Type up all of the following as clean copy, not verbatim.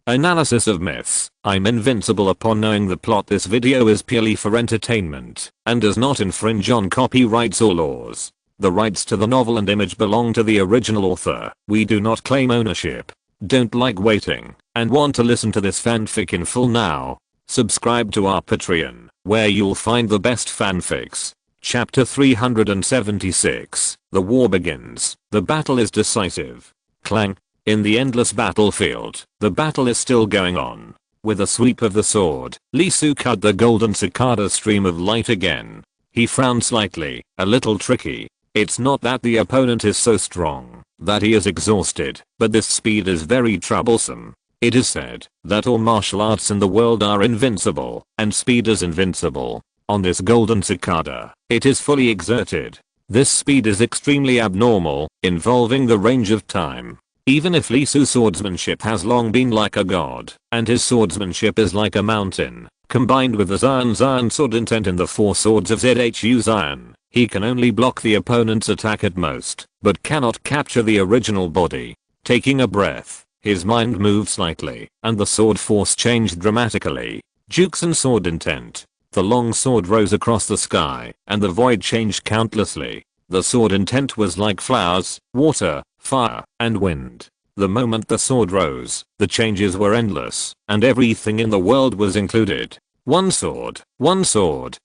Analysis of myths. I'm invincible upon knowing the plot. This video is purely for entertainment and does not infringe on copyrights or laws. The rights to the novel and image belong to the original author. We do not claim ownership. Don't like waiting and want to listen to this fanfic in full now? Subscribe to our Patreon, where you'll find the best fanfics. Chapter 376. The war begins. The battle is decisive. Clang. In the endless battlefield, the battle is still going on. With a sweep of the sword, Lee Su cut the golden cicada stream of light again. He frowned slightly, a little tricky. It's not that the opponent is so strong that he is exhausted, but this speed is very troublesome. It is said that all martial arts in the world are invincible, and speed is invincible. On this golden cicada, it is fully exerted. This speed is extremely abnormal, involving the range of time. Even if Lee Su's swordsmanship has long been like a god, and his swordsmanship is like a mountain, combined with the Zion sword intent in the four swords of ZHU Zion, he can only block the opponent's attack at most, but cannot capture the original body. Taking a breath, his mind moved slightly, and the sword force changed dramatically. Juxin sword intent. The long sword rose across the sky, and the void changed countlessly. The sword intent was like flowers, water, fire, and wind. The moment the sword rose, the changes were endless, and everything in the world was included. One sword,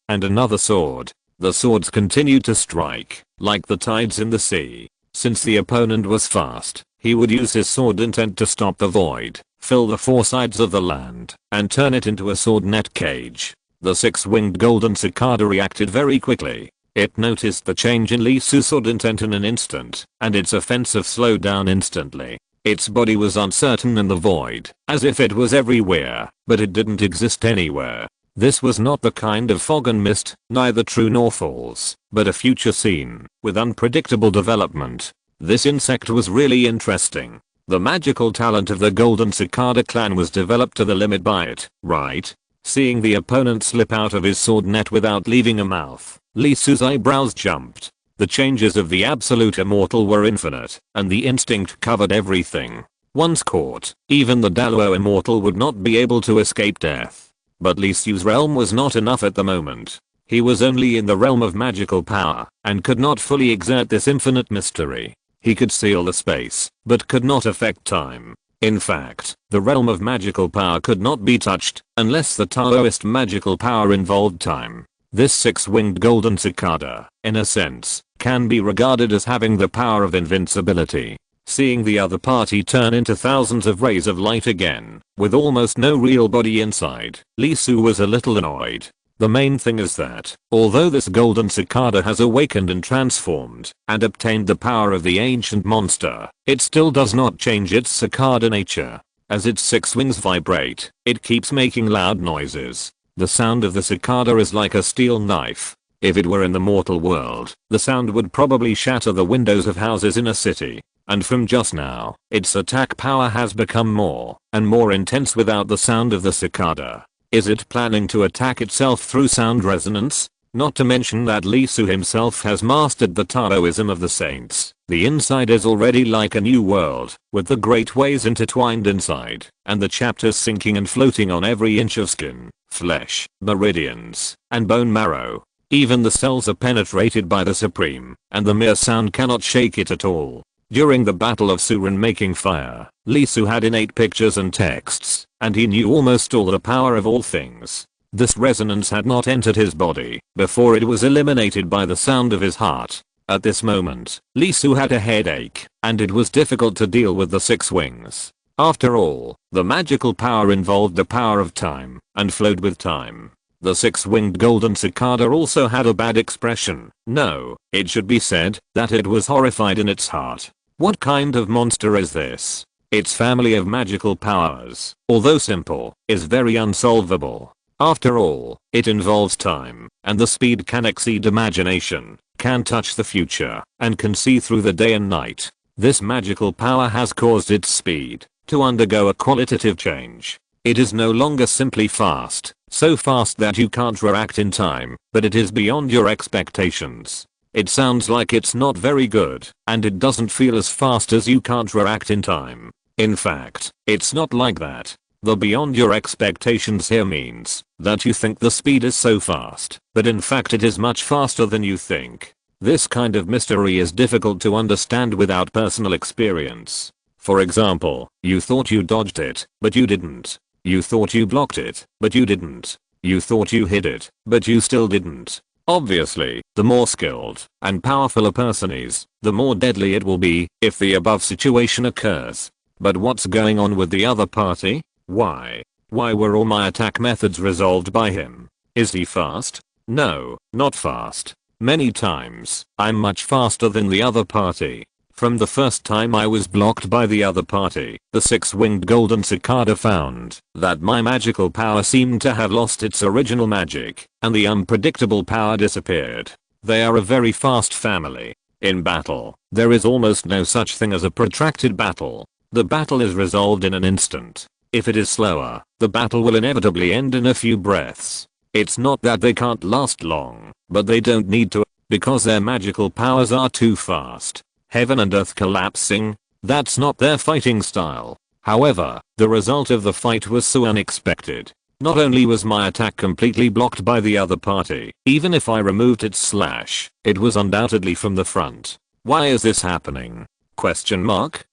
and another sword. The swords continued to strike, like the tides in the sea. Since the opponent was fast, he would use his sword intent to stop the void, fill the four sides of the land, and turn it into a sword net cage. The six-winged golden cicada reacted very quickly. It noticed the change in Lee Su's sword intent in an instant, and its offensive slowed down instantly. Its body was uncertain in the void, as if it was everywhere, but it didn't exist anywhere. This was not the kind of fog and mist, neither true nor false, but a future scene, with unpredictable development. This insect was really interesting. The magical talent of the golden cicada clan was developed to the limit by it, right? Seeing the opponent slip out of his sword net without leaving a mouth, Lee Su's eyebrows jumped. The changes of the absolute immortal were infinite, and the instinct covered everything. Once caught, even the Daluo immortal would not be able to escape death. But Lee Su's realm was not enough at the moment. He was only in the realm of magical power, and could not fully exert this infinite mystery. He could seal the space, but could not affect time. In fact, the realm of magical power could not be touched, unless the Taoist magical power involved time. This six-winged golden cicada, in a sense, can be regarded as having the power of invincibility. Seeing the other party turn into thousands of rays of light again, with almost no real body inside, Lee Su was a little annoyed. The main thing is that, although this golden cicada has awakened and transformed, and obtained the power of the ancient monster, it still does not change its cicada nature. As its six wings vibrate, it keeps making loud noises. The sound of the cicada is like a steel knife. If it were in the mortal world, the sound would probably shatter the windows of houses in a city. And from just now, its attack power has become more and more intense without the sound of the cicada. Is it planning to attack itself through sound resonance? Not to mention that Lee Su himself has mastered the Taoism of the saints. The inside is already like a new world, with the great ways intertwined inside, and the chapters sinking and floating on every inch of skin, flesh, meridians, and bone marrow. Even the cells are penetrated by the supreme, and the mere sound cannot shake it at all. During the Battle of Surin making fire, Lee Su had innate pictures and texts, and he knew almost all the power of all things. This resonance had not entered his body before it was eliminated by the sound of his heart. At this moment, Lee Su had a headache, and it was difficult to deal with the six wings. After all, the magical power involved the power of time, and flowed with time. The six-winged golden cicada also had a bad expression. No, it should be said that it was horrified in its heart. What kind of monster is this? Its family of magical powers, although simple, is very unsolvable. After all, it involves time, and the speed can exceed imagination, can touch the future, and can see through the day and night. This magical power has caused its speed to undergo a qualitative change. It is no longer simply fast, so fast that you can't react in time, but it is beyond your expectations. It sounds like it's not very good, and it doesn't feel as fast as you can't react in time. In fact, it's not like that. The beyond your expectations here means that you think the speed is so fast, but in fact it is much faster than you think. This kind of mystery is difficult to understand without personal experience. For example, you thought you dodged it, but you didn't. You thought you blocked it, but you didn't. You thought you hit it, but you still didn't. Obviously, the more skilled and powerful a person is, the more deadly it will be if the above situation occurs. But what's going on with the other party? Why? Why were all my attack methods resolved by him? Is he fast? No, not fast. Many times, I'm much faster than the other party. From the first time I was blocked by the other party, the six-winged golden cicada found that my magical power seemed to have lost its original magic, and the unpredictable power disappeared. They are a very fast family. In battle, there is almost no such thing as a protracted battle. The battle is resolved in an instant. If it is slower, the battle will inevitably end in a few breaths. It's not that they can't last long, but they don't need to, because their magical powers are too fast. Heaven and earth collapsing? That's not their fighting style. However, the result of the fight was so unexpected. Not only was my attack completely blocked by the other party, even if I removed its slash, it was undoubtedly from the front. Why is this happening? Question mark?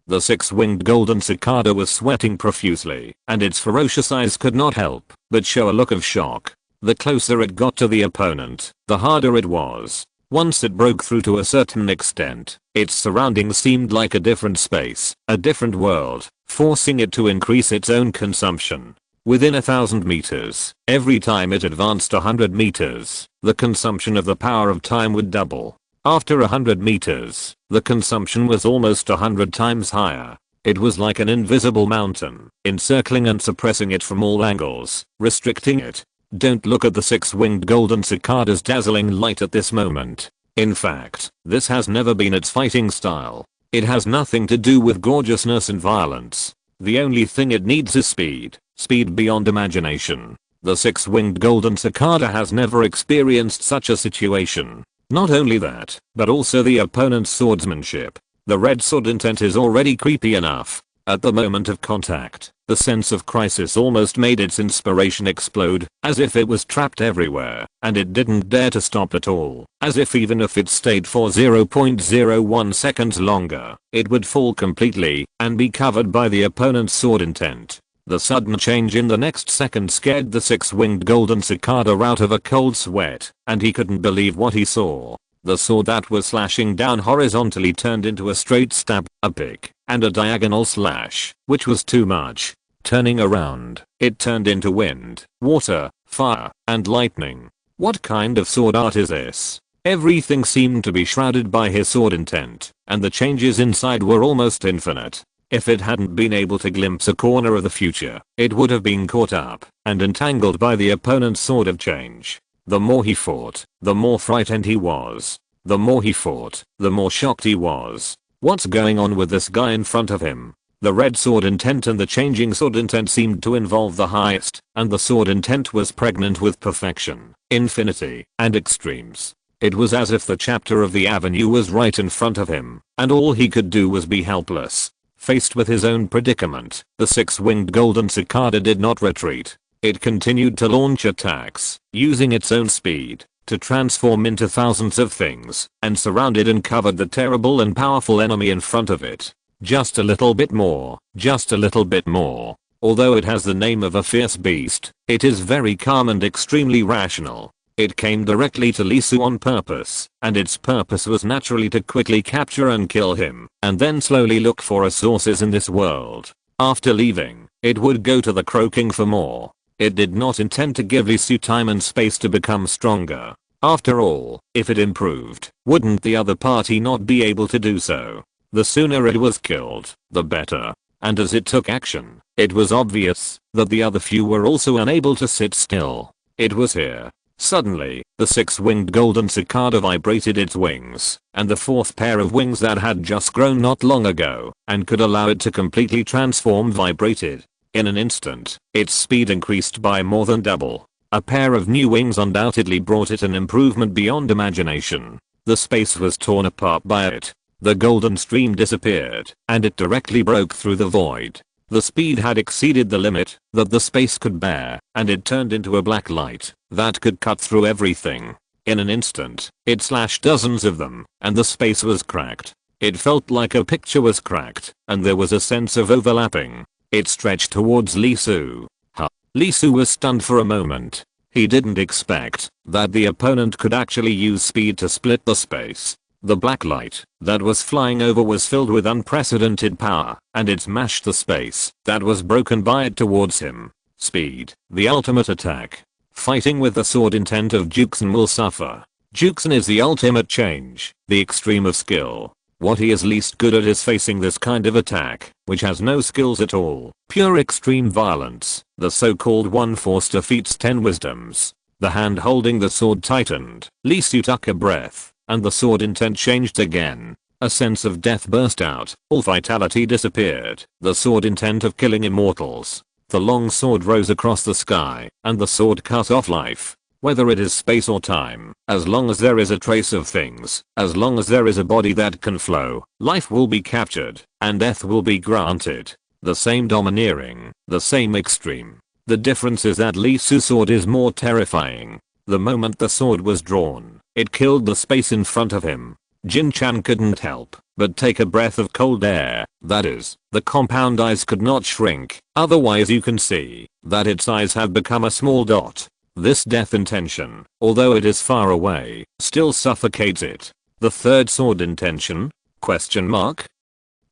The six-winged golden cicada was sweating profusely, and its ferocious eyes could not help but show a look of shock. The closer it got to the opponent, the harder it was. Once it broke through to a certain extent, its surroundings seemed like a different space, a different world, forcing it to increase its own consumption. Within 1,000 meters, every time it advanced 100 meters, the consumption of the power of time would double. After 100 meters, the consumption was almost 100 times higher. It was like an invisible mountain, encircling and suppressing it from all angles, restricting it. Don't look at the six-winged golden cicada's dazzling light at this moment. In fact, this has never been its fighting style. It has nothing to do with gorgeousness and violence. The only thing it needs is speed. Speed beyond imagination. The six-winged golden cicada has never experienced such a situation. Not only that, but also the opponent's swordsmanship. The red sword intent is already creepy enough. At the moment of contact, the sense of crisis almost made its inspiration explode, as if it was trapped everywhere, and it didn't dare to stop at all, as if even if it stayed for 0.01 seconds longer, it would fall completely, and be covered by the opponent's sword intent. The sudden change in the next second scared the six-winged golden cicada out of a cold sweat, and he couldn't believe what he saw. The sword that was slashing down horizontally turned into a straight stab, a pick, and a diagonal slash, which was too much. Turning around, it turned into wind, water, fire, and lightning. What kind of sword art is this? Everything seemed to be shrouded by his sword intent, and the changes inside were almost infinite. If it hadn't been able to glimpse a corner of the future, it would have been caught up and entangled by the opponent's sword of change. The more he fought, the more frightened he was. The more he fought, the more shocked he was. What's going on with this guy in front of him? The red sword intent and the changing sword intent seemed to involve the highest, and the sword intent was pregnant with perfection, infinity, and extremes. It was as if the chapter of the avenue was right in front of him, and all he could do was be helpless. Faced with his own predicament, the six-winged golden cicada did not retreat. It continued to launch attacks, using its own speed, to transform into thousands of things, and surrounded and covered the terrible and powerful enemy in front of it. Just a little bit more, just a little bit more. Although it has the name of a fierce beast, it is very calm and extremely rational. It came directly to Lee Su on purpose, and its purpose was naturally to quickly capture and kill him, and then slowly look for resources in this world. After leaving, it would go to the croaking for more. It did not intend to give Lee Su time and space to become stronger. After all, if it improved, wouldn't the other party not be able to do so? The sooner it was killed, the better. And as it took action, it was obvious that the other few were also unable to sit still. It was here. Suddenly, the six-winged golden cicada vibrated its wings, and the fourth pair of wings that had just grown not long ago, and could allow it to completely transform, vibrated. In an instant, its speed increased by more than double. A pair of new wings undoubtedly brought it an improvement beyond imagination. The space was torn apart by it. The golden stream disappeared, and it directly broke through the void. The speed had exceeded the limit that the space could bear, and it turned into a black light that could cut through everything. In an instant, it slashed dozens of them, and the space was cracked. It felt like a picture was cracked, and there was a sense of overlapping. It stretched towards Lee Su. Lee Su was stunned for a moment. He didn't expect that the opponent could actually use speed to split the space. The black light that was flying over was filled with unprecedented power, and it smashed the space that was broken by it towards him. Speed, the ultimate attack. Fighting with the sword intent of Juxin will suffer. Juxin is the ultimate change, the extreme of skill. What he is least good at is facing this kind of attack, which has no skills at all. Pure extreme violence. The so-called one force defeats 10 wisdoms. The hand holding the sword tightened. Lee Su took a breath, and the sword intent changed again. A sense of death burst out. All vitality disappeared. The sword intent of killing immortals. The long sword rose across the sky, and the sword cut off life. Whether it is space or time, as long as there is a trace of things, as long as there is a body that can flow, life will be captured, and death will be granted. The same domineering, the same extreme. The difference is that Lee Su's sword is more terrifying. The moment the sword was drawn, it killed the space in front of him. Jin Chan couldn't help but take a breath of cold air. That is, the compound eyes could not shrink, otherwise you can see that its eyes have become a small dot. This death intention, although it is far away, still suffocates it. The third sword intention? Question mark?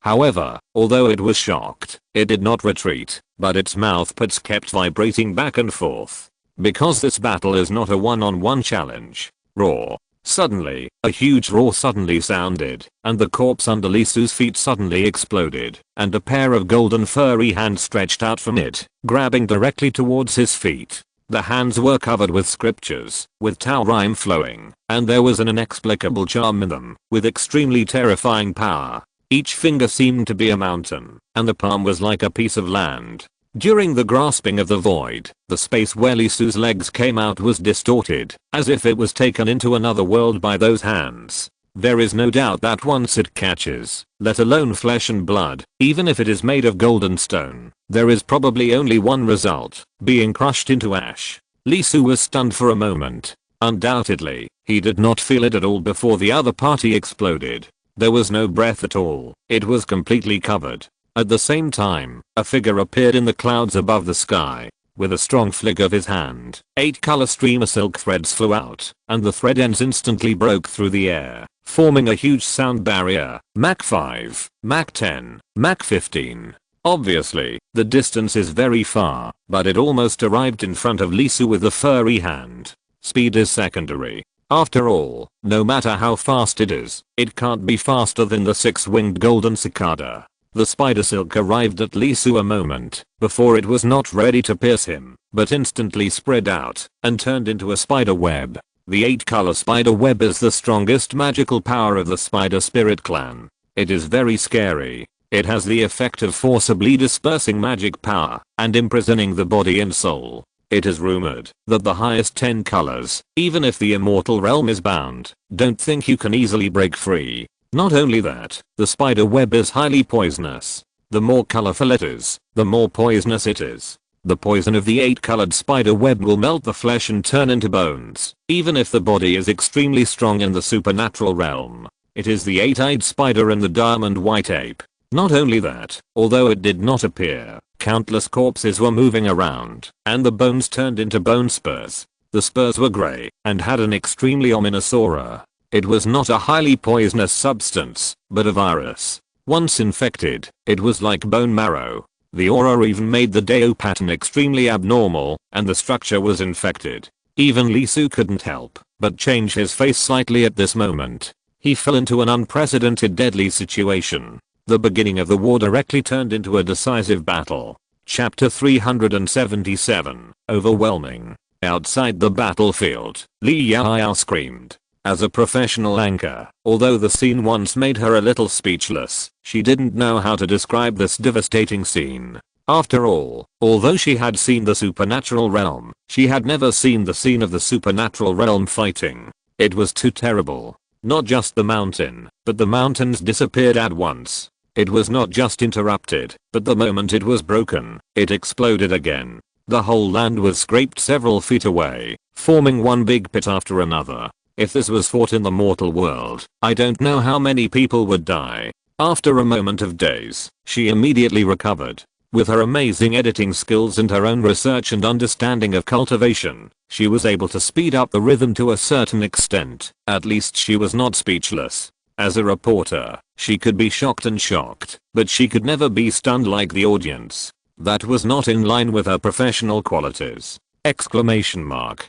However, although it was shocked, it did not retreat, but its mouthparts kept vibrating back and forth. Because this battle is not a one-on-one challenge. Roar. Suddenly, a huge roar suddenly sounded, and the corpse under Lee Su's feet suddenly exploded, and a pair of golden furry hands stretched out from it, grabbing directly towards his feet. The hands were covered with scriptures, with Tao rhyme flowing, and there was an inexplicable charm in them, with extremely terrifying power. Each finger seemed to be a mountain, and the palm was like a piece of land. During the grasping of the void, the space where Lee Su's legs came out was distorted, as if it was taken into another world by those hands. There is no doubt that once it catches, let alone flesh and blood, even if it is made of golden stone, there is probably only one result, being crushed into ash. Lee Su was stunned for a moment. Undoubtedly, he did not feel it at all before the other party exploded. There was no breath at all, it was completely covered. At the same time, a figure appeared in the clouds above the sky. With a strong flick of his hand, 8-color streamer silk threads flew out, and the thread ends instantly broke through the air, forming a huge sound barrier. Mach 5, Mach 10, Mach 15. Obviously, the distance is very far, but it almost arrived in front of Lee Su with the furry hand. Speed is secondary. After all, no matter how fast it is, it can't be faster than the 6-winged golden cicada. The spider silk arrived at Lee Su a moment before it was not ready to pierce him, but instantly spread out and turned into a spider web. The 8-color spider web is the strongest magical power of the spider spirit clan. It is very scary. It has the effect of forcibly dispersing magic power and imprisoning the body and soul. It is rumored that the highest 10 colors, even if the immortal realm is bound, don't think you can easily break free. Not only that, the spider web is highly poisonous. The more colorful it is, the more poisonous it is. The poison of the 8-colored spider web will melt the flesh and turn into bones, even if the body is extremely strong in the supernatural realm. It is the 8-eyed spider and the diamond white ape. Not only that, although it did not appear, countless corpses were moving around, and the bones turned into bone spurs. The spurs were gray, and had an extremely ominous aura. It was not a highly poisonous substance, but a virus. Once infected, it was like bone marrow. The aura even made the Dao pattern extremely abnormal, and the structure was infected. Even Lee Su couldn't help but change his face slightly at this moment. He fell into an unprecedented deadly situation. The beginning of the war directly turned into a decisive battle. Chapter 377, Overwhelming. Outside the battlefield, Li Yao screamed. As a professional anchor, although the scene once made her a little speechless, she didn't know how to describe this devastating scene. After all, although she had seen the supernatural realm, she had never seen the scene of the supernatural realm fighting. It was too terrible. Not just the mountain, but the mountains disappeared at once. It was not just interrupted, but the moment it was broken, it exploded again. The whole land was scraped several feet away, forming one big pit after another. If this was fought in the mortal world, I don't know how many people would die. After a moment of daze, she immediately recovered. With her amazing editing skills and her own research and understanding of cultivation, she was able to speed up the rhythm to a certain extent. At least she was not speechless. As a reporter, she could be shocked and shocked, but she could never be stunned like the audience. That was not in line with her professional qualities. Exclamation mark.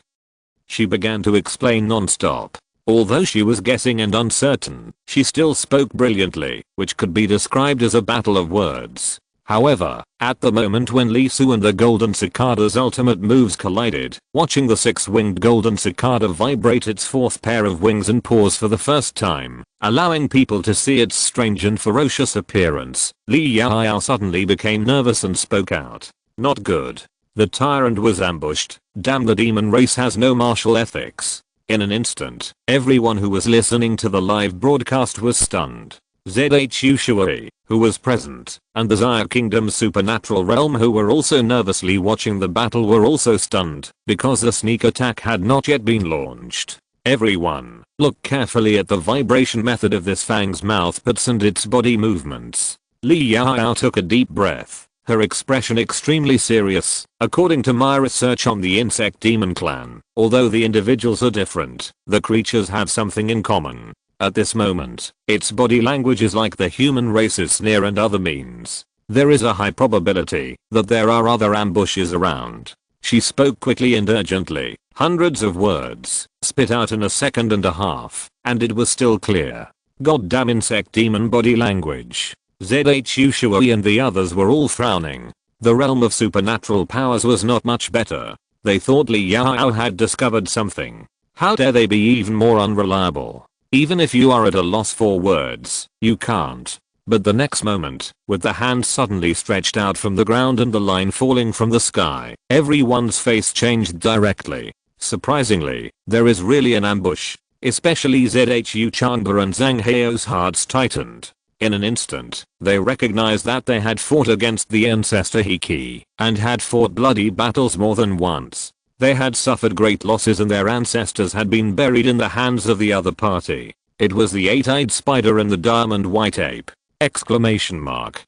She began to explain non-stop. Although she was guessing and uncertain, she still spoke brilliantly, which could be described as a battle of words. However, at the moment when Lee Su and the golden cicada's ultimate moves collided, watching the six-winged golden cicada vibrate its fourth pair of wings and pause for the first time, allowing people to see its strange and ferocious appearance, Li Yao suddenly became nervous and spoke out. Not good. The tyrant was ambushed. Damn, the demon race has no martial ethics. In an instant, everyone who was listening to the live broadcast was stunned. ZHU Shui, who was present, and the Xia Kingdom's supernatural realm, who were also nervously watching the battle, were also stunned, because the sneak attack had not yet been launched. Everyone, look carefully at the vibration method of this fang's mouthparts and its body movements. Li Yao took a deep breath, her expression extremely serious. According to my research on the insect demon clan, although the individuals are different, the creatures have something in common. At this moment, its body language is like the human race's sneer and other means. There is a high probability that there are other ambushes around. She spoke quickly and urgently, hundreds of words, spit out in a second and a half, and it was still clear. Goddamn insect demon body language. ZHU Shui and the others were all frowning. The realm of supernatural powers was not much better. They thought Li Yao had discovered something. How dare they be even more unreliable? Even if you are at a loss for words, you can't. But the next moment, with the hand suddenly stretched out from the ground and the line falling from the sky, everyone's face changed directly. Surprisingly, there is really an ambush. Especially ZHU Changba and Zhang Heo's hearts tightened. In an instant, they recognized that they had fought against the ancestor Hiki, and had fought bloody battles more than once. They had suffered great losses and their ancestors had been buried in the hands of the other party. It was the eight-eyed spider and the diamond white ape. Exclamation mark.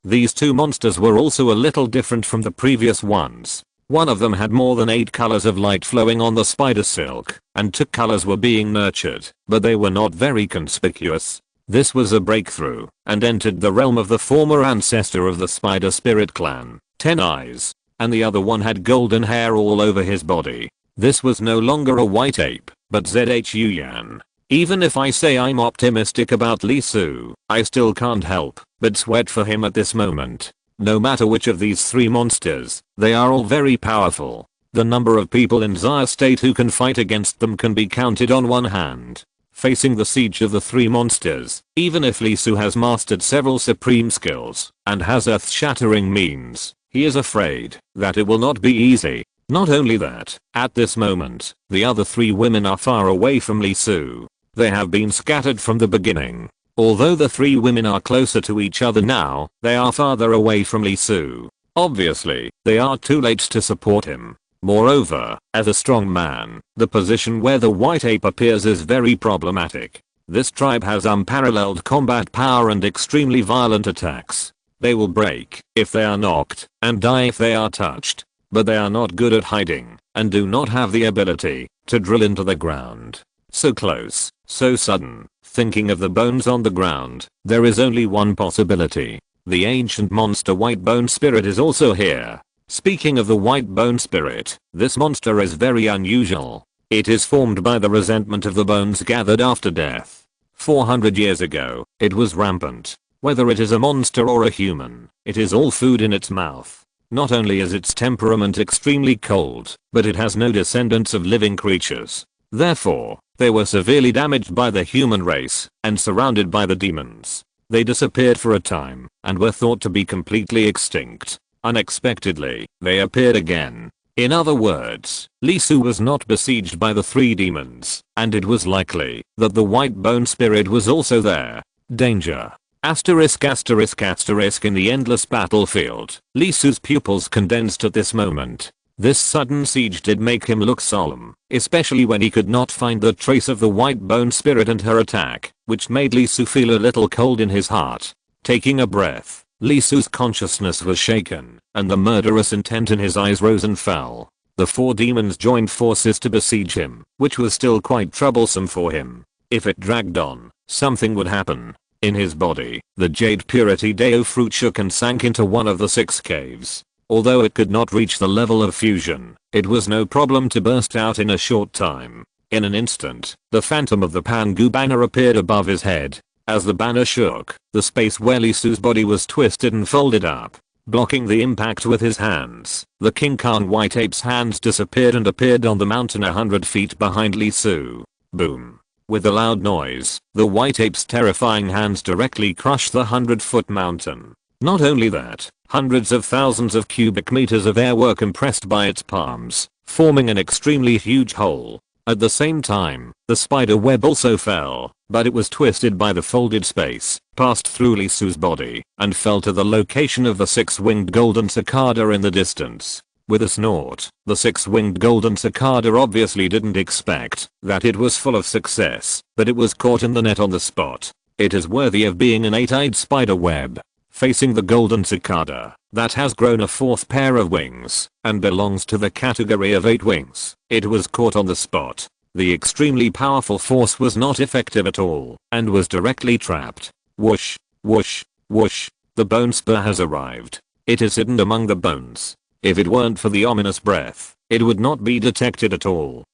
These two monsters were also a little different from the previous ones. One of them had more than 8 colors of light flowing on the spider silk, and 2 colors were being nurtured, but they were not very conspicuous. This was a breakthrough, and entered the realm of the former ancestor of the spider spirit clan, 10 eyes. And the other one had golden hair all over his body. This was no longer a white ape, but ZHU Yan. Even if I say I'm optimistic about Li Su, I still can't help but sweat for him at this moment. No matter which of these 3 monsters, they are all very powerful. The number of people in Xia State who can fight against them can be counted on one hand. Facing the siege of the 3 monsters, even if Li Su has mastered several supreme skills and has earth-shattering means, he is afraid that it will not be easy. Not only that, at this moment, the other 3 women are far away from Li Su. They have been scattered from the beginning. Although the 3 women are closer to each other now, they are farther away from Li Su. Obviously, they are too late to support him. Moreover, as a strong man, the position where the white ape appears is very problematic. This tribe has unparalleled combat power and extremely violent attacks. They will break if they are knocked, and die if they are touched. But they are not good at hiding, and do not have the ability to drill into the ground. So close, so sudden. Thinking of the bones on the ground, there is only one possibility. The ancient monster white bone spirit is also here. Speaking of the white bone spirit, this monster is very unusual. It is formed by the resentment of the bones gathered after death. 400 years ago, it was rampant. Whether it is a monster or a human, it is all food in its mouth. Not only is its temperament extremely cold, but it has no descendants of living creatures. Therefore, they were severely damaged by the human race and surrounded by the demons. They disappeared for a time and were thought to be completely extinct. Unexpectedly, they appeared again. In other words, Li Su was not besieged by the 3 demons, and it was likely that the white bone spirit was also there. Danger. Asterisk asterisk asterisk in the endless battlefield, Lee Su's pupils condensed at this moment. This sudden siege did make him look solemn, especially when he could not find the trace of the white bone spirit and her attack, which made Lee Su feel a little cold in his heart. Taking a breath, Lee Su's consciousness was shaken, and the murderous intent in his eyes rose and fell. The four demons joined forces to besiege him, which was still quite troublesome for him. If it dragged on, something would happen. In his body, the jade purity Deo fruit shook and sank into one of the 6 caves. Although it could not reach the level of fusion, it was no problem to burst out in a short time. In an instant, the phantom of the Pangu banner appeared above his head. As the banner shook, the space where Lee Su's body was twisted and folded up, blocking the impact with his hands. The King Khan White Ape's hands disappeared and appeared on the mountain 100 feet behind Lee Su. Boom. With a loud noise, the White Ape's terrifying hands directly crushed the 100-foot mountain. Not only that, hundreds of thousands of cubic meters of air were compressed by its palms, forming an extremely huge hole. At the same time, the spider web also fell, but it was twisted by the folded space, passed through Lee Su's body, and fell to the location of the 6-winged golden cicada in the distance. With a snort, the 6-winged golden cicada obviously didn't expect that it was full of success, but it was caught in the net on the spot. It is worthy of being an 8-eyed spider web. Facing the golden cicada, that has grown a 4th pair of wings, and belongs to the category of 8 wings. It was caught on the spot. The extremely powerful force was not effective at all, and was directly trapped. Whoosh, whoosh, whoosh. The bone spur has arrived. It is hidden among the bones. If it weren't for the ominous breath, it would not be detected at all.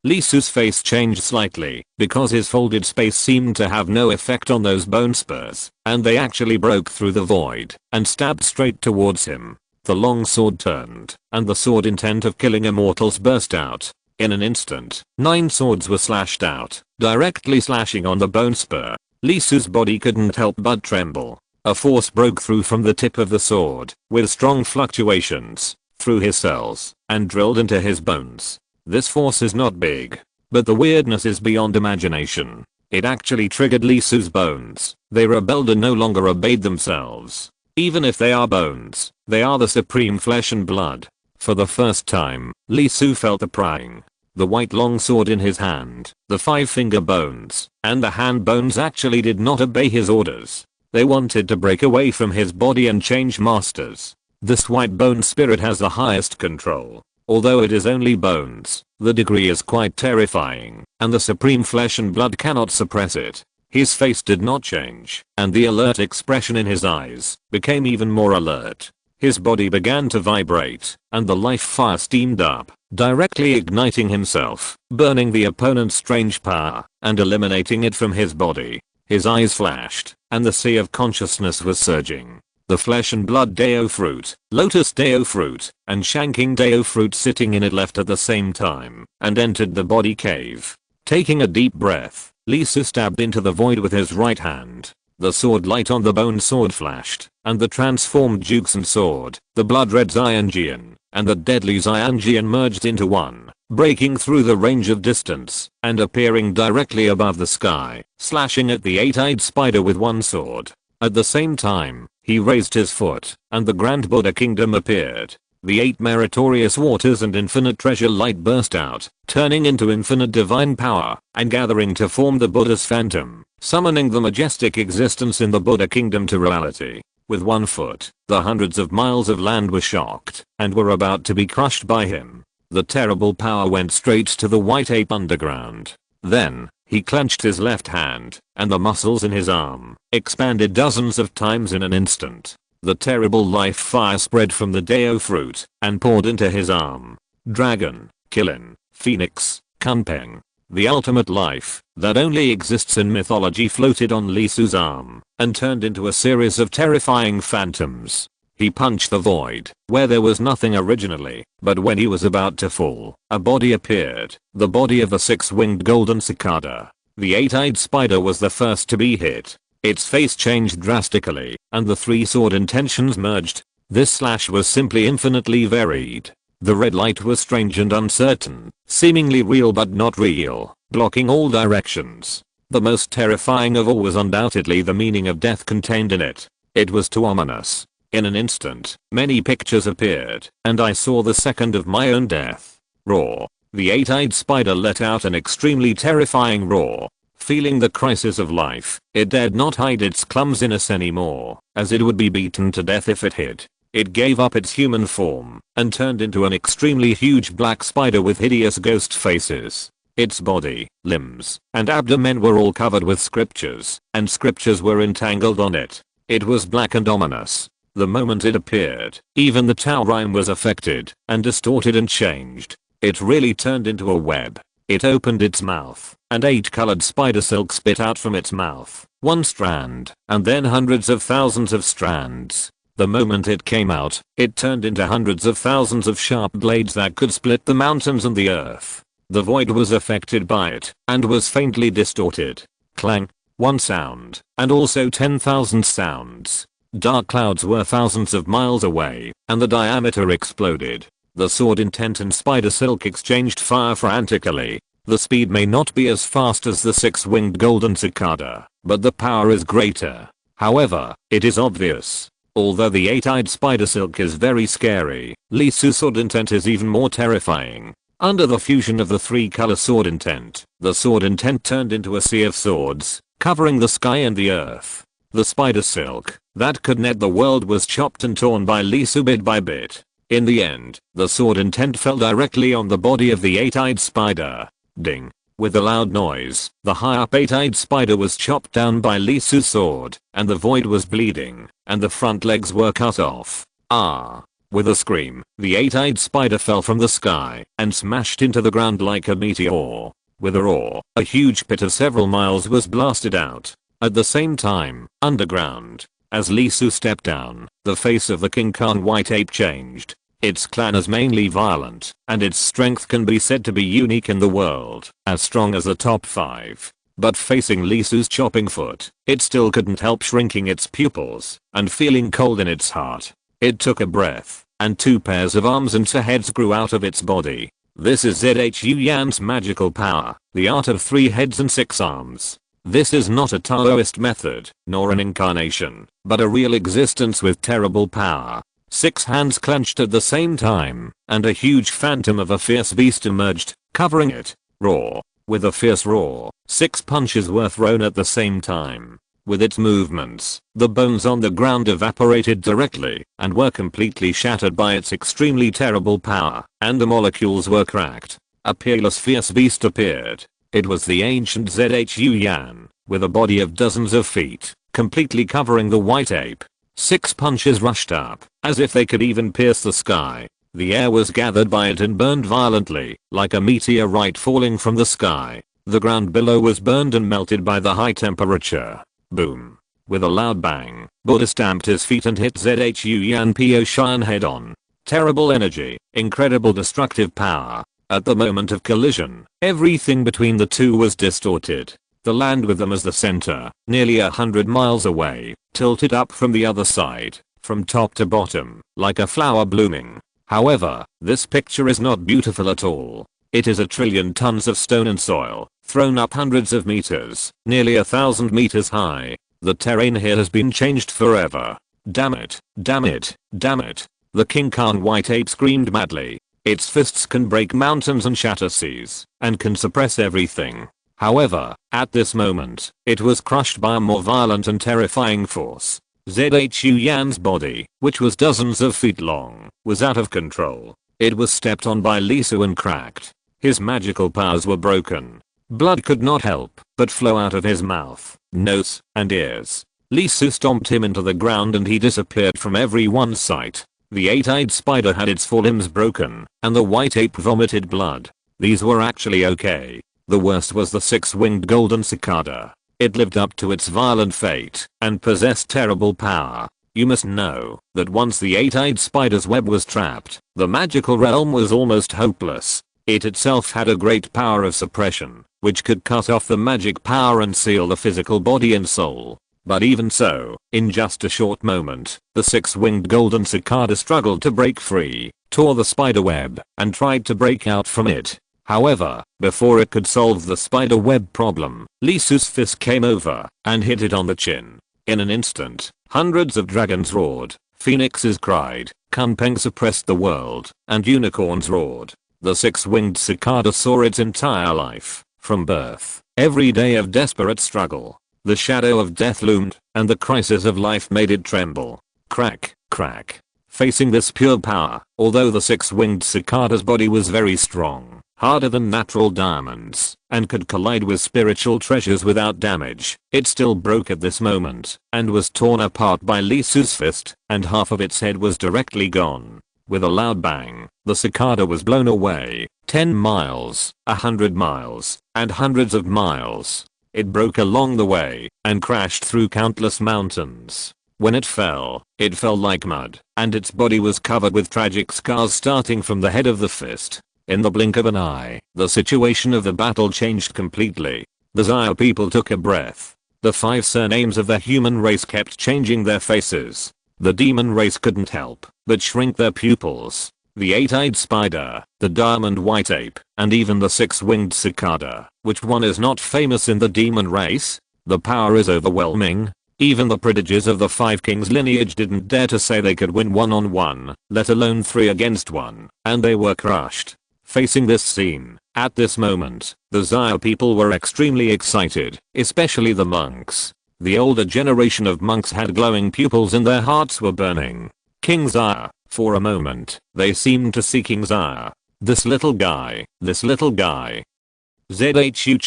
Lee Su's face changed slightly, because his folded space seemed to have no effect on those bone spurs, and they actually broke through the void, and stabbed straight towards him. The long sword turned, and the sword intent of killing immortals burst out. In an instant, 9 swords were slashed out, directly slashing on the bone spur. Lee Su's body couldn't help but tremble. A force broke through from the tip of the sword, with strong fluctuations, through his cells, and drilled into his bones. This force is not big, but the weirdness is beyond imagination. It actually triggered Lee Su's bones. They rebelled and no longer obeyed themselves. Even if they are bones, they are the supreme flesh and blood. For the first time, Lee Su felt the prying. The white long sword in his hand, the 5-finger bones, and the hand bones actually did not obey his orders. They wanted to break away from his body and change masters. This white bone spirit has the highest control. Although it is only bones, the degree is quite terrifying, and the supreme flesh and blood cannot suppress it. His face did not change, and the alert expression in his eyes became even more alert. His body began to vibrate, and the life fire steamed up, directly igniting himself, burning the opponent's strange power, and eliminating it from his body. His eyes flashed, and the sea of consciousness was surging. The flesh and blood Deo fruit, lotus Deo fruit, and shanking Deo fruit sitting in it left at the same time, and entered the body cave. Taking a deep breath, Lee Su stabbed into the void with his right hand. The sword light on the bone sword flashed, and the transformed Juxin sword, the blood red Xianjian, and the deadly Xianjian merged into one, breaking through the range of distance, and appearing directly above the sky, slashing at the 8-eyed spider with one sword. At the same time, he raised his foot, and the Grand Buddha Kingdom appeared. The 8 meritorious waters and infinite treasure light burst out, turning into infinite divine power, and gathering to form the Buddha's phantom, summoning the majestic existence in the Buddha Kingdom to reality. With one foot, the hundreds of miles of land were shocked, and were about to be crushed by him. The terrible power went straight to the white ape underground. Then, he clenched his left hand, and the muscles in his arm expanded dozens of times in an instant. The terrible life fire spread from the Deo fruit and poured into his arm. Dragon, Killin, Phoenix, Kunpeng. The ultimate life that only exists in mythology floated on Lee Su's arm and turned into a series of terrifying phantoms. He punched the void, where there was nothing originally, but when he was about to fall, a body appeared, the body of the 6-winged golden cicada. The 8-eyed spider was the first to be hit. Its face changed drastically, and the 3 sword intentions merged. This slash was simply infinitely varied. The red light was strange and uncertain, seemingly real but not real, blocking all directions. The most terrifying of all was undoubtedly the meaning of death contained in it. It was too ominous. In an instant, many pictures appeared, and I saw the second of my own death. Roar. The eight-eyed spider let out an extremely terrifying roar. Feeling the crisis of life, it dared not hide its clumsiness anymore, as it would be beaten to death if it hid. It gave up its human form, and turned into an extremely huge black spider with hideous ghost faces. Its body, limbs, and abdomen were all covered with scriptures, and scriptures were entangled on it. It was black and ominous. The moment it appeared, even the taurine was affected, and distorted and changed. It really turned into a web. It opened its mouth, and 8 colored spider silk spit out from its mouth, one strand, and then hundreds of thousands of strands. The moment it came out, it turned into hundreds of thousands of sharp blades that could split the mountains and the earth. The void was affected by it, and was faintly distorted. Clang. One sound, and also 10,000 sounds. Dark clouds were thousands of miles away, and the diameter exploded. The sword intent and spider silk exchanged fire frantically. The speed may not be as fast as the six-winged golden cicada, but the power is greater. However, it is obvious. Although the eight-eyed spider silk is very scary, Lisu's sword intent is even more terrifying. Under the fusion of the 3-color sword intent, the sword intent turned into a sea of swords, covering the sky and the earth. The spider silk, that could net the world, was chopped and torn by Lisu bit by bit. In the end, the sword intent fell directly on the body of the eight-eyed spider. Ding. With a loud noise, the high-up eight-eyed spider was chopped down by Lisu's sword, and the void was bleeding, and the front legs were cut off. Ah. With a scream, the eight-eyed spider fell from the sky, and smashed into the ground like a meteor. With a roar, a huge pit of several miles was blasted out. At the same time, underground, as Lisu stepped down, the face of the King Khan white ape changed. Its clan is mainly violent, and its strength can be said to be unique in the world, as strong as the top 5. But facing Lisu's chopping foot, it still couldn't help shrinking its pupils, and feeling cold in its heart. It took a breath, and 2 pairs of arms and 2 heads grew out of its body. This is Zhu Yan's magical power, the art of 3 heads and 6 arms. This is not a Taoist method, nor an incarnation, but a real existence with terrible power. 6 hands clenched at the same time, and a huge phantom of a fierce beast emerged, covering it. Roar. With a fierce roar, 6 punches were thrown at the same time. With its movements, the bones on the ground evaporated directly, and were completely shattered by its extremely terrible power, and the molecules were cracked. A peerless fierce beast appeared. It was the ancient Zhu Yan, with a body of dozens of feet, completely covering the white ape. 6 punches rushed up, as if they could even pierce the sky. The air was gathered by it and burned violently, like a meteorite falling from the sky. The ground below was burned and melted by the high temperature. Boom. With a loud bang, Buddha stamped his feet and hit Zhu Yan Po Shan head on. Terrible energy, incredible destructive power. At the moment of collision, everything between the two was distorted. The land with them as the center, nearly 100 miles away, tilted up from the other side, from top to bottom, like a flower blooming. However, this picture is not beautiful at all. It is 1 trillion tons of stone and soil, thrown up hundreds of meters, nearly 1,000 meters high. The terrain here has been changed forever. Damn it, damn it, damn it. The King Khan white ape screamed madly. Its fists can break mountains and shatter seas, and can suppress everything. However, at this moment, it was crushed by a more violent and terrifying force. Zhu Yan's body, which was dozens of feet long, was out of control. It was stepped on by Lisu and cracked. His magical powers were broken. Blood could not help but flow out of his mouth, nose, and ears. Lisu stomped him into the ground and he disappeared from everyone's sight. The eight-eyed spider had its 4 limbs broken, and the white ape vomited blood. These were actually okay. The worst was the 6-winged golden cicada. It lived up to its violent fate, and possessed terrible power. You must know that once the eight-eyed spider's web was trapped, the magical realm was almost hopeless. It itself had a great power of suppression, which could cut off the magic power and seal the physical body and soul. But even so, in just a short moment, the 6-winged golden cicada struggled to break free, tore the spider web, and tried to break out from it. However, before it could solve the spider web problem, Lisu's fist came over and hit it on the chin. In an instant, hundreds of dragons roared, phoenixes cried, kunpeng suppressed the world, and unicorns roared. The six-winged cicada saw its entire life, from birth, every day of desperate struggle. The shadow of death loomed, and the crisis of life made it tremble. Crack, crack. Facing this pure power, although the six-winged cicada's body was very strong, harder than natural diamonds, and could collide with spiritual treasures without damage, it still broke at this moment, and was torn apart by Lisu's fist, and half of its head was directly gone. With a loud bang, the cicada was blown away, 10 miles, 100 miles, and hundreds of miles. It broke along the way, and crashed through countless mountains. When it fell like mud, and its body was covered with tragic scars starting from the head of the fist. In the blink of an eye, the situation of the battle changed completely. The Xia people took a breath. The 5 surnames of the human race kept changing their faces. The demon race couldn't help but shrink their pupils. The 8-eyed spider, the diamond white ape, and even the 6-winged cicada. Which one is not famous in the demon race? The power is overwhelming. Even the prodigies of the 5 kings lineage didn't dare to say they could win one-on-one, let alone 3 against 1, and they were crushed. Facing this scene, at this moment, the Xia people were extremely excited, especially the monks. The older generation of monks had glowing pupils and their hearts were burning. King Xia, for a moment, they seemed to see King Xia. This little guy. Zhu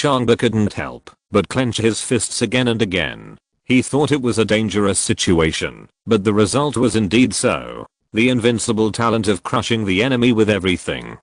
Changba couldn't help but clench his fists again and again. He thought it was a dangerous situation, but the result was indeed so. The invincible talent of crushing the enemy with everything.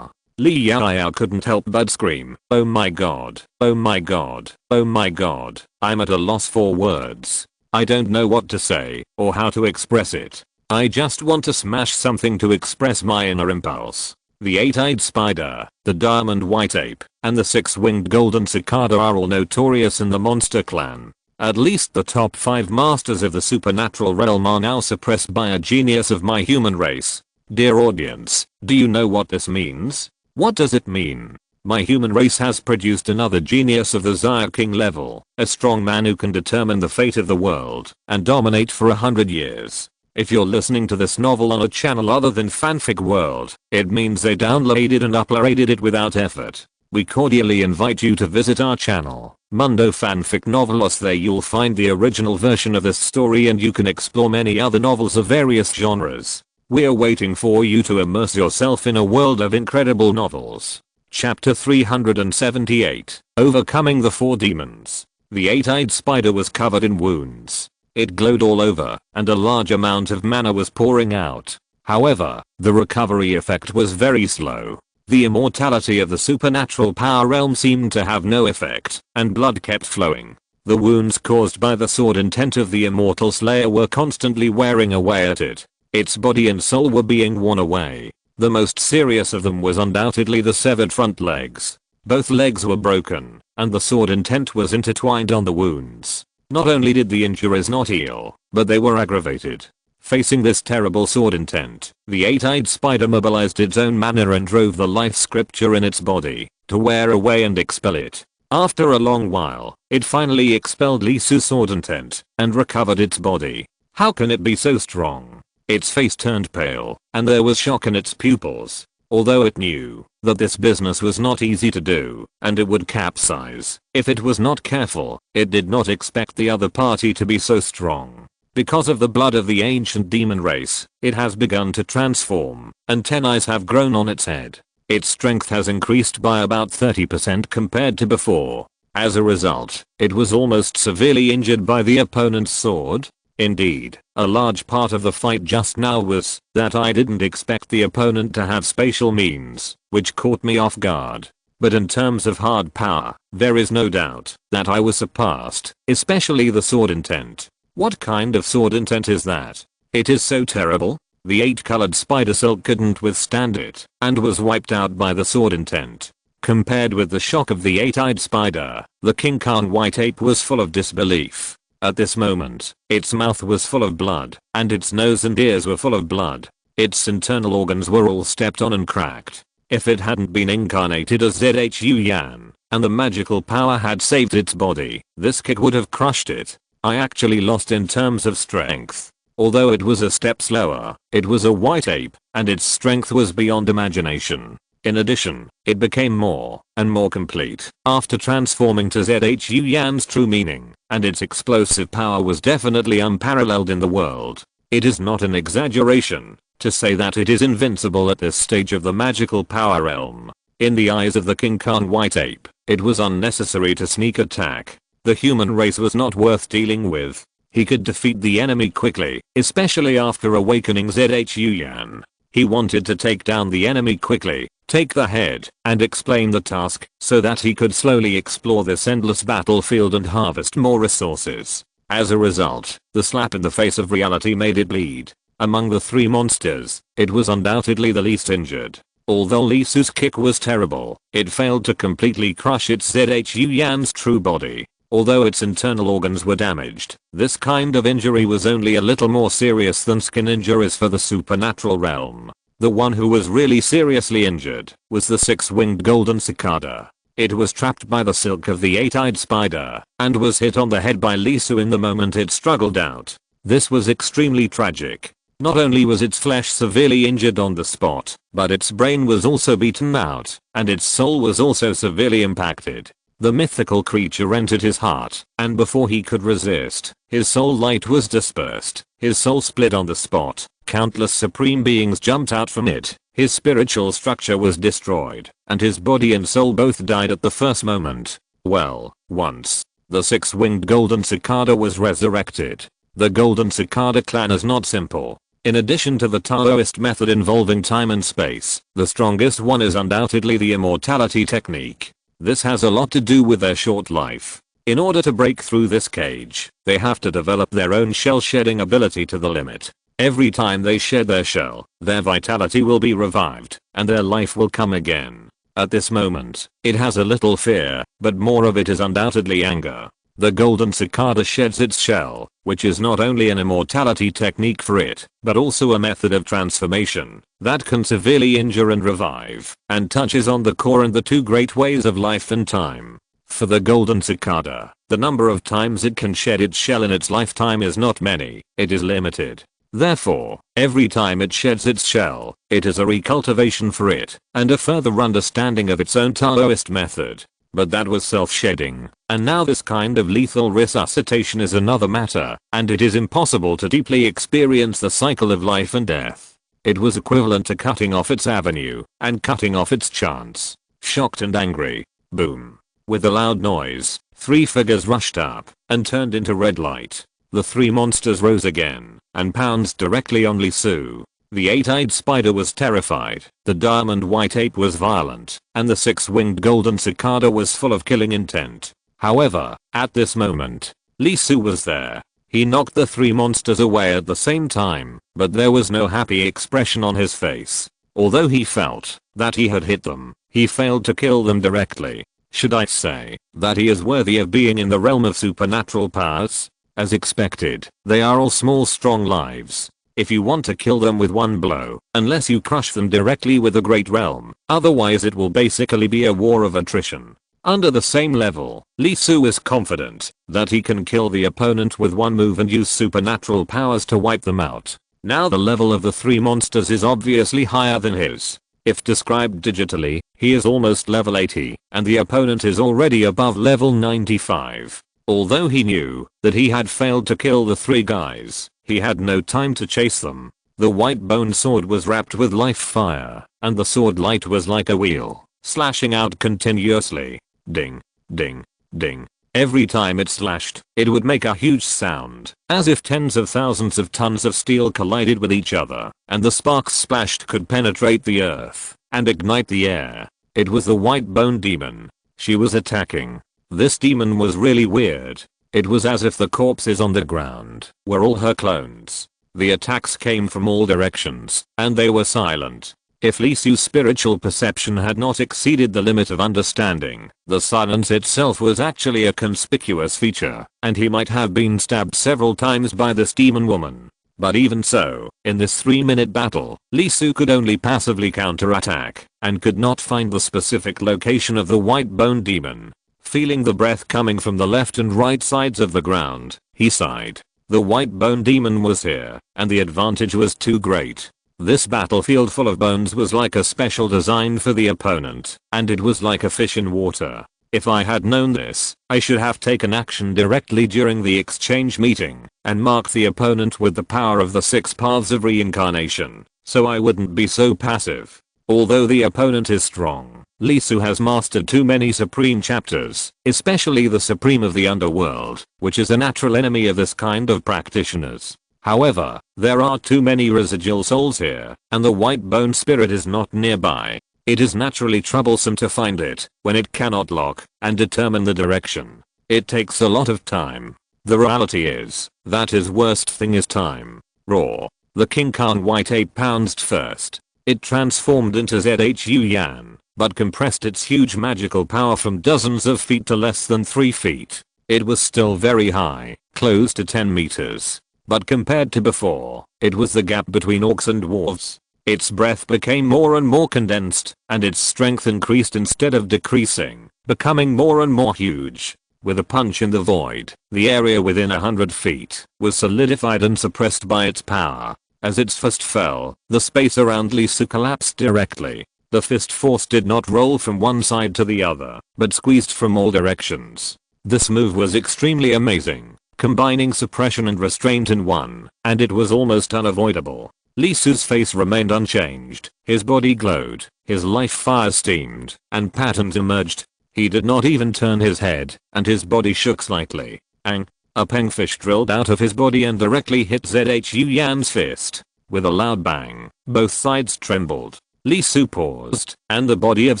Li Yao couldn't help but scream, "Oh my god, oh my god, oh my god, I'm at a loss for words. I don't know what to say, or how to express it. I just want to smash something to express my inner impulse." The 8-eyed spider, the diamond white ape, and the 6-winged golden cicada are all notorious in the monster clan. At least the top 5 masters of the supernatural realm are now suppressed by a genius of my human race. Dear audience, do you know what this means? What does it mean? My human race has produced another genius of the Xia King level, a strong man who can determine the fate of the world and dominate for 100 years. If you're listening to this novel on a channel other than Fanfic World, it means they downloaded and uploaded it without effort. We cordially invite you to visit our channel, Mundo Fanfic Novelos. There you'll find the original version of this story and you can explore many other novels of various genres. We're waiting for you to immerse yourself in a world of incredible novels. Chapter 378, Overcoming the 4 Demons. The 8-eyed spider was covered in wounds. It glowed all over, and a large amount of mana was pouring out. However, the recovery effect was very slow. The immortality of the supernatural power realm seemed to have no effect, and blood kept flowing. The wounds caused by the sword intent of the immortal slayer were constantly wearing away at it. Its body and soul were being worn away. The most serious of them was undoubtedly the severed front legs. Both legs were broken, and the sword intent was intertwined on the wounds. Not only did the injuries not heal, but they were aggravated. Facing this terrible sword intent, the 8-eyed spider mobilized its own mana and drove the life scripture in its body to wear away and expel it. After a long while, it finally expelled Lisu's sword intent and recovered its body. How can it be so strong? Its face turned pale, and there was shock in its pupils. Although it knew that this business was not easy to do, and it would capsize if it was not careful, it did not expect the other party to be so strong. Because of the blood of the ancient demon race, it has begun to transform, and 10 eyes have grown on its head. Its strength has increased by about 30% compared to before. As a result, it was almost severely injured by the opponent's sword. Indeed, a large part of the fight just now was that I didn't expect the opponent to have spatial means, which caught me off guard. But in terms of hard power, there is no doubt that I was surpassed, especially the sword intent. What kind of sword intent is that? It is so terrible. The 8-colored spider silk couldn't withstand it, and was wiped out by the sword intent. Compared with the shock of the 8-eyed spider, the King Khan white ape was full of disbelief. At this moment, its mouth was full of blood, and its nose and ears were full of blood. Its internal organs were all stepped on and cracked. If it hadn't been incarnated as Zhu Yan, and the magical power had saved its body, this kick would have crushed it. I actually lost in terms of strength. Although it was a step slower, it was a white ape, and its strength was beyond imagination. In addition, it became more and more complete after transforming to Zhu Yan's true meaning, and its explosive power was definitely unparalleled in the world. It is not an exaggeration to say that it is invincible at this stage of the magical power realm. In the eyes of the King Khan white ape, it was unnecessary to sneak attack. The human race was not worth dealing with. He could defeat the enemy quickly, especially after awakening Zhu Yan. He wanted to take down the enemy quickly, take the head, and explain the task, so that he could slowly explore this endless battlefield and harvest more resources. As a result, the slap in the face of reality made it bleed. Among the three monsters, it was undoubtedly the least injured. Although Li Su's kick was terrible, it failed to completely crush its Zhu Yan's true body. Although its internal organs were damaged, this kind of injury was only a little more serious than skin injuries for the supernatural realm. The one who was really seriously injured was the six-winged golden cicada. It was trapped by the silk of the eight-eyed spider, and was hit on the head by Li Su in the moment it struggled out. This was extremely tragic. Not only was its flesh severely injured on the spot, but its brain was also beaten out, and its soul was also severely impacted. The mythical creature entered his heart, and before he could resist, his soul light was dispersed. His soul split on the spot. Countless supreme beings jumped out from it. His spiritual structure was destroyed, and his body and soul both died at the first moment. Well, once the six-winged golden cicada was resurrected. The golden cicada clan is not simple. In addition to the Taoist method involving time and space, the strongest one is undoubtedly the immortality technique. This has a lot to do with their short life. In order to break through this cage, they have to develop their own shell shedding ability to the limit. Every time they shed their shell, their vitality will be revived, and their life will come again. At this moment, it has a little fear, but more of it is undoubtedly anger. The golden cicada sheds its shell, which is not only an immortality technique for it, but also a method of transformation that can severely injure and revive, and touches on the core and the two great ways of life and time. For the golden cicada, the number of times it can shed its shell in its lifetime is not many, it is limited. Therefore, every time it sheds its shell, it is a recultivation for it, and a further understanding of its own Taoist method. But that was self-shedding, and now this kind of lethal resuscitation is another matter, and it is impossible to deeply experience the cycle of life and death. It was equivalent to cutting off its avenue, and cutting off its chance. Shocked and angry. Boom. With a loud noise, three figures rushed up, and turned into red light. The three monsters rose again, and pounced directly on Li Su. The eight-eyed spider was terrified, the diamond white ape was violent, and the six-winged golden cicada was full of killing intent. However, at this moment, Li Su was there. He knocked the three monsters away at the same time, but there was no happy expression on his face. Although he felt that he had hit them, he failed to kill them directly. Should I say that he is worthy of being in the realm of supernatural powers? As expected, they are all small strong lives. If you want to kill them with one blow, unless you crush them directly with the great realm, otherwise it will basically be a war of attrition. Under the same level, Li Su is confident that he can kill the opponent with one move and use supernatural powers to wipe them out. Now the level of the three monsters is obviously higher than his. If described digitally, he is almost level 80, and the opponent is already above level 95. Although he knew that he had failed to kill the three guys, he had no time to chase them. The white bone sword was wrapped with life fire, and the sword light was like a wheel, slashing out continuously. Ding, ding, ding. Every time it slashed, it would make a huge sound, as if tens of thousands of tons of steel collided with each other, and the sparks splashed could penetrate the earth and ignite the air. It was the white bone demon. She was attacking. This demon was really weird. It was as if the corpses on the ground were all her clones. The attacks came from all directions, and they were silent. If Li Su's spiritual perception had not exceeded the limit of understanding, the silence itself was actually a conspicuous feature, and he might have been stabbed several times by this demon woman. But even so, in this 3-minute battle, Lee Su could only passively counterattack, and could not find the specific location of the white bone demon. Feeling the breath coming from the left and right sides of the ground, he sighed. The white bone demon was here, and the advantage was too great. This battlefield full of bones was like a special design for the opponent, and it was like a fish in water. If I had known this, I should have taken action directly during the exchange meeting, and marked the opponent with the power of the 6 paths of reincarnation, so I wouldn't be so passive. Although the opponent is strong, Lee Su has mastered too many supreme chapters, especially the supreme of the underworld, which is a natural enemy of this kind of practitioners. However, there are too many residual souls here, and the white bone spirit is not nearby. It is naturally troublesome to find it when it cannot lock and determine the direction. It takes a lot of time. The reality is that his worst thing is time. Raw. The King Khan white ape pounced first. It transformed into Zhu Yan, but compressed its huge magical power from dozens of feet to less than 3 feet. It was still very high, close to 10 meters. But compared to before, it was the gap between orcs and dwarves. Its breath became more and more condensed, and its strength increased instead of decreasing, becoming more and more huge. With a punch in the void, the area within 100 feet was solidified and suppressed by its power. As its fist fell, the space around Lee Su collapsed directly. The fist force did not roll from one side to the other, but squeezed from all directions. This move was extremely amazing, combining suppression and restraint in one, and it was almost unavoidable. Lee Su's face remained unchanged, his body glowed, his life fire steamed, and patterns emerged. He did not even turn his head, and his body shook slightly. A pangfish drilled out of his body and directly hit Zhu Yan's fist. With a loud bang, both sides trembled. Lee Su paused, and the body of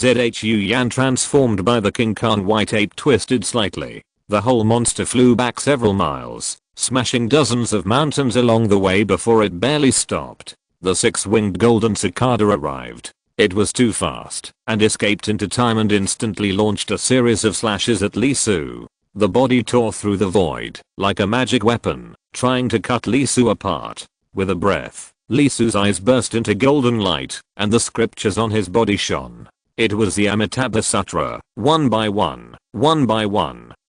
Zhu Yan transformed by the King Khan white ape twisted slightly. The whole monster flew back several miles, smashing dozens of mountains along the way before it barely stopped. The 6-winged golden cicada arrived. It was too fast, and escaped into time and instantly launched a series of slashes at Lee Su. The body tore through the void, like a magic weapon, trying to cut Lee Su apart. With a breath, Lee Su's eyes burst into golden light, and the scriptures on his body shone. It was the Amitabha Sutra, one by one,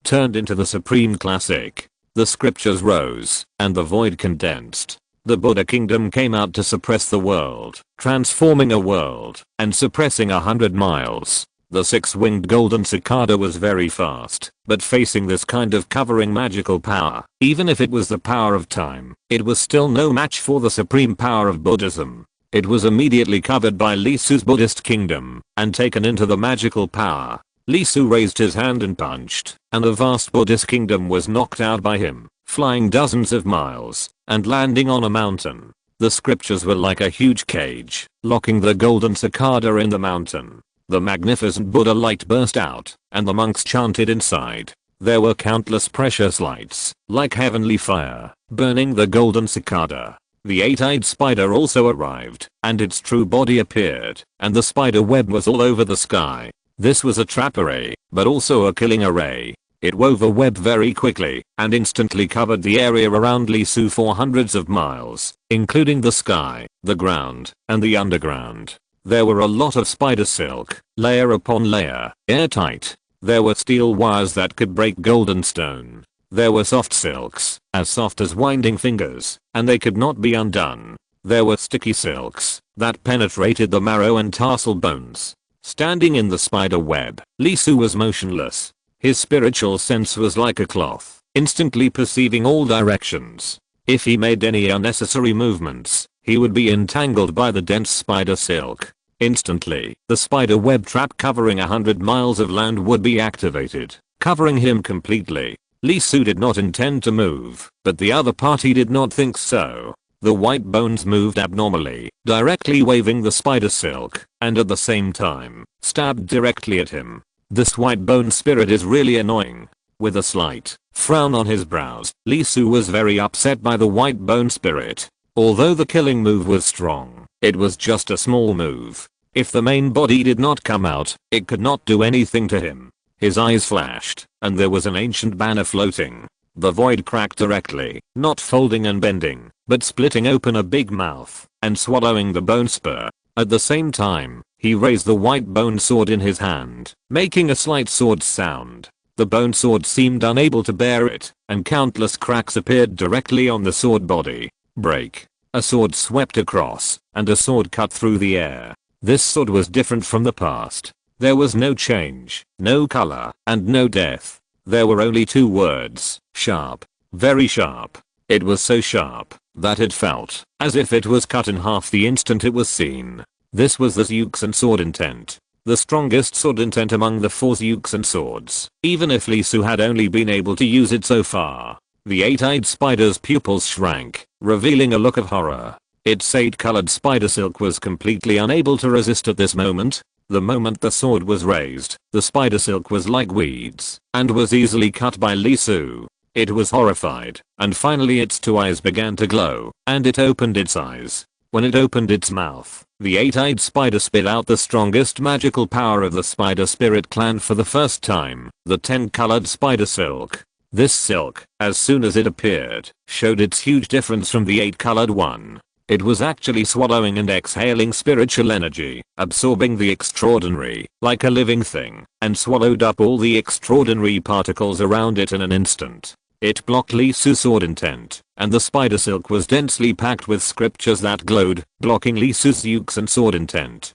turned into the supreme classic. The scriptures rose, and the void condensed. The Buddha kingdom came out to suppress the world, transforming a world, and suppressing 100 miles. The 6-winged golden cicada was very fast, but facing this kind of covering magical power, even if it was the power of time, it was still no match for the supreme power of Buddhism. It was immediately covered by Lee Su's Buddhist kingdom, and taken into the magical power. Lee Su raised his hand and punched, and the vast Buddhist kingdom was knocked out by him, flying dozens of miles, and landing on a mountain. The scriptures were like a huge cage, locking the golden cicada in the mountain. The magnificent Buddha light burst out, and the monks chanted inside. There were countless precious lights, like heavenly fire, burning the golden cicada. The 8-eyed spider also arrived, and its true body appeared, and the spider web was all over the sky. This was a trap array, but also a killing array. It wove a web very quickly, and instantly covered the area around Lee Su for hundreds of miles, including the sky, the ground, and the underground. There were a lot of spider silk, layer upon layer, airtight. There were steel wires that could break golden stone. There were soft silks, as soft as winding fingers, and they could not be undone. There were sticky silks, that penetrated the marrow and tarsal bones. Standing in the spider web, Lee Su was motionless. His spiritual sense was like a cloth, instantly perceiving all directions. If he made any unnecessary movements, he would be entangled by the dense spider silk. Instantly, the spider web trap covering 100 miles of land would be activated, covering him completely. Lee Su did not intend to move, but the other party did not think so. The white bones moved abnormally, directly waving the spider silk, and at the same time, stabbed directly at him. This white bone spirit is really annoying. With a slight frown on his brows, Lee Su was very upset by the white bone spirit. Although the killing move was strong, it was just a small move. If the main body did not come out, it could not do anything to him. His eyes flashed, and there was an ancient banner floating. The void cracked directly, not folding and bending, but splitting open a big mouth and swallowing the bone spur. At the same time, he raised the white bone sword in his hand, making a slight sword sound. The bone sword seemed unable to bear it, and countless cracks appeared directly on the sword body. Break. A sword swept across, and a sword cut through the air. This sword was different from the past. There was no change, no color, and no death. There were only two words: sharp. Very sharp. It was so sharp that it felt as if it was cut in half the instant it was seen. This was the Zeuxan sword intent. The strongest sword intent among the 4 Zeuxan swords, even if Li Su had only been able to use it so far. The 8-eyed spider's pupils shrank, revealing a look of horror. Its 8-colored spider silk was completely unable to resist at this moment. The moment the sword was raised, the spider silk was like weeds, and was easily cut by Li Su. It was horrified, and finally its 2 eyes began to glow, and it opened its eyes. When it opened its mouth, the 8-eyed spider spit out the strongest magical power of the spider spirit clan for the first time, the 10-colored spider silk. This silk, as soon as it appeared, showed its huge difference from the 8-colored one. It was actually swallowing and exhaling spiritual energy, absorbing the extraordinary, like a living thing, and swallowed up all the extraordinary particles around it in an instant. It blocked Li Su's sword intent, and the spider silk was densely packed with scriptures that glowed, blocking Li Su's Zeuxan sword intent.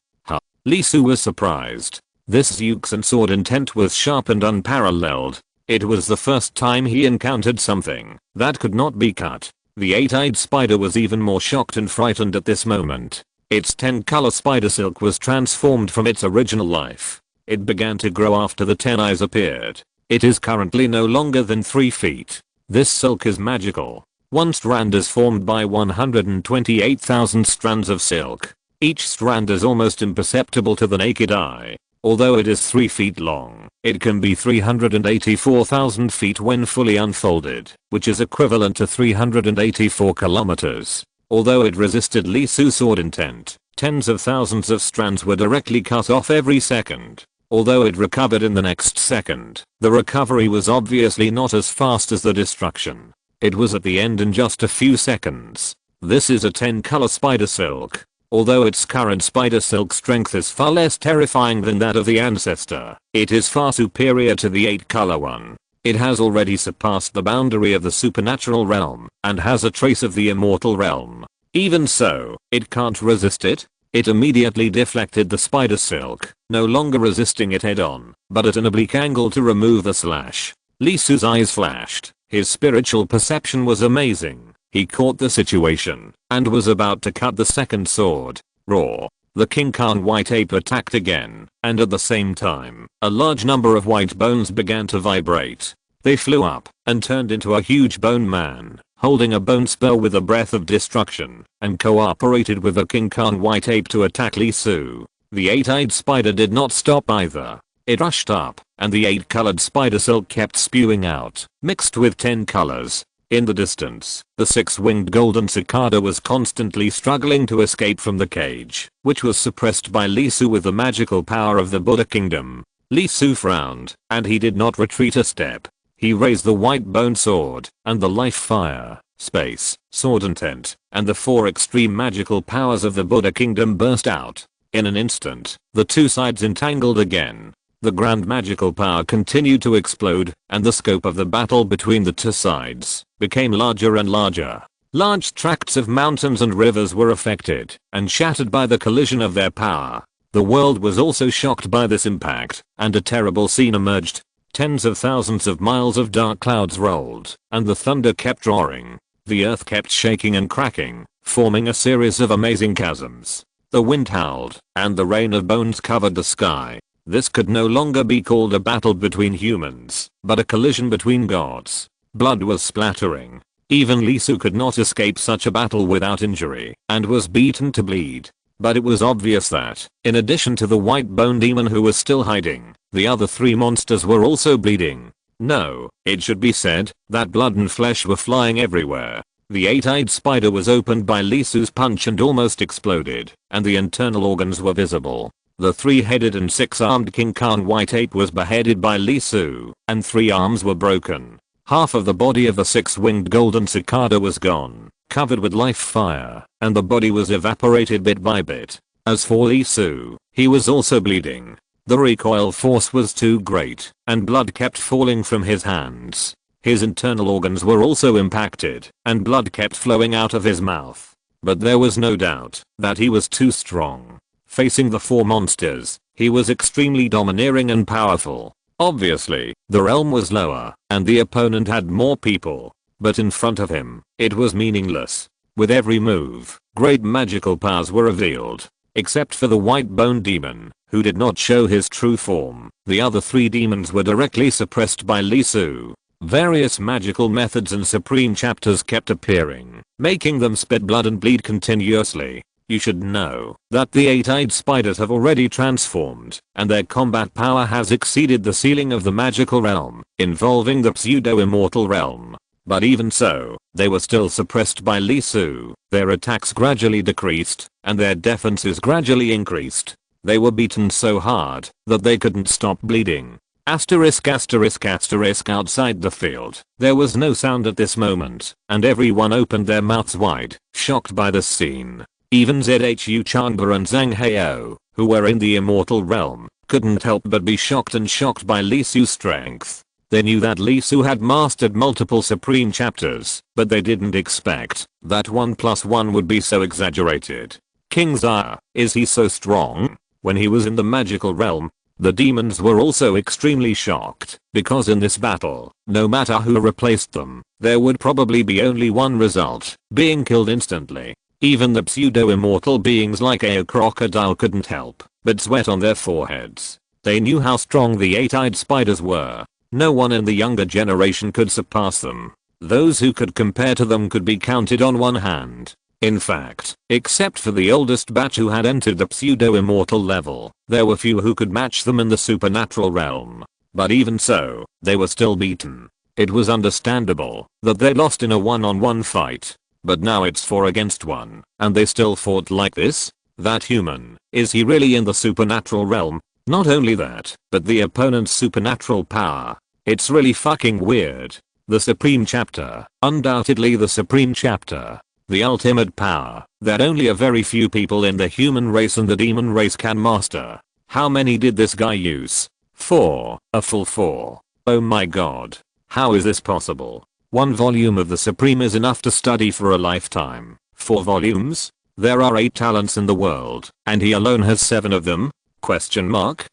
Li Su was surprised. This Zeuxan sword intent was sharp and unparalleled. It was the first time he encountered something that could not be cut. The 8-eyed spider was even more shocked and frightened at this moment. Its 10-color spider silk was transformed from its original life. It began to grow after the 10 eyes appeared. It is currently no longer than 3 feet. This silk is magical. One strand is formed by 128,000 strands of silk. Each strand is almost imperceptible to the naked eye. Although it is 3 feet long, it can be 384,000 feet when fully unfolded, which is equivalent to 384 kilometers. Although it resisted Li Su's sword intent, tens of thousands of strands were directly cut off every second. Although it recovered in the next second, the recovery was obviously not as fast as the destruction. It was at the end in just a few seconds. This is a 10-color spider silk. Although its current spider silk strength is far less terrifying than that of the ancestor, it is far superior to the 8-color one. It has already surpassed the boundary of the supernatural realm, and has a trace of the immortal realm. Even so, it can't resist it. It immediately deflected the spider silk, no longer resisting it head-on, but at an oblique angle to remove the slash. Li Su's eyes flashed. His spiritual perception was amazing. He caught the situation, and was about to cut the second sword. Roar. The King Khan white ape attacked again, and at the same time, a large number of white bones began to vibrate. They flew up, and turned into a huge bone man, holding a bone spur with a breath of destruction, and cooperated with the King Khan white ape to attack Li Su. The 8-eyed spider did not stop either. It rushed up, and the 8-colored spider silk kept spewing out, mixed with 10 colors. In the distance, the 6-winged golden cicada was constantly struggling to escape from the cage, which was suppressed by Li Su with the magical power of the Buddha Kingdom. Li Su frowned, and he did not retreat a step. He raised the white bone sword, and the life fire, space, sword intent, and the 4 extreme magical powers of the Buddha Kingdom burst out. In an instant, the 2 sides entangled again. The grand magical power continued to explode, and the scope of the battle between the 2 sides became larger and larger. Large tracts of mountains and rivers were affected and shattered by the collision of their power. The world was also shocked by this impact, and a terrible scene emerged. Tens of thousands of miles of dark clouds rolled, and the thunder kept roaring. The earth kept shaking and cracking, forming a series of amazing chasms. The wind howled, and the rain of bones covered the sky. This could no longer be called a battle between humans, but a collision between gods. Blood was splattering. Even Li Su could not escape such a battle without injury, and was beaten to bleed. But it was obvious that, in addition to the white bone demon who was still hiding, the other 3 monsters were also bleeding. No, it should be said, that blood and flesh were flying everywhere. The 8-eyed spider was opened by Li Su's punch and almost exploded, and the internal organs were visible. The 3-headed and 6-armed King Khan white ape was beheaded by Li Su, and 3 arms were broken. Half of the body of the six-winged golden cicada was gone, covered with life fire, and the body was evaporated bit by bit. As for Lee Su, he was also bleeding. The recoil force was too great, and blood kept falling from his hands. His internal organs were also impacted, and blood kept flowing out of his mouth. But there was no doubt that he was too strong. Facing the four monsters, he was extremely domineering and powerful. Obviously, the realm was lower, and the opponent had more people. But in front of him, it was meaningless. With every move, great magical powers were revealed. Except for the white bone demon, who did not show his true form, the other three demons were directly suppressed by Lee Su. Various magical methods and supreme chapters kept appearing, making them spit blood and bleed continuously. You should know that the eight-eyed spiders have already transformed, and their combat power has exceeded the ceiling of the magical realm, involving the pseudo-immortal realm. But even so, they were still suppressed by Lee Su. Their attacks gradually decreased, and their defenses gradually increased. They were beaten so hard that they couldn't stop bleeding. Asterisk asterisk asterisk outside the field, there was no sound at this moment, and everyone opened their mouths wide, shocked by the scene. Even Zhu Changba and Zhang Heyo, who were in the immortal realm, couldn't help but be shocked by Lee Su's strength. They knew that Lee Su had mastered multiple supreme chapters, but they didn't expect that 1 + 1 would be so exaggerated. King Xia, is he so strong? When he was in the magical realm, the demons were also extremely shocked, because in this battle, no matter who replaced them, there would probably be only one result, being killed instantly. Even the pseudo-immortal beings like a crocodile couldn't help but sweat on their foreheads. They knew how strong the eight-eyed spiders were. No one in the younger generation could surpass them. Those who could compare to them could be counted on one hand. In fact, except for the oldest batch who had entered the pseudo-immortal level, there were few who could match them in the supernatural realm. But even so, they were still beaten. It was understandable that they lost in a one-on-one fight. But now it's 4 against 1, and they still fought like this? That human, is he really in the supernatural realm? Not only that, but the opponent's supernatural power. It's really fucking weird. The supreme chapter, undoubtedly the supreme chapter. The ultimate power that only a very few people in the human race and the demon race can master. How many did this guy use? 4, a full 4. Oh my god. How is this possible? 1 volume of the Supreme is enough to study for a lifetime. 4 volumes? There are 8 talents in the world, and he alone has 7 of them? Question mark?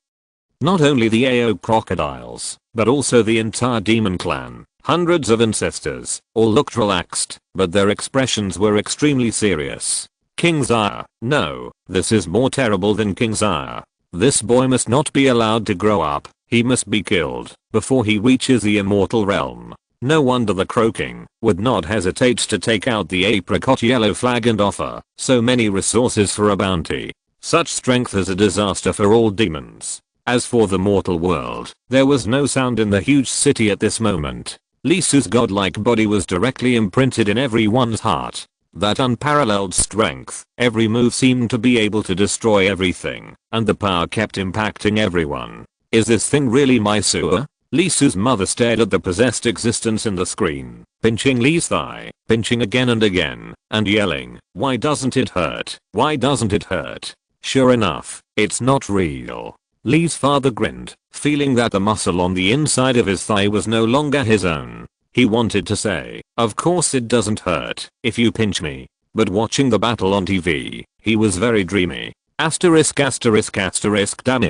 Not only the AO crocodiles, but also the entire demon clan, hundreds of ancestors, all looked relaxed, but their expressions were extremely serious. King Xia, no, this is more terrible than King Xia. This boy must not be allowed to grow up, he must be killed, before he reaches the immortal realm. No wonder the Croaking would not hesitate to take out the apricot yellow flag and offer so many resources for a bounty. Such strength is a disaster for all demons. As for the mortal world, there was no sound in the huge city at this moment. Lee Su's godlike body was directly imprinted in everyone's heart. That unparalleled strength, every move seemed to be able to destroy everything, and the power kept impacting everyone. Is this thing really my sewer? Lee Su's mother stared at the possessed existence in the screen, pinching Lee's thigh, pinching again and again, and yelling, "Why doesn't it hurt? Why doesn't it hurt?" Sure enough, it's not real. Lee's father grinned, feeling that the muscle on the inside of his thigh was no longer his own. He wanted to say, "Of course it doesn't hurt if you pinch me." But watching the battle on TV, he was very dreamy. Asterisk asterisk asterisk damn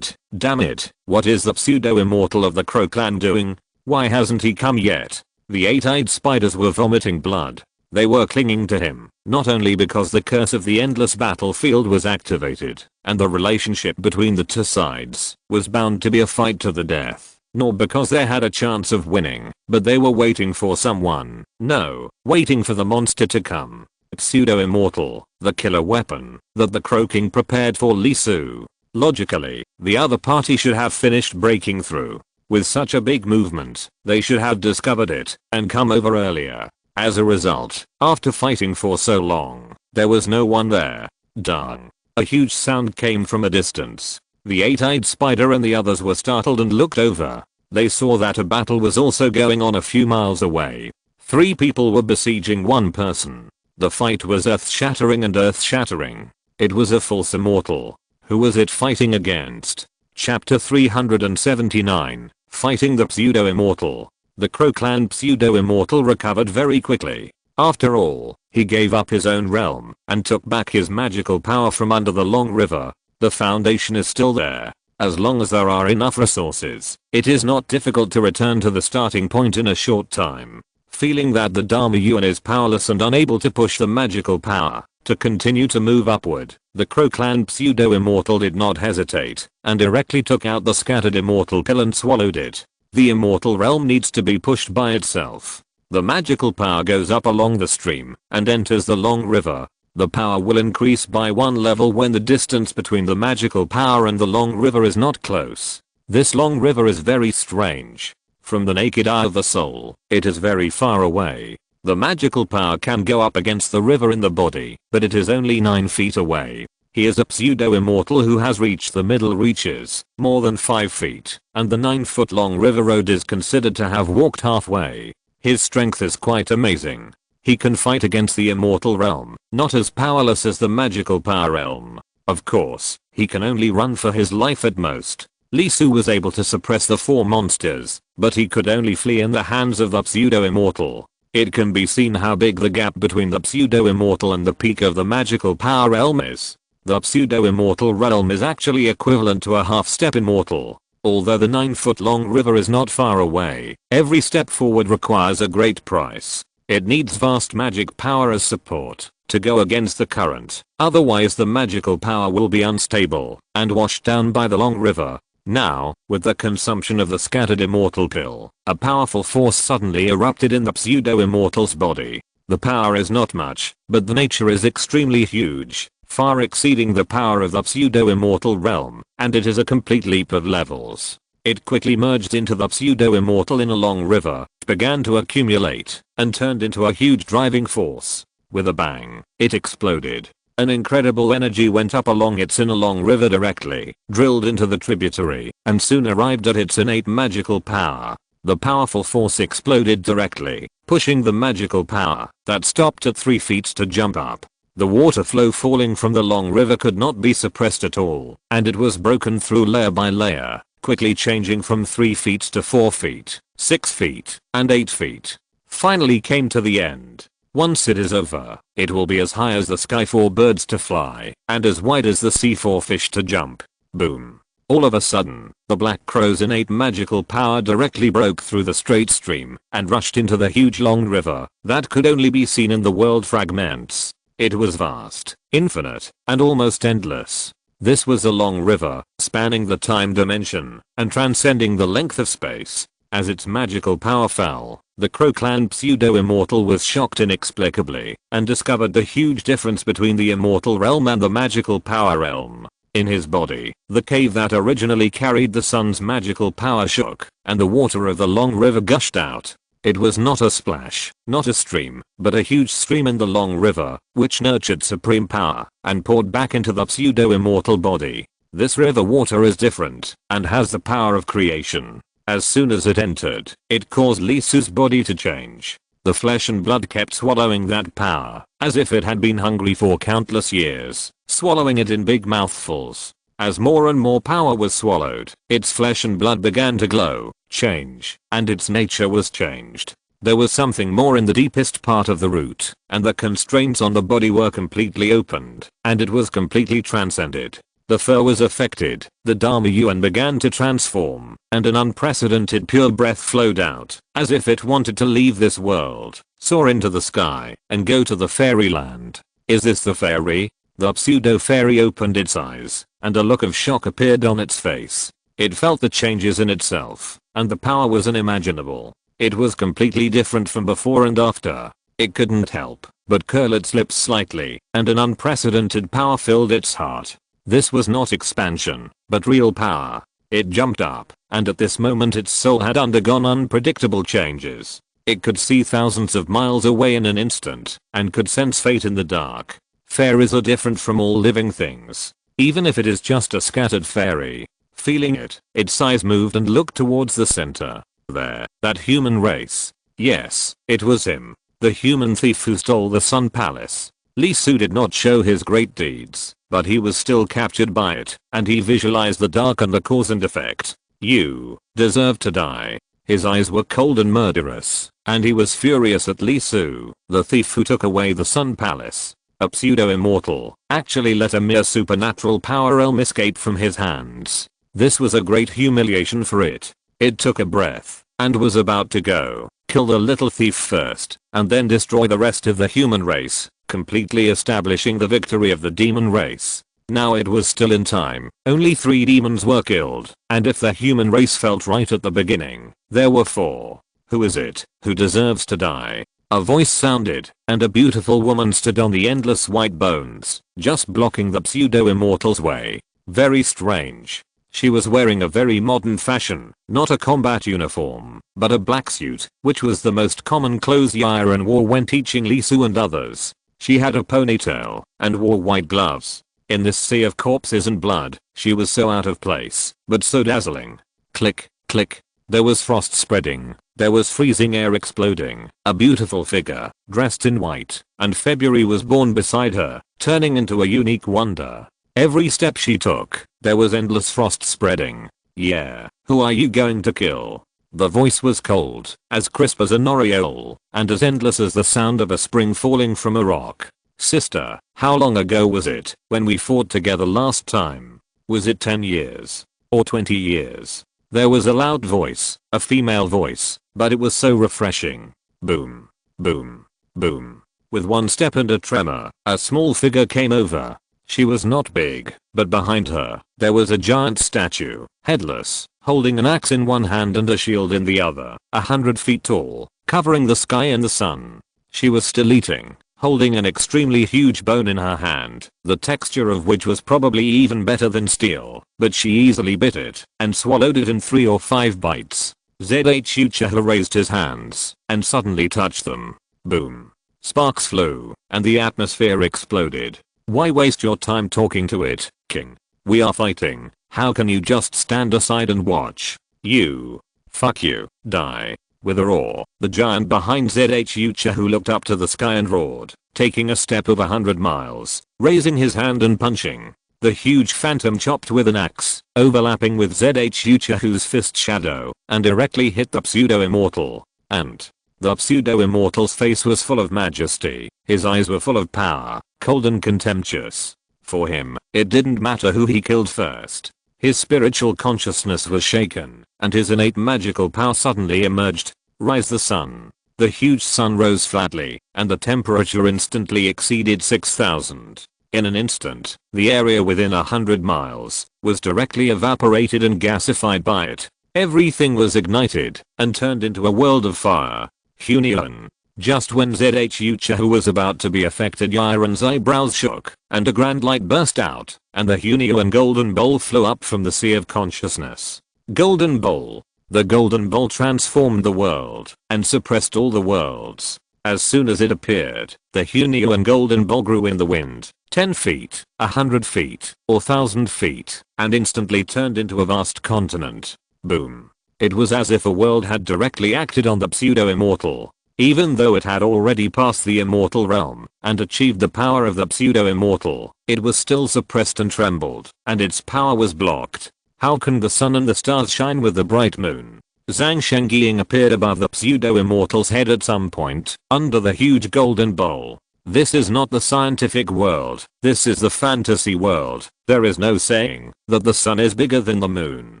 it, what is the pseudo-immortal of the Crow clan doing? Why hasn't he come yet? The eight-eyed spiders were vomiting blood. They were clinging to him, not only because the curse of the endless battlefield was activated, and the relationship between the two sides was bound to be a fight to the death, nor because they had a chance of winning, but they were waiting for someone. No, waiting for the monster to come. Pseudo-immortal, the killer weapon that the Croaking prepared for Lee Su. Logically, the other party should have finished breaking through. With such a big movement, they should have discovered it and come over earlier. As a result, after fighting for so long, there was no one there. Dung. A huge sound came from a distance. The eight-eyed spider and the others were startled and looked over. They saw that a battle was also going on a few miles away. 3 people were besieging 1 person. The fight was earth-shattering and earth-shattering. It was a false immortal. Who was it fighting against? Chapter 379, Fighting the Pseudo-Immortal. The Crow Clan Pseudo-Immortal recovered very quickly. After all, he gave up his own realm and took back his magical power from under the Long River. The foundation is still there. As long as there are enough resources, it is not difficult to return to the starting point in a short time. Feeling that the Dharma Yuan is powerless and unable to push the magical power to continue to move upward, the Crow Clan Pseudo-Immortal did not hesitate and directly took out the scattered immortal pill and swallowed it. The immortal realm needs to be pushed by itself. The magical power goes up along the stream and enters the Long River. The power will increase by 1 level when the distance between the magical power and the Long River is not close. This Long River is very strange. From the naked eye of the soul, it is very far away. The magical power can go up against the river in the body, but it is only 9 feet away. He is a pseudo-immortal who has reached the middle reaches, more than 5 feet, and the 9-foot long river road is considered to have walked halfway. His strength is quite amazing. He can fight against the immortal realm, not as powerless as the magical power realm. Of course, he can only run for his life at most. Li Su was able to suppress the 4 monsters, but he could only flee in the hands of the pseudo-immortal. It can be seen how big the gap between the pseudo-immortal and the peak of the magical power realm is. The pseudo-immortal realm is actually equivalent to a half-step immortal. Although the 9-foot long river is not far away, every step forward requires a great price. It needs vast magic power as support to go against the current, otherwise the magical power will be unstable and washed down by the Long River. Now, with the consumption of the scattered immortal pill, a powerful force suddenly erupted in the pseudo-immortal's body. The power is not much, but the nature is extremely huge, far exceeding the power of the pseudo-immortal realm, and it is a complete leap of levels. It quickly merged into the pseudo-immortal in a Long River, began to accumulate, and turned into a huge driving force. With a bang, it exploded. An incredible energy went up along its inner Long River directly, drilled into the tributary, and soon arrived at its innate magical power. The powerful force exploded directly, pushing the magical power that stopped at 3 feet to jump up. The water flow falling from the Long River could not be suppressed at all, and it was broken through layer by layer, quickly changing from 3 feet to 4 feet, 6 feet, and 8 feet. Finally came to the end. Once it is over, it will be as high as the sky for birds to fly, and as wide as the sea for fish to jump. Boom. All of a sudden, the Black Crow's innate magical power directly broke through the straight stream and rushed into the huge Long River that could only be seen in the world fragments. It was vast, infinite, and almost endless. This was a Long River, spanning the time dimension and transcending the length of space. As its magical power fell, the Crow Clan Pseudo-Immortal was shocked inexplicably and discovered the huge difference between the immortal realm and the magical power realm. In his body, the cave that originally carried the sun's magical power shook, and the water of the Long River gushed out. It was not a splash, not a stream, but a huge stream in the Long River, which nurtured supreme power and poured back into the pseudo-immortal body. This river water is different and has the power of creation. As soon as it entered, it caused Li Su's body to change. The flesh and blood kept swallowing that power, as if it had been hungry for countless years, swallowing it in big mouthfuls. As more and more power was swallowed, its flesh and blood began to glow, change, and its nature was changed. There was something more in the deepest part of the root, and the constraints on the body were completely opened, and it was completely transcended. The fur was affected, the Dharma Yuan began to transform, and an unprecedented pure breath flowed out, as if it wanted to leave this world, soar into the sky, and go to the fairyland. Is this the fairy? The pseudo-fairy opened its eyes, and a look of shock appeared on its face. It felt the changes in itself, and the power was unimaginable. It was completely different from before and after. It couldn't help but curl its lips slightly, and an unprecedented power filled its heart. This was not expansion, but real power. It jumped up, and at this moment its soul had undergone unpredictable changes. It could see thousands of miles away in an instant, and could sense fate in the dark. Fairies are different from all living things. Even if it is just a scattered fairy. Feeling it, its eyes moved and looked towards the center. There, that human race. Yes, it was him. The human thief who stole the Sun Palace. Lee Su did not show his great deeds, but he was still captured by it, and he visualized the dark and the cause and effect. You deserve to die. His eyes were cold and murderous, and he was furious at Lee Su, the thief who took away the Sun Palace. A pseudo-immortal actually let a mere supernatural power realm escape from his hands. This was a great humiliation for it. It took a breath, and was about to go, kill the little thief first, and then destroy the rest of the human race, completely establishing the victory of the demon race. Now it was still in time, only 3 demons were killed, and if the human race felt right at the beginning, there were 4. Who is it who deserves to die? A voice sounded, and a beautiful woman stood on the endless white bones, just blocking the pseudo-immortal's way. Very strange. She was wearing a very modern fashion, not a combat uniform, but a black suit, which was the most common clothes Yiren wore when teaching Lee Su and others. She had a ponytail, and wore white gloves. In this sea of corpses and blood, she was so out of place, but so dazzling. Click, click. There was frost spreading, there was freezing air exploding, a beautiful figure, dressed in white, and February was born beside her, turning into a unique wonder. Every step she took, there was endless frost spreading. Yeah, who are you going to kill? The voice was cold, as crisp as an aureole, and as endless as the sound of a spring falling from a rock. Sister, how long ago was it when we fought together last time? Was it 10 years? Or 20 years? There was a loud voice, a female voice, but it was so refreshing. Boom. Boom. Boom. With one step and a tremor, a small figure came over. She was not big, but behind her, there was a giant statue, headless, holding an axe in one hand and a shield in the other, 100 feet tall, covering the sky and the sun. She was still eating, holding an extremely huge bone in her hand, the texture of which was probably even better than steel, but she easily bit it and swallowed it in 3 or 5 bites. ZHU Chahu raised his hands and suddenly touched them. Boom. Sparks flew, and the atmosphere exploded. Why waste your time talking to it, King? We are fighting. How can you just stand aside and watch? You. Fuck you. Die. With a roar, the giant behind ZHU Chahu looked up to the sky and roared, taking a step of 100 miles, raising his hand and punching. The huge phantom chopped with an axe, overlapping with ZHU Chahu's fist shadow, and directly hit the pseudo-immortal. And the pseudo-immortal's face was full of majesty, his eyes were full of power, cold and contemptuous. For him, it didn't matter who he killed first. His spiritual consciousness was shaken, and his innate magical power suddenly emerged. Rise the sun. The huge sun rose flatly, and the temperature instantly exceeded 6,000. In an instant, the area within 100 miles was directly evaporated and gasified by it. Everything was ignited and turned into a world of fire. Hunion. Just when ZHU Chahu was about to be affected, Yiren's eyebrows shook, and a grand light burst out, and the Hunion golden bowl flew up from the sea of consciousness. Golden bowl. The golden bowl transformed the world, and suppressed all the worlds. As soon as it appeared, the Hunion golden bowl grew in the wind, 10 feet, 100 feet, or 1,000 feet, and instantly turned into a vast continent. Boom. It was as if a world had directly acted on the pseudo-immortal. Even though it had already passed the immortal realm and achieved the power of the pseudo-immortal, it was still suppressed and trembled, and its power was blocked. How can the sun and the stars shine with the bright moon? Zhang Shengying appeared above the pseudo-immortal's head at some point, under the huge golden bowl. This is not the scientific world, this is the fantasy world. There is no saying that the sun is bigger than the moon.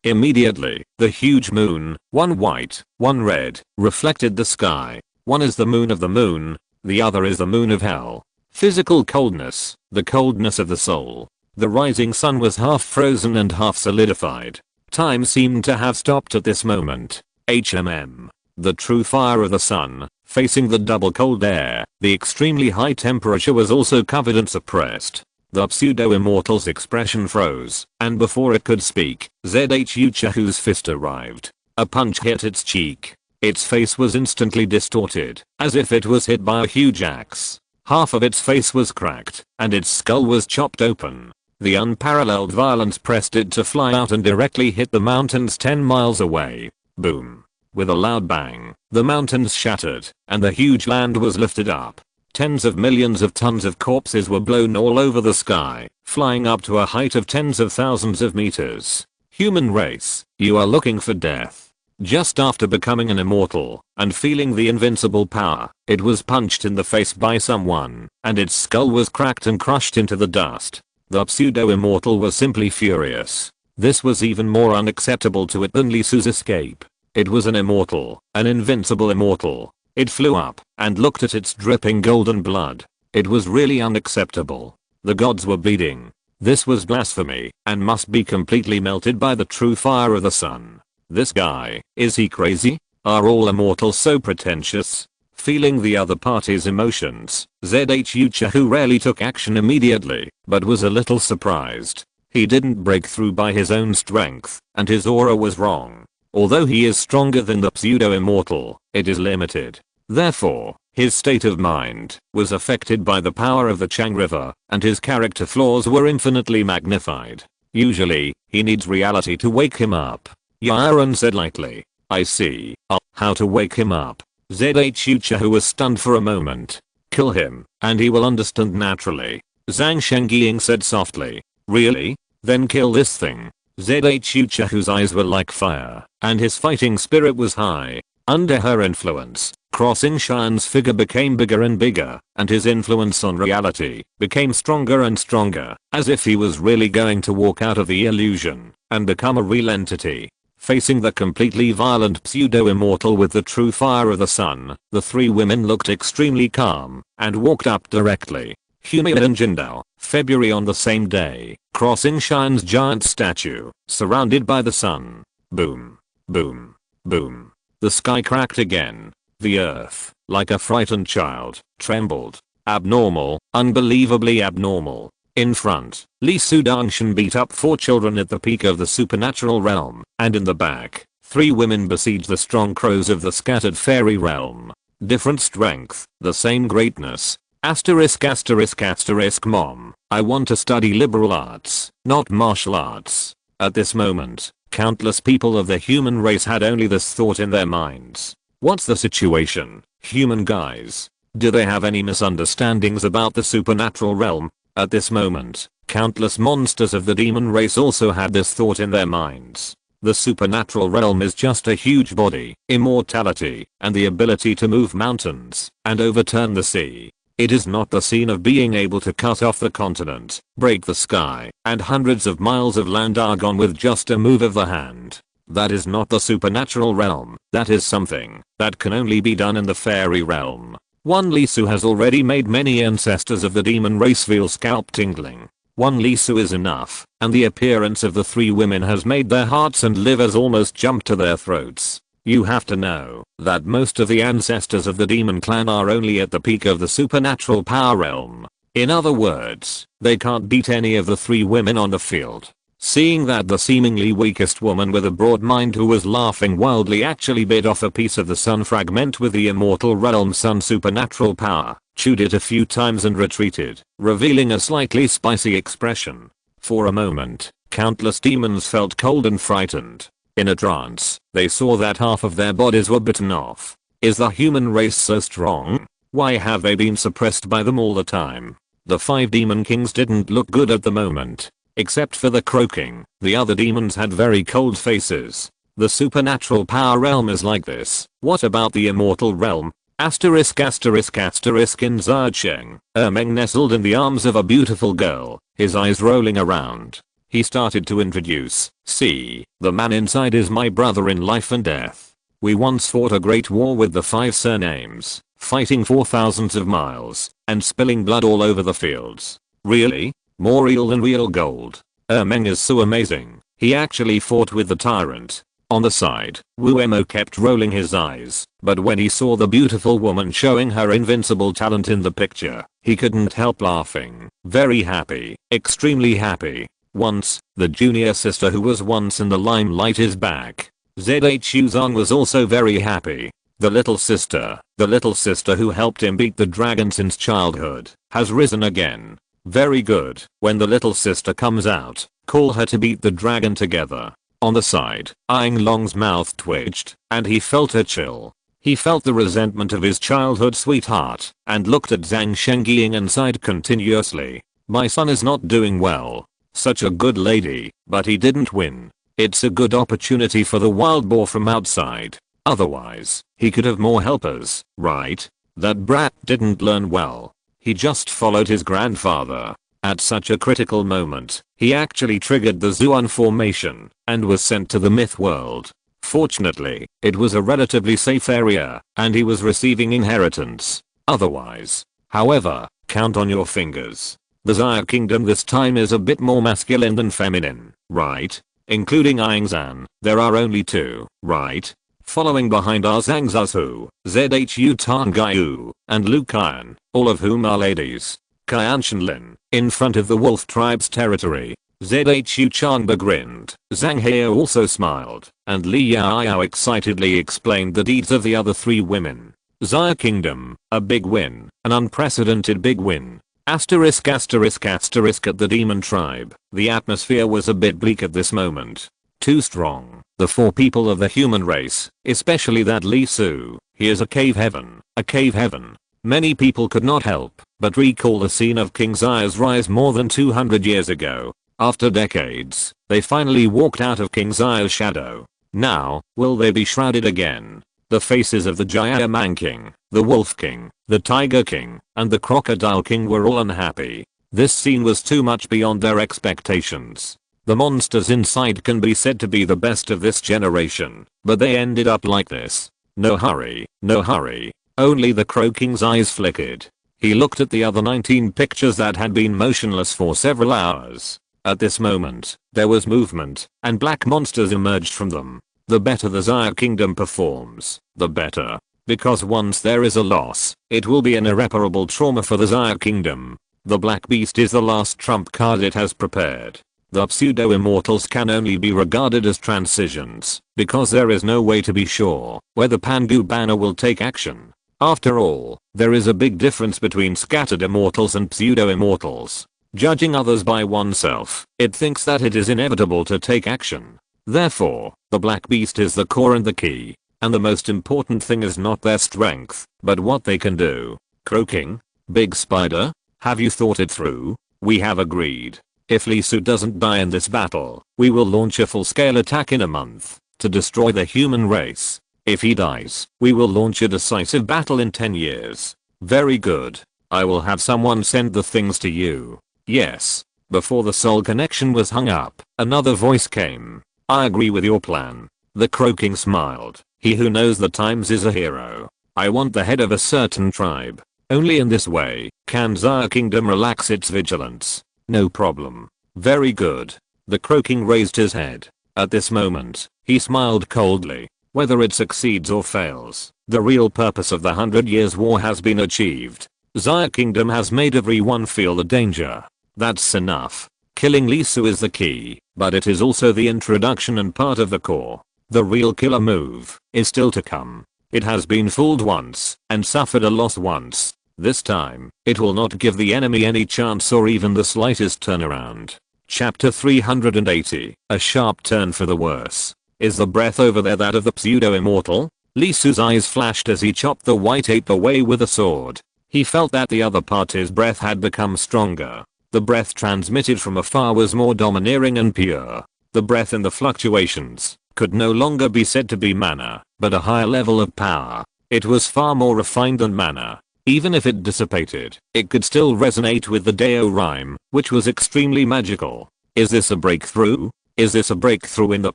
Immediately, the huge moon, one white, one red, reflected the sky. One is the moon of the moon, the other is the moon of hell. Physical coldness, the coldness of the soul. The rising sun was half frozen and half solidified. Time seemed to have stopped at this moment. The true fire of the sun, facing the double cold air, the extremely high temperature was also covered and suppressed. The pseudo-immortal's expression froze, and before it could speak, ZHU Chahu's fist arrived. A punch hit its cheek. Its face was instantly distorted, as if it was hit by a huge axe. Half of its face was cracked, and its skull was chopped open. The unparalleled violence pressed it to fly out and directly hit the mountains 10 miles away. Boom. With a loud bang, the mountains shattered, and the huge land was lifted up. Tens of millions of tons of corpses were blown all over the sky, flying up to a height of tens of thousands of meters. Human race, you are looking for death. Just after becoming an immortal and feeling the invincible power, it was punched in the face by someone, and its skull was cracked and crushed into the dust. The pseudo-immortal was simply furious. This was even more unacceptable to it than Lee Su's escape. It was an immortal, an invincible immortal. It flew up and looked at its dripping golden blood. It was really unacceptable. The gods were bleeding. This was blasphemy and must be completely melted by the true fire of the sun. This guy, is he crazy? Are all immortals so pretentious? Feeling the other party's emotions, ZHU rarely took action immediately, but was a little surprised. He didn't break through by his own strength, and his aura was wrong. Although he is stronger than the pseudo-immortal, it is limited. Therefore, his state of mind was affected by the power of the Chang River, and his character flaws were infinitely magnified. Usually, he needs reality to wake him up. Yaron said lightly. I see. How to wake him up? ZHU was stunned for a moment. Kill him, and he will understand naturally. Zhang Shengying said softly. Really? Then kill this thing. ZHU eyes were like fire, and his fighting spirit was high. Under her influence, Crossing Shan's figure became bigger and bigger, and his influence on reality became stronger and stronger, as if he was really going to walk out of the illusion and become a real entity. Facing the completely violent pseudo-immortal with the true fire of the sun, the three women looked extremely calm and walked up directly. Humid and Jindao, February. On the same day, Crossing Shan's giant statue, surrounded by the sun. Boom. Boom. Boom. The sky cracked again. The earth, like a frightened child, trembled. Abnormal, unbelievably abnormal. In front, Li Su Dangshan beat up 4 children at the peak of the supernatural realm, and in the back, 3 women besieged the strong crows of the scattered fairy realm. Different strength, the same greatness. Asterisk asterisk asterisk mom, I want to study liberal arts, not martial arts. At this moment, countless people of the human race had only this thought in their minds. What's the situation, human guys? Do they have any misunderstandings about the supernatural realm? At this moment, countless monsters of the demon race also had this thought in their minds. The supernatural realm is just a huge body, immortality, and the ability to move mountains and overturn the sea. It is not the scene of being able to cut off the continent, break the sky, and hundreds of miles of land are gone with just a move of the hand. That is not the supernatural realm. That is something that can only be done in the fairy realm. One Li Su has already made many ancestors of the demon race feel scalp tingling. One Li Su is enough, and the appearance of the 3 women has made their hearts and livers almost jump to their throats. You have to know that most of the ancestors of the demon clan are only at the peak of the supernatural power realm. In other words, they can't beat any of the 3 women on the field. Seeing that the seemingly weakest woman with a broad mind who was laughing wildly actually bit off a piece of the sun fragment with the immortal realm sun supernatural power, chewed it a few times and retreated, revealing a slightly spicy expression. For a moment, countless demons felt cold and frightened. In a trance, they saw that half of their bodies were bitten off. Is the human race so strong? Why have they been suppressed by them all the time? The 5 demon kings didn't look good at the moment. Except for the croaking, the other demons had very cold faces. The supernatural power realm is like this. What about the immortal realm? Asterisk asterisk asterisk. In Zheng, Meng nestled in the arms of a beautiful girl, his eyes rolling around. He started to introduce. See, the man inside is my brother in life and death. We once fought a great war with the 5 surnames, fighting for thousands of miles, and spilling blood all over the fields. Really? More real than real gold. Meng is so amazing. He actually fought with the tyrant. On the side, Wu Emo kept rolling his eyes, but when he saw the beautiful woman showing her invincible talent in the picture, he couldn't help laughing. Very happy, extremely happy. Once, the junior sister who was once in the limelight is back. ZHU Zong was also very happy. The little sister who helped him beat the dragon since childhood, has risen again. Very good. When the little sister comes out, call her to beat the dragon together. On the side, Aang Long's mouth twitched, and he felt a chill. He felt the resentment of his childhood sweetheart, and looked at Zhang Shengying and sighed continuously. My son is not doing well. Such a good lady, but he didn't win. It's a good opportunity for the wild boar from outside. Otherwise, he could have more helpers, right? That brat didn't learn well. He just followed his grandfather. At such a critical moment, he actually triggered the Zuan formation and was sent to the myth world. Fortunately, it was a relatively safe area, and he was receiving inheritance. Otherwise, however, count on your fingers. The Xia kingdom this time is a bit more masculine than feminine, right? Including Aang Zan, there are only 2, right? Following behind are Zhang Zhu, Zhu Tangyu, and Lu Qian, all of whom are ladies. Qian Shenlin, in front of the wolf tribe's territory. Zhu Changba grinned, Zhang Heo also smiled, and Li Yao excitedly explained the deeds of the other 3 women. Xia Kingdom, a big win, an unprecedented big win. Asterisk asterisk asterisk at the demon tribe. The atmosphere was a bit bleak at this moment. Too strong. The 4 people of the human race, especially that Li Su, here's a cave heaven, a cave heaven. Many people could not help but recall the scene of King Xia's rise more than 200 years ago. After decades, they finally walked out of King Xia's shadow. Now, will they be shrouded again? The faces of the Jaya Man King, the Wolf King, the Tiger King, and the Crocodile King were all unhappy. This scene was too much beyond their expectations. The monsters inside can be said to be the best of this generation, but they ended up like this. No hurry, no hurry. Only the Crow King's eyes flickered. He looked at the other 19 pictures that had been motionless for several hours. At this moment, there was movement, and black monsters emerged from them. The better the Xia kingdom performs, the better. Because once there is a loss, it will be an irreparable trauma for the Xia kingdom. The black beast is the last trump card it has prepared. The pseudo-immortals can only be regarded as transitions, because there is no way to be sure whether Pangu Banner will take action. After all, there is a big difference between scattered immortals and pseudo-immortals. Judging others by oneself, it thinks that it is inevitable to take action. Therefore, the black beast is the core and the key, and the most important thing is not their strength, but what they can do. Croaking? Big Spider? Have you thought it through? We have agreed. If Li Su doesn't die in this battle, we will launch a full-scale attack in a month to destroy the human race. If he dies, we will launch a decisive battle in 10 years. Very good. I will have someone send the things to you. Yes. Before the soul connection was hung up, another voice came. I agree with your plan. The Crow King smiled. He who knows the times is a hero. I want the head of a certain tribe. Only in this way can Xia Kingdom relax its vigilance. No problem. Very good. The Crow King raised his head. At this moment, he smiled coldly. Whether it succeeds or fails, the real purpose of the 100 Years' War has been achieved. Xia Kingdom has made everyone feel the danger. That's enough. Killing Li Su is the key, but it is also the introduction and part of the core. The real killer move is still to come. It has been fooled once and suffered a loss once. This time, it will not give the enemy any chance or even the slightest turnaround. Chapter 380, a sharp turn for the worse. Is the breath over there that of the pseudo-immortal? Li Su's eyes flashed as he chopped the white ape away with a sword. He felt that the other party's breath had become stronger. The breath transmitted from afar was more domineering and pure. The breath in the fluctuations could no longer be said to be mana, but a higher level of power. It was far more refined than mana. Even if it dissipated, it could still resonate with the Dao rhyme, which was extremely magical. Is this a breakthrough? Is this a breakthrough in the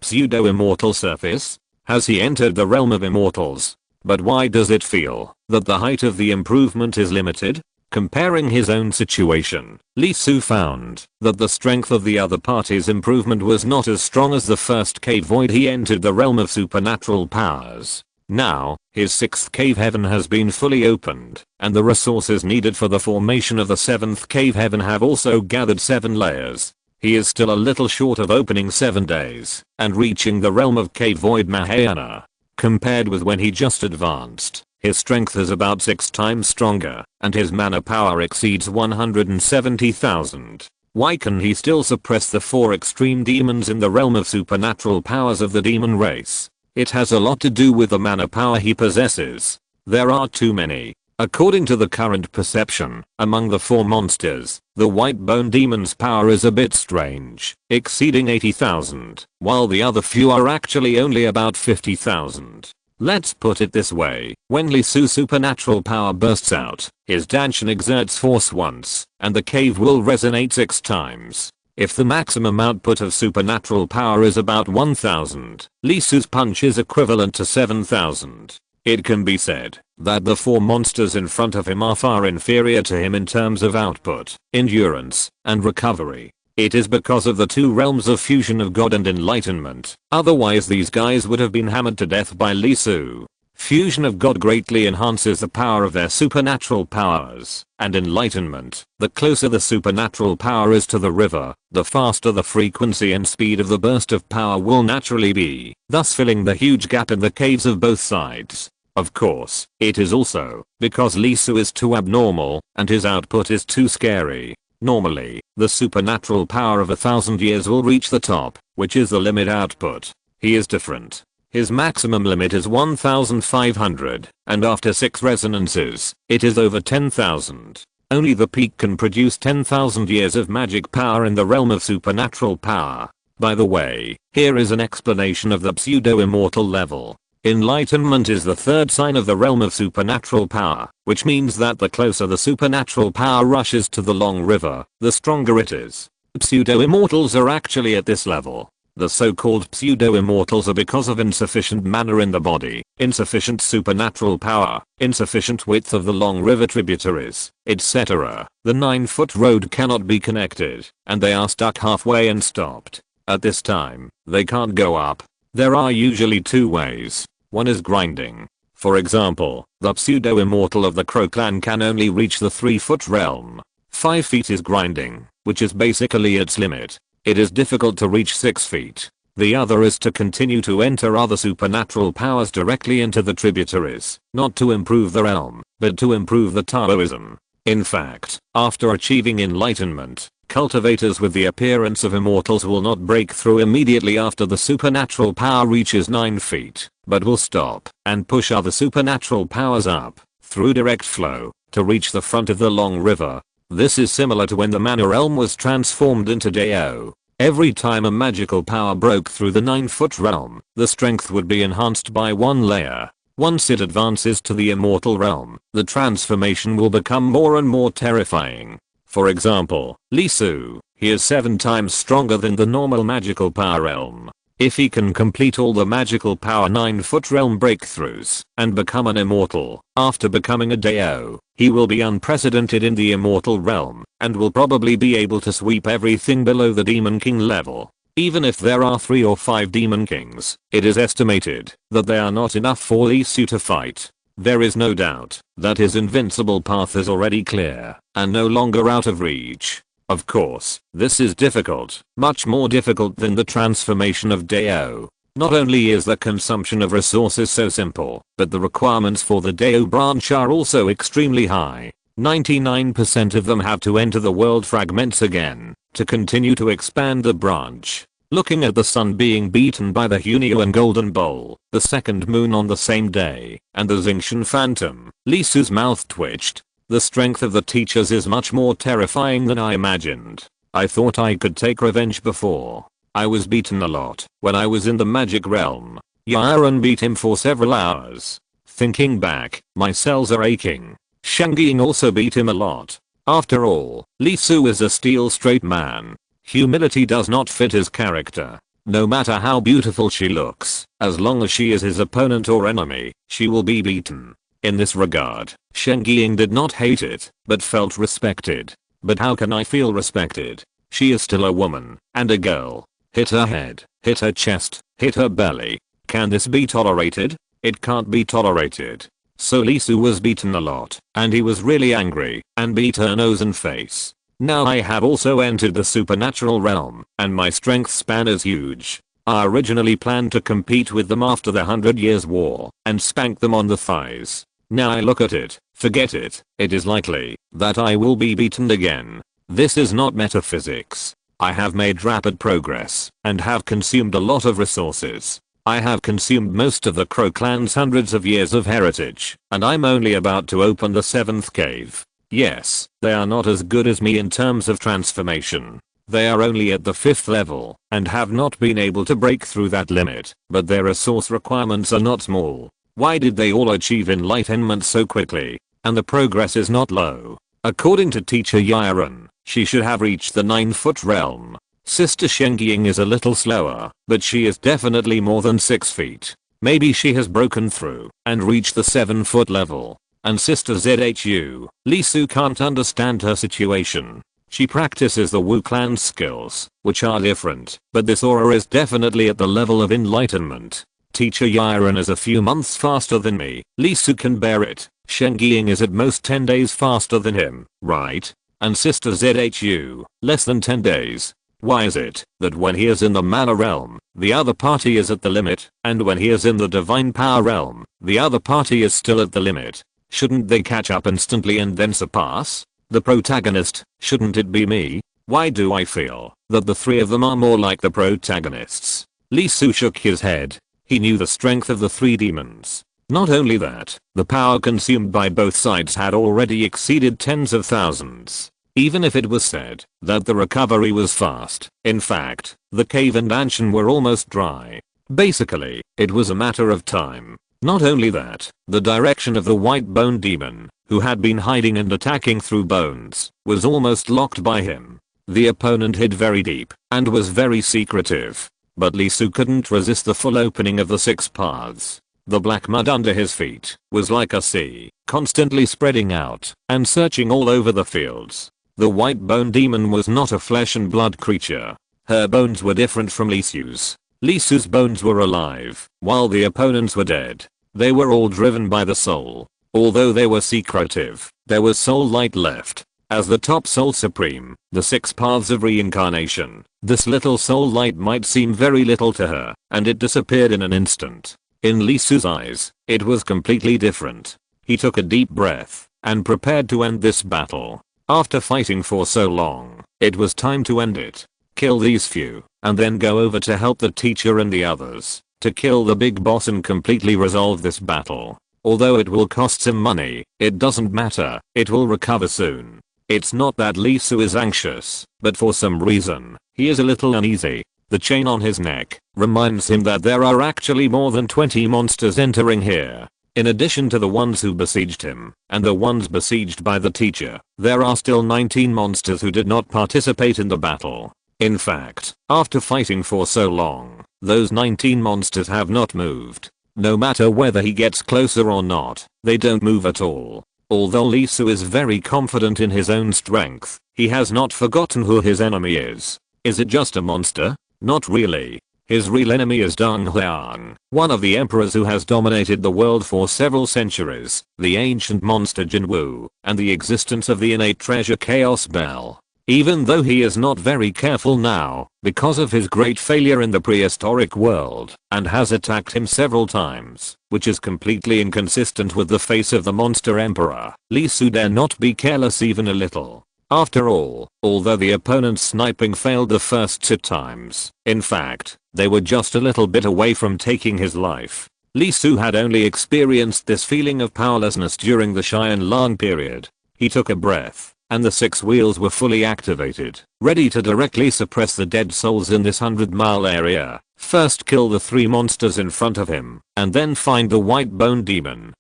pseudo-immortal surface? Has he entered the realm of immortals? But why does it feel that the height of the improvement is limited? Comparing his own situation, Li Su found that the strength of the other party's improvement was not as strong as the first cave void he entered the realm of supernatural powers. Now, his 6th cave heaven has been fully opened, and the resources needed for the formation of the 7th cave heaven have also gathered 7 layers. He is still a little short of opening 7 days and reaching the realm of cave void Mahayana. Compared with when he just advanced, His strength is about 6 times stronger, and his mana power exceeds 170,000. Why can he still suppress the 4 extreme demons in the realm of supernatural powers of the demon race? It has a lot to do with the mana power he possesses. There are too many. According to the current perception, among the 4 monsters, the white bone demon's power is a bit strange, exceeding 80,000, while the other few are actually only about 50,000. Let's put it this way, when Li Su's supernatural power bursts out, his Danshin exerts force once, and the cave will resonate 6 times. If the maximum output of supernatural power is about 1000, Li Su's punch is equivalent to 7000. It can be said that the 4 monsters in front of him are far inferior to him in terms of output, endurance, and recovery. It is because of the 2 realms of fusion of God and enlightenment. Otherwise these guys would have been hammered to death by Li Su. Fusion of God greatly enhances the power of their supernatural powers, and enlightenment. The closer the supernatural power is to the river, the faster the frequency and speed of the burst of power will naturally be, thus filling the huge gap in the caves of both sides. Of course, it is also because Li Su is too abnormal, and his output is too scary. Normally, the supernatural power of 1,000 years will reach the top, which is the limit output. He is different. His maximum limit is 1,500, and after 6 resonances, it is over 10,000. Only the peak can produce 10,000 years of magic power in the realm of supernatural power. By the way, here is an explanation of the pseudo-immortal level. Enlightenment is the 3rd sign of the realm of supernatural power, which means that the closer the supernatural power rushes to the long river, the stronger it is. Pseudo-immortals are actually at this level. The so-called pseudo-immortals are because of insufficient mana in the body, insufficient supernatural power, insufficient width of the long river tributaries, etc. The 9-foot road cannot be connected, and they are stuck halfway and stopped. At this time, they can't go up. There are usually 2 ways. One is grinding. For example, the pseudo-immortal of the Crow clan can only reach the 3-foot realm. 5 feet is grinding, which is basically its limit. It is difficult to reach 6 feet. The other is to continue to enter other supernatural powers directly into the tributaries, not to improve the realm, but to improve the Taoism. In fact, after achieving enlightenment, cultivators with the appearance of immortals will not break through immediately after the supernatural power reaches 9 feet, but will stop and push other supernatural powers up, through direct flow, to reach the front of the long river. This is similar to when the mana realm was transformed into Dao. Every time a magical power broke through the 9-foot realm, the strength would be enhanced by 1 layer. Once it advances to the immortal realm, the transformation will become more and more terrifying. For example, Li Su, he is 7 times stronger than the normal magical power realm. If he can complete all the magical power 9-foot realm breakthroughs and become an immortal, after becoming a Dao, he will be unprecedented in the immortal realm, and will probably be able to sweep everything below the Demon King level. Even if there are 3 or 5 Demon Kings, it is estimated that they are not enough for Li Su to fight. There is no doubt that his invincible path is already clear, and no longer out of reach. Of course, this is difficult, much more difficult than the transformation of Dao. Not only is the consumption of resources so simple, but the requirements for the Dao branch are also extremely high. 99% of them have to enter the world fragments again, to continue to expand the branch. Looking at the sun being beaten by the Hunio Golden Bowl, the second moon on the same day, and the Xingqian Phantom, Li Su's mouth twitched. The strength of the teachers is much more terrifying than I imagined. I thought I could take revenge before. I was beaten a lot when I was in the magic realm. Yaron beat him for several hours. Thinking back, my cells are aching. Shangqing also beat him a lot. After all, Li Su is a steel straight man. Humility does not fit his character. No matter how beautiful she looks, as long as she is his opponent or enemy, she will be beaten. In this regard, Shangqing did not hate it, but felt respected. But how can I feel respected? She is still a woman, and a girl. Hit her head, hit her chest, hit her belly. Can this be tolerated? It can't be tolerated. So Li Su was beaten a lot, and he was really angry, and beat her nose and face. Now I have also entered the supernatural realm, and my strength span is huge. I originally planned to compete with them after the 100 Years' War, and spank them on the thighs. Now I look at it, forget it, it is likely that I will be beaten again. This is not metaphysics. I have made rapid progress and have consumed a lot of resources. I have consumed most of the Crow clan's hundreds of years of heritage, and I'm only about to open the 7th cave. Yes, they are not as good as me in terms of transformation. They are only at the 5th level and have not been able to break through that limit, but their resource requirements are not small. Why did they all achieve enlightenment so quickly? And the progress is not low. According to teacher Yiren, she should have reached the 9-foot realm. Sister Shengying is a little slower, but she is definitely more than 6 feet. Maybe she has broken through and reached the 7-foot level. And Sister Zhu, Li Su can't understand her situation. She practices the Wu clan's skills, which are different, but this aura is definitely at the level of enlightenment. Teacher Yiren is a few months faster than me. Li Su can bear it. Shengying is at most 10 days faster than him, right? And Sister Zhu, less than 10 days. Why is it that when he is in the mana realm, the other party is at the limit, and when he is in the divine power realm, the other party is still at the limit? Shouldn't they catch up instantly and then surpass? The protagonist, shouldn't it be me? Why do I feel that the three of them are more like the protagonists? Li Su shook his head. He knew the strength of the three demons. Not only that, the power consumed by both sides had already exceeded tens of thousands. Even if it was said that the recovery was fast, in fact, the cave and mansion were almost dry. Basically, it was a matter of time. Not only that, the direction of the white bone demon, who had been hiding and attacking through bones, was almost locked by him. The opponent hid very deep and was very secretive. But Li Su couldn't resist the full opening of the 6 paths. The black mud under his feet was like a sea, constantly spreading out and searching all over the fields. The white bone demon was not a flesh and blood creature. Her bones were different from Li Su's. Li Su's bones were alive, while the opponents were dead. They were all driven by the soul. Although they were secretive, there was soul light left. As the top soul supreme, the 6 paths of reincarnation, this little soul light might seem very little to her, and it disappeared in an instant. In Li Su's eyes, it was completely different. He took a deep breath and prepared to end this battle. After fighting for so long, it was time to end it. Kill these few, and then go over to help the teacher and the others, to kill the big boss and completely resolve this battle. Although it will cost him money, it doesn't matter, it will recover soon. It's not that Li Su is anxious, but for some reason, he is a little uneasy. The chain on his neck reminds him that there are actually more than 20 monsters entering here. In addition to the ones who besieged him, and the ones besieged by the teacher, there are still 19 monsters who did not participate in the battle. In fact, after fighting for so long, those 19 monsters have not moved. No matter whether he gets closer or not, they don't move at all. Although Li Su is very confident in his own strength, he has not forgotten who his enemy is. Is it just a monster? Not really. His real enemy is Deng Liang, one of the emperors who has dominated the world for several centuries, the ancient monster Jinwu, and the existence of the innate treasure Chaos Bell. Even though he is not very careful now, because of his great failure in the prehistoric world, and has attacked him several times, which is completely inconsistent with the face of the monster emperor, Li Su dare not be careless even a little. After all, although the opponent's sniping failed the first 2 times, in fact, they were just a little bit away from taking his life. Li Su had only experienced this feeling of powerlessness during the Xianlang period. He took a breath, and the 6 wheels were fully activated, ready to directly suppress the dead souls in this 100-mile area. First kill the 3 monsters in front of him, and then find the white bone demon.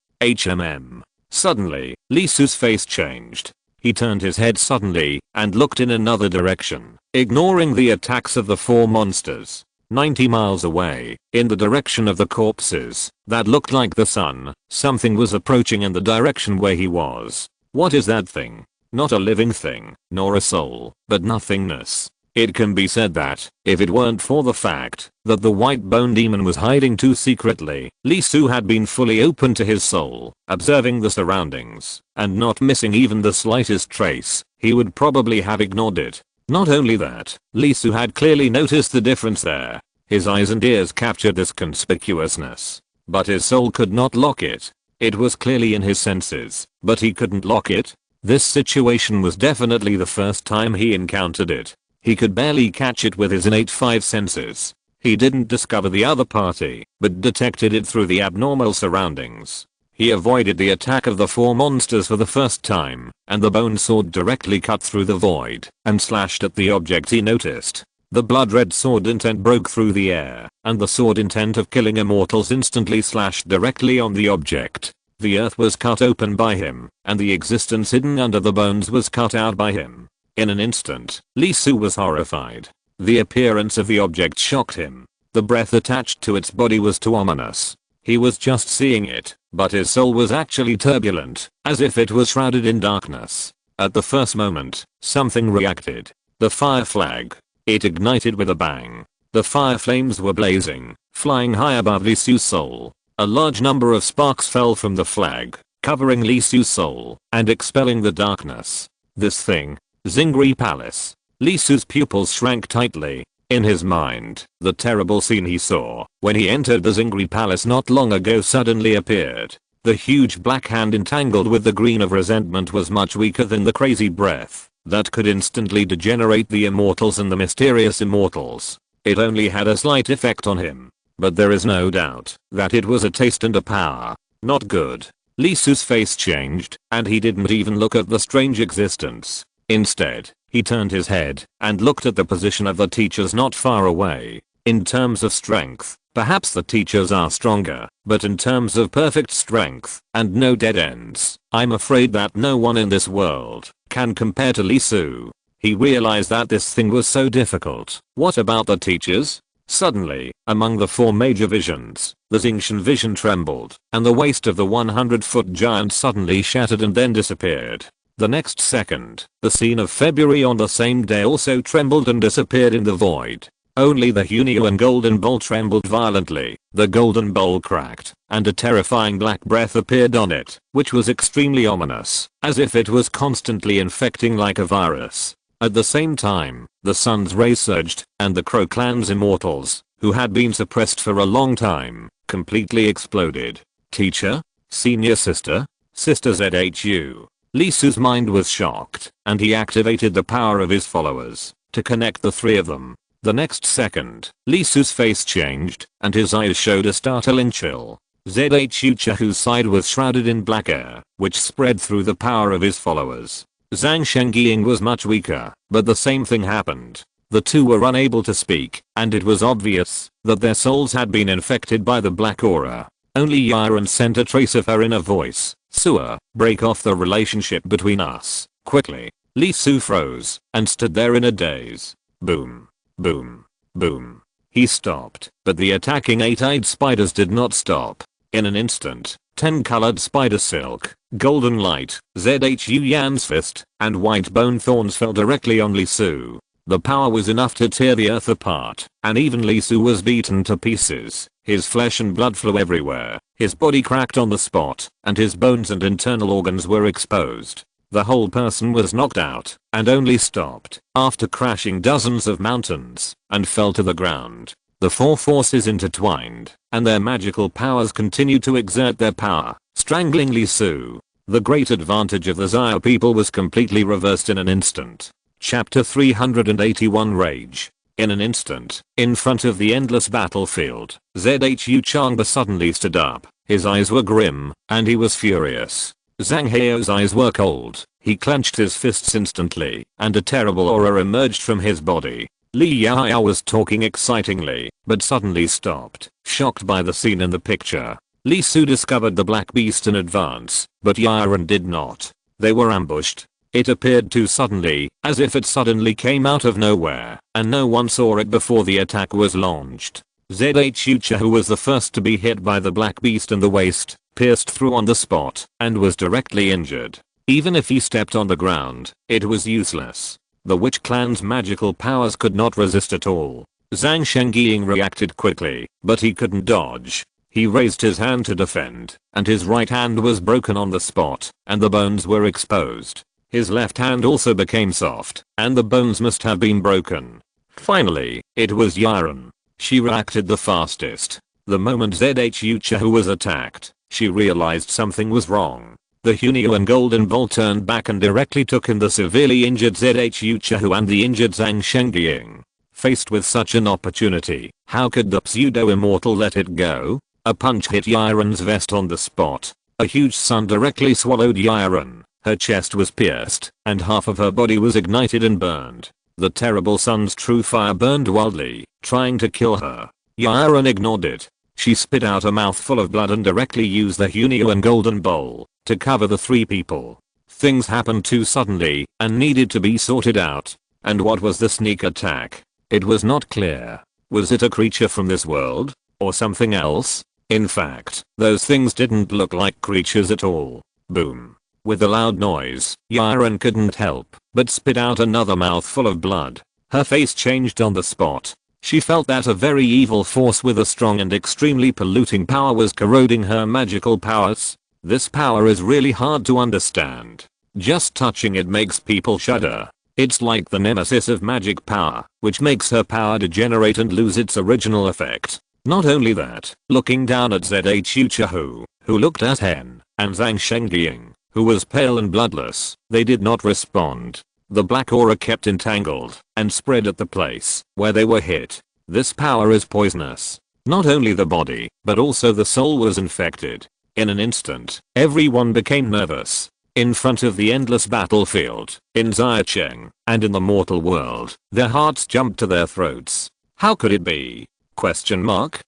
Suddenly, Li Su's face changed. He turned his head suddenly and looked in another direction, ignoring the attacks of the 4 monsters. 90 miles away, in the direction of the corpses that looked like the sun, something was approaching in the direction where he was. What is that thing? Not a living thing, nor a soul, but nothingness. It can be said that, if it weren't for the fact that the white bone demon was hiding too secretly, Li Su had been fully open to his soul, observing the surroundings, and not missing even the slightest trace, he would probably have ignored it. Not only that, Li Su had clearly noticed the difference there. His eyes and ears captured this conspicuousness, but his soul could not lock it. It was clearly in his senses, but he couldn't lock it. This situation was definitely the first time he encountered it. He could barely catch it with his innate five senses. He didn't discover the other party, but detected it through the abnormal surroundings. He avoided the attack of the four monsters for the first time, and the bone sword directly cut through the void and slashed at the object he noticed. The blood-red sword intent broke through the air, and the sword intent of killing immortals instantly slashed directly on the object. The earth was cut open by him, and the existence hidden under the bones was cut out by him. In an instant, Lee Su was horrified. The appearance of the object shocked him. The breath attached to its body was too ominous. He was just seeing it, but his soul was actually turbulent, as if it was shrouded in darkness. At the first moment, something reacted. The fire flag. It ignited with a bang. The fire flames were blazing, flying high above Lee Su's soul. A large number of sparks fell from the flag, covering Lee Su's soul and expelling the darkness. This thing. Zingri Palace. Lee Su's pupils shrank tightly. In his mind, the terrible scene he saw when he entered the Zingri Palace not long ago suddenly appeared. The huge black hand entangled with the green of resentment was much weaker than the crazy breath that could instantly degenerate the immortals and the mysterious immortals. It only had a slight effect on him, but there is no doubt that it was a taste and a power. Not good. Lee Su's face changed, and he didn't even look at the strange existence. Instead, he turned his head and looked at the position of the teachers not far away. In terms of strength, perhaps the teachers are stronger, but in terms of perfect strength and no dead ends, I'm afraid that no one in this world can compare to Lee Su. He realized that this thing was so difficult. What about the teachers? Suddenly, among the four major visions, the Xingtian vision trembled, and the waist of the 100-foot giant suddenly shattered and then disappeared. The next second, the scene of February on the same day also trembled and disappeared in the void. Only the Hunyuan golden bowl trembled violently. The golden bowl cracked, and a terrifying black breath appeared on it, which was extremely ominous, as if it was constantly infecting like a virus. At the same time, the sun's rays surged, and the Crow clan's immortals, who had been suppressed for a long time, completely exploded. Teacher? Senior sister? Sister ZHU. Lee Su's mind was shocked, and he activated the power of his followers to connect the three of them. The next second, Lee Su's face changed, and his eyes showed a startling chill. ZHU Chahu's side was shrouded in black air, which spread through the power of his followers. Zhang Shengying was much weaker, but the same thing happened. The two were unable to speak, and it was obvious that their souls had been infected by the black aura. Only Yiren sent a trace of her inner voice. Sua, break off the relationship between us, quickly. Lee Su froze, and stood there in a daze. Boom. Boom. Boom. He stopped, but the attacking 8-eyed spiders did not stop. In an instant, 10 colored spider silk, golden light, ZHU Yan's fist, and white bone thorns fell directly on Lee Su. The power was enough to tear the earth apart, and even Lee Su was beaten to pieces. His flesh and blood flew everywhere, his body cracked on the spot, and his bones and internal organs were exposed. The whole person was knocked out, and only stopped after crashing dozens of mountains, and fell to the ground. The four forces intertwined, and their magical powers continued to exert their power, strangling Lee Su. The great advantage of the Xia people was completely reversed in an instant. Chapter 381 Rage. In an instant, in front of the endless battlefield, ZHU Changba suddenly stood up. His eyes were grim, and he was furious. Zhang Heo's eyes were cold. He clenched his fists instantly, and a terrible aura emerged from his body. Li Yao was talking excitingly, but suddenly stopped, shocked by the scene in the picture. Lee Su discovered the black beast in advance, but Yiren did not. They were ambushed. It appeared too suddenly, as if it suddenly came out of nowhere, and no one saw it before the attack was launched. ZHU Chahu was the first to be hit by the black beast in the waist, pierced through on the spot, and was directly injured. Even if he stepped on the ground, it was useless. The Witch Clan's magical powers could not resist at all. Zhang Shengying reacted quickly, but he couldn't dodge. He raised his hand to defend, and his right hand was broken on the spot, and the bones were exposed. His left hand also became soft, and the bones must have been broken. Finally, it was Yiren. She reacted the fastest. The moment ZHU Chahu was attacked, she realized something was wrong. The Hunio and Golden Bowl turned back and directly took in the severely injured Zhu Chahu and the injured Zhang Shengying. Faced with such an opportunity, how could the pseudo-immortal let it go? A punch hit Yiren's vest on the spot. A huge sun directly swallowed Yiren. Her chest was pierced, and half of her body was ignited and burned. The terrible sun's true fire burned wildly, trying to kill her. Yiren ignored it. She spit out a mouthful of blood and directly used the Hunio and Golden Bowl to cover the three people. Things happened too suddenly and needed to be sorted out. And what was the sneak attack? It was not clear. Was it a creature from this world? Or something else? In fact, those things didn't look like creatures at all. Boom. With a loud noise, Yiren couldn't help but spit out another mouthful of blood. Her face changed on the spot. She felt that a very evil force with a strong and extremely polluting power was corroding her magical powers. This power is really hard to understand. Just touching it makes people shudder. It's like the nemesis of magic power, which makes her power degenerate and lose its original effect. Not only that, looking down at Zhu Chahu, who looked at Hen, and Zhang Shengying, who was pale and bloodless, they did not respond. The black aura kept entangled and spread at the place where they were hit. This power is poisonous. Not only the body, but also the soul was infected. In an instant, everyone became nervous. In front of the endless battlefield, in Xiacheng, and in the mortal world, their hearts jumped to their throats. How could it be? Question mark?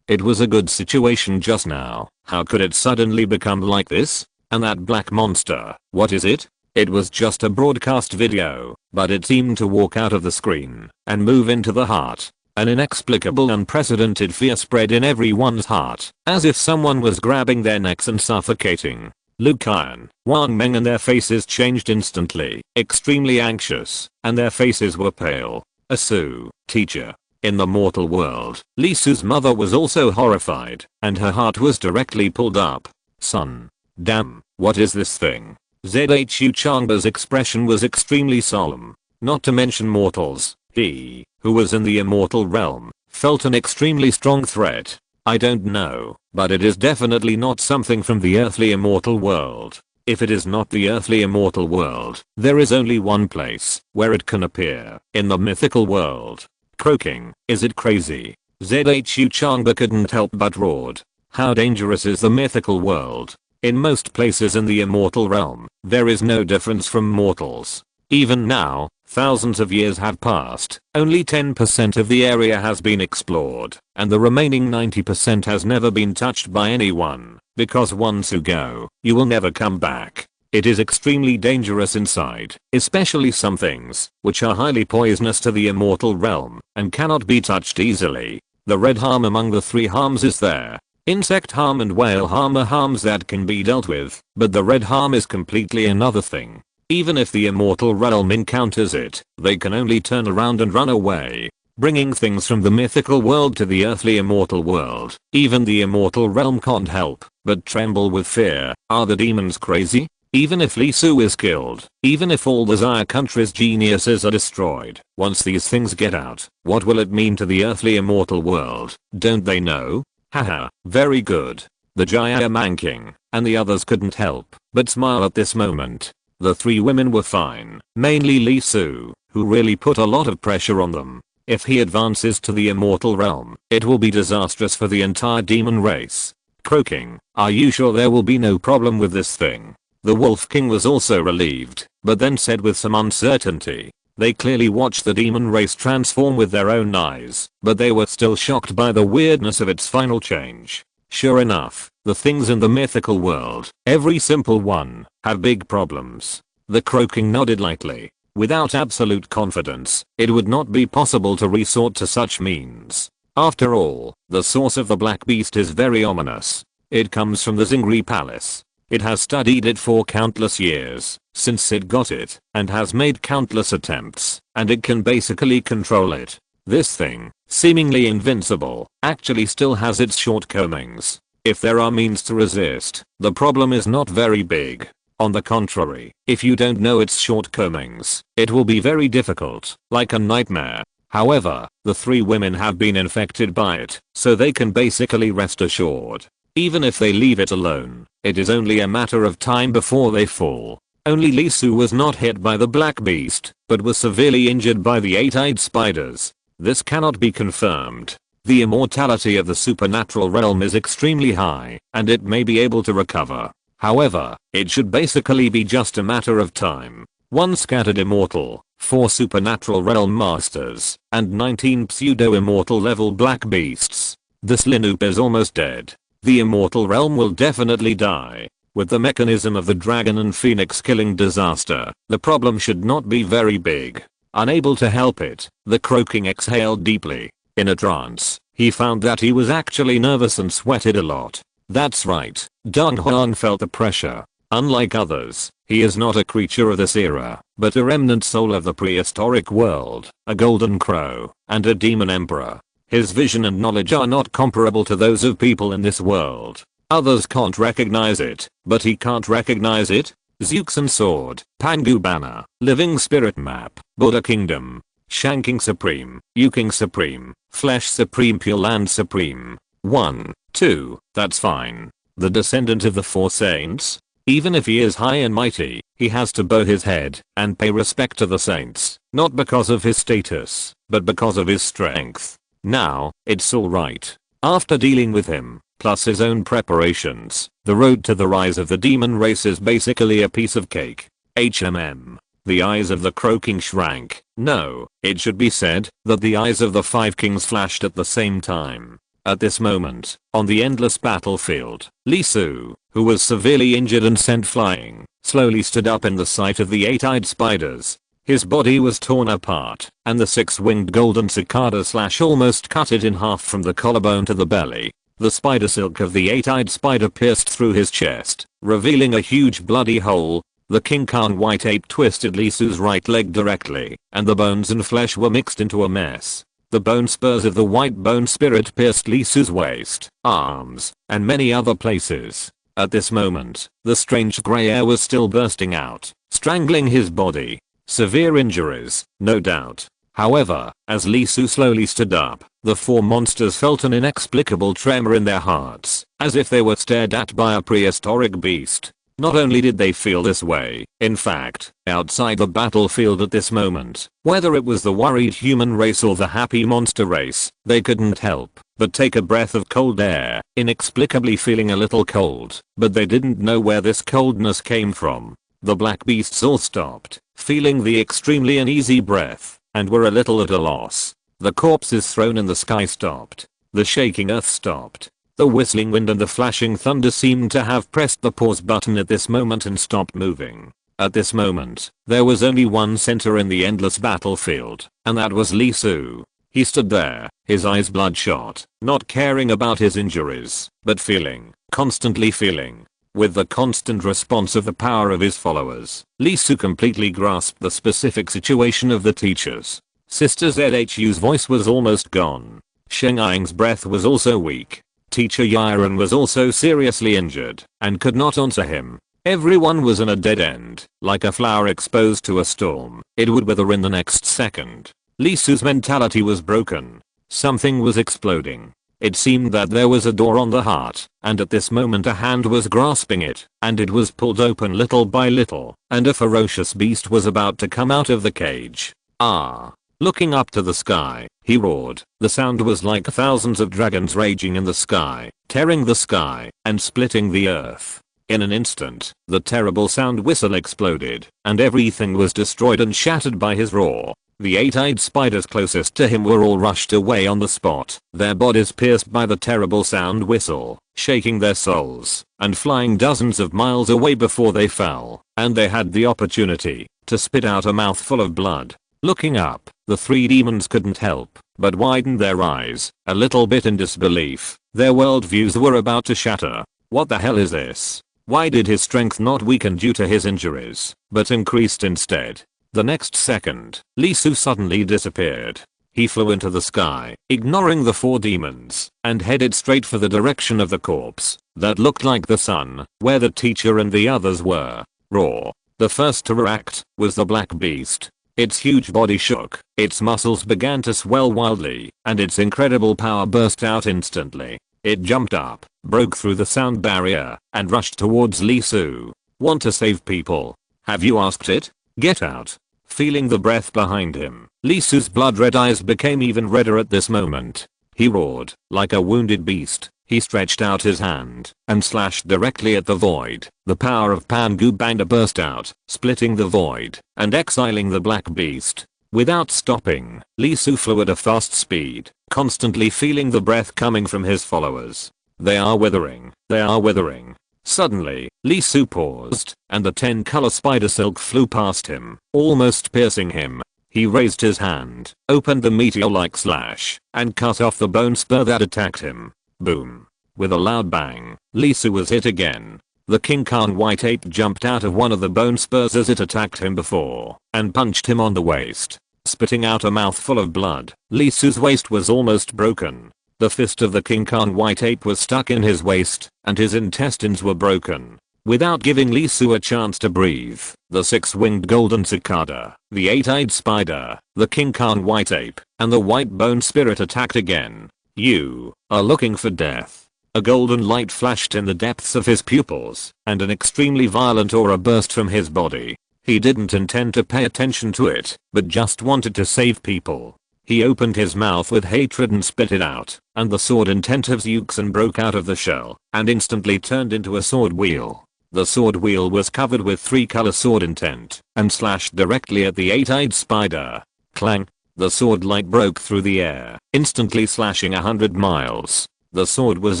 It was a good situation just now. How could it suddenly become like this? And that black monster, what is it? It was just a broadcast video, but it seemed to walk out of the screen and move into the heart. An inexplicable, unprecedented fear spread in everyone's heart, as if someone was grabbing their necks and suffocating. Lu Qian, Wang Meng and their faces changed instantly, extremely anxious, and their faces were pale. A Su, teacher. In the mortal world, Li Su's mother was also horrified, and her heart was directly pulled up. Son. Damn, what is this thing? Zhu Changba's expression was extremely solemn. Not to mention mortals, he, who was in the immortal realm, felt an extremely strong threat. I don't know, but it is definitely not something from the earthly immortal world. If it is not the earthly immortal world, there is only one place where it can appear, in the mythical world. Croaking, is it crazy? Zhu Changba couldn't help but roared. How dangerous is the mythical world? In most places in the immortal realm, there is no difference from mortals. Even now, thousands of years have passed, only 10% of the area has been explored, and the remaining 90% has never been touched by anyone, because once you go, you will never come back. It is extremely dangerous inside, especially some things, which are highly poisonous to the immortal realm, and cannot be touched easily. The red harm among the three harms is there. Insect harm and whale harm are harms that can be dealt with, but the red harm is completely another thing. Even if the immortal realm encounters it, they can only turn around and run away. Bringing things from the mythical world to the earthly immortal world, even the immortal realm can't help but tremble with fear. Are the demons crazy? Even if Li Su is killed, even if all the Xia country's geniuses are destroyed, once these things get out, what will it mean to the earthly immortal world? Don't they know? Haha, very good. The Jaya Manking and the others couldn't help but smile at this moment. The three women were fine, mainly Li Su, who really put a lot of pressure on them. If he advances to the immortal realm, it will be disastrous for the entire demon race. Croaking, are you sure there will be no problem with this thing? The Wolf King was also relieved, but then said with some uncertainty. They clearly watched the demon race transform with their own eyes, but they were still shocked by the weirdness of its final change. Sure enough, the things in the mythical world, every simple one, have big problems. The Croaking nodded lightly. Without absolute confidence, it would not be possible to resort to such means. After all, the source of the Black Beast is very ominous. It comes from the Zingri Palace. It has studied it for countless years, since it got it, and has made countless attempts, and it can basically control it. This thing, seemingly invincible, actually still has its shortcomings. If there are means to resist, the problem is not very big. On the contrary, if you don't know its shortcomings, it will be very difficult, like a nightmare. However, the three women have been infected by it, so they can basically rest assured. Even if they leave it alone, it is only a matter of time before they fall. Only Lee Su was not hit by the black beast, but was severely injured by the 8-eyed spiders. This cannot be confirmed. The immortality of the supernatural realm is extremely high, and it may be able to recover. However, it should basically be just a matter of time. 1 scattered immortal, 4 supernatural realm masters, and 19 pseudo-immortal level black beasts. This Linoop is almost dead. The immortal realm will definitely die. With the mechanism of the dragon and phoenix killing disaster, the problem should not be very big. Unable to help it, the croaking exhaled deeply. In a trance, he found that he was actually nervous and sweated a lot. That's right, Dong Huang felt the pressure. Unlike others, he is not a creature of this era, but a remnant soul of the prehistoric world, a golden crow, and a demon emperor. His vision and knowledge are not comparable to those of people in this world. Others can't recognize it, but he can't recognize it. Zeuxan Sword, Pangu Banner, Living Spirit Map, Buddha Kingdom, Shanking Supreme, Yuking Supreme, Flesh Supreme, Pure Land Supreme. 1, 2, that's fine. The descendant of the 4 saints? Even if he is high and mighty, he has to bow his head and pay respect to the saints, not because of his status, but because of his strength. Now, it's alright. After dealing with him, plus his own preparations, the road to the rise of the demon race is basically a piece of cake. HMM. The eyes of the croaking shrank. No, it should be said that the eyes of the 5 kings flashed at the same time. At this moment, on the endless battlefield, Lee Su, who was severely injured and sent flying, slowly stood up in the sight of the 8-eyed spiders. His body was torn apart, and the 6-winged golden cicada slash almost cut it in half from the collarbone to the belly. The spider silk of the 8-eyed spider pierced through his chest, revealing a huge bloody hole. The King Kong white ape twisted Lee Su's right leg directly, and the bones and flesh were mixed into a mess. The bone spurs of the white bone spirit pierced Lee Su's waist, arms, and many other places. At this moment, the strange grey air was still bursting out, strangling his body. Severe injuries, no doubt. However, as Lee Su slowly stood up, the 4 monsters felt an inexplicable tremor in their hearts, as if they were stared at by a prehistoric beast. Not only did they feel this way, in fact, outside the battlefield at this moment, whether it was the worried human race or the happy monster race, they couldn't help but take a breath of cold air, inexplicably feeling a little cold, but they didn't know where this coldness came from. The black beasts all stopped, feeling the extremely uneasy breath, and were a little at a loss. The corpses thrown in the sky stopped. The shaking earth stopped. The whistling wind and the flashing thunder seemed to have pressed the pause button at this moment and stopped moving. At this moment, there was only one center in the endless battlefield, and that was Lee Su. He stood there, his eyes bloodshot, not caring about his injuries, but feeling, constantly feeling. With the constant response of the power of his followers, Lee Su completely grasped the specific situation of the teachers. Sister ZHU's voice was almost gone. Sheng Ying's breath was also weak. Teacher Yiren was also seriously injured, and could not answer him. Everyone was in a dead end, like a flower exposed to a storm. It would wither in the next second. Lee Su's mentality was broken. Something was exploding. It seemed that there was a door on the heart, and at this moment a hand was grasping it, and it was pulled open little by little, and a ferocious beast was about to come out of the cage. Ah! Looking up to the sky, he roared. The sound was like thousands of dragons raging in the sky, tearing the sky, and splitting the earth. In an instant, the terrible sound whistle exploded, and everything was destroyed and shattered by his roar. The 8-eyed spiders closest to him were all rushed away on the spot, their bodies pierced by the terrible sound whistle, shaking their souls, and flying dozens of miles away before they fell, and they had the opportunity to spit out a mouthful of blood. Looking up, the 3 demons couldn't help but widen their eyes, a little bit in disbelief. Their worldviews were about to shatter. What the hell is this? Why did his strength not weaken due to his injuries, but increased instead? The next second, Lee Su suddenly disappeared. He flew into the sky, ignoring the 4 demons, and headed straight for the direction of the corpse that looked like the sun, where the teacher and the others were. Roar. The first to react was the black beast. Its huge body shook, its muscles began to swell wildly, and its incredible power burst out instantly. It jumped up, broke through the sound barrier, and rushed towards Lee Su. Want to save people? Have you asked it? Get out. Feeling the breath behind him, Lee Su's blood-red eyes became even redder at this moment. He roared, like a wounded beast. He stretched out his hand and slashed directly at the void. The power of Pangu Banda burst out, splitting the void and exiling the black beast. Without stopping, Lee Su flew at a fast speed, constantly feeling the breath coming from his followers. They are withering. They are withering. Suddenly, Lee Su paused, and the 10-color spider silk flew past him, almost piercing him. He raised his hand, opened the meteor-like slash, and cut off the bone spur that attacked him. Boom. With a loud bang, Lee Su was hit again. The King Khan white ape jumped out of one of the bone spurs as it attacked him before, and punched him on the waist, spitting out a mouthful of blood. Lee Su's waist was almost broken. The fist of the King Khan white ape was stuck in his waist, and his intestines were broken. Without giving Lee Su a chance to breathe, the 6-winged golden cicada, the 8-eyed spider, the King Khan white ape, and the white bone spirit attacked again. You are looking for death. A golden light flashed in the depths of his pupils, and an extremely violent aura burst from his body. He didn't intend to pay attention to it, but just wanted to save people. He opened his mouth with hatred and spit it out, and the sword intent of Zeuxin broke out of the shell, and instantly turned into a sword wheel. The sword wheel was covered with 3-color sword intent, and slashed directly at the 8-eyed spider. Clang! The sword light broke through the air, instantly slashing 100 miles. The sword was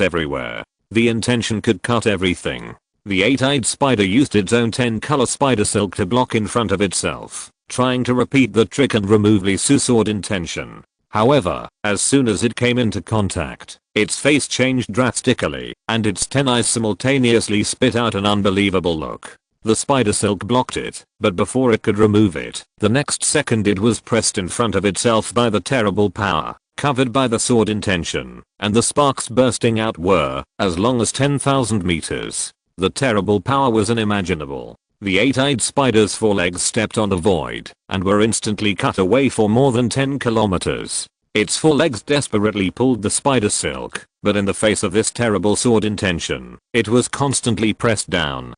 everywhere. The intention could cut everything. The 8-eyed spider used its own 10-color spider silk to block in front of itself, trying to repeat the trick and remove Lee Su's sword intention. However, as soon as it came into contact, its face changed drastically, and its 10 eyes simultaneously spit out an unbelievable look. The spider silk blocked it, but before it could remove it, the next second it was pressed in front of itself by the terrible power, covered by the sword intention, and the sparks bursting out were as long as 10,000 meters. The terrible power was unimaginable. The 8-eyed spider's forelegs stepped on the void, and were instantly cut away for more than 10 kilometers. Its forelegs desperately pulled the spider silk, but in the face of this terrible sword intention, it was constantly pressed down,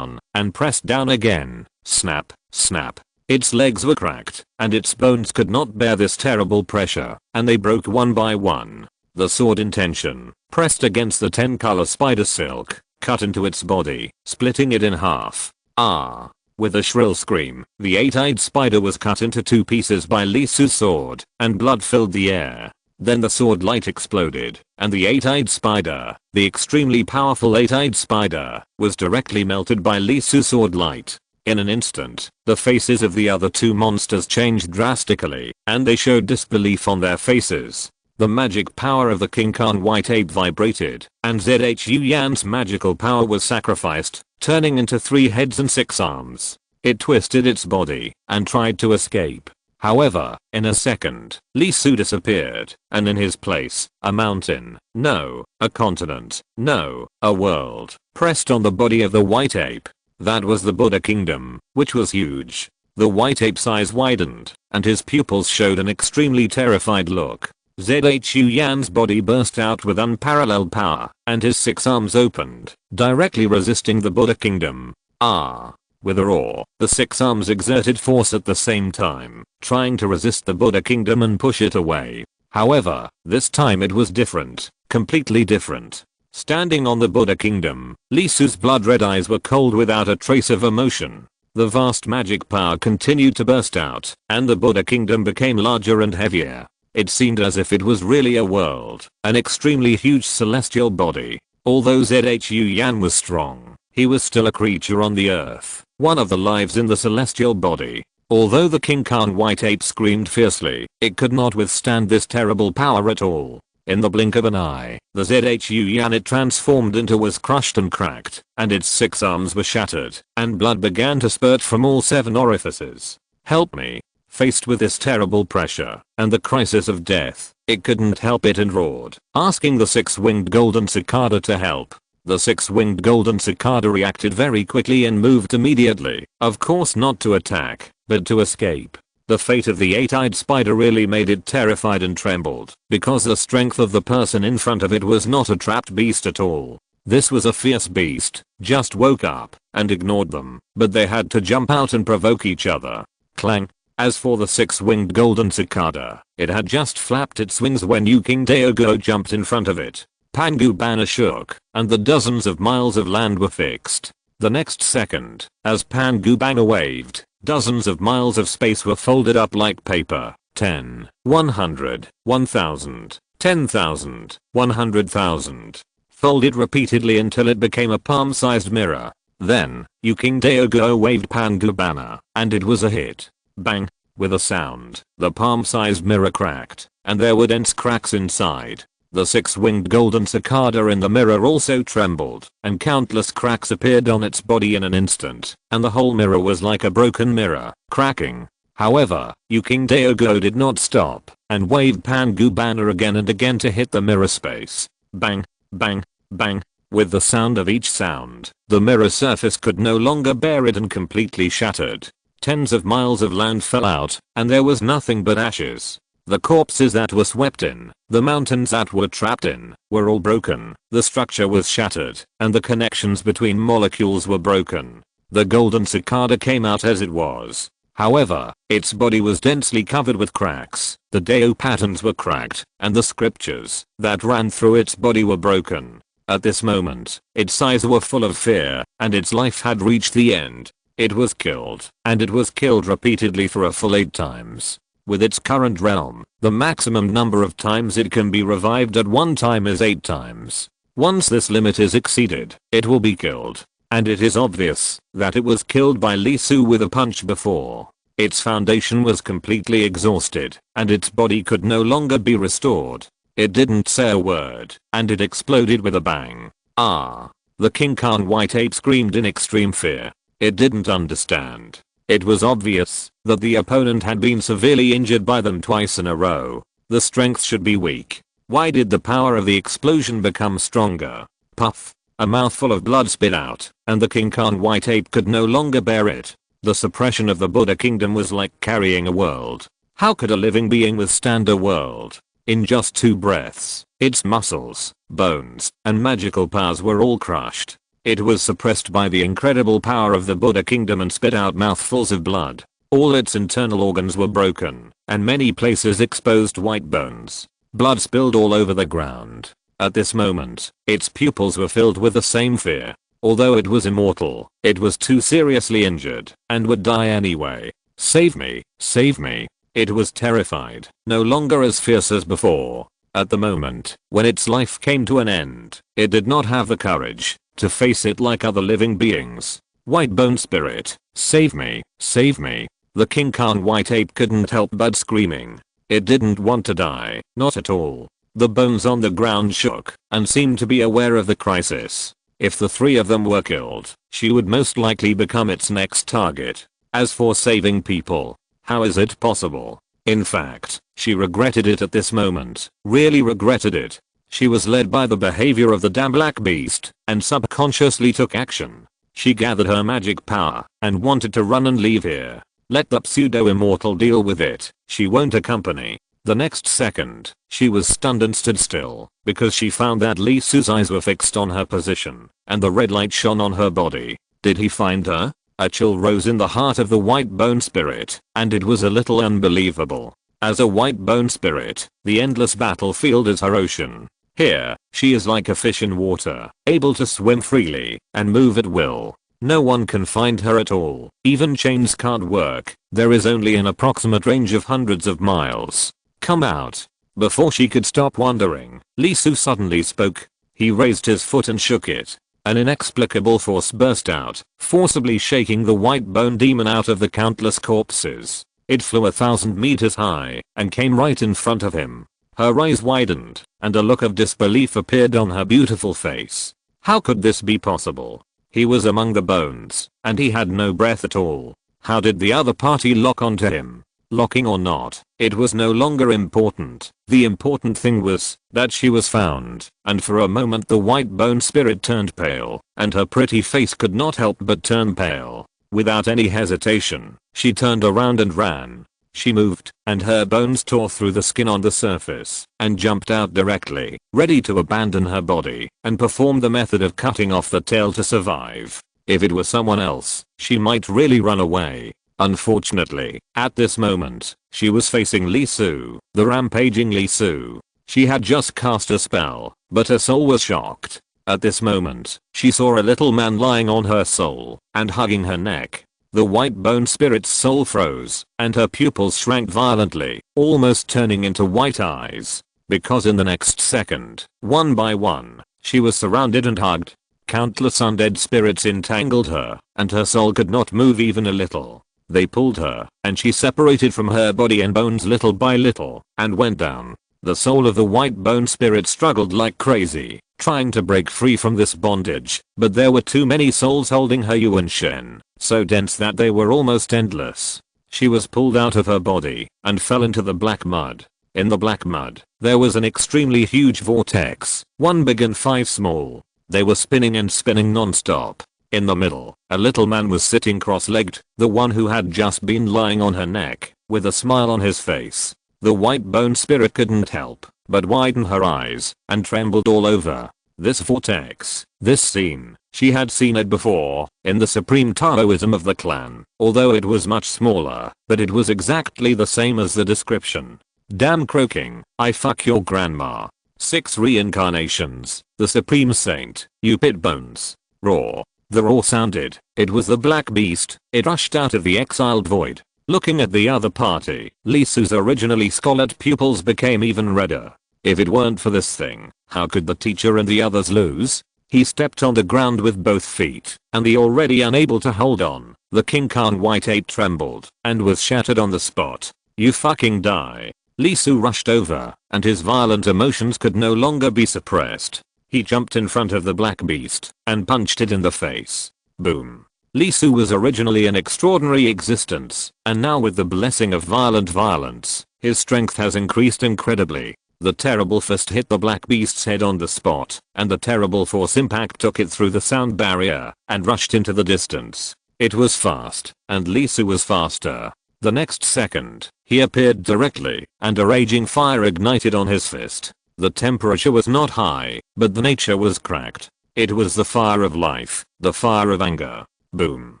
and pressed down again. Snap, snap. Its legs were cracked, and its bones could not bear this terrible pressure, and they broke one by one. The sword intention, pressed against the 10-color spider silk, cut into its body, splitting it in half. Ah! With a shrill scream, the 8-eyed spider was cut into 2 pieces by Lee Su's sword, and blood filled the air. Then the sword light exploded, and the 8-eyed spider, the extremely powerful 8-eyed spider, was directly melted by Lee Su's sword light. In an instant, the faces of the other 2 monsters changed drastically, and they showed disbelief on their faces. The magic power of the King Khan white ape vibrated, and Zhu Yan's magical power was sacrificed, turning into 3 heads and 6 arms. It twisted its body, and tried to escape. However, in a second, Lee Su disappeared, and in his place, a mountain, no, a continent, no, a world, pressed on the body of the white ape. That was the Buddha Kingdom, which was huge. The white ape's eyes widened, and his pupils showed an extremely terrified look. Zhu Yan's body burst out with unparalleled power, and his 6 arms opened, directly resisting the Buddha Kingdom. Ah! With a roar, the 6 arms exerted force at the same time, trying to resist the Buddha Kingdom and push it away. However, this time it was different, completely different. Standing on the Buddha Kingdom, Lee Su's blood-red eyes were cold without a trace of emotion. The vast magic power continued to burst out, and the Buddha Kingdom became larger and heavier. It seemed as if it was really a world, an extremely huge celestial body. Although Zhu Yan was strong, he was still a creature on the earth, one of the lives in the celestial body. Although the King Khan white ape screamed fiercely, it could not withstand this terrible power at all. In the blink of an eye, the Zhu Yan it transformed into was crushed and cracked, and its 6 arms were shattered, and blood began to spurt from all 7 orifices. Help me. Faced with this terrible pressure, and the crisis of death, it couldn't help it and roared, asking the 6-winged golden cicada to help. The 6-winged golden cicada reacted very quickly and moved immediately, of course not to attack, but to escape. The fate of the 8-eyed spider really made it terrified and trembled because the strength of the person in front of it was not a trapped beast at all. This was a fierce beast, just woke up and ignored them, but they had to jump out and provoke each other. Clang. As for the 6-winged golden cicada, it had just flapped its wings when King Daogo jumped in front of it. Pangubana shook, and the dozens of miles of land were fixed. The next second, as Pangubana waved, dozens of miles of space were folded up like paper. 10, 100, 1000, 10,000, 100,000. Folded repeatedly until it became a palm-sized mirror. Then, King Daogo waved Pangubana, and it was a hit. Bang. With a sound, the palm-sized mirror cracked, and there were dense cracks inside. The 6-winged golden cicada in the mirror also trembled, and countless cracks appeared on its body in an instant, and the whole mirror was like a broken mirror, cracking. However, King Daogo did not stop, and waved Pangubana again and again to hit the mirror space. Bang, bang, bang. With the sound of each sound, the mirror surface could no longer bear it and completely shattered. Tens of miles of land fell out, and there was nothing but ashes. The corpses that were swept in, the mountains that were trapped in, were all broken, the structure was shattered, and the connections between molecules were broken. The golden cicada came out as it was. However, its body was densely covered with cracks, the Dao patterns were cracked, and the scriptures that ran through its body were broken. At this moment, its eyes were full of fear, and its life had reached the end. It was killed, and it was killed repeatedly for a full 8 times. With its current realm, the maximum number of times it can be revived at one time is 8 times. Once this limit is exceeded, it will be killed. And it is obvious that it was killed by Li Su with a punch before. Its foundation was completely exhausted, and its body could no longer be restored. It didn't say a word, and it exploded with a bang. Ah! The King Khan white ape screamed in extreme fear. It didn't understand. It was obvious that the opponent had been severely injured by them twice in a row. The strength should be weak. Why did the power of the explosion become stronger? Puff. A mouthful of blood spit out, and the King Khan white ape could no longer bear it. The suppression of the Buddha kingdom was like carrying a world. How could a living being withstand a world? In just 2 breaths, its muscles, bones, and magical powers were all crushed. It was suppressed by the incredible power of the Buddha kingdom and spit out mouthfuls of blood. All its internal organs were broken, and many places exposed white bones. Blood spilled all over the ground. At this moment, its pupils were filled with the same fear. Although it was immortal, it was too seriously injured, and would die anyway. Save me, save me. It was terrified, no longer as fierce as before. At the moment, when its life came to an end, it did not have the courage to face it like other living beings. White bone spirit, save me, save me. The King Khan white ape couldn't help but screaming. It didn't want to die, not at all. The bones on the ground shook, and seemed to be aware of the crisis. If the 3 of them were killed, she would most likely become its next target. As for saving people, how is it possible? In fact, she regretted it at this moment, really regretted it. She was led by the behavior of the damn black beast, and subconsciously took action. She gathered her magic power, and wanted to run and leave here. Let the pseudo-immortal deal with it, she won't accompany. The next second, she was stunned and stood still, because she found that Li Su's eyes were fixed on her position, and the red light shone on her body. Did he find her? A chill rose in the heart of the white bone spirit, and it was a little unbelievable. As a white bone spirit, the endless battlefield is her ocean. Here, she is like a fish in water, able to swim freely, and move at will. No one can find her at all. Even chains can't work. There is only an approximate range of hundreds of miles. Come out. Before she could stop wondering, Li Su suddenly spoke. He raised his foot and shook it. An inexplicable force burst out, forcibly shaking the white bone demon out of the countless corpses. It flew 1,000 meters high, and came right in front of him. Her eyes widened, and a look of disbelief appeared on her beautiful face. How could this be possible? He was among the bones, and he had no breath at all. How did the other party lock onto him? Locking or not, it was no longer important. The important thing was that she was found, and for a moment the white bone spirit turned pale, and her pretty face could not help but turn pale. Without any hesitation, she turned around and ran. She moved, and her bones tore through the skin on the surface, and jumped out directly, ready to abandon her body, and perform the method of cutting off the tail to survive. If it were someone else, she might really run away. Unfortunately, at this moment, she was facing Lee Su, the rampaging Lee Su. She had just cast a spell, but her soul was shocked. At this moment, she saw a little man lying on her soul, and hugging her neck. The white bone spirit's soul froze, and her pupils shrank violently, almost turning into white eyes. Because in the next second, one by one, she was surrounded and hugged. Countless undead spirits entangled her, and her soul could not move even a little. They pulled her, and she separated from her body and bones little by little, and went down. The soul of the white bone spirit struggled like crazy, trying to break free from this bondage, but there were too many souls holding her Yuan Shen, so dense that they were almost endless. She was pulled out of her body, and fell into the black mud. In the black mud, there was an extremely huge vortex, one big and 5 small. They were spinning and spinning non-stop. In the middle, a little man was sitting cross-legged, the one who had just been lying on her neck, with a smile on his face. The white bone spirit couldn't help but widen her eyes, and trembled all over. This vortex, this scene, she had seen it before, in the supreme Taoism of the clan, although it was much smaller, but it was exactly the same as the description. Damn croaking, I fuck your grandma. 6 reincarnations, the supreme saint, you pit bones. Roar. The roar sounded, it was the black beast, it rushed out of the exiled void. Looking at the other party, Lee Su's originally scarlet pupils became even redder. If it weren't for this thing, how could the teacher and the others lose? He stepped on the ground with both feet, and the already unable to hold on, the King Khan white ape trembled, and was shattered on the spot. You fucking die. Lee Su rushed over, and his violent emotions could no longer be suppressed. He jumped in front of the black beast, and punched it in the face. Boom. Lee Su was originally an extraordinary existence, and now with the blessing of violent violence, his strength has increased incredibly. The terrible fist hit the black beast's head on the spot, and the terrible force impact took it through the sound barrier, and rushed into the distance. It was fast, and Lee Su was faster. The next second, he appeared directly, and a raging fire ignited on his fist. The temperature was not high, but the nature was cracked. It was the fire of life, the fire of anger. Boom.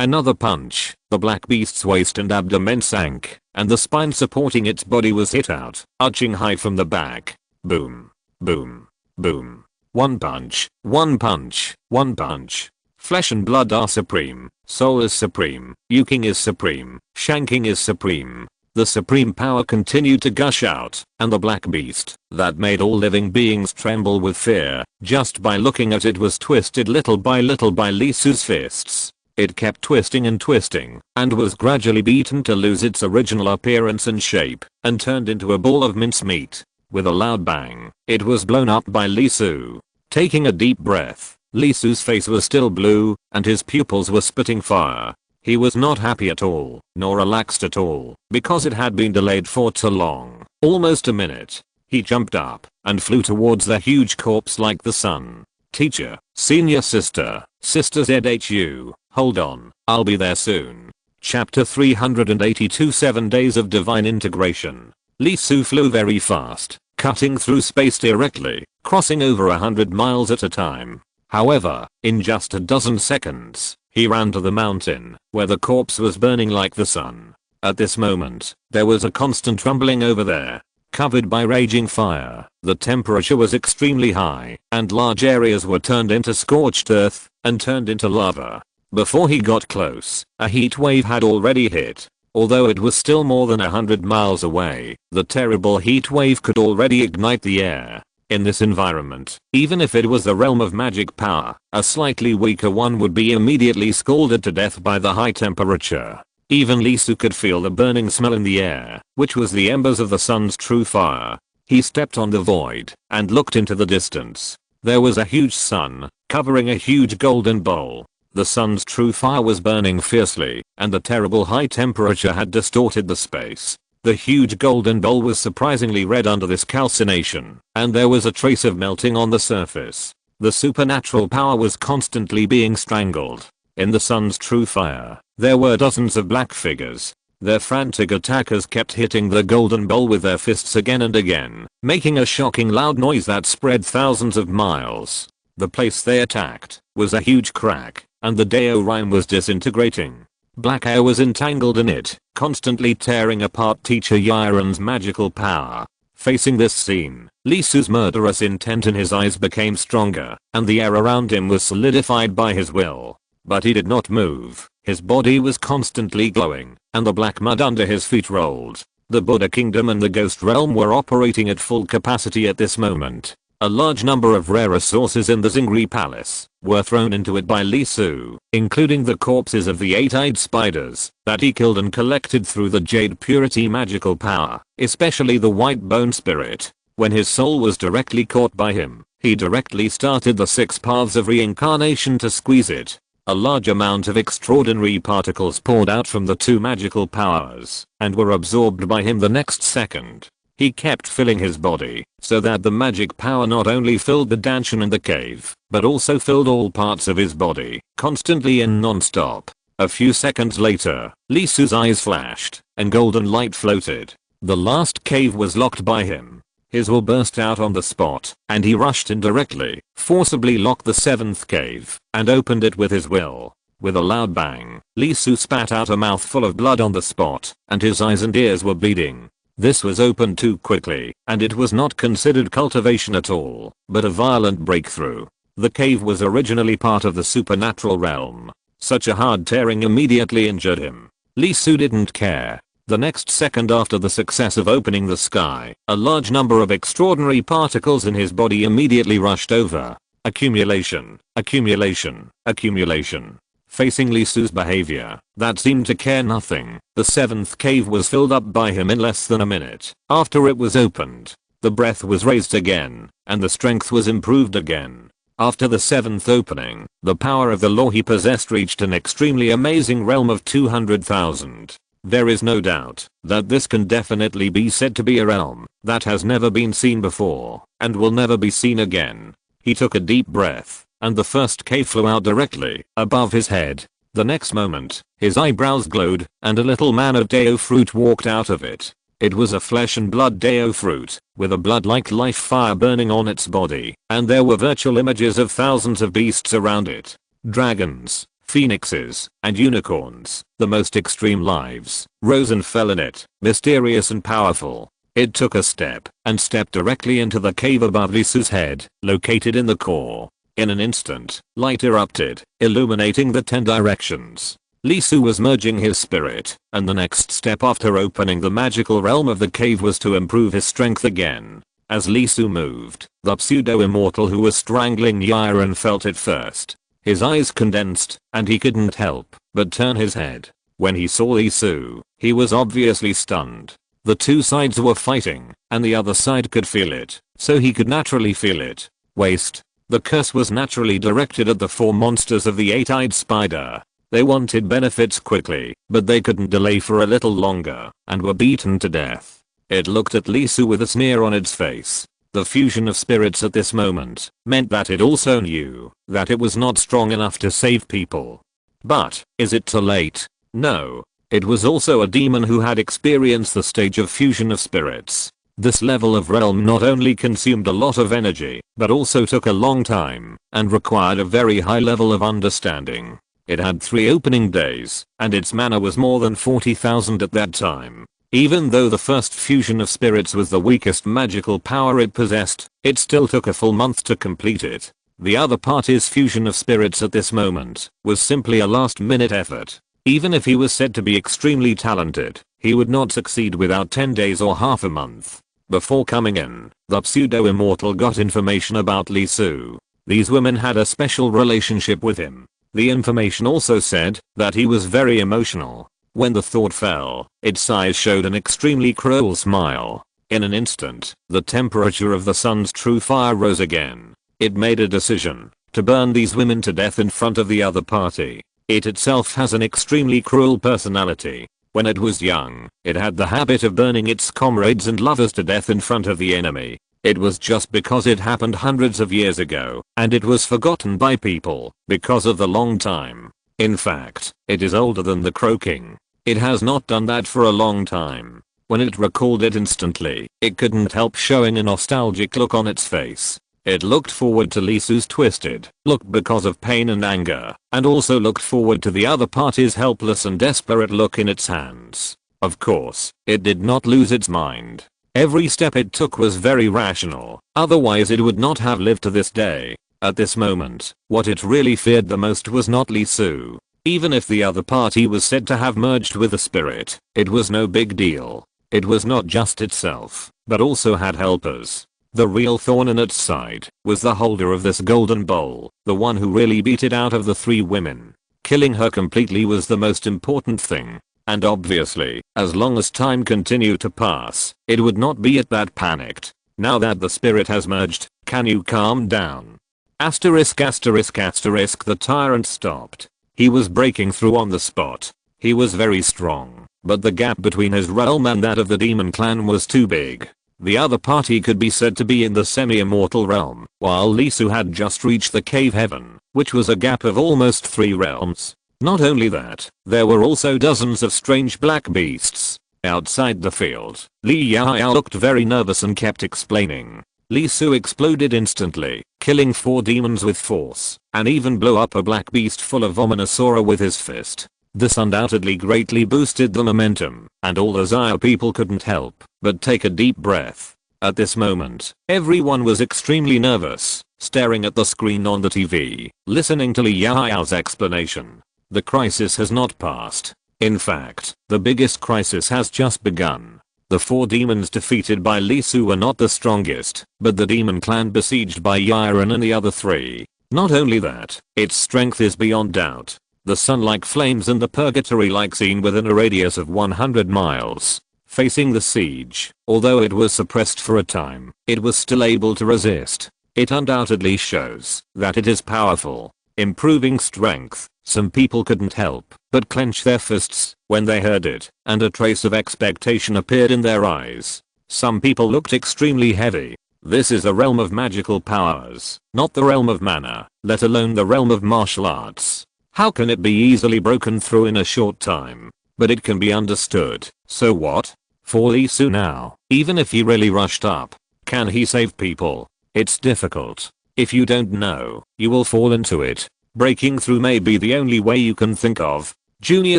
Another punch, the black beast's waist and abdomen sank, and the spine supporting its body was hit out, arching high from the back. Boom. Boom. Boom. One punch, one punch, one punch. Flesh and blood are supreme, soul is supreme, yuking is supreme, shanking is supreme. The supreme power continued to gush out, and the black beast, that made all living beings tremble with fear, just by looking at it was twisted little by Lee Su's fists. It kept twisting, and was gradually beaten to lose its original appearance and shape, and turned into a ball of mincemeat. With a loud bang, it was blown up by Lee Su. Taking a deep breath, Lee Su's face was still blue, and his pupils were spitting fire. He was not happy at all, nor relaxed at all, because it had been delayed for too long, almost a minute. He jumped up, and flew towards the huge corpse like the sun. Teacher, senior sister, Sister ZHU, hold on, I'll be there soon. Chapter 382 7 Days of Divine Integration. Lee Su flew very fast, cutting through space directly, crossing over 100 miles at a time. However, in just a dozen seconds, he ran to the mountain, where the corpse was burning like the sun. At this moment, there was a constant rumbling over there. Covered by raging fire, the temperature was extremely high, and large areas were turned into scorched earth, and turned into lava. Before he got close, a heat wave had already hit. Although it was still more than 100 miles away, the terrible heat wave could already ignite the air. In this environment, even if it was the realm of magic power, a slightly weaker one would be immediately scalded to death by the high temperature. Even Lee Su could feel the burning smell in the air, which was the embers of the sun's true fire. He stepped on the void, and looked into the distance. There was a huge sun, covering a huge golden bowl. The sun's true fire was burning fiercely, and the terrible high temperature had distorted the space. The huge golden bowl was surprisingly red under this calcination, and there was a trace of melting on the surface. The supernatural power was constantly being strangled. In the sun's true fire, there were dozens of black figures. Their frantic attackers kept hitting the golden bowl with their fists again and again, making a shocking loud noise that spread thousands of miles. The place they attacked was a huge crack, and the diorama was disintegrating. Black air was entangled in it, constantly tearing apart teacher Yiren's magical power. Facing this scene, Lee Su's murderous intent in his eyes became stronger, and the air around him was solidified by his will. But he did not move. His body was constantly glowing, and the black mud under his feet rolled. The Buddha Kingdom and the Ghost Realm were operating at full capacity at this moment. A large number of rare resources in the Zingri Palace were thrown into it by Lee Su, including the corpses of the 8-eyed spiders that he killed and collected through the Jade Purity magical power, especially the White Bone Spirit. When his soul was directly caught by him, he directly started the 6 paths of reincarnation to squeeze it. A large amount of extraordinary particles poured out from the 2 magical powers and were absorbed by him the next second. He kept filling his body so that the magic power not only filled the dungeon and the cave, but also filled all parts of his body, constantly and non-stop. A few seconds later, Lee Su's eyes flashed and golden light floated. The last cave was locked by him. His will burst out on the spot, and he rushed in directly, forcibly locked the 7th cave, and opened it with his will. With a loud bang, Lee Su spat out a mouthful of blood on the spot, and his eyes and ears were bleeding. This was opened too quickly, and it was not considered cultivation at all, but a violent breakthrough. The cave was originally part of the supernatural realm. Such a hard tearing immediately injured him. Lee Su didn't care. The next second after the success of opening the sky, a large number of extraordinary particles in his body immediately rushed over. Accumulation, accumulation, accumulation. Facing Lee Su's behavior, that seemed to care nothing, the 7th cave was filled up by him in less than a minute. After it was opened, the breath was raised again, and the strength was improved again. After the 7th opening, the power of the law he possessed reached an extremely amazing realm of 200,000. There is no doubt that this can definitely be said to be a realm that has never been seen before, and will never be seen again. He took a deep breath, and the first cave flew out directly above his head. The next moment, his eyebrows glowed, and a little man of Deo fruit walked out of it. It was a flesh and blood Deo fruit, with a blood-like life fire burning on its body, and there were virtual images of thousands of beasts around it. Dragons, phoenixes, and unicorns, the most extreme lives, rose and fell in it, mysterious and powerful. It took a step, and stepped directly into the cave above Lee Su's head, located in the core. In an instant, light erupted, illuminating the 10 directions. Lee Su was merging his spirit, and the next step after opening the magical realm of the cave was to improve his strength again. As Lee Su moved, the pseudo-immortal who was strangling Yiren felt it first. His eyes condensed, and he couldn't help but turn his head. When he saw Lee Su, he was obviously stunned. The 2 sides were fighting, and the other side could feel it, so he could naturally feel it. Waste. The curse was naturally directed at the 4 monsters of the 8-eyed spider. They wanted benefits quickly, but they couldn't delay for a little longer, and were beaten to death. It looked at Lee Su with a sneer on its face. The fusion of spirits at this moment meant that it also knew that it was not strong enough to save people. But, is it too late? No. It was also a demon who had experienced the stage of fusion of spirits. This level of realm not only consumed a lot of energy, but also took a long time, and required a very high level of understanding. It had 3 opening days, and its mana was more than 40,000 at that time. Even though the first fusion of spirits was the weakest magical power it possessed, it still took a full month to complete it. The other party's fusion of spirits at this moment was simply a last-minute effort. Even if he was said to be extremely talented, he would not succeed without 10 days or half a month. Before coming in, the pseudo-immortal got information about Lee Su. These women had a special relationship with him. The information also said that he was very emotional. When the thought fell, its eyes showed an extremely cruel smile. In an instant, the temperature of the sun's true fire rose again. It made a decision to burn these women to death in front of the other party. It itself has an extremely cruel personality. When it was young, it had the habit of burning its comrades and lovers to death in front of the enemy. It was just because it happened hundreds of years ago, and it was forgotten by people because of the long time. In fact, it is older than the Crow King. It has not done that for a long time. When it recalled it instantly, it couldn't help showing a nostalgic look on its face. It looked forward to Lee Su's twisted look because of pain and anger, and also looked forward to the other party's helpless and desperate look in its hands. Of course, it did not lose its mind. Every step it took was very rational, otherwise it would not have lived to this day. At this moment, what it really feared the most was not Lee Su. Even if the other party was said to have merged with the spirit, it was no big deal. It was not just itself, but also had helpers. The real thorn in its side was the holder of this golden bowl, the one who really beat it out of the 3 women. Killing her completely was the most important thing. And obviously, as long as time continued to pass, it would not be that panicked. Now that the spirit has merged, can you calm down? Asterisk asterisk asterisk. The tyrant stopped. He was breaking through on the spot. He was very strong, but the gap between his realm and that of the demon clan was too big. The other party could be said to be in the semi-immortal realm, while Lee Su had just reached the cave heaven, which was a gap of almost 3 realms. Not only that, there were also dozens of strange black beasts. Outside the field, Li Yao looked very nervous and kept explaining. Lee Su exploded instantly, killing 4 demons with force, and even blew up a black beast full of ominous aura with his fist. This undoubtedly greatly boosted the momentum, and all the Xia people couldn't help but take a deep breath. At this moment, everyone was extremely nervous, staring at the screen on the TV, listening to Li Yao's explanation. The crisis has not passed. In fact, the biggest crisis has just begun. The 4 demons defeated by Lee Su were not the strongest, but the demon clan besieged by Yiren and the other 3. Not only that, its strength is beyond doubt. The sun-like flames and the purgatory-like scene within a radius of 100 miles. Facing the siege, although it was suppressed for a time, it was still able to resist. It undoubtedly shows that it is powerful. Improving strength. Some people couldn't help but clench their fists when they heard it, and a trace of expectation appeared in their eyes. Some people looked extremely heavy. This is a realm of magical powers, not the realm of mana, let alone the realm of martial arts. How can it be easily broken through in a short time? But it can be understood. So what? For Lee Su now, even if he really rushed up, can he save people? It's difficult. If you don't know, you will fall into it. Breaking through may be the only way you can think of. Junior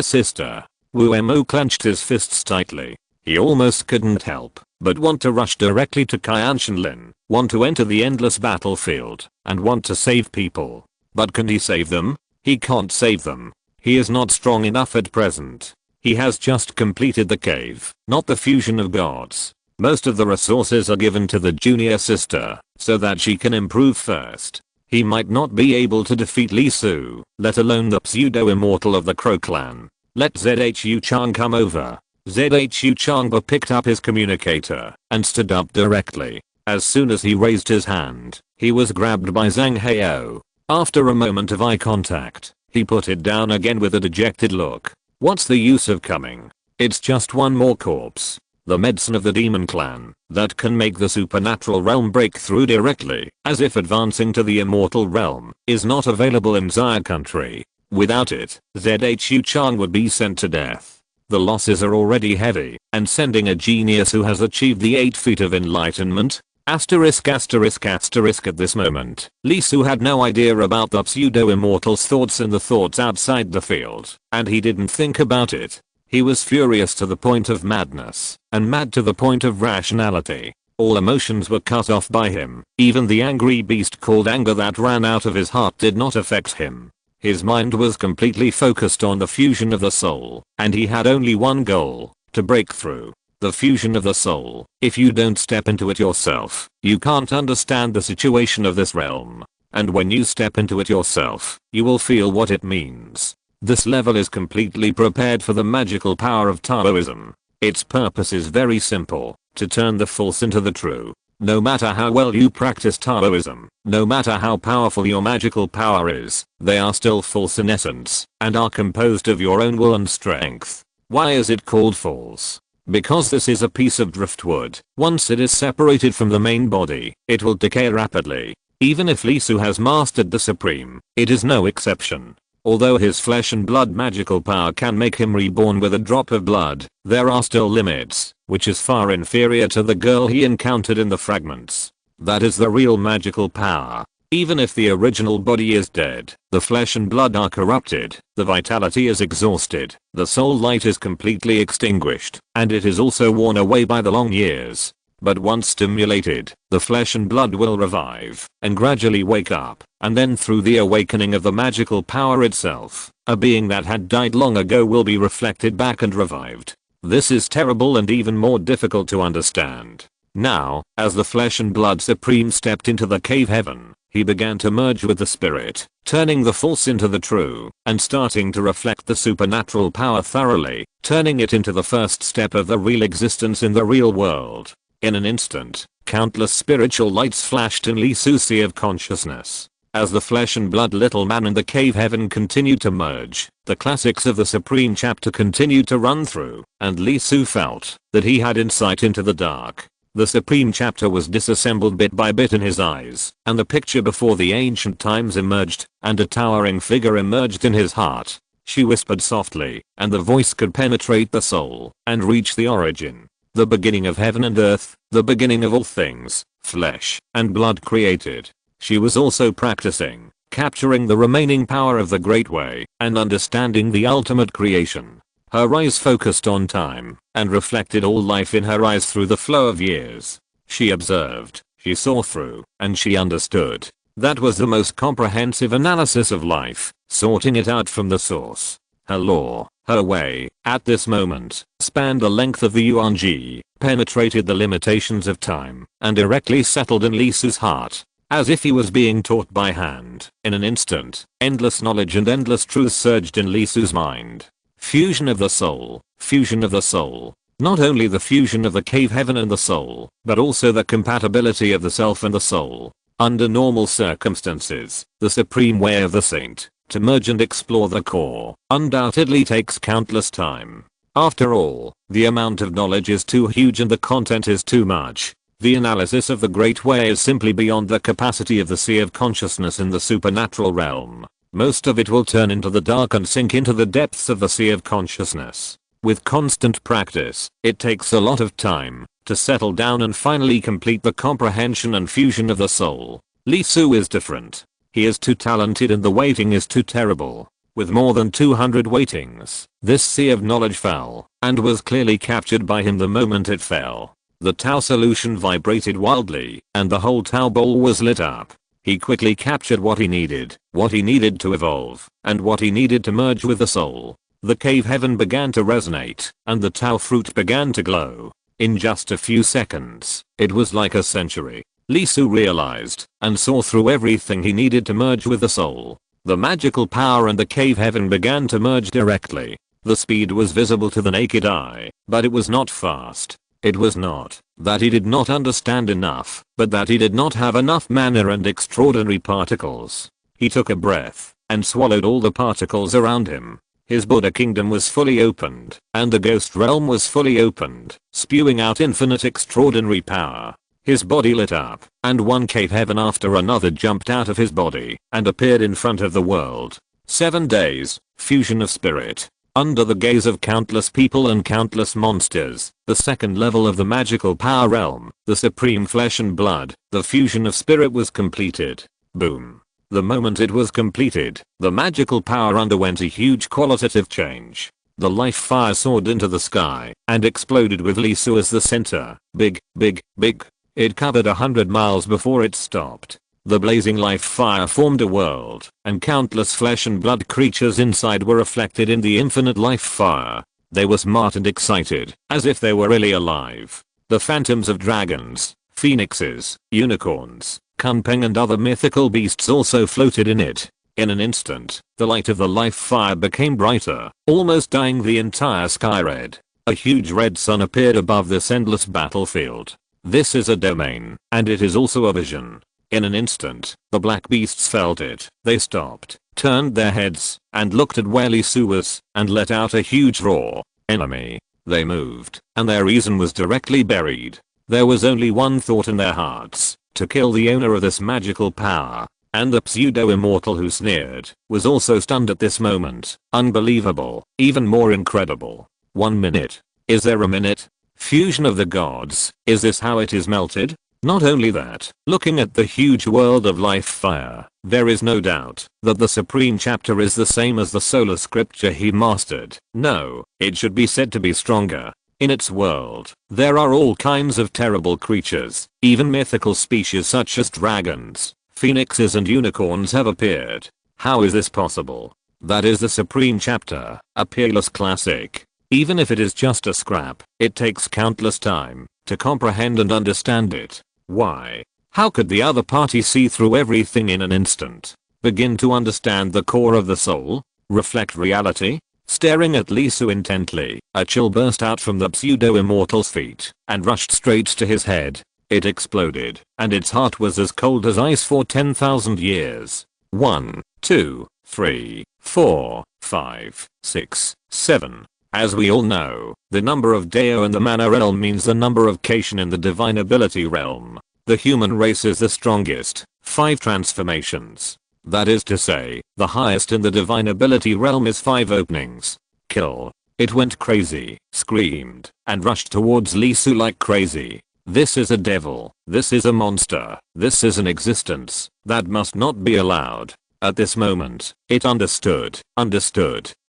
sister. Wu Mo clenched his fists tightly. He almost couldn't help but want to rush directly to Qian Shenlin, want to enter the endless battlefield, and want to save people. But can he save them? He can't save them. He is not strong enough at present. He has just completed the cave, not the fusion of gods. Most of the resources are given to the junior sister, so that she can improve first. He might not be able to defeat Lee Su, let alone the pseudo-immortal of the Crow clan. Let Zhu Chang come over. Zhu Chang picked up his communicator and stood up directly. As soon as he raised his hand, he was grabbed by Zhang Heyo. After a moment of eye contact, he put it down again with a dejected look. What's the use of coming? It's just one more corpse. The medicine of the demon clan that can make the supernatural realm break through directly, as if advancing to the immortal realm, is not available in Xia country. Without it, Zhu Chang would be sent to death. The losses are already heavy, and sending a genius who has achieved the 8 feet of enlightenment. Asterisk asterisk asterisk. At this moment, Lee Su had no idea about the pseudo-immortal's thoughts and the thoughts outside the field, and he didn't think about it. He was furious to the point of madness, and mad to the point of rationality. All emotions were cut off by him. Even the angry beast called anger that ran out of his heart did not affect him. His mind was completely focused on the fusion of the soul, and he had only one goal: to break through. The fusion of the soul. If you don't step into it yourself, you can't understand the situation of this realm. And when you step into it yourself, you will feel what it means. This level is completely prepared for the magical power of Taoism. Its purpose is very simple: to turn the false into the true. No matter how well you practice Taoism, no matter how powerful your magical power is, they are still false in essence, and are composed of your own will and strength. Why is it called false? Because this is a piece of driftwood. Once it is separated from the main body, it will decay rapidly. Even if Lee Su has mastered the supreme, it is no exception. Although his flesh and blood magical power can make him reborn with a drop of blood, there are still limits, which is far inferior to the girl he encountered in the fragments. That is the real magical power. Even if the original body is dead, the flesh and blood are corrupted, the vitality is exhausted, the soul light is completely extinguished, and it is also worn away by the long years. But once stimulated, the flesh and blood will revive and gradually wake up, and then through the awakening of the magical power itself, a being that had died long ago will be reflected back and revived. This is terrible and even more difficult to understand. Now, as the flesh and blood supreme stepped into the cave heaven, he began to merge with the spirit, turning the false into the true, and starting to reflect the supernatural power thoroughly, turning it into the first step of the real existence in the real world. In an instant, countless spiritual lights flashed in Lee Su's sea of consciousness. As the flesh and blood little man and the cave heaven continued to merge, the classics of the Supreme chapter continued to run through, and Lee Su felt that he had insight into the dark. The Supreme chapter was disassembled bit by bit in his eyes, and the picture before the ancient times emerged, and a towering figure emerged in his heart. She whispered softly, and the voice could penetrate the soul, and reach the origin. The beginning of heaven and earth, the beginning of all things, flesh and blood created. She was also practicing, capturing the remaining power of the Great Way, and understanding the ultimate creation. Her eyes focused on time, and reflected all life in her eyes through the flow of years. She observed, she saw through, and she understood. That was the most comprehensive analysis of life, sorting it out from the source. Her law, her way, at this moment, spanned the length of the Yuan-Ji, penetrated the limitations of time, and directly settled in Lee Su's heart. As if he was being taught by hand, in an instant, endless knowledge and endless truth surged in Lee Su's mind. Fusion of the soul, fusion of the soul. Not only the fusion of the cave heaven and the soul, but also the compatibility of the self and the soul. Under normal circumstances, the supreme way of the saint, to merge and explore the core, undoubtedly takes countless time. After all, the amount of knowledge is too huge and the content is too much. The analysis of the Great Way is simply beyond the capacity of the sea of consciousness in the supernatural realm. Most of it will turn into the dark and sink into the depths of the sea of consciousness. With constant practice, it takes a lot of time to settle down and finally complete the comprehension and fusion of the soul. Lee Su is different. He is too talented and the waiting is too terrible. With more than 200 waitings, this sea of knowledge fell, and was clearly captured by him the moment it fell. The Tao solution vibrated wildly, and the whole Tao bowl was lit up. He quickly captured what he needed to evolve, and what he needed to merge with the soul. The cave heaven began to resonate, and the Tao fruit began to glow. In just a few seconds, it was like a century. Lee Su realized, and saw through everything he needed to merge with the soul. The magical power and the cave heaven began to merge directly. The speed was visible to the naked eye, but it was not fast. It was not that he did not understand enough, but that he did not have enough mana and extraordinary particles. He took a breath, and swallowed all the particles around him. His Buddha kingdom was fully opened, and the ghost realm was fully opened, spewing out infinite extraordinary power. His body lit up, and one cave heaven after another jumped out of his body, and appeared in front of the world. 7 days, fusion of spirit. Under the gaze of countless people and countless monsters, the second level of the magical power realm, the supreme flesh and blood, the fusion of spirit was completed. Boom. The moment it was completed, the magical power underwent a huge qualitative change. The life fire soared into the sky, and exploded with Lee Su as the center. Big, big, big. It covered 100 miles before it stopped. The blazing life fire formed a world, and countless flesh and blood creatures inside were reflected in the infinite life fire. They were smart and excited, as if they were really alive. The phantoms of dragons, phoenixes, unicorns, kunpeng and other mythical beasts also floated in it. In an instant, the light of the life fire became brighter, almost dyeing the entire sky red. A huge red sun appeared above this endless battlefield. This is a domain, and it is also a vision. In an instant, the black beasts felt it. They stopped, turned their heads, and looked at where Lee Su was, and let out a huge roar. Enemy. They moved, and their reason was directly buried. There was only one thought in their hearts, to kill the owner of this magical power. And the pseudo-immortal who sneered was also stunned at this moment. Unbelievable. Even more incredible. 1 minute. Is there a minute? Fusion of the gods. Is this how it is melted? Not only that, looking at the huge world of life fire, there is no doubt that the supreme chapter is the same as the solar scripture he mastered. No, it should be said to be stronger. In its world, there are all kinds of terrible creatures, even mythical species such as dragons, phoenixes and unicorns have appeared. How is this possible? That is the supreme chapter, a peerless classic. Even if it is just a scrap, it takes countless time to comprehend and understand it. Why? How could the other party see through everything in an instant? Begin to understand the core of the soul? Reflect reality? Staring at Lee Su intently, a chill burst out from the pseudo-immortal's feet and rushed straight to his head. It exploded, and its heart was as cold as ice for 10,000 years. 1, 2, 3, 4, 5, 6, 7. As we all know, the number of Deo in the mana realm means the number of Cation in the divine ability realm. The human race is the strongest, 5 transformations. That is to say, the highest in the divine ability realm is 5 openings. Kill. It went crazy, screamed, and rushed towards Lee Su like crazy. This is a devil. This is a monster. This is an existence that must not be allowed. At this moment, it understood.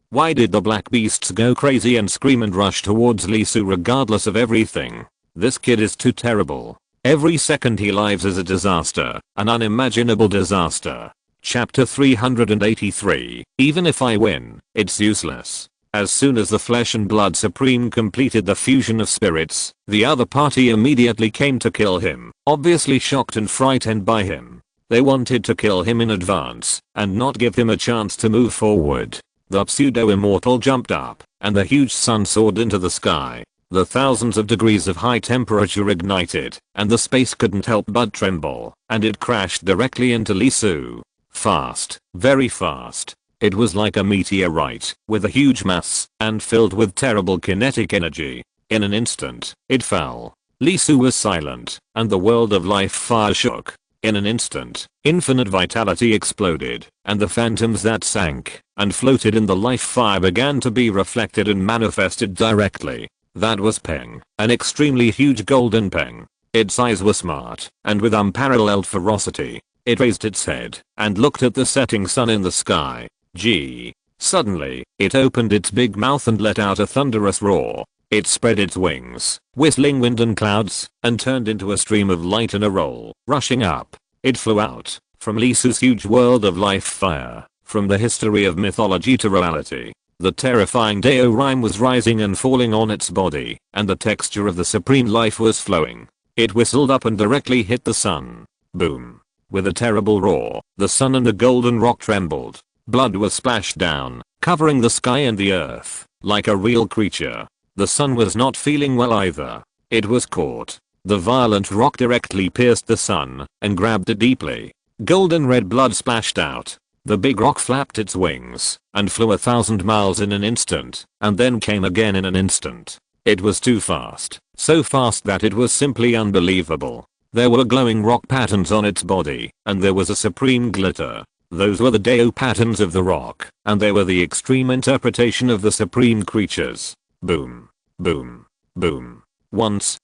Why did the black beasts go crazy and scream and rush towards Lee Su regardless of everything? This kid is too terrible. Every second he lives is a disaster, an unimaginable disaster. Chapter 383. Even if I win, it's useless. As soon as the Flesh and Blood Supreme completed the fusion of spirits, the other party immediately came to kill him, obviously shocked and frightened by him. They wanted to kill him in advance and not give him a chance to move forward. The pseudo-immortal jumped up, and the huge sun soared into the sky. The thousands of degrees of high temperature ignited, and the space couldn't help but tremble, and it crashed directly into Lee Su. Fast, very fast. It was like a meteorite, with a huge mass, and filled with terrible kinetic energy. In an instant, it fell. Lee Su was silent, and the world of life fire shook. In an instant, infinite vitality exploded, and the phantoms that sank and floated in the life fire began to be reflected and manifested directly. That was Peng, an extremely huge golden Peng. Its eyes were smart, and with unparalleled ferocity. It raised its head and looked at the setting sun in the sky. Suddenly, it opened its big mouth and let out a thunderous roar. It spread its wings, whistling wind and clouds, and turned into a stream of light in a roll. Rushing up, it flew out from Lee Su's huge world of life fire, from the history of mythology to reality. The terrifying Deo rhyme was rising and falling on its body, and the texture of the supreme life was flowing. It whistled up and directly hit the sun. Boom. With a terrible roar, the sun and the golden rock trembled. Blood was splashed down, covering the sky and the earth, like a real creature. The sun was not feeling well either. It was caught. The violent rock directly pierced the sun and grabbed it deeply. Golden red blood splashed out. The big rock flapped its wings and flew 1,000 miles in an instant, and then came again in an instant. It was too fast, so fast that it was simply unbelievable. There were glowing rock patterns on its body, and there was a supreme glitter. Those were the Deo patterns of the rock, and they were the extreme interpretation of the supreme creatures. Boom. Boom. Boom. Once,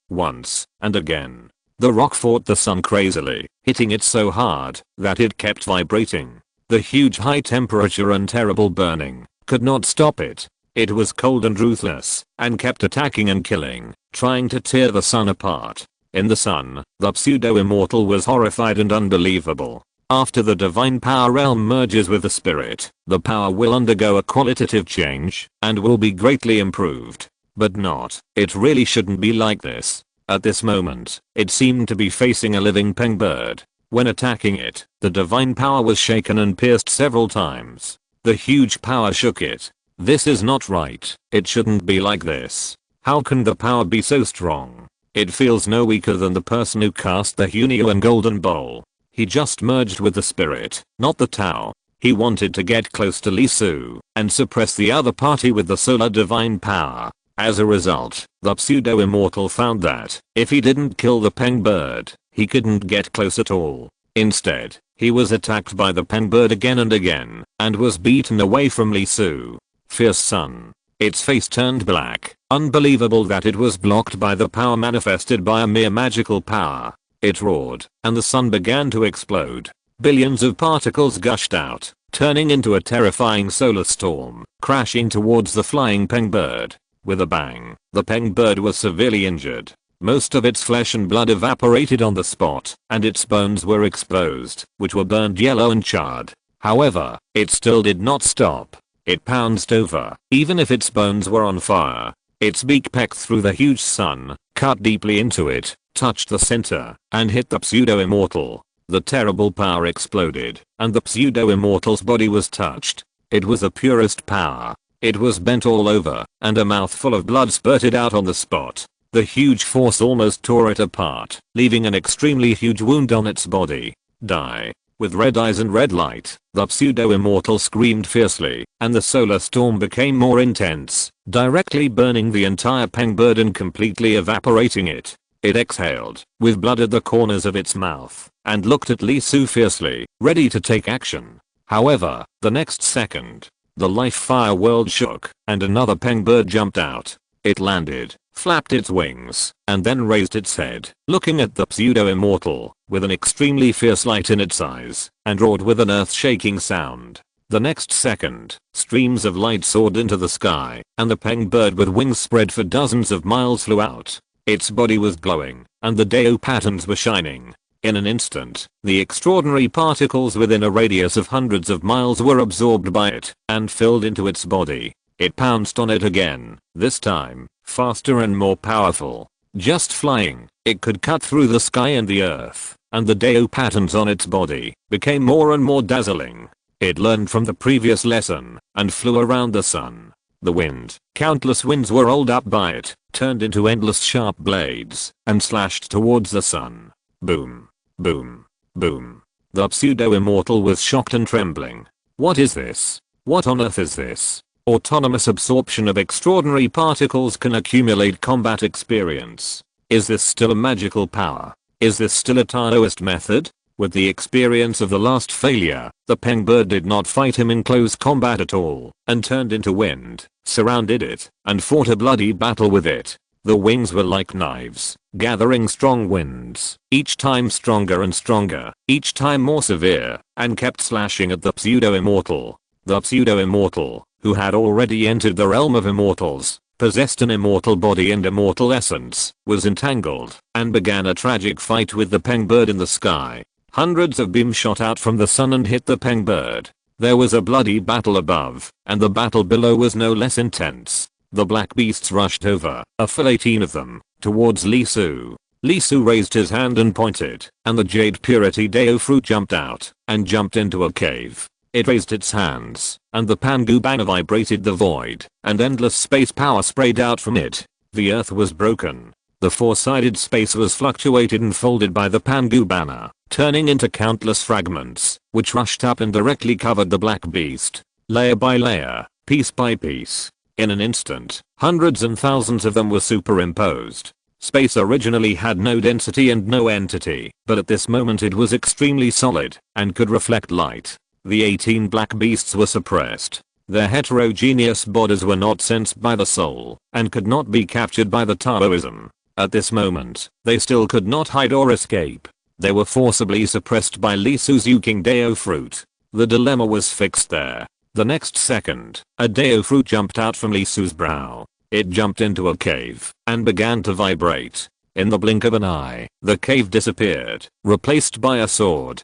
and again. The rock fought the sun crazily, hitting it so hard that it kept vibrating. The huge high temperature and terrible burning could not stop it. It was cold and ruthless, and kept attacking and killing, trying to tear the sun apart. In the sun, the pseudo-immortal was horrified and unbelievable. After the divine power realm merges with the spirit, the power will undergo a qualitative change, and will be greatly improved. But not, it really shouldn't be like this. At this moment, it seemed to be facing a living peng bird. When attacking it, the divine power was shaken and pierced several times. The huge power shook it. This is not right. It shouldn't be like this. How can the power be so strong? It feels no weaker than the person who cast the Hunio and Golden Bowl. He just merged with the spirit, not the Tao. He wanted to get close to Lee Su and suppress the other party with the solar divine power. As a result, the pseudo-immortal found that if he didn't kill the peng bird, he couldn't get close at all. Instead, He was attacked by the pengbird again and again, and was beaten away from Lee Soo. Fierce sun. Its face turned black. Unbelievable that it was blocked by the power manifested by a mere magical power. It roared, and the sun began to explode. Billions of particles gushed out, turning into a terrifying solar storm, crashing towards the flying pengbird. With a bang, the pengbird was severely injured. Most of its flesh and blood evaporated on the spot, and its bones were exposed, which were burned yellow and charred. However, it still did not stop. It pounced over, even if its bones were on fire. Its beak pecked through the huge sun, cut deeply into it, touched the center, and hit the pseudo-immortal. The terrible power exploded, and the pseudo-immortal's body was touched. It was the purest power. It was bent all over, and a mouthful of blood spurted out on the spot. The huge force almost tore it apart, leaving an extremely huge wound on its body. Die. With red eyes and red light, the pseudo-immortal screamed fiercely, and the solar storm became more intense, directly burning the entire pengbird and completely evaporating it. It exhaled, with blood at the corners of its mouth, and looked at Lee Soo fiercely, ready to take action. However, the next second, the life fire world shook, and another pengbird jumped out. It landed, flapped its wings, and then raised its head, looking at the pseudo-immortal, with an extremely fierce light in its eyes, and roared with an earth-shaking sound. The next second, streams of light soared into the sky, and the pengbird with wings spread for dozens of miles flew out. Its body was glowing, and the Dao patterns were shining. In an instant, the extraordinary particles within a radius of hundreds of miles were absorbed by it, and filled into its body. It pounced on it again, this time, faster and more powerful. Just flying, it could cut through the sky and the earth, and the Dao patterns on its body became more and more dazzling. It learned from the previous lesson, and flew around the sun. The wind, countless winds were rolled up by it, turned into endless sharp blades, and slashed towards the sun. Boom. Boom. Boom. The pseudo-immortal was shocked and trembling. What is this? What on earth is this? Autonomous absorption of extraordinary particles can accumulate combat experience. Is this still a magical power? Is this still a Taoist method? With the experience of the last failure, the pengbird did not fight him in close combat at all, and turned into wind, surrounded it, and fought a bloody battle with it. The wings were like knives, gathering strong winds, each time stronger and stronger, each time more severe, and kept slashing at the pseudo-immortal. The pseudo-immortal, who had already entered the realm of immortals, possessed an immortal body and immortal essence, was entangled, and began a tragic fight with the pengbird in the sky. Hundreds of beams shot out from the sun and hit the pengbird. There was a bloody battle above, and the battle below was no less intense. The black beasts rushed over, a full 18 of them, towards Lee Soo. Lee Soo raised his hand and pointed, and the jade purity Dao fruit jumped out, and jumped into a cave. It raised its hands, and the Pangu banner vibrated the void, and endless space power sprayed out from it. The earth was broken. The four-sided space was fluctuated and folded by the Pangu banner, turning into countless fragments, which rushed up and directly covered the black beast, layer by layer, piece by piece. In an instant, hundreds and thousands of them were superimposed. Space originally had no density and no entity, but at this moment it was extremely solid, and could reflect light. The 18 black beasts were suppressed. Their heterogeneous bodies were not sensed by the soul, and could not be captured by the Taoism. At this moment, they still could not hide or escape. They were forcibly suppressed by Lee Soo's Yuking Dao fruit. The dilemma was fixed there. The next second, a Dao fruit jumped out from Lee Soo's brow. It jumped into a cave, and began to vibrate. In the blink of an eye, the cave disappeared, replaced by a sword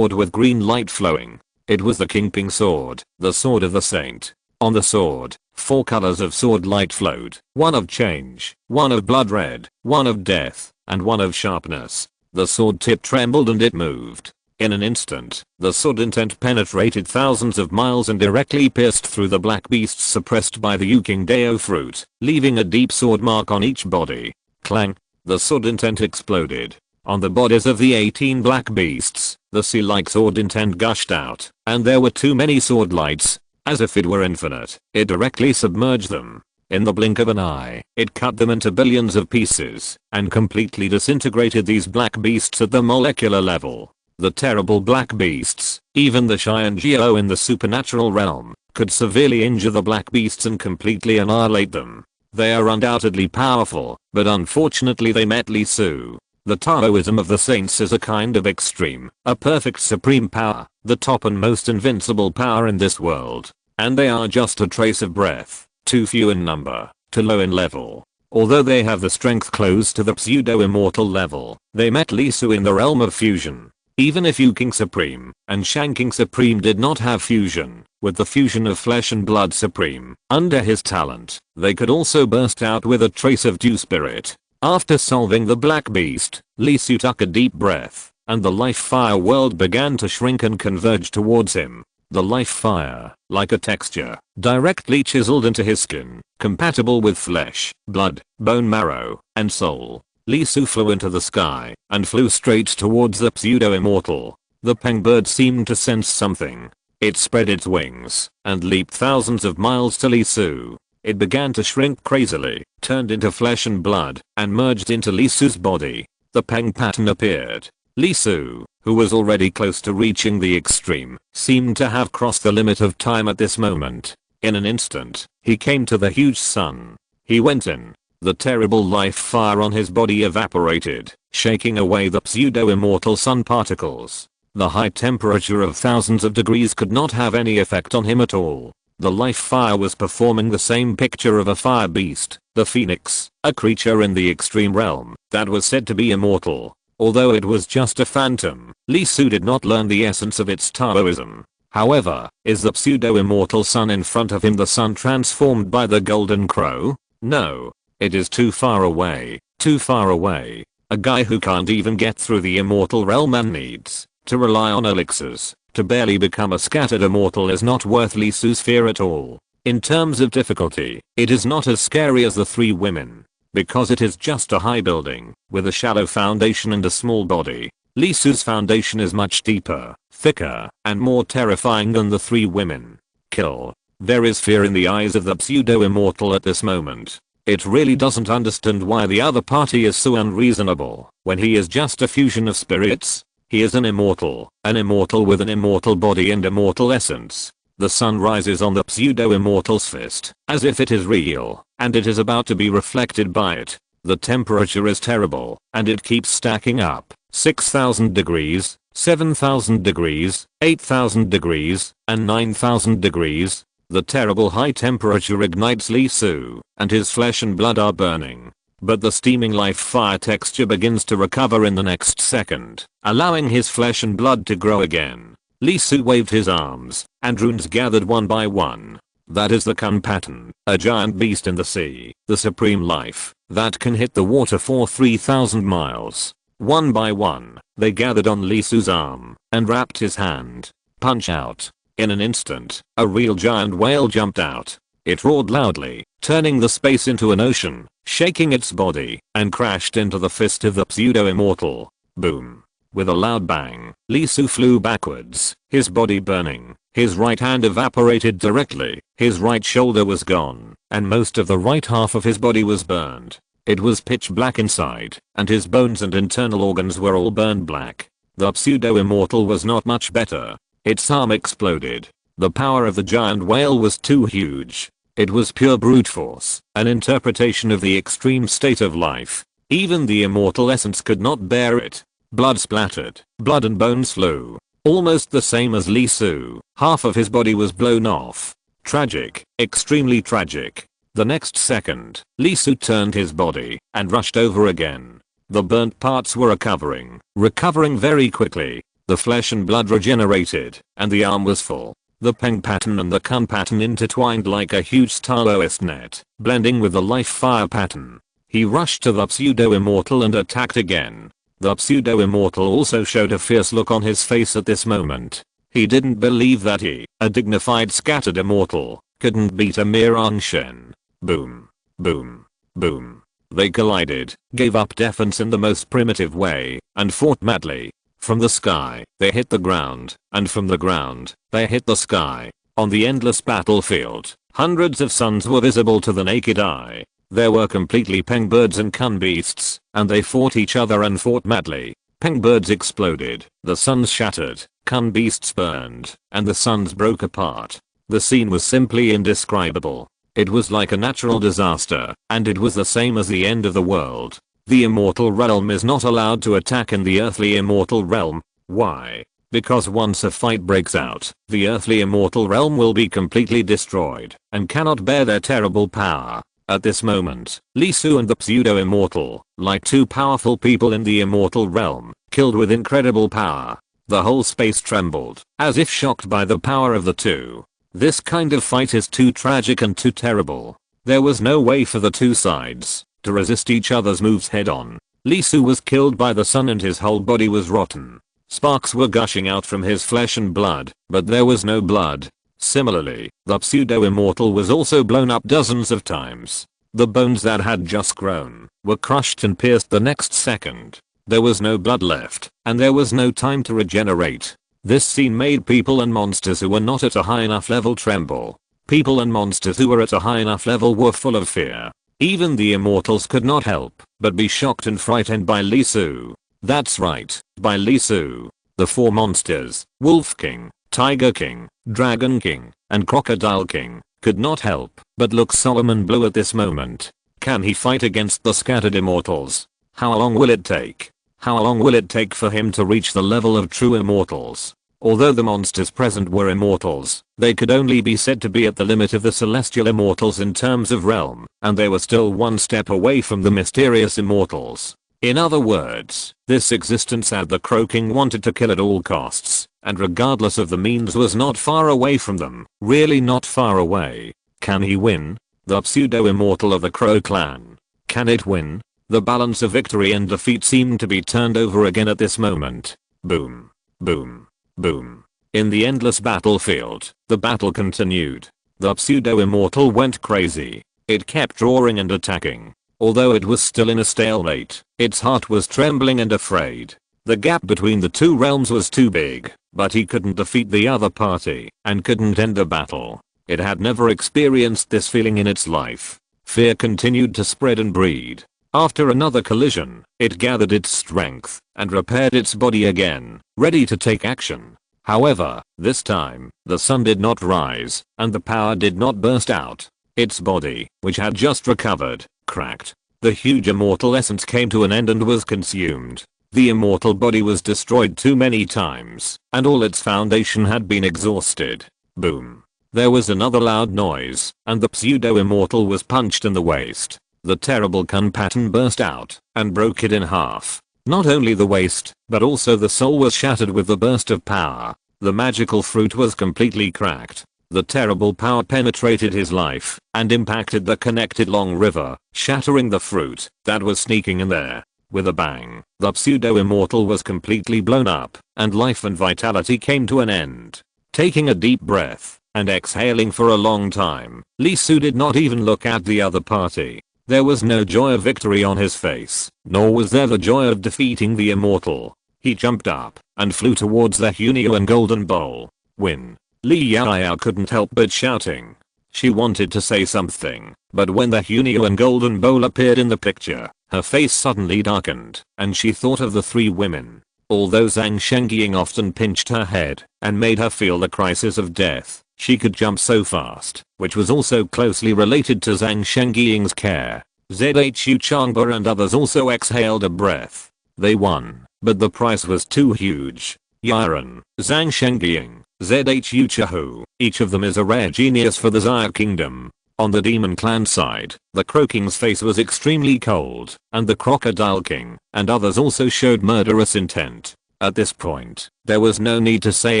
with green light flowing. It was the Kingping sword, the sword of the saint. On the sword, 4 colors of sword light flowed, one of change, one of blood red, one of death, and one of sharpness. The sword tip trembled and it moved. In an instant, the sword intent penetrated thousands of miles and directly pierced through the black beasts suppressed by the Yuking Dao fruit, leaving a deep sword mark on each body. Clang! The sword intent exploded. On the bodies of the 18 black beasts, the sea-like sword intent gushed out, and there were too many sword lights. As if it were infinite, it directly submerged them. In the blink of an eye, it cut them into billions of pieces, and completely disintegrated these black beasts at the molecular level. The terrible black beasts, even the Shyangio in the supernatural realm, could severely injure the black beasts and completely annihilate them. They are undoubtedly powerful, but unfortunately they met Li Su. The Taoism of the saints is a kind of extreme, a perfect supreme power, the top and most invincible power in this world. And they are just a trace of breath, too few in number, too low in level. Although they have the strength close to the pseudo-immortal level, they met Li Su in the realm of fusion. Even if Yu King Supreme and Shang King Supreme did not have fusion, with the fusion of Flesh and Blood Supreme under his talent, they could also burst out with a trace of Dew Spirit. After solving the Black Beast, Li Su took a deep breath, and the life fire world began to shrink and converge towards him. The life fire, like a texture, directly chiseled into his skin, compatible with flesh, blood, bone marrow, and soul. Li Su flew into the sky and flew straight towards the pseudo-immortal. The peng bird seemed to sense something. It spread its wings and leaped thousands of miles to Li Su. It began to shrink crazily, turned into flesh and blood, and merged into Li Su's body. The peng pattern appeared. Li Su, who was already close to reaching the extreme, seemed to have crossed the limit of time at this moment. In an instant, he came to the huge sun. He went in. The terrible life fire on his body evaporated, shaking away the pseudo-immortal sun particles. The high temperature of thousands of degrees could not have any effect on him at all. The life fire was performing the same picture of a fire beast, the phoenix, a creature in the extreme realm that was said to be immortal. Although it was just a phantom, Li Su did not learn the essence of its Taoism. However, is the pseudo-immortal sun in front of him the sun transformed by the golden crow? No. It is too far away, too far away. A guy who can't even get through the immortal realm and needs to rely on elixirs to barely become a scattered immortal is not worth Li Su's fear at all. In terms of difficulty, it is not as scary as the three women. Because it is just a high building, with a shallow foundation and a small body. Li Su's foundation is much deeper, thicker, and more terrifying than the three women. Kill. There is fear in the eyes of the pseudo-immortal at this moment. It really doesn't understand why the other party is so unreasonable, when he is just a fusion of spirits. He is an immortal with an immortal body and immortal essence. The sun rises on the pseudo-immortal's fist, as if it is real, and it is about to be reflected by it. The temperature is terrible, and it keeps stacking up. 6,000 degrees, 7,000 degrees, 8,000 degrees, and 9,000 degrees. The terrible high temperature ignites Li Su, and his flesh and blood are burning. But the steaming life fire texture begins to recover in the next second, allowing his flesh and blood to grow again. Li Su waved his arms, and runes gathered one by one. That is the Kun pattern, a giant beast in the sea, the supreme life, that can hit the water for 3,000 miles. One by one, they gathered on Li Su's arm, and wrapped his hand. Punch out. In an instant, a real giant whale jumped out. It roared loudly, turning the space into an ocean, shaking its body, and crashed into the fist of the pseudo-immortal. Boom. With a loud bang, Li Su flew backwards, his body burning. His right hand evaporated directly, his right shoulder was gone, and most of the right half of his body was burned. It was pitch black inside, and his bones and internal organs were all burned black. The pseudo-immortal was not much better. Its arm exploded. The power of the giant whale was too huge. It was pure brute force, an interpretation of the extreme state of life. Even the immortal essence could not bear it. Blood splattered, blood and bones flew. Almost the same as Li Su, half of his body was blown off. Tragic, extremely tragic. The next second, Li Su turned his body and rushed over again. The burnt parts were recovering very quickly. The flesh and blood regenerated, and the arm was full. The Peng pattern and the Kun pattern intertwined like a huge Taoist net, blending with the life fire pattern. He rushed to the pseudo-immortal and attacked again. The pseudo-immortal also showed a fierce look on his face at this moment. He didn't believe that he, a dignified scattered immortal, couldn't beat a mere Angshen. Boom. Boom. Boom. They collided, gave up defense in the most primitive way, and fought madly. From the sky, they hit the ground, and from the ground, they hit the sky. On the endless battlefield, hundreds of suns were visible to the naked eye. There were completely Peng birds and Kun beasts, and they fought each other and fought madly. Peng birds exploded, the suns shattered, Kun beasts burned, and the suns broke apart. The scene was simply indescribable. It was like a natural disaster, and it was the same as the end of the world. The immortal realm is not allowed to attack in the earthly immortal realm. Why? Because once a fight breaks out, the earthly immortal realm will be completely destroyed, and cannot bear their terrible power. At this moment, Li Su and the pseudo-immortal, like two powerful people in the immortal realm, killed with incredible power. The whole space trembled, as if shocked by the power of the two. This kind of fight is too tragic and too terrible. There was no way for the two sides to resist each other's moves head on. Li Su was killed by the sun and his whole body was rotten. Sparks were gushing out from his flesh and blood, but there was no blood. Similarly, the pseudo-immortal was also blown up dozens of times. The bones that had just grown were crushed and pierced the next second. There was no blood left, and there was no time to regenerate. This scene made people and monsters who were not at a high enough level tremble. People and monsters who were at a high enough level were full of fear. Even the immortals could not help but be shocked and frightened by Li Su. That's right, by Li Su. The four monsters, Wolf King, Tiger King, Dragon King, and Crocodile King, could not help but look Solomon Blue at this moment. Can he fight against the scattered immortals? How long will it take? How long will it take for him to reach the level of true immortals? Although the monsters present were immortals, they could only be said to be at the limit of the celestial immortals in terms of realm, and they were still one step away from the mysterious immortals. In other words, this existence that the Crow King wanted to kill at all costs, and regardless of the means was not far away from them, really not far away. Can he win? The pseudo-immortal of the Crow clan. Can it win? The balance of victory and defeat seemed to be turned over again at this moment. Boom. Boom. Boom. In the endless battlefield, the battle continued. The pseudo-immortal went crazy. It kept roaring and attacking. Although it was still in a stalemate, its heart was trembling and afraid. The gap between the two realms was too big, but he couldn't defeat the other party, and couldn't end the battle. It had never experienced this feeling in its life. Fear continued to spread and breed. After another collision, it gathered its strength, and repaired its body again, ready to take action. However, this time, the sun did not rise, and the power did not burst out. Its body, which had just recovered, cracked. The huge immortal essence came to an end and was consumed. The immortal body was destroyed too many times, and all its foundation had been exhausted. Boom. There was another loud noise, and the pseudo-immortal was punched in the waist. The terrible Kun pattern burst out, and broke it in half. Not only the waist, but also the soul was shattered with the burst of power. The magical fruit was completely cracked. The terrible power penetrated his life, and impacted the connected long river, shattering the fruit that was sneaking in there. With a bang, the pseudo-immortal was completely blown up, and life and vitality came to an end. Taking a deep breath, and exhaling for a long time, Li Su did not even look at the other party. There was no joy of victory on his face, nor was there the joy of defeating the immortal. He jumped up, and flew towards the Hunio and Golden Bowl. Win. Li Yaoyao couldn't help but shouting. She wanted to say something, but when the Hunio and Golden Bowl appeared in the picture, her face suddenly darkened, and she thought of the three women. Although Zhang Shengying often pinched her head, and made her feel the crisis of death, she could jump so fast, which was also closely related to Zhang Shengying's care. Zhu Changba and others also exhaled a breath. They won, but the price was too huge. Yiren, Zhang Shengying, Zhu Chahu, each of them is a rare genius for the Xia Kingdom. On the Demon Clan side, the Crow King's face was extremely cold, and the Crocodile King and others also showed murderous intent. At this point, there was no need to say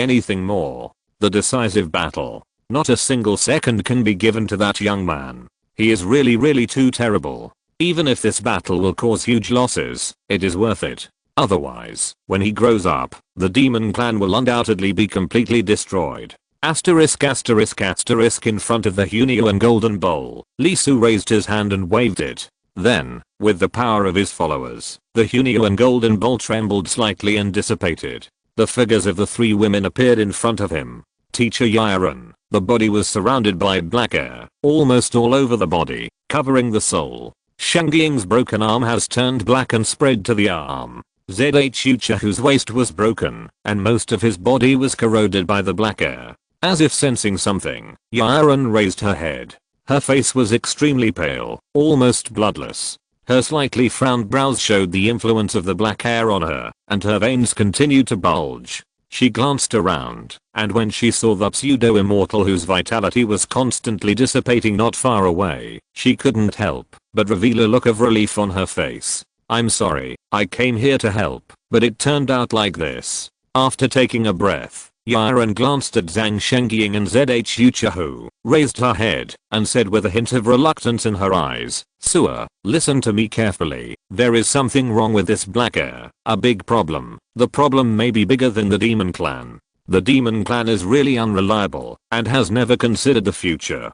anything more. The decisive battle. Not a single second can be given to that young man. He is really too terrible. Even if this battle will cause huge losses, it is worth it. Otherwise, when he grows up, the Demon Clan will undoubtedly be completely destroyed. Asterisk asterisk asterisk in front of the Hunio and Golden Bowl, Li Su raised his hand and waved it. Then, with the power of his followers, the Hunio and Golden Bowl trembled slightly and dissipated. The figures of the three women appeared in front of him. Teacher Yiren, the body was surrounded by black air, almost all over the body, covering the soul. Shengying's broken arm has turned black and spread to the arm. Zhucha, whose waist was broken, and most of his body was corroded by the black air. As if sensing something, Yaren raised her head. Her face was extremely pale, almost bloodless. Her slightly frowned brows showed the influence of the black air on her, and her veins continued to bulge. She glanced around, and when she saw the pseudo-immortal whose vitality was constantly dissipating not far away, she couldn't help but reveal a look of relief on her face. "I'm sorry, I came here to help, but it turned out like this." After taking a breath, Yaren glanced at Zhang Shengying and Zhucha, who raised her head and said with a hint of reluctance in her eyes, "Sua, listen to me carefully. There is something wrong with this black air, a big problem. The problem may be bigger than the demon clan. The demon clan is really unreliable and has never considered the future.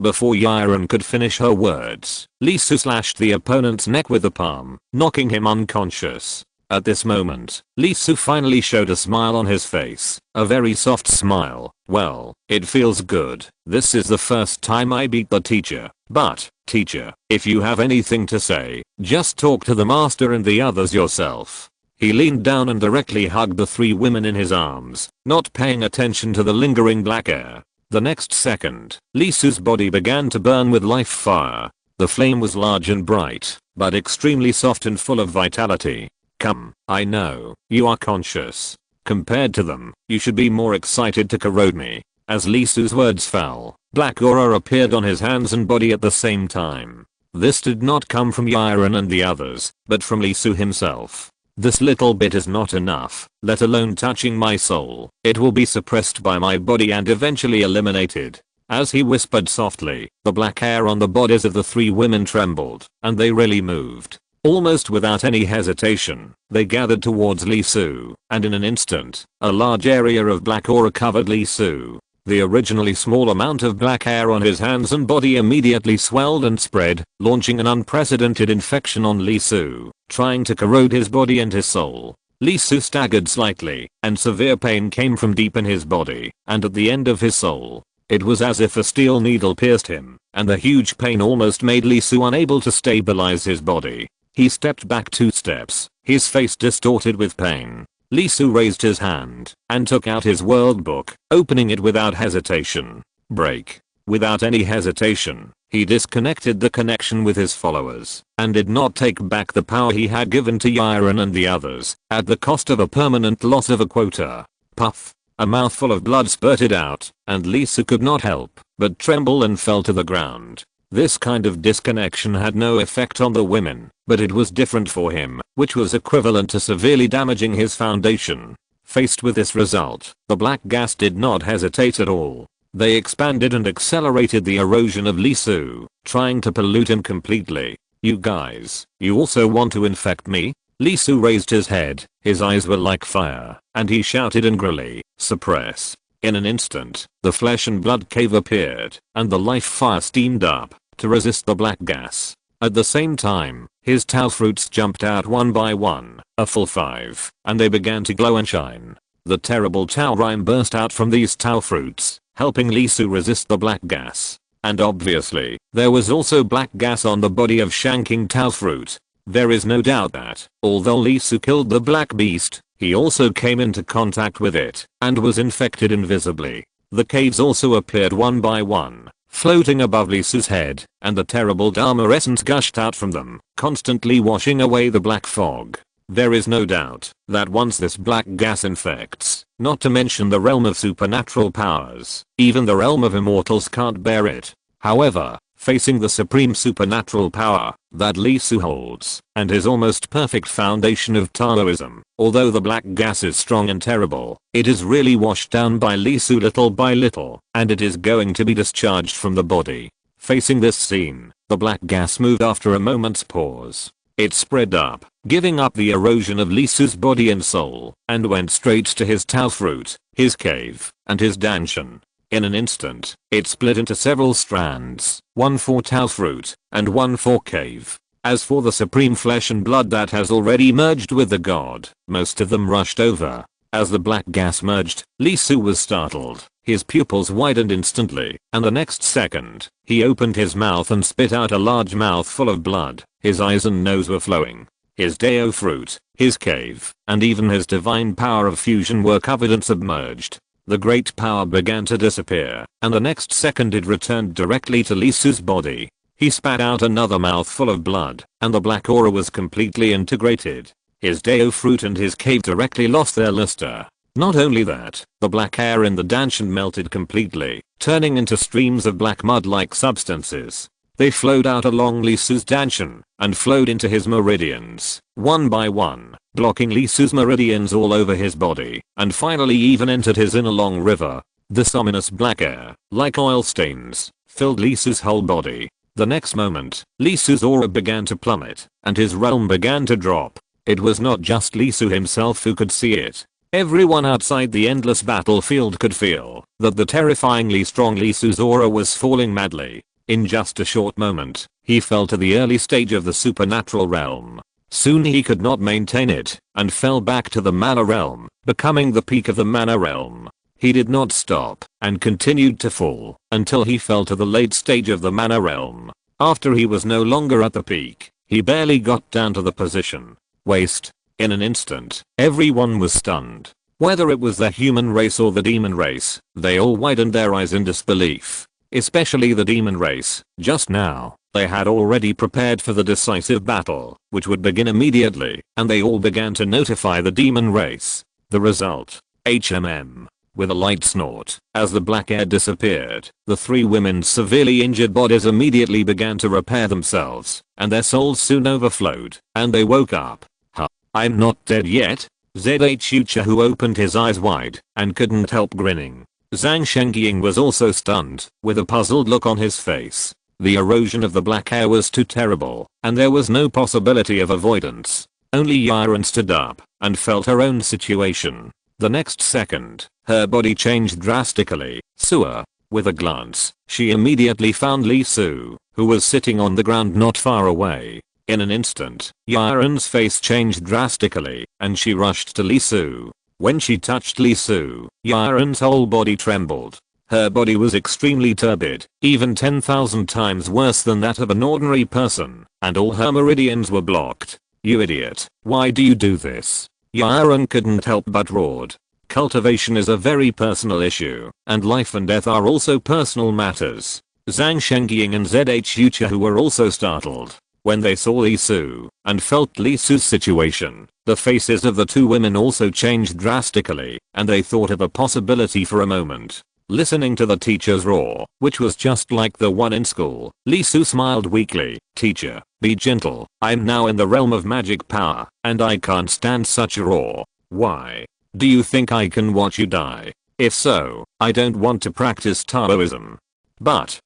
Before Yaren could finish her words, Li Su slashed the opponent's neck with the palm, knocking him unconscious. At this moment, Li Su finally showed a smile on his face, a very soft smile. "Well, it feels good. This is the first time I beat the teacher. But, teacher, if you have anything to say, just talk to the master and the others yourself." He leaned down and directly hugged the three women in his arms, not paying attention to the lingering black air. The next second, Li Su's body began to burn with life fire. The flame was large and bright, but extremely soft and full of vitality. "Come, I know, you are conscious. Compared to them, you should be more excited to corrode me." As Li Su's words fell, black aura appeared on his hands and body at the same time. This did not come from Yaren and the others, but from Li Su himself. "This little bit is not enough, let alone touching my soul. It will be suppressed by my body and eventually eliminated." As he whispered softly, the black hair on the bodies of the three women trembled, and they really moved. Almost without any hesitation, they gathered towards Li Su, and in an instant, a large area of black aura covered Li Su. The originally small amount of black hair on his hands and body immediately swelled and spread, launching an unprecedented infection on Li Su, trying to corrode his body and his soul. Li Su staggered slightly, and severe pain came from deep in his body, and at the end of his soul. It was as if a steel needle pierced him, and the huge pain almost made Li Su unable to stabilize his body. He stepped back 2 steps, his face distorted with pain. Li Su raised his hand and took out his world book, opening it without hesitation. Break. Without any hesitation, he disconnected the connection with his followers and did not take back the power he had given to Yaren and the others, at the cost of a permanent loss of a quota. Puff. A mouthful of blood spurted out, and Li Su could not help but tremble and fell to the ground. This kind of disconnection had no effect on the women, but it was different for him, which was equivalent to severely damaging his foundation. Faced with this result, the black gas did not hesitate at all. They expanded and accelerated the erosion of Li Su, trying to pollute him completely. "You guys, you also want to infect me?" Li Su raised his head, his eyes were like fire, and he shouted angrily, "Suppress." In an instant, the flesh and blood cave appeared, and the life fire steamed up to resist the black gas. At the same time, his Tao fruits jumped out one by one, a full 5, and they began to glow and shine. The terrible Tao rhyme burst out from these Tao fruits, helping Li Su resist the black gas. And obviously, there was also black gas on the body of Shanking Tao fruit. There is no doubt that, although Li Su killed the black beast, he also came into contact with it, and was infected invisibly. The caves also appeared one by one, floating above Li Su's head, and the terrible Dharma essence gushed out from them, constantly washing away the black fog. There is no doubt that once this black gas infects, not to mention the realm of supernatural powers, even the realm of immortals can't bear it. However, facing the supreme supernatural power that Li Su holds, and his almost perfect foundation of Taoism, although the black gas is strong and terrible, it is really washed down by Li Su little by little, and it is going to be discharged from the body. Facing this scene, the black gas moved after a moment's pause. It spread up, giving up the erosion of Li Su's body and soul, and went straight to his Tao fruit, his cave, and his dungeon. In an instant, it split into several strands, one for Tao fruit, and one for cave. As for the supreme flesh and blood that has already merged with the god, most of them rushed over. As the black gas merged, Li Su was startled. His pupils widened instantly, and the next second, he opened his mouth and spit out a large mouthful of blood. His eyes and nose were flowing. His Deo fruit, his cave, and even his divine power of fusion were covered and submerged. The great power began to disappear, and the next second it returned directly to Lee Su's body. He spat out another mouthful of blood, and the black aura was completely integrated. His Deo fruit and his cave directly lost their luster. Not only that, the black air in the dungeon melted completely, turning into streams of black mud-like substances. They flowed out along Lee Su's dungeon, and flowed into his meridians, one by one, blocking Lee Su's meridians all over his body, and finally even entered his inner long river. This ominous black air, like oil stains, filled Lee Su's whole body. The next moment, Lee Su's aura began to plummet, and his realm began to drop. It was not just Lee Su himself who could see it. Everyone outside the endless battlefield could feel that the terrifyingly strong Lee Su's aura was falling madly. In just a short moment, he fell to the early stage of the supernatural realm. Soon he could not maintain it, and fell back to the mana realm, becoming the peak of the mana realm. He did not stop, and continued to fall, until he fell to the late stage of the mana realm. After he was no longer at the peak, he barely got down to the position. Waste. In an instant, everyone was stunned. Whether it was the human race or the demon race, they all widened their eyes in disbelief. Especially the demon race. Just now, they had already prepared for the decisive battle, which would begin immediately, and they all began to notify the demon race. The result. HMM. With a light snort, as the black air disappeared, the three women's severely injured bodies immediately began to repair themselves, and their souls soon overflowed, and they woke up. Huh. I'm not dead yet? ZH who opened his eyes wide, and couldn't help grinning. Zhang Shengying was also stunned, with a puzzled look on his face. The erosion of the black air was too terrible, and there was no possibility of avoidance. Only Yiren stood up, and felt her own situation. The next second, her body changed drastically. Sewer. With a glance, she immediately found Lee Su, who was sitting on the ground not far away. In an instant, Yiren's face changed drastically, and she rushed to Lee Su. When she touched Lee Su, Yiren's whole body trembled. Her body was extremely turbid, even 10,000 times worse than that of an ordinary person, and all her meridians were blocked. You idiot, why do you do this? Yiren couldn't help but roared. Cultivation is a very personal issue, and life and death are also personal matters. Zhang Shengying and ZH Yucha were also startled when they saw Lee Su and felt Lee Su's situation. The faces of the two women also changed drastically, and they thought of a possibility for a moment. Listening to the teacher's roar, which was just like the one in school, Lee Su smiled weakly. Teacher, be gentle. I'm now in the realm of magic power, and I can't stand such a roar. Why? Do you think I can watch you die? If so, I don't want to practice Taoism. But,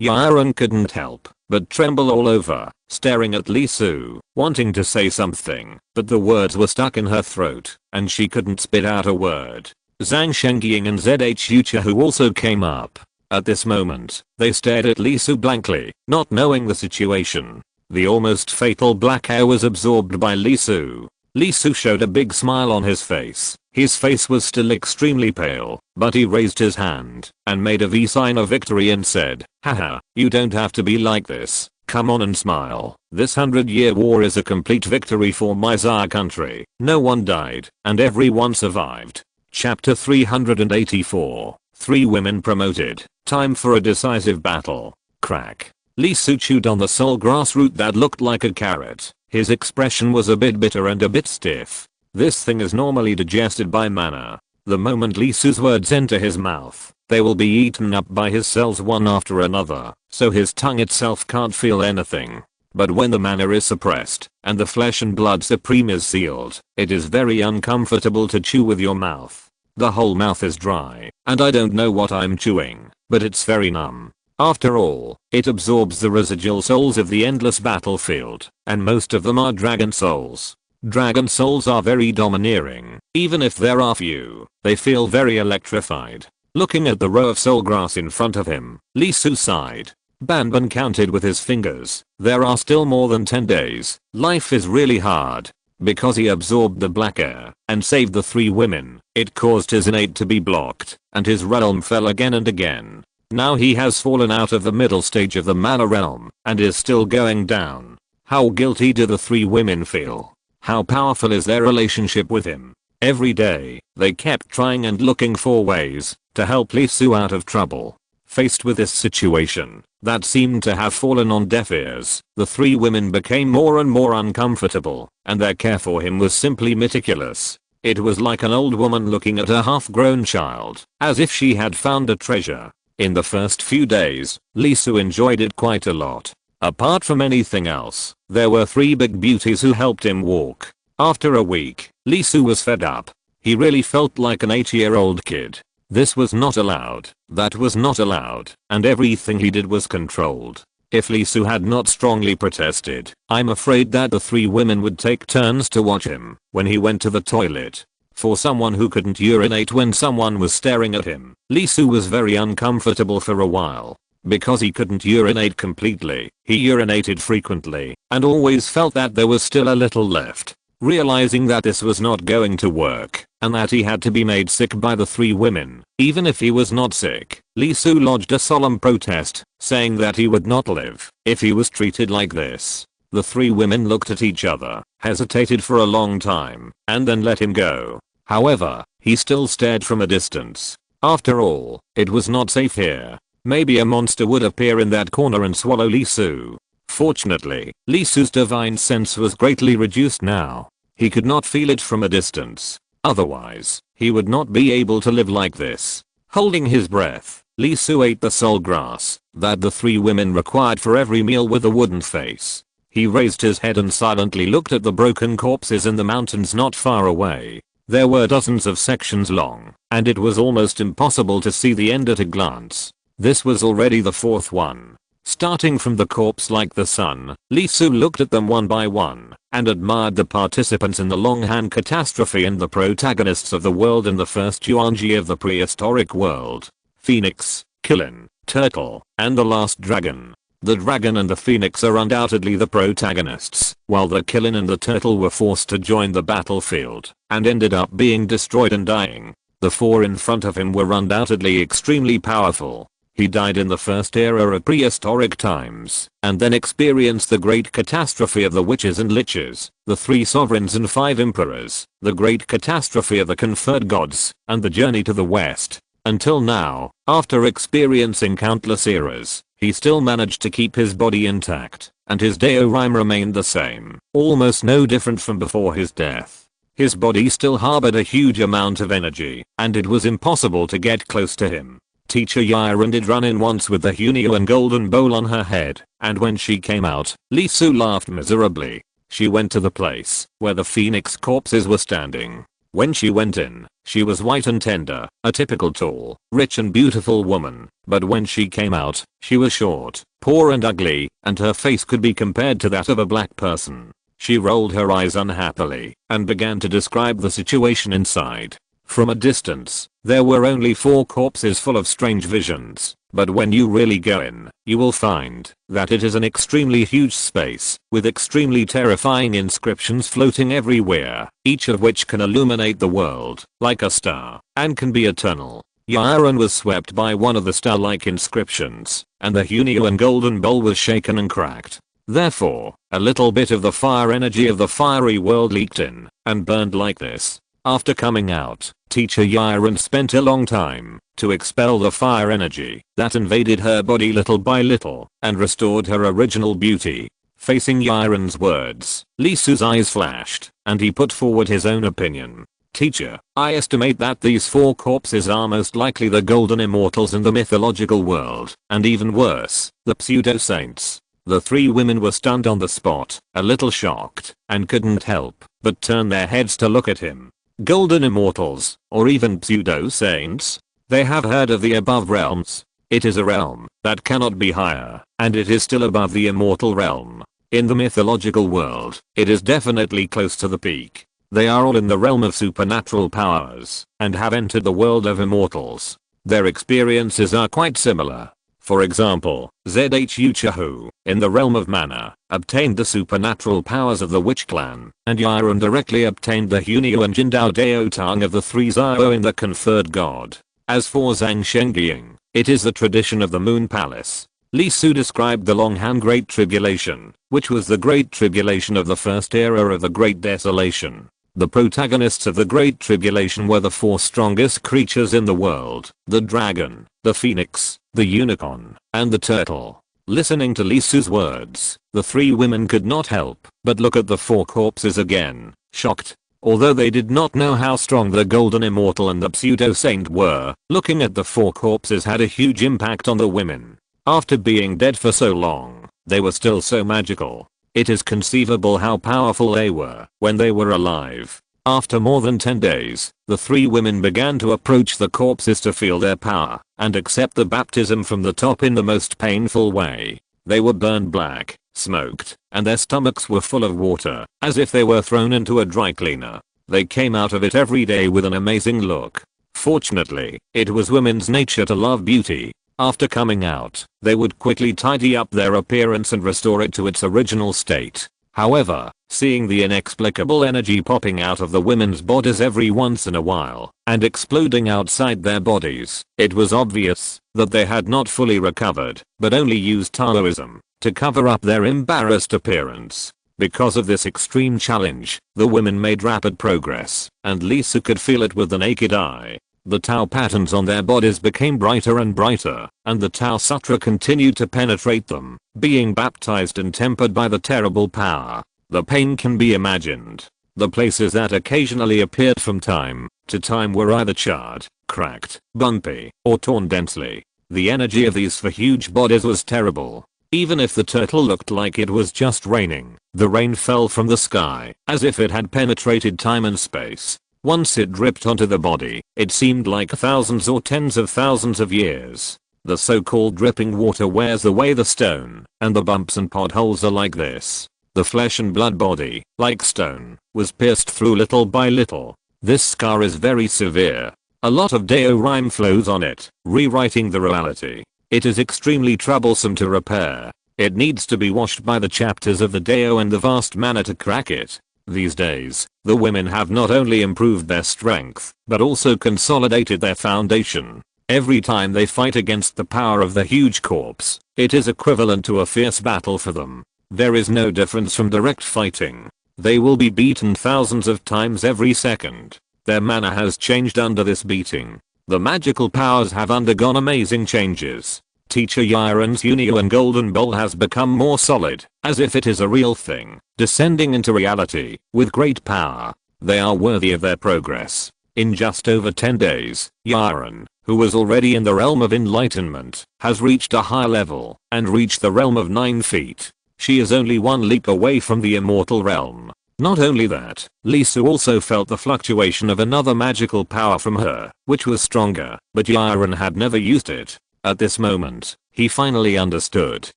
Yiren couldn't help but tremble all over, staring at Lee Su, wanting to say something, but the words were stuck in her throat, and she couldn't spit out a word. Zhang Shengying and ZH Yucha who also came up. At this moment, they stared at Lee Su blankly, not knowing the situation. The almost fatal black hair was absorbed by Lee Su. Lee Su showed a big smile on his face. His face was still extremely pale, but he raised his hand and made a V sign of victory and said, haha, you don't have to be like this. Come on and smile. This 100-year war is a complete victory for my Tsar country. No one died, and everyone survived. Chapter 384. 3 women promoted. Time for a decisive battle. Crack. Lee Su chewed on the soul grass root that looked like a carrot. His expression was a bit bitter and a bit stiff. This thing is normally digested by mana. The moment Lee Su's words enter his mouth, they will be eaten up by his cells one after another, so his tongue itself can't feel anything. But when the mana is suppressed, and the flesh and blood supreme is sealed, it is very uncomfortable to chew with your mouth. The whole mouth is dry, and I don't know what I'm chewing, but it's very numb. After all, it absorbs the residual souls of the endless battlefield, and most of them are dragon souls. Dragon souls are very domineering. Even if there are few, they feel very electrified. Looking at the row of soul grass in front of him, Lee Su sighed. Banban counted with his fingers. There are still more than 10 days. Life is really hard. Because he absorbed the black air and saved the 3 women, it caused his innate to be blocked, and his realm fell again and again. Now he has fallen out of the middle stage of the mana realm, and is still going down. How guilty do the three women feel? How powerful is their relationship with him? Every day, they kept trying and looking for ways to help Lee Soo out of trouble. Faced with this situation that seemed to have fallen on deaf ears, the three women became more and more uncomfortable, and their care for him was simply meticulous. It was like an old woman looking at a half-grown child, as if she had found a treasure. In the first few days, Lee Soo enjoyed it quite a lot. Apart from anything else, there were three big beauties who helped him walk. After a week, Lee Soo was fed up. He really felt like an 8-year-old kid. This was not allowed, that was not allowed, and everything he did was controlled. If Lee Soo had not strongly protested, I'm afraid that the three women would take turns to watch him when he went to the toilet. For someone who couldn't urinate when someone was staring at him, Lee Soo was very uncomfortable for a while. Because he couldn't urinate completely, he urinated frequently, and always felt that there was still a little left. Realizing that this was not going to work, and that he had to be made sick by the three women, even if he was not sick, Lee Soo lodged a solemn protest, saying that he would not live if he was treated like this. The three women looked at each other, hesitated for a long time, and then let him go. However, he still stared from a distance. After all, it was not safe here. Maybe a monster would appear in that corner and swallow Lee Soo. Fortunately, Lee Soo's divine sense was greatly reduced now. He could not feel it from a distance. Otherwise, he would not be able to live like this. Holding his breath, Lee Soo ate the soul grass that the three women required for every meal with a wooden face. He raised his head and silently looked at the broken corpses in the mountains not far away. There were dozens of sections long, and it was almost impossible to see the end at a glance. This was already the fourth one. Starting from the corpse like the sun, Lee Soo looked at them one by one, and admired the participants in the Longhand catastrophe and the protagonists of the world in the first Yuanji of the prehistoric world. Phoenix, Killin, Turtle, and the last dragon. The dragon and the phoenix are undoubtedly the protagonists, while the Killin and the turtle were forced to join the battlefield, and ended up being destroyed and dying. The four in front of him were undoubtedly extremely powerful. He died in the first era of prehistoric times, and then experienced the great catastrophe of the witches and liches, the three sovereigns and 5 emperors, the great catastrophe of the conferred gods, and the journey to the west. Until now, after experiencing countless eras, he still managed to keep his body intact, and his Daorime remained the same, almost no different from before his death. His body still harbored a huge amount of energy, and it was impossible to get close to him. Teacher Yiren did run in once with the Hunyuan golden bowl on her head, and when she came out, Lee Soo laughed miserably. She went to the place where the phoenix corpses were standing. When she went in, she was white and tender, a typical tall, rich and beautiful woman, but when she came out, she was short, poor and ugly, and her face could be compared to that of a black person. She rolled her eyes unhappily, and began to describe the situation inside. From a distance, there were only 4 corpses full of strange visions, but when you really go in, you will find that it is an extremely huge space, with extremely terrifying inscriptions floating everywhere, each of which can illuminate the world, like a star, and can be eternal. Yiren was swept by one of the star-like inscriptions, and the Hunyuan golden bowl was shaken and cracked. Therefore, a little bit of the fire energy of the fiery world leaked in, and burned like this. After coming out, Teacher Yiren spent a long time to expel the fire energy that invaded her body little by little and restored her original beauty. Facing Yiren's words, Lee Soo's eyes flashed, and he put forward his own opinion. Teacher, I estimate that these 4 corpses are most likely the golden immortals in the mythological world, and even worse, the pseudo-saints. The 3 women were stunned on the spot, a little shocked, and couldn't help but turn their heads to look at him. Golden immortals, or even pseudo-saints? They have heard of the above realms. It is a realm that cannot be higher, and it is still above the immortal realm. In the mythological world, it is definitely close to the peak. They are all in the realm of supernatural powers, and have entered the world of immortals. Their experiences are quite similar. For example, Zhu Chahu, in the realm of mana, obtained the supernatural powers of the witch clan, and Yiren directly obtained the Hunyuan Jindao Dao Tang of the 3 Zhao in the conferred god. As for Zhang Shengying, it is the tradition of the Moon Palace. Lee Su described the long-hand Great Tribulation, which was the Great Tribulation of the first era of the Great Desolation. The protagonists of the Great Tribulation were the four strongest creatures in the world: the dragon, the phoenix, the unicorn, and the turtle. Listening to Lee Su's words, the three women could not help but look at the four corpses again, shocked. Although they did not know how strong the golden immortal and the pseudo saint were, looking at the four corpses had a huge impact on the women. After being dead for so long, they were still so magical. It is conceivable how powerful they were when they were alive. After more than 10 days, the three women began to approach the corpses to feel their power and accept the baptism from the top in the most painful way. They were burned black, smoked, and their stomachs were full of water, as if they were thrown into a dry cleaner. They came out of it every day with an amazing look. Fortunately, it was women's nature to love beauty. After coming out, they would quickly tidy up their appearance and restore it to its original state. However, seeing the inexplicable energy popping out of the women's bodies every once in a while and exploding outside their bodies, it was obvious that they had not fully recovered, but only used Taoism to cover up their embarrassed appearance. Because of this extreme challenge, the women made rapid progress, and Lee Su could feel it with the naked eye. The Tao patterns on their bodies became brighter and brighter, and the Tao Sutra continued to penetrate them, being baptized and tempered by the terrible power. The pain can be imagined. The places that occasionally appeared from time to time were either charred, cracked, bumpy, or torn densely. The energy of these four huge bodies was terrible. Even if the turtle looked like it was just raining, the rain fell from the sky, as if it had penetrated time and space. Once it dripped onto the body, it seemed like thousands or tens of thousands of years. The so-called dripping water wears away the stone, and the bumps and potholes are like this. The flesh and blood body, like stone, was pierced through little by little. This scar is very severe. A lot of Dao rhyme flows on it, rewriting the reality. It is extremely troublesome to repair. It needs to be washed by the chapters of the Dao and the vast mana to crack it. These days, the women have not only improved their strength, but also consolidated their foundation. Every time they fight against the power of the huge corpse, it is equivalent to a fierce battle for them. There is no difference from direct fighting. They will be beaten thousands of times every second. Their mana has changed under this beating. The magical powers have undergone amazing changes. Teacher Yiren's Unio Golden Bowl has become more solid, as if it is a real thing, descending into reality, with great power. They are worthy of their progress. In just over 10 days, Yiren, who was already in the realm of enlightenment, has reached a higher level, and reached the realm of 9 feet. She is only one leap away from the immortal realm. Not only that, Lee Su also felt the fluctuation of another magical power from her, which was stronger, but Yiren had never used it. At this moment, he finally understood.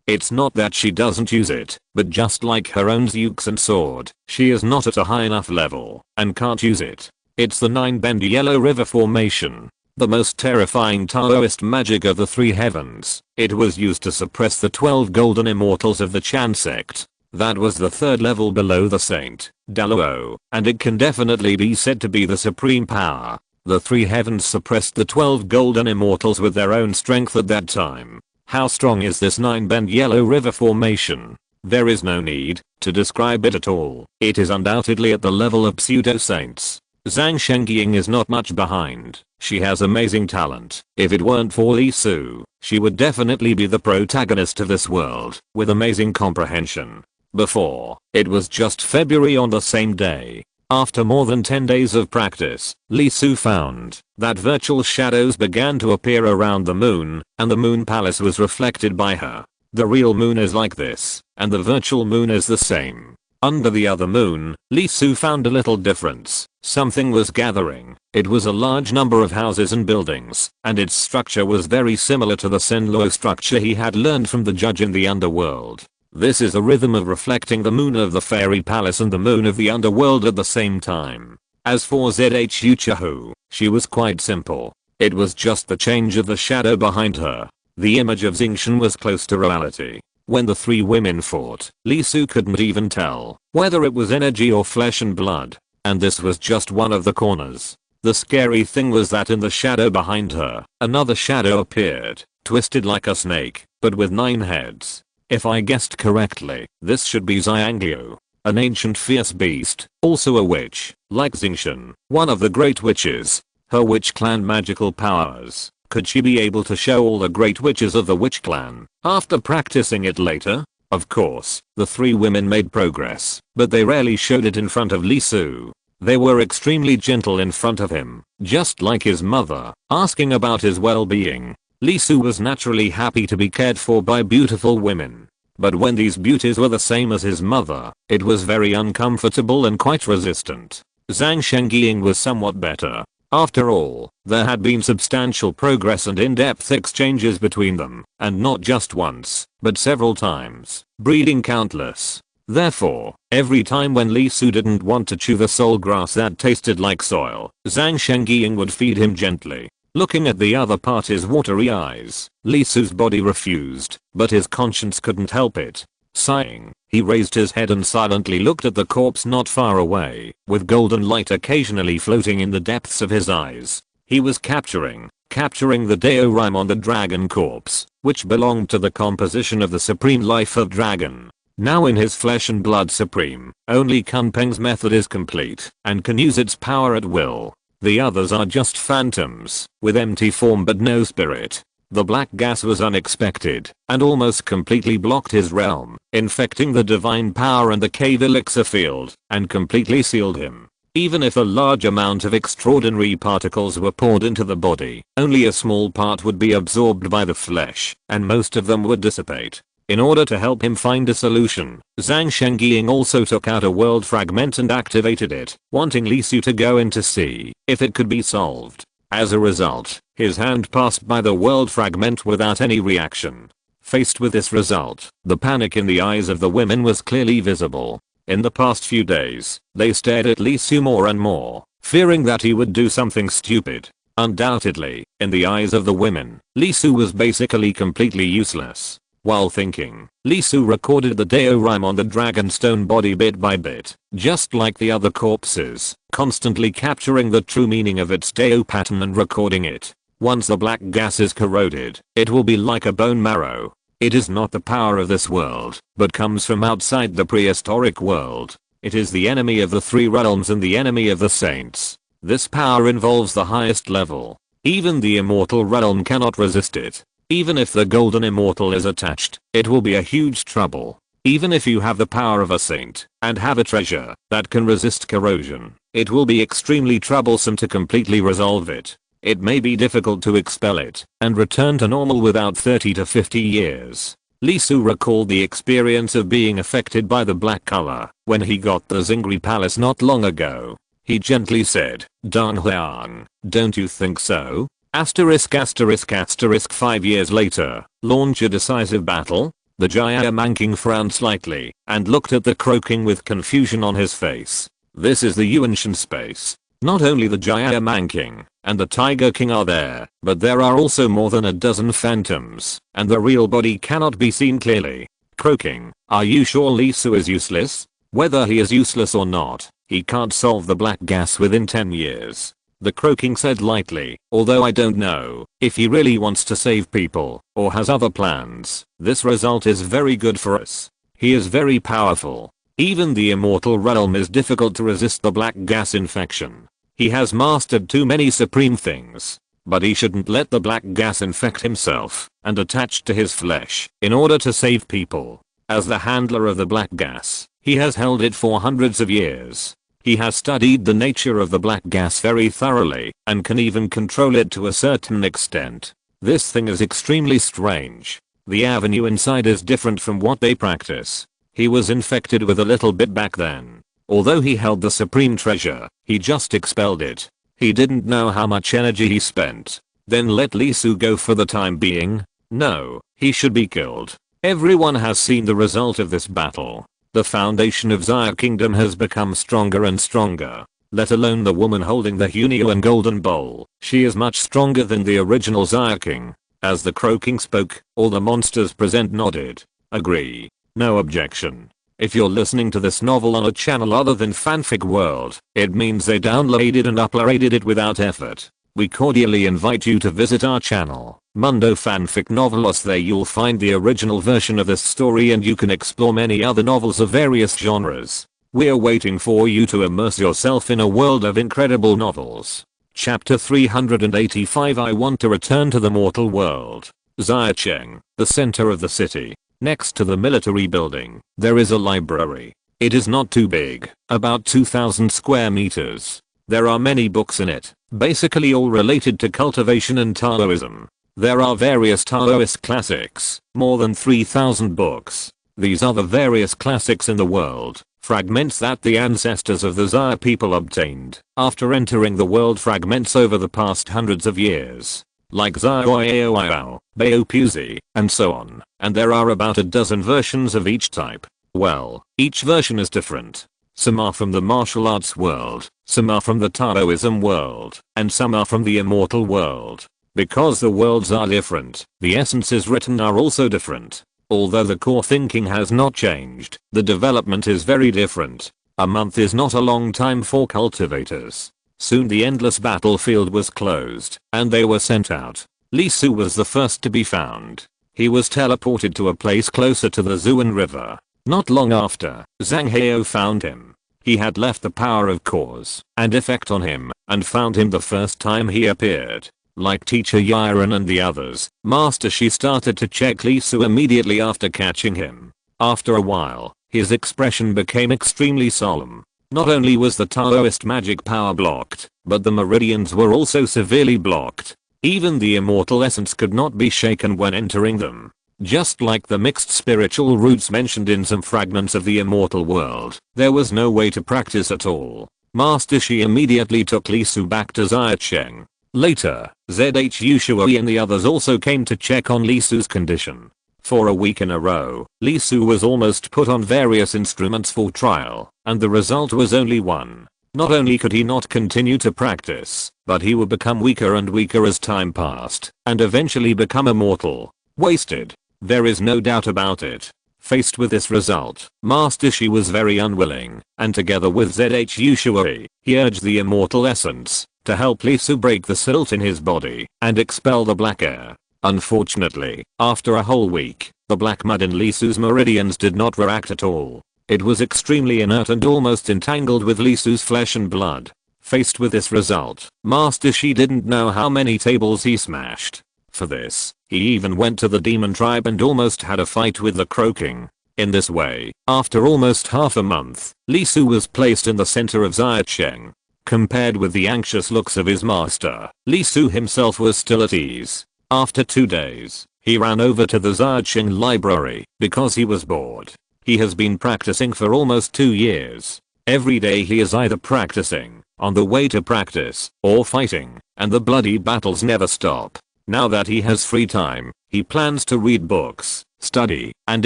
It's not that she doesn't use it, but just like her own Zukes and sword, she is not at a high enough level, and can't use it. It's the 9-bend Yellow River Formation. The most terrifying Taoist magic of the 3 heavens. It was used to suppress the 12 golden immortals of the Chan sect. That was the 3rd level below the Saint, Daluo, and it can definitely be said to be the supreme power. The 3 heavens suppressed the 12 golden immortals with their own strength at that time. How strong is this 9-bend Yellow River Formation? There is no need to describe it at all. It is undoubtedly at the level of pseudo-saints. Zhang Shengying is not much behind. She has amazing talent. If it weren't for Lee Su, she would definitely be the protagonist of this world, with amazing comprehension. Before, it was just February on the same day. After more than 10 days of practice, Lee Su found that virtual shadows began to appear around the moon, and the moon palace was reflected by her. The real moon is like this, and the virtual moon is the same. Under the other moon, Lee Su found a little difference. Something was gathering. It was a large number of houses and buildings, and its structure was very similar to the Senluo structure he had learned from the judge in the underworld. This is a rhythm of reflecting the moon of the fairy palace and the moon of the underworld at the same time. As for Zhu Chahu, she was quite simple. It was just the change of the shadow behind her. The image of Xingshan was close to reality. When the 3 women fought, Lee Su couldn't even tell whether it was energy or flesh and blood. And this was just one of the corners. The scary thing was that in the shadow behind her, another shadow appeared, twisted like a snake. but with 9 heads. If I guessed correctly, this should be Xianglio, an ancient fierce beast, also a witch, like Xingqian, one of the great witches. Her witch clan magical powers. Could she be able to show all the great witches of the witch clan after practicing it later? Of course, the 3 women made progress, but they rarely showed it in front of Li Su. They were extremely gentle in front of him, just like his mother, asking about his well-being. Li Su was naturally happy to be cared for by beautiful women. But when these beauties were the same as his mother, it was very uncomfortable and quite resistant. Zhang Shengying was somewhat better. After all, there had been substantial progress and in-depth exchanges between them, and not just once, but several times, breeding countless. Therefore, every time when Li Su didn't want to chew the soul grass that tasted like soil, Zhang Shengying would feed him gently. Looking at the other party's watery eyes, Li Su's body refused, but his conscience couldn't help it. Sighing, he raised his head and silently looked at the corpse not far away, with golden light occasionally floating in the depths of his eyes. He was capturing the Daorime on the dragon corpse, which belonged to the composition of the supreme life of dragon. Now in his flesh and blood supreme, only Kunpeng's method is complete, and can use its power at will. The others are just phantoms, with empty form but no spirit. The black gas was unexpected, and almost completely blocked his realm, infecting the divine power and the cave elixir field, and completely sealed him. Even if a large amount of extraordinary particles were poured into the body, only a small part would be absorbed by the flesh, and most of them would dissipate. In order to help him find a solution, Zhang Shengying also took out a world fragment and activated it, wanting Li Su to go in to see if it could be solved. As a result, his hand passed by the world fragment without any reaction. Faced with this result, the panic in the eyes of the women was clearly visible. In the past few days, they stared at Li Su more and more, fearing that he would do something stupid. Undoubtedly, in the eyes of the women, Li Su was basically completely useless. While thinking, Li Su recorded the Daorime on the dragonstone body bit by bit, just like the other corpses, constantly capturing the true meaning of its Dao pattern and recording it. Once the black gas is corroded, it will be like a bone marrow. It is not the power of this world, but comes from outside the prehistoric world. It is the enemy of the 3 realms and the enemy of the saints. This power involves the highest level. Even the immortal realm cannot resist it. Even if the golden immortal is attached, it will be a huge trouble. Even if you have the power of a saint, and have a treasure that can resist corrosion, it will be extremely troublesome to completely resolve it. It may be difficult to expel it, and return to normal without 30 to 50 years. Li Su recalled the experience of being affected by the black color, when he got the Xingri palace not long ago. He gently said, "Dan Huang, don't you think so?" Asterisk asterisk asterisk 5 years later, launch a decisive battle? The Jia frowned slightly, and looked at the croaking with confusion on his face. This is the Yuanshan space. Not only the Jia and the Tiger King are there, but there are also more than a dozen phantoms, and the real body cannot be seen clearly. Croaking, are you sure Li Su is useless? Whether he is useless or not, he can't solve the black gas within 10 years. The croaking said lightly, although I don't know if he really wants to save people or has other plans. This result is very good for us. He is very powerful. Even the immortal realm is difficult to resist the black gas infection. He has mastered too many supreme things. But he shouldn't let the black gas infect himself and attach to his flesh in order to save people. As the handler of the black gas, he has held it for hundreds of years. He has studied the nature of the black gas very thoroughly and can even control it to a certain extent. This thing is extremely strange. The avenue inside is different from what they practice. He was infected with a little bit back then. Although he held the supreme treasure, he just expelled it. He didn't know how much energy he spent. Then let Li Su go for the time being? No, he should be killed. Everyone has seen the result of this battle. The foundation of Xia Kingdom has become stronger and stronger. Let alone the woman holding the Hunyuan golden bowl. She is much stronger than the original Xia King. As the croaking spoke, all the monsters present nodded. Agree. No objection. If you're listening to this novel on a channel other than Fanfic World, it means they downloaded and uploaded it without effort. We cordially invite you to visit our channel. Mundo Fanfic Novelos. There you'll find the original version of this story and you can explore many other novels of various genres. We're waiting for you to immerse yourself in a world of incredible novels. Chapter 385. I want to return to the mortal world. Xiaocheng, the center of the city. Next to the military building, there is a library. It is not too big, about 2,000 square meters. There are many books in it, basically all related to cultivation and Taoism. There are various Taoist classics, more than 3,000 books. These are the various classics in the world, fragments that the ancestors of the Xia people obtained after entering the world, fragments over the past hundreds of years. Like Xiaoyao, Baopuzi, and so on, and there are about a dozen versions of each type. Well, each version is different. Some are from the martial arts world, some are from the Taoism world, and some are from the immortal world. Because the worlds are different, the essences written are also different. Although the core thinking has not changed, the development is very different. A month is not a long time for cultivators. Soon the endless battlefield was closed, and they were sent out. Li Su was the first to be found. He was teleported to a place closer to the Zuan River. Not long after, Zhang Hao found him. He had left the power of cause and effect on him, and found him the first time he appeared. Like teacher Yiren and the others, Master Shi started to check Li Su immediately after catching him. After a while, his expression became extremely solemn. Not only was the Taoist magic power blocked, but the meridians were also severely blocked. Even the immortal essence could not be shaken when entering them. Just like the mixed spiritual roots mentioned in some fragments of the immortal world, there was no way to practice at all. Master Shi immediately took Li Su back to Xiaocheng. Later, ZHU Shui and the others also came to check on Li Su's condition. For a week in a row, Li Su was almost put on various instruments for trial, and the result was only one. Not only could he not continue to practice, but he would become weaker and weaker as time passed, and eventually become immortal. Wasted. There is no doubt about it. Faced with this result, Master Shi was very unwilling, and together with ZHU Shui, he urged the immortal essence to help Li Su break the silt in his body and expel the black air. Unfortunately, after a whole week, the black mud in Li Su's meridians did not react at all. It was extremely inert and almost entangled with Li Su's flesh and blood. Faced with this result, Master Shi didn't know how many tables he smashed. For this, he even went to the demon tribe and almost had a fight with the Croaking. In this way, after almost half a month, Li Su was placed in the center of Xiaocheng. Compared with the anxious looks of his master, Li Su himself was still at ease. After 2 days, he ran over to the Xiaocheng library because he was bored. He has been practicing for almost 2 years. Every day he is either practicing, on the way to practice, or fighting, and the bloody battles never stop. Now that he has free time, he plans to read books, study, and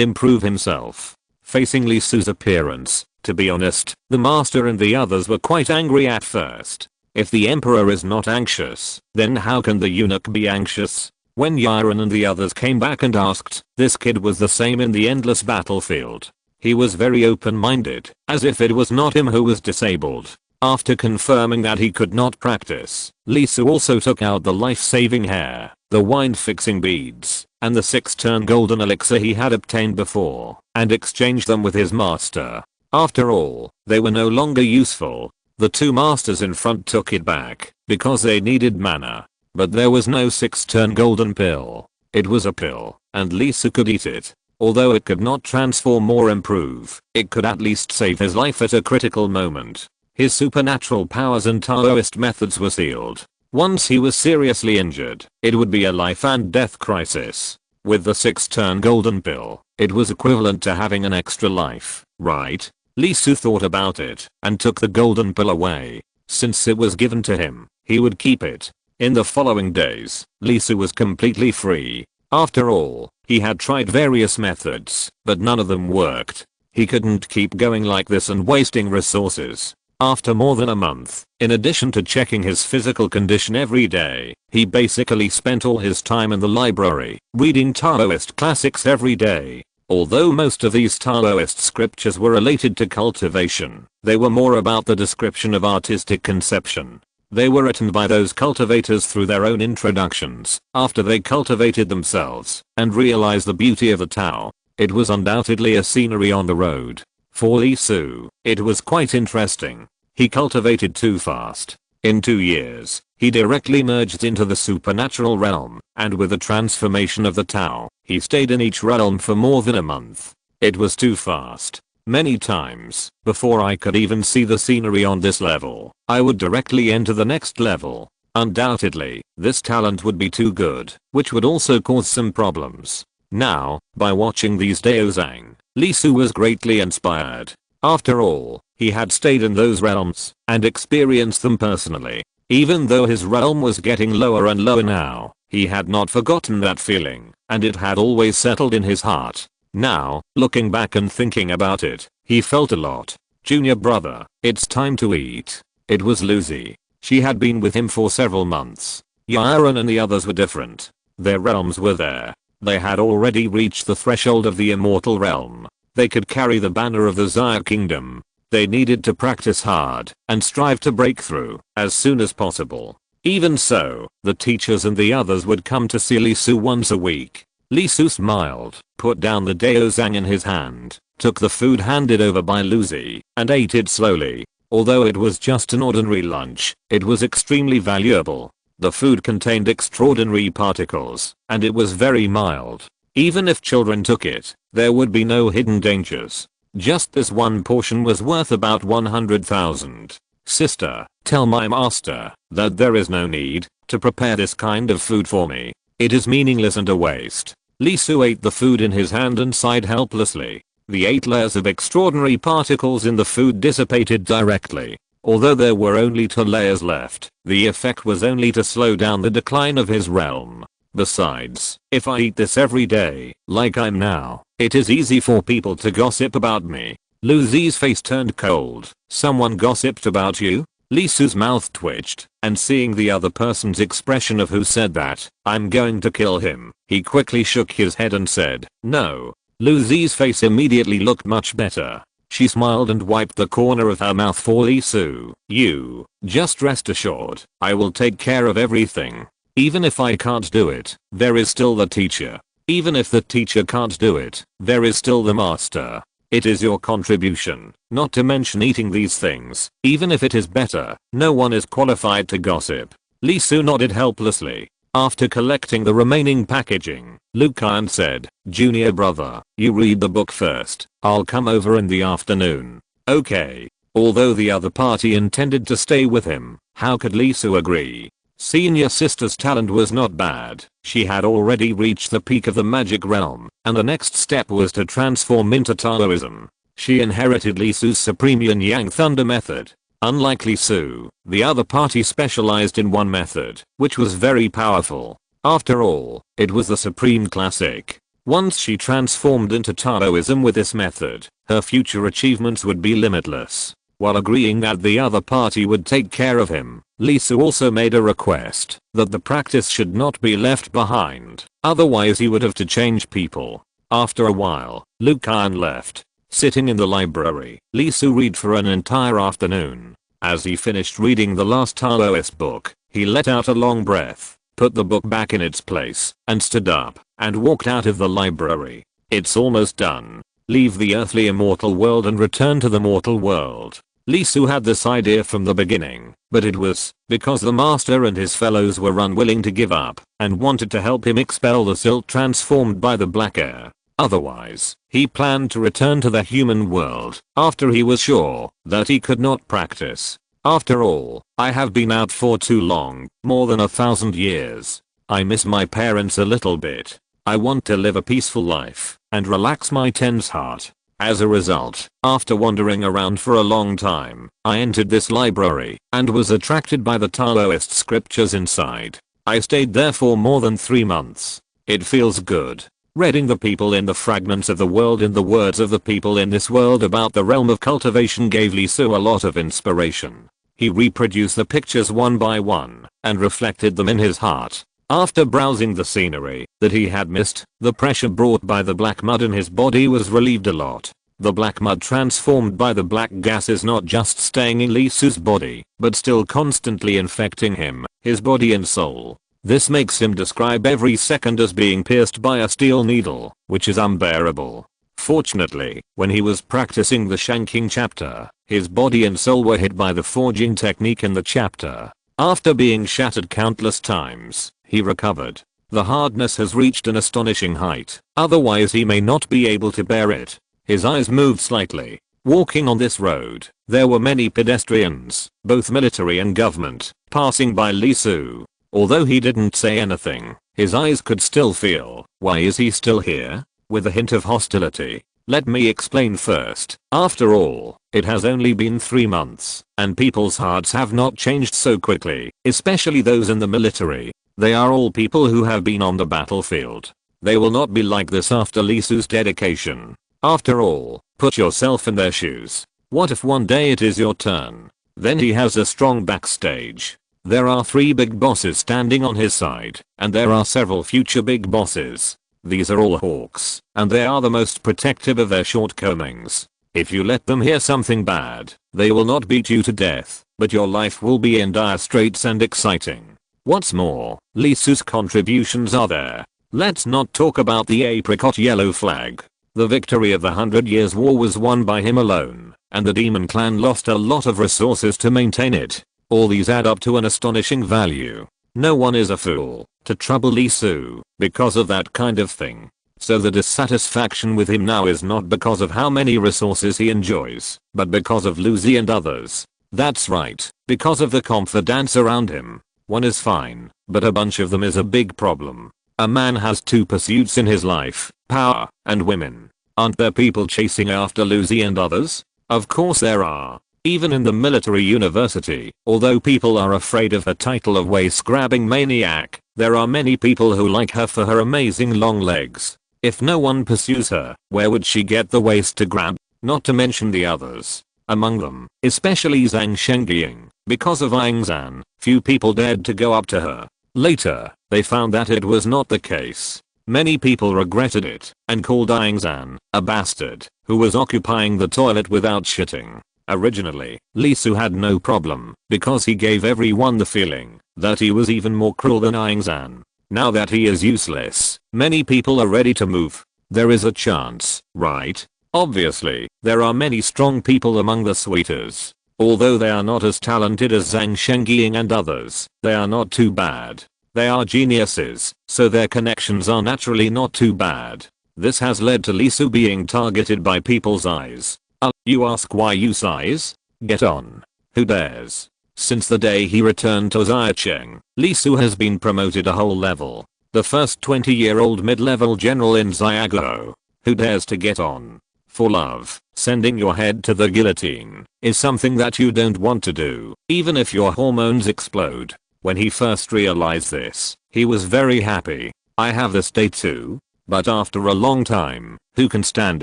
improve himself. Facing Li Su's appearance, to be honest, the master and the others were quite angry at first. If the emperor is not anxious, then how can the eunuch be anxious? When Yiren and the others came back and asked, this kid was the same in the endless battlefield. He was very open-minded, as if it was not him who was disabled. After confirming that he could not practice, Li Su also took out the life-saving hair, the wind-fixing beads, and the 6-turn golden elixir he had obtained before, and exchanged them with his master. After all, they were no longer useful. The 2 masters in front took it back, because they needed mana. But there was no 6-turn golden pill. It was a pill, and Li Su could eat it. Although it could not transform or improve, it could at least save his life at a critical moment. His supernatural powers and Taoist methods were sealed. Once he was seriously injured, it would be a life and death crisis. With the 6-turn golden pill, it was equivalent to having an extra life, right? Li Su thought about it, and took the golden pill away. Since it was given to him, he would keep it. In the following days, Li Su was completely free. After all, he had tried various methods, but none of them worked. He couldn't keep going like this and wasting resources. After more than a month, in addition to checking his physical condition every day, he basically spent all his time in the library, reading Taoist classics every day. Although most of these Taoist scriptures were related to cultivation, they were more about the description of artistic conception. They were written by those cultivators through their own introductions after they cultivated themselves and realized the beauty of the Tao. It was undoubtedly a scenery on the road. For Li Su, it was quite interesting. He cultivated too fast. In 2 years, he directly merged into the supernatural realm, and with the transformation of the Tao, he stayed in each realm for more than a month. It was too fast. Many times, before I could even see the scenery on this level, I would directly enter the next level. Undoubtedly, this talent would be too good, which would also cause some problems. Now, by watching these Daozang, Li Su was greatly inspired. After all, he had stayed in those realms and experienced them personally. Even though his realm was getting lower and lower now, he had not forgotten that feeling, and it had always settled in his heart. Now, looking back and thinking about it, he felt a lot. Junior brother, it's time to eat. It was Lucy. She had been with him for several months. Yaron and the others were different. Their realms were there. They had already reached the threshold of the immortal realm. They could carry the banner of the Xia kingdom. They needed to practice hard and strive to break through as soon as possible. Even so, the teachers and the others would come to see Li Su once a week. Li Su smiled, put down the Daozang in his hand, took the food handed over by Lucy, and ate it slowly. Although it was just an ordinary lunch, it was extremely valuable. The food contained extraordinary particles, and it was very mild. Even if children took it, there would be no hidden dangers. Just this one portion was worth about 100,000. Sister, tell my master that there is no need to prepare this kind of food for me. It is meaningless and a waste. Li Su ate the food in his hand and sighed helplessly. The 8 layers of extraordinary particles in the food dissipated directly. Although there were only 2 layers left, the effect was only to slow down the decline of his realm. Besides, if I eat this every day, like I'm now, it is easy for people to gossip about me. Lucy's face turned cold. Someone gossiped about you? Li Su's mouth twitched, and seeing the other person's expression of who said that, I'm going to kill him, he quickly shook his head and said, no. Lucy's face immediately looked much better. She smiled and wiped the corner of her mouth for Li Su. You, just rest assured, I will take care of everything. Even if I can't do it, there is still the teacher. Even if the teacher can't do it, there is still the master. It is your contribution, not to mention eating these things. Even if it is better, no one is qualified to gossip. Li Su nodded helplessly. After collecting the remaining packaging, Lu Khan said, Junior brother, you read the book first. I'll come over in the afternoon. Okay. Although the other party intended to stay with him, how could Li Su agree? Senior sister's talent was not bad. She had already reached the peak of the magic realm, and the next step was to transform into Taoism. She inherited Li Su's supreme yin yang thunder method. Unlike Li Su, the other party specialized in one method, which was very powerful. After all, it was the supreme classic. Once she transformed into Taoism with this method, her future achievements would be limitless. While agreeing that the other party would take care of him, Li Su also made a request that the practice should not be left behind, otherwise he would have to change people. After a while, Lu Khan left. Sitting in the library, Li Su read for an entire afternoon. As he finished reading the last Taoist book, he let out a long breath, put the book back in its place, and stood up, and walked out of the library. It's almost done. Leave the earthly immortal world and return to the mortal world. Li Su had this idea from the beginning, but it was because the master and his fellows were unwilling to give up and wanted to help him expel the silt transformed by the black air. Otherwise, he planned to return to the human world after he was sure that he could not practice. After all, I have been out for too long, more than 1,000 years. I miss my parents a little bit. I want to live a peaceful life and relax my tense heart. As a result, after wandering around for a long time, I entered this library and was attracted by the Taoist scriptures inside. I stayed there for more than 3 months. It feels good. Reading the people in the fragments of the world in the words of the people in this world about the realm of cultivation gave Li Su a lot of inspiration. He reproduced the pictures one by one and reflected them in his heart. After browsing the scenery that he had missed, the pressure brought by the black mud in his body was relieved a lot. The black mud transformed by the black gas is not just staying in Lee Su's body, but still constantly infecting him, his body and soul. This makes him describe every second as being pierced by a steel needle, which is unbearable. Fortunately, when he was practicing the shanking chapter, his body and soul were hit by the forging technique in the chapter. After being shattered countless times, he recovered. The hardness has reached an astonishing height, otherwise he may not be able to bear it. His eyes moved slightly. Walking on this road, there were many pedestrians, both military and government, passing by Lee Su. Although he didn't say anything, his eyes could still feel, "Why is he still here?" with a hint of hostility. Let me explain first. After all, it has only been 3 months, and people's hearts have not changed so quickly, especially those in the military. They are all people who have been on the battlefield. They will not be like this after Lee Su's dedication. After all, put yourself in their shoes. What if one day it is your turn? Then he has a strong backstage. There are 3 big bosses standing on his side, and there are several future big bosses. These are all hawks, and they are the most protective of their shortcomings. If you let them hear something bad, they will not beat you to death, but your life will be in dire straits and exciting. What's more, Lee Su's contributions are there. Let's not talk about the apricot yellow flag. The victory of the 100 Years' War was won by him alone, and the demon clan lost a lot of resources to maintain it. All these add up to an astonishing value. No one is a fool to trouble Lee Su because of that kind of thing. So the dissatisfaction with him now is not because of how many resources he enjoys, but because of Lucy and others. That's right, because of the confidants around him. One is fine, but a bunch of them is a big problem. A man has 2 pursuits in his life, power and women. Aren't there people chasing after Lucy and others? Of course there are. Even in the military university, although people are afraid of her title of waist-grabbing maniac, there are many people who like her for her amazing long legs. If no one pursues her, where would she get the waist to grab? Not to mention the others. Among them, especially Zhang Shengying, because of Aang Zan, few people dared to go up to her. Later, they found that it was not the case. Many people regretted it, and called Aang Zan a bastard, who was occupying the toilet without shitting. Originally, Lee Su had no problem, because he gave everyone the feeling that he was even more cruel than Aang Zan. Now that he is useless, many people are ready to move. There is a chance, right? Obviously, there are many strong people among the Sweeters. Although they are not as talented as Zhang Shengying and others, they are not too bad. They are geniuses, so their connections are naturally not too bad. This has led to Lee Su being targeted by people's eyes. You ask why you size? Get on. Who dares? Since the day he returned to Xiacheng, Lee Su has been promoted a whole level. The first 20-year-old mid-level general in Xiaguo. Who dares to get on? For love, sending your head to the guillotine is something that you don't want to do, even if your hormones explode. When he first realized this, he was very happy. I have this day too. But after a long time, who can stand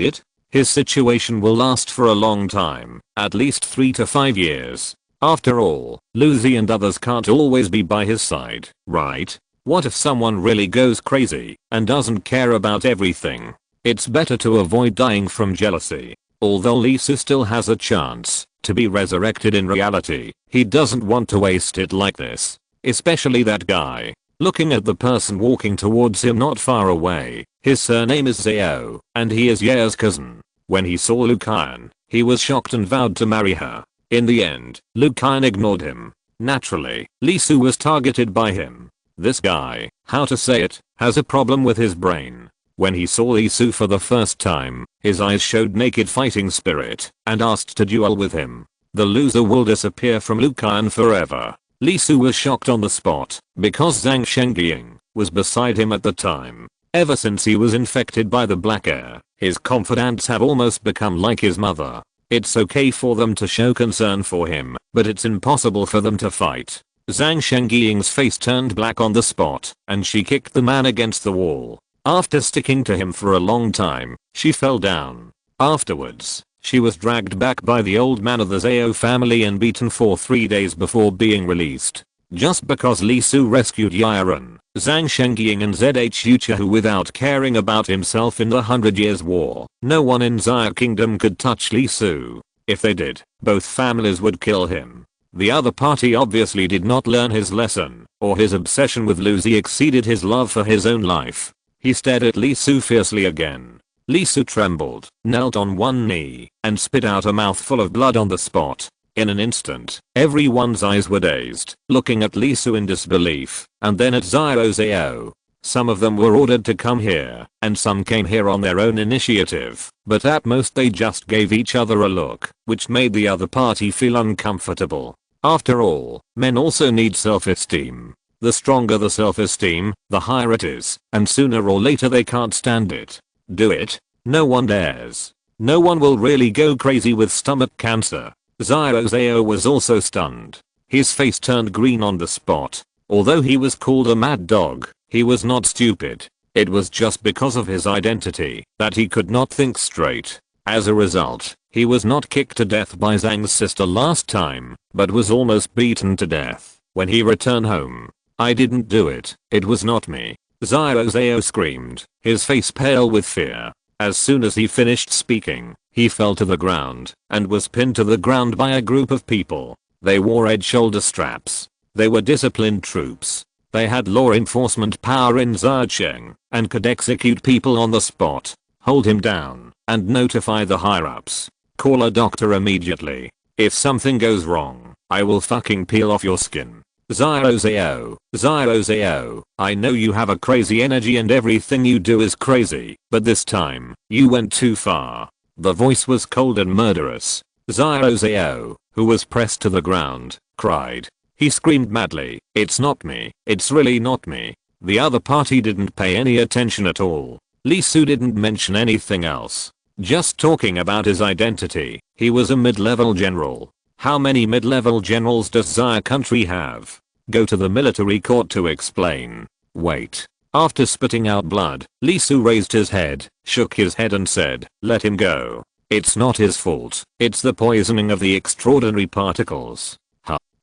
it? His situation will last for a long time, at least 3 to 5 years. After all, Lucy and others can't always be by his side, right? What if someone really goes crazy and doesn't care about everything? It's better to avoid dying from jealousy. Although Lee Su still has a chance to be resurrected in reality, he doesn't want to waste it like this. Especially that guy. Looking at the person walking towards him not far away, his surname is Zhao, and he is Ye's cousin. When he saw Liu Kaian, he was shocked and vowed to marry her. In the end, Liu Kaian ignored him. Naturally, Lee Su was targeted by him. This guy, how to say it, has a problem with his brain. When he saw Lee Su for the first time, his eyes showed naked fighting spirit, and asked to duel with him. The loser will disappear from Liu Kaian forever. Lee Su was shocked on the spot, because Zhang Shengying was beside him at the time. Ever since he was infected by the black air, his confidants have almost become like his mother. It's okay for them to show concern for him, but it's impossible for them to fight. Zhang Shengying's face turned black on the spot, and she kicked the man against the wall. After sticking to him for a long time, she fell down. Afterwards, she was dragged back by the old man of the Zhao family and beaten for 3 days before being released. Just because Li Su rescued Yiren, Zhang Shengying and ZHU Qiu without caring about himself in the 100 Years' War, no one in Xia Kingdom could touch Li Su. If they did, both families would kill him. The other party obviously did not learn his lesson, or his obsession with Lucy exceeded his love for his own life. He stared at Li Su fiercely again. Li Su trembled, knelt on one knee, and spit out a mouthful of blood on the spot. In an instant, everyone's eyes were dazed, looking at Li Su in disbelief, and then at Xiao Zhao. Some of them were ordered to come here, and some came here on their own initiative, but at most they just gave each other a look, which made the other party feel uncomfortable. After all, men also need self-esteem. The stronger the self-esteem, the higher it is, and sooner or later they can't stand it. Do it? No one dares. No one will really go crazy with stomach cancer. Xiao Zhao was also stunned. His face turned green on the spot. Although he was called a mad dog, he was not stupid. It was just because of his identity that he could not think straight. As a result, he was not kicked to death by Zhang's sister last time, but was almost beaten to death when he returned home. I didn't do it. It was not me. Xiao Zhao screamed, his face pale with fear. As soon as he finished speaking, he fell to the ground and was pinned to the ground by a group of people. They wore edge shoulder straps. They were disciplined troops. They had law enforcement power in Zhacheng and could execute people on the spot, hold him down, and notify the higher-ups. Call a doctor immediately. If something goes wrong, I will fucking peel off your skin. Xiao Zhao, I know you have a crazy energy and everything you do is crazy, but this time, you went too far. The voice was cold and murderous. Xiao Zhao, who was pressed to the ground, cried. He screamed madly, "It's not me, it's really not me." The other party didn't pay any attention at all. Li Su didn't mention anything else. Just talking about his identity, he was a mid-level general. How many mid-level generals does Xia country have? Go to the military court to explain. Wait. After spitting out blood, Li Su raised his head, shook his head and said, "Let him go. It's not his fault. It's the poisoning of the extraordinary particles."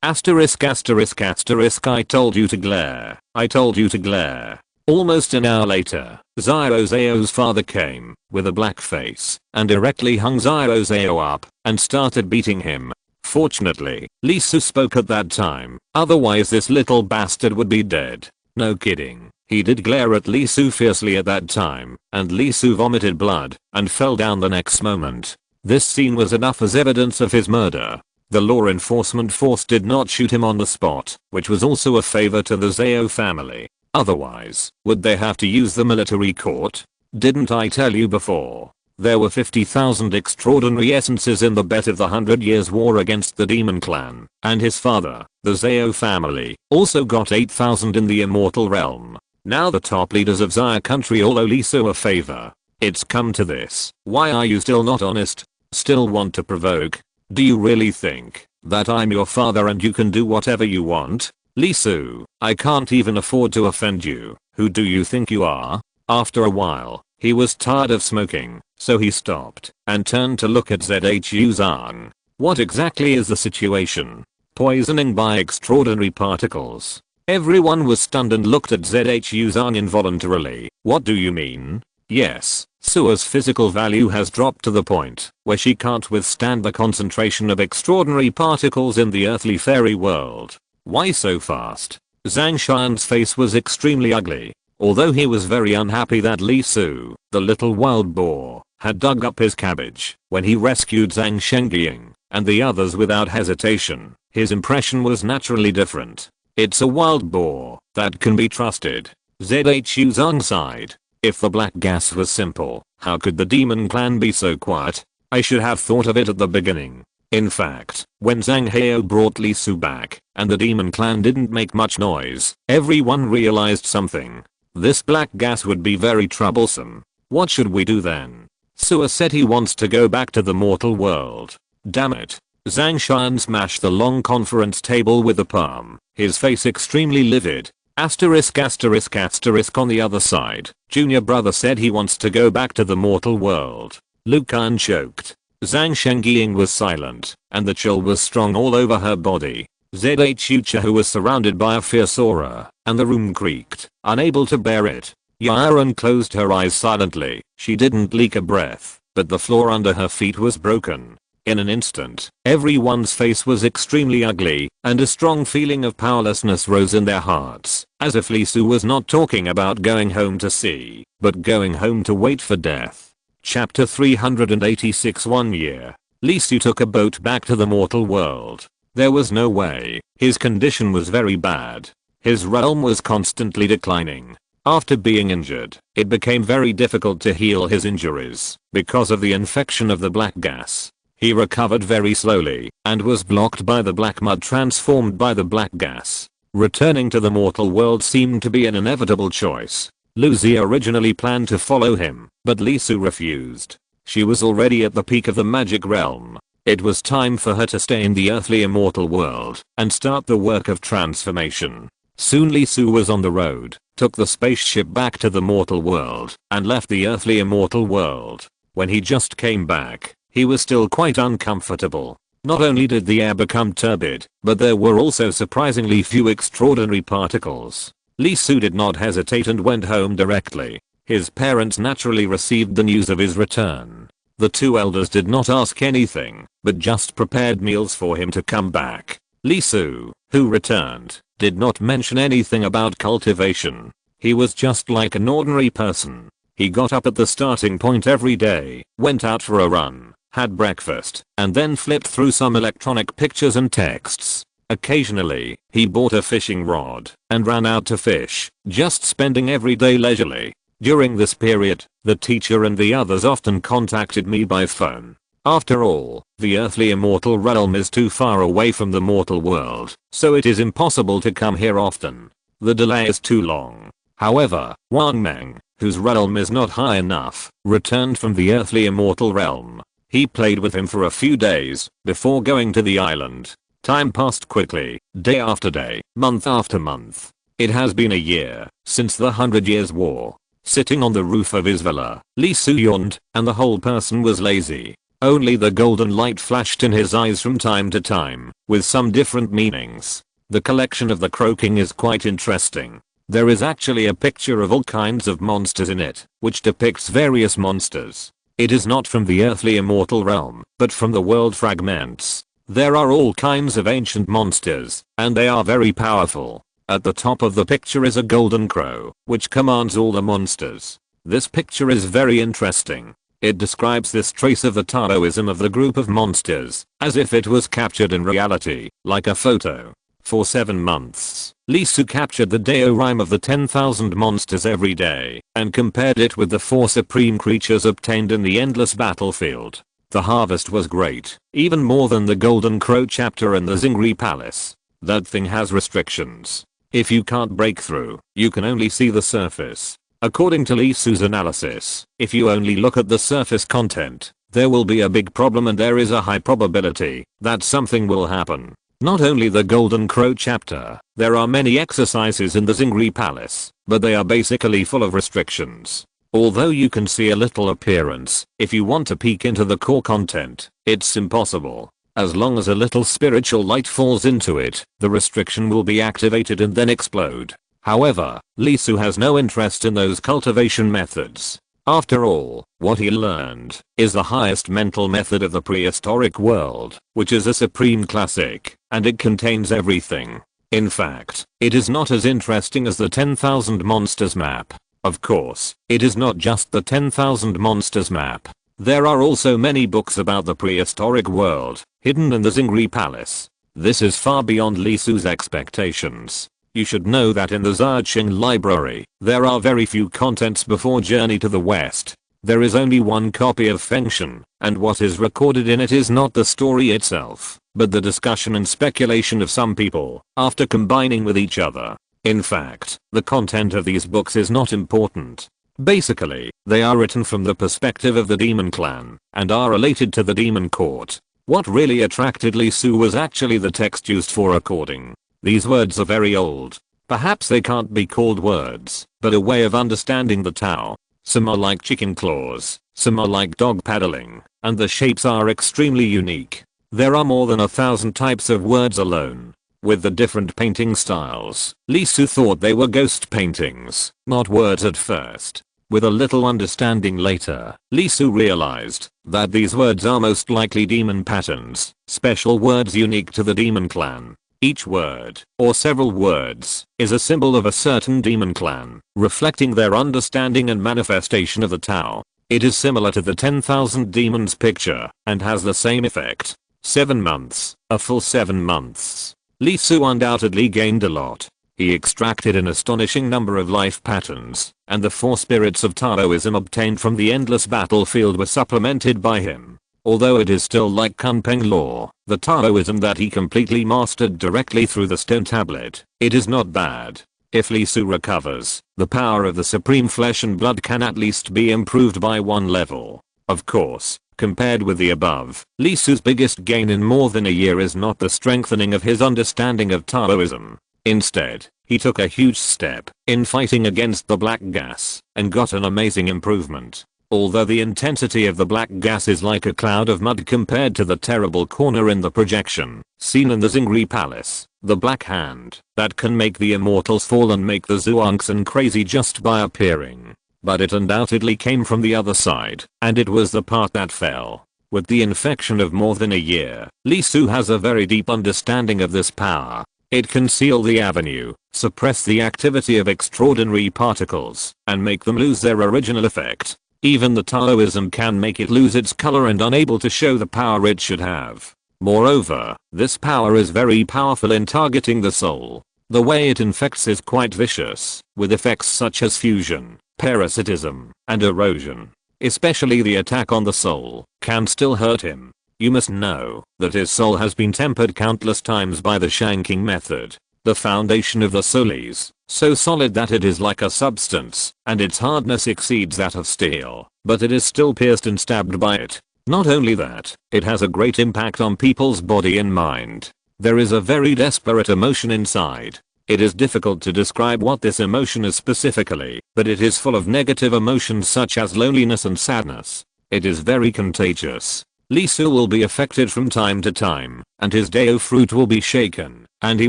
Asterisk asterisk asterisk I told you to glare. I told you to glare. Almost an hour later, Xiao Zhao's father came, with a black face, and directly hung Xiao Zhao up, and started beating him. Fortunately, Li Su spoke at that time, otherwise this little bastard would be dead. No kidding. He did glare at Li Su fiercely at that time, and Li Su vomited blood, and fell down the next moment. This scene was enough as evidence of his murder. The law enforcement force did not shoot him on the spot, which was also a favor to the Zhao family. Otherwise, would they have to use the military court? Didn't I tell you before? There were 50,000 extraordinary essences in the bet of the 100 Years' War against the Demon Clan, and his father, the Zhao family, also got 8,000 in the immortal realm. Now the top leaders of Xia country all owe Li Su a favor. It's come to this. Why are you still not honest? Still want to provoke? Do you really think that I'm your father and you can do whatever you want? Li Su, I can't even afford to offend you. Who do you think you are? After a while, he was tired of smoking, so he stopped and turned to look at ZHU Zhang. What exactly is the situation? Poisoning by extraordinary particles. Everyone was stunned and looked at ZHU Zhang involuntarily. What do you mean? Yes, Sua's physical value has dropped to the point where she can't withstand the concentration of extraordinary particles in the earthly fairy world. Why so fast? Zhang Shan's face was extremely ugly. Although he was very unhappy that Li Su, the little wild boar, had dug up his cabbage when he rescued Zhang Shengying and the others without hesitation, his impression was naturally different. It's a wild boar that can be trusted. ZHU Zhang sighed. If the black gas was simple, how could the demon clan be so quiet? I should have thought of it at the beginning. In fact, when Zhang Hao brought Li Su back, and the demon clan didn't make much noise, everyone realized something. This black gas would be very troublesome. What should we do then? Sua said he wants to go back to the mortal world. Damn it. Zhang Shan smashed the long conference table with a palm, his face extremely livid. Asterisk asterisk asterisk on the other side, junior brother said he wants to go back to the mortal world. Lu Kan choked. Zhang Shengying was silent, and the chill was strong all over her body. Zhucha, who was surrounded by a fierce aura, and the room creaked, unable to bear it. Yaron closed her eyes silently. She didn't leak a breath, but the floor under her feet was broken. In an instant, everyone's face was extremely ugly, and a strong feeling of powerlessness rose in their hearts, as if Lisu was not talking about going home to see, but going home to wait for death. Chapter 386. 1 year. Lisu took a boat back to the mortal world. There was no way. His condition was very bad. His realm was constantly declining. After being injured, it became very difficult to heal his injuries because of the infection of the black gas. He recovered very slowly and was blocked by the black mud transformed by the black gas. Returning to the mortal world seemed to be an inevitable choice. Lucy originally planned to follow him, but Lisu refused. She was already at the peak of the magic realm. It was time for her to stay in the earthly immortal world and start the work of transformation. Soon Lisu was on the road, took the spaceship back to the mortal world, and left the earthly immortal world. When he just came back, he was still quite uncomfortable. Not only did the air become turbid, but there were also surprisingly few extraordinary particles. Lisu did not hesitate and went home directly. His parents naturally received the news of his return. The two elders did not ask anything, but just prepared meals for him to come back. Lisu, who returned, did not mention anything about cultivation. He was just like an ordinary person. He got up at the starting point every day, went out for a run, had breakfast, and then flipped through some electronic pictures and texts. Occasionally, he bought a fishing rod and ran out to fish, just spending every day leisurely. During this period, the teacher and the others often contacted me by phone. After all, the earthly immortal realm is too far away from the mortal world, so it is impossible to come here often. The delay is too long. However, Wang Meng, whose realm is not high enough, returned from the earthly immortal realm. He played with him for a few days before going to the island. Time passed quickly, day after day, month after month. It has been a year since the 100 Years' War. Sitting on the roof of his villa, Lisu yawned, and the whole person was lazy. Only the golden light flashed in his eyes from time to time, with some different meanings. The collection of the croaking is quite interesting. There is actually a picture of all kinds of monsters in it, which depicts various monsters. It is not from the earthly immortal realm, but from the world fragments. There are all kinds of ancient monsters, and they are very powerful. At the top of the picture is a golden crow, which commands all the monsters. This picture is very interesting. It describes this trace of the Taoism of the group of monsters, as if it was captured in reality, like a photo. For 7 months, Lisu captured the diorime of the 10,000 monsters every day, and compared it with the 4 supreme creatures obtained in the endless battlefield. The harvest was great, even more than the Golden Crow chapter in the Zingri Palace. That thing has restrictions. If you can't break through, you can only see the surface. According to Lisu's analysis, if you only look at the surface content, there will be a big problem and there is a high probability that something will happen. Not only the Golden Crow chapter, there are many exercises in the Zingri Palace, but they are basically full of restrictions. Although you can see a little appearance, if you want to peek into the core content, it's impossible. As long as a little spiritual light falls into it, the restriction will be activated and then explode. However, Lisu has no interest in those cultivation methods. After all, what he learned is the highest mental method of the prehistoric world, which is a supreme classic, and it contains everything. In fact, it is not as interesting as the 10,000 monsters map. Of course, it is not just the 10,000 monsters map. There are also many books about the prehistoric world, hidden in the Zingri Palace. This is far beyond Lisu's expectations. You should know that in the Zhao library, there are very few contents before Journey to the West. There is only one copy of Fengshan, and what is recorded in it is not the story itself, but the discussion and speculation of some people, after combining with each other. In fact, the content of these books is not important. Basically, they are written from the perspective of the demon clan, and are related to the demon court. What really attracted Lisu was actually the text used for recording. These words are very old. Perhaps they can't be called words, but a way of understanding the Tao. Some are like chicken claws, some are like dog paddling, and the shapes are extremely unique. There are more than 1,000 types of words alone. with the different painting styles. Lee Su thought they were ghost paintings, not words at first. With a little understanding later, Lee Su realized that these words are most likely demon patterns, special words unique to the demon clan. Each word, or several words, is a symbol of a certain demon clan, reflecting their understanding and manifestation of the Tao. It is similar to the 10,000 demons picture, and has the same effect. 7 months, a full 7 months. Lee Su undoubtedly gained a lot. He extracted an astonishing number of life patterns, and the 4 spirits of Taoism obtained from the endless battlefield were supplemented by him. Although it is still like Kunpeng law, the Taoism that he completely mastered directly through the stone tablet, it is not bad. If Lee Su recovers, the power of the supreme flesh and blood can at least be improved by 1 level. Of course, compared with the above, Lee Su's biggest gain in more than a year is not the strengthening of his understanding of Taoism. Instead, he took a huge step in fighting against the black gas and got an amazing improvement. Although the intensity of the black gas is like a cloud of mud compared to the terrible corner in the projection seen in the Xingri Palace, the black hand that can make the immortals fall and make the Zhuangzi crazy just by appearing. But it undoubtedly came from the other side, and it was the part that fell. With the infection of more than a year, Lee Su has a very deep understanding of this power. It can seal the avenue, suppress the activity of extraordinary particles, and make them lose their original effect. Even the Taoism can make it lose its color and unable to show the power it should have. Moreover, this power is very powerful in targeting the soul. The way it infects is quite vicious, with effects such as fusion, parasitism, and erosion. Especially the attack on the soul can still hurt him. You must know that his soul has been tempered countless times by the shanking method. The foundation of the soul is so solid that it is like a substance, and its hardness exceeds that of steel, but it is still pierced and stabbed by it. Not only that, it has a great impact on people's body and mind. There is a very desperate emotion inside. It is difficult to describe what this emotion is specifically, but it is full of negative emotions such as loneliness and sadness. It is very contagious. Lee Su will be affected from time to time, and his Dao fruit will be shaken, and he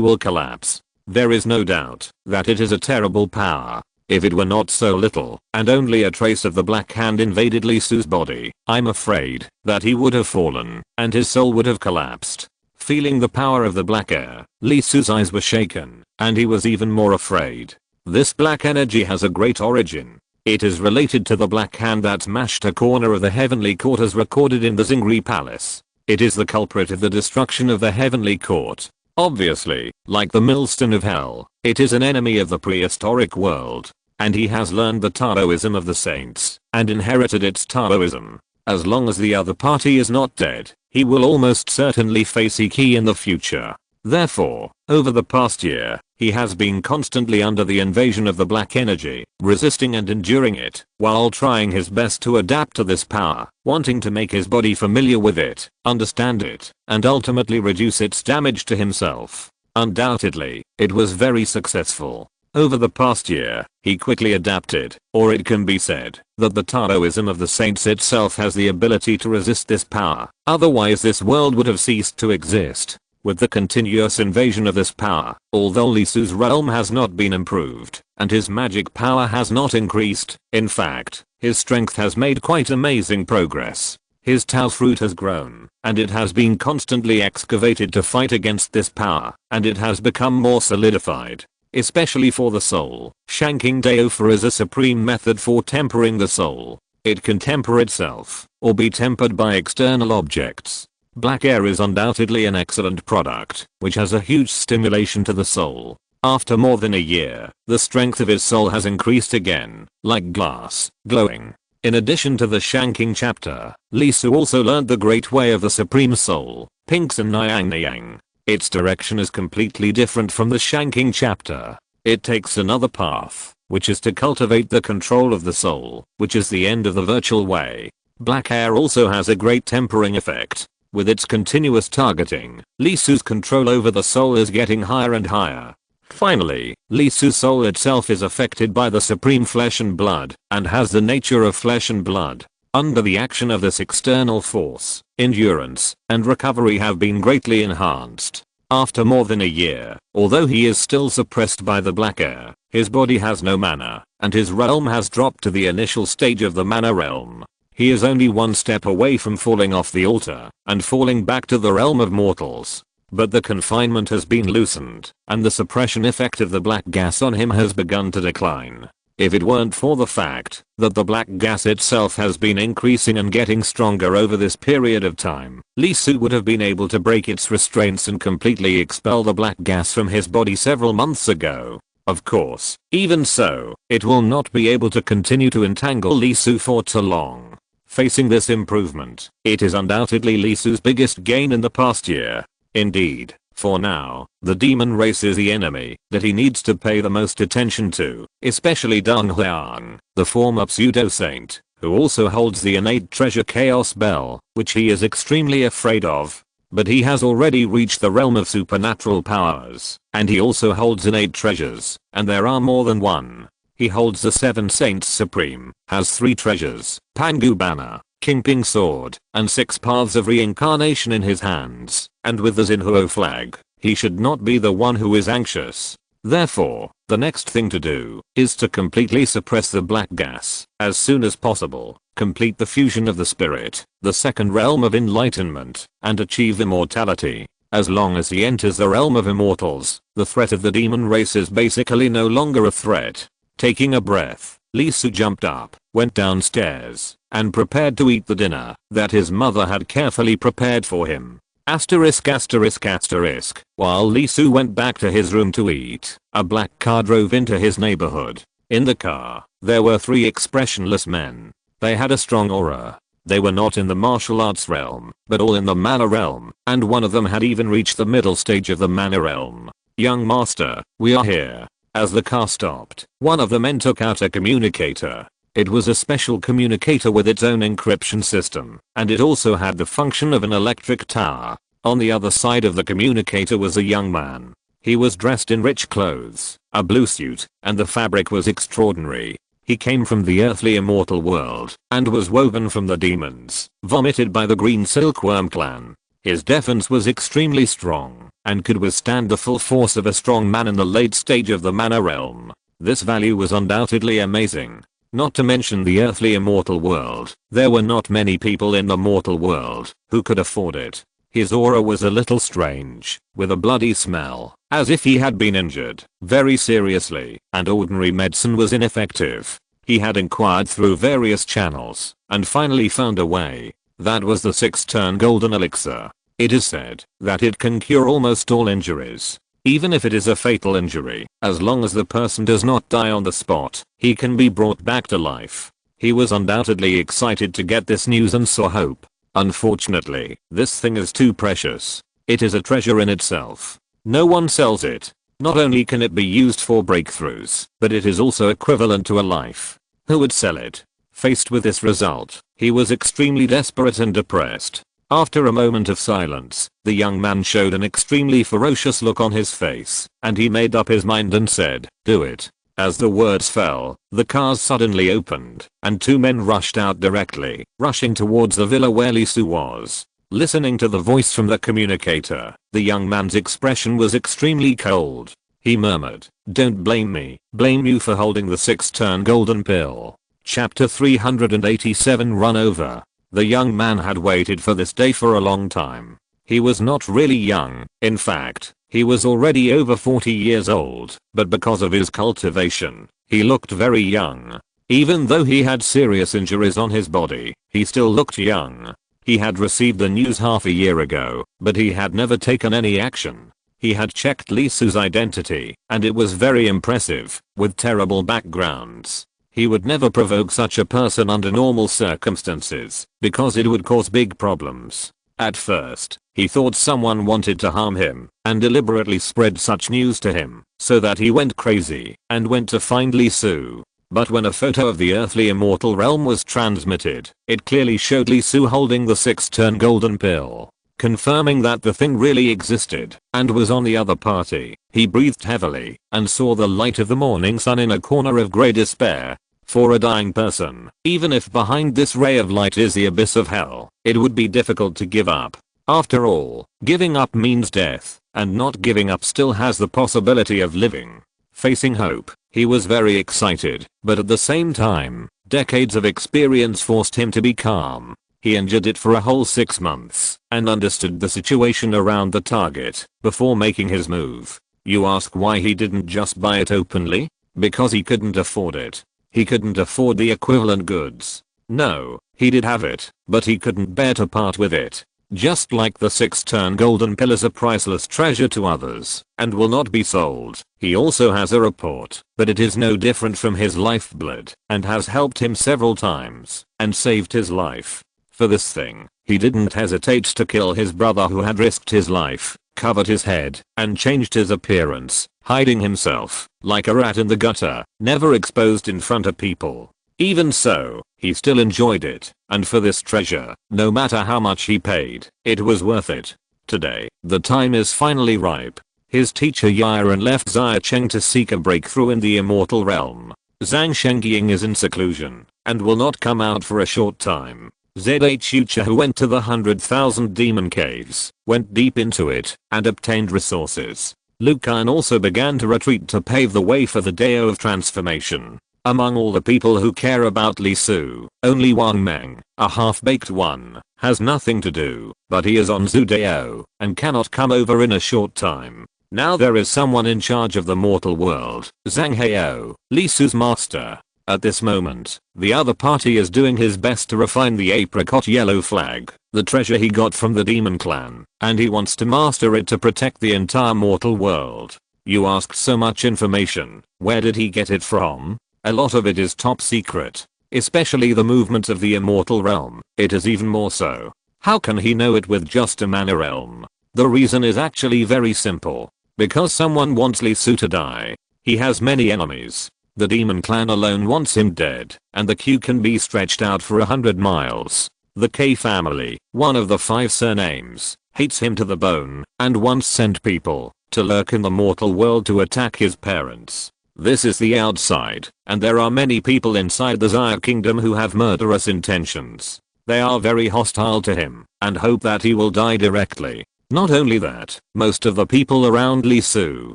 will collapse. There is no doubt that it is a terrible power. If it were not so little, and only a trace of the black hand invaded Lee Su's body, I'm afraid that he would have fallen, and his soul would have collapsed. Feeling the power of the black air, Lee Su's eyes were shaken, and he was even more afraid. This black energy has a great origin. It is related to the black hand that smashed a corner of the heavenly court as recorded in the Xingri Palace. It is the culprit of the destruction of the heavenly court. Obviously, like the millstone of hell, it is an enemy of the prehistoric world. And he has learned the Taoism of the saints, and inherited its Taoism. As long as the other party is not dead, he will almost certainly face Iki in the future. Therefore, over the past year, he has been constantly under the invasion of the black energy, resisting and enduring it, while trying his best to adapt to this power, wanting to make his body familiar with it, understand it, and ultimately reduce its damage to himself. Undoubtedly, it was very successful. Over the past year, he quickly adapted, or it can be said that the Taoism of the saints itself has the ability to resist this power, otherwise this world would have ceased to exist. With the continuous invasion of this power, although Lee Su's realm has not been improved, and his magic power has not increased, in fact, his strength has made quite amazing progress. His Tao fruit has grown, and it has been constantly excavated to fight against this power, and it has become more solidified. Especially for the soul, shanking Daofa is a supreme method for tempering the soul. It can temper itself, or be tempered by external objects. Black air is undoubtedly an excellent product, which has a huge stimulation to the soul. After more than a year, the strength of his soul has increased again, like glass, glowing. In addition to the shanking chapter, Lee Su also learned the great way of the supreme soul, Pinkson Nyang Nyang. Its direction is completely different from the shanking chapter. It takes another path, which is to cultivate the control of the soul, which is the end of the virtual way. Black air also has a great tempering effect. With its continuous targeting, Lee Su's control over the soul is getting higher and higher. Finally, Lee Su's soul itself is affected by the supreme flesh and blood, and has the nature of flesh and blood. Under the action of this external force, endurance and recovery have been greatly enhanced. After more than a year, although he is still suppressed by the black air, his body has no mana, and his realm has dropped to the initial stage of the mana realm. He is only one step away from falling off the altar and falling back to the realm of mortals. But the confinement has been loosened, and the suppression effect of the black gas on him has begun to decline. If it weren't for the fact that the black gas itself has been increasing and getting stronger over this period of time, Lee Su would have been able to break its restraints and completely expel the black gas from his body several months ago. Of course, even so, it will not be able to continue to entangle Lee Su for too long. Facing this improvement, it is undoubtedly Lee Su's biggest gain in the past year. Indeed, for now, the demon race is the enemy that he needs to pay the most attention to, especially Dong Huang, the former pseudo-saint, who also holds the innate treasure Chaos Bell, which he is extremely afraid of. But he has already reached the realm of supernatural powers, and he also holds innate treasures, and there are more than one. He holds the 7 Saints Supreme, has 3 treasures, Pangu Banner, Kingping Sword, and 6 Paths of Reincarnation in his hands, and with the Xinhuo flag, he should not be the one who is anxious. Therefore, the next thing to do is to completely suppress the black gas as soon as possible, complete the fusion of the spirit, the second realm of enlightenment, and achieve immortality. As long as he enters the realm of immortals, the threat of the demon race is basically no longer a threat. Taking a breath, Lee Su jumped up, went downstairs, and prepared to eat the dinner that his mother had carefully prepared for him. Asterisk asterisk asterisk. While Lee Su went back to his room to eat, a black car drove into his neighborhood. In the car, there were 3 expressionless men. They had a strong aura. They were not in the martial arts realm, but all in the mana realm, and one of them had even reached the middle stage of the mana realm. Young master, we are here. As the car stopped, one of the men took out a communicator. It was a special communicator with its own encryption system, and it also had the function of an electric tower. On the other side of the communicator was a young man. He was dressed in rich clothes, a blue suit, and the fabric was extraordinary. He came from the earthly immortal world, and was woven from the demons, vomited by the green silkworm clan. His defense was extremely strong, and could withstand the full force of a strong man in the late stage of the mana realm. This value was undoubtedly amazing. Not to mention the earthly immortal world, there were not many people in the mortal world who could afford it. His aura was a little strange, with a bloody smell, as if he had been injured very seriously, and ordinary medicine was ineffective. He had inquired through various channels, and finally found a way. That was the 6-turn golden elixir. It is said that it can cure almost all injuries. Even if it is a fatal injury, as long as the person does not die on the spot, he can be brought back to life. He was undoubtedly excited to get this news and saw hope. Unfortunately, this thing is too precious. It is a treasure in itself. No one sells it. Not only can it be used for breakthroughs, but it is also equivalent to a life. Who would sell it? Faced with this result, he was extremely desperate and depressed. After a moment of silence, the young man showed an extremely ferocious look on his face, and he made up his mind and said, "Do it." As the words fell, the cars suddenly opened, and 2 men rushed out directly, rushing towards the villa where Lee Su was. Listening to the voice from the communicator, the young man's expression was extremely cold. He murmured, "Don't blame me, blame you for holding the 6-turn golden pill." Chapter 387 Run Over. The young man had waited for this day for a long time. He was not really young, in fact, he was already over 40 years old, but because of his cultivation, he looked very young. Even though he had serious injuries on his body, he still looked young. He had received the news half a year ago, but he had never taken any action. He had checked Lee Su's identity, and it was very impressive, with terrible backgrounds. He would never provoke such a person under normal circumstances, because it would cause big problems. At first, he thought someone wanted to harm him, and deliberately spread such news to him, so that he went crazy, and went to find Lee Su. But when a photo of the earthly immortal realm was transmitted, it clearly showed Lee Su holding the 6-turn golden pill, confirming that the thing really existed, and was on the other party. He breathed heavily, and saw the light of the morning sun in a corner of grey despair. For a dying person, even if behind this ray of light is the abyss of hell, it would be difficult to give up. After all, giving up means death. and not giving up still has the possibility of living. Facing hope, he was very excited, but at the same time, decades of experience forced him to be calm. He endured it for a whole 6 months and understood the situation around the target before making his move. You ask why he didn't just buy it openly? Because he couldn't afford it. He couldn't afford the equivalent goods. No, he did have it, but he couldn't bear to part with it. Just like the 6-turn golden pill is a priceless treasure to others and will not be sold, he also has a report, but it is no different from his lifeblood and has helped him several times and saved his life. For this thing, he didn't hesitate to kill his brother who had risked his life, covered his head, and changed his appearance, hiding himself, like a rat in the gutter, never exposed in front of people. Even so, he still enjoyed it, and for this treasure, no matter how much he paid, it was worth it. Today, the time is finally ripe. His teacher Yiren left Xia Cheng to seek a breakthrough in the immortal realm. Zhang Shengying is in seclusion, and will not come out for a short time. Zhucha, who went to the 100,000 demon caves, went deep into it, and obtained resources. Lu Kang also began to retreat to pave the way for the Dao of Transformation. Among all the people who care about Li Su, only Wang Meng, a half-baked one, has nothing to do, but he is on Zhu Dao, and cannot come over in a short time. Now there is someone in charge of the mortal world, Zhang Hao, Li Su's master. At this moment, the other party is doing his best to refine the apricot yellow flag, the treasure he got from the demon clan, and he wants to master it to protect the entire mortal world. You asked so much information, where did he get it from? A lot of it is top secret, especially the movements of the immortal realm. It is even more so. How can he know it with just a mana realm? The reason is actually very simple. Because someone wants Li Su to die. He has many enemies. The demon clan alone wants him dead, and the queue can be stretched out for 100 miles. The K family, one of the 5 surnames, hates him to the bone, and once sent people to lurk in the mortal world to attack his parents. This is the outside, and there are many people inside the Xia kingdom who have murderous intentions. They are very hostile to him, and hope that he will die directly. Not only that, most of the people around Li Su,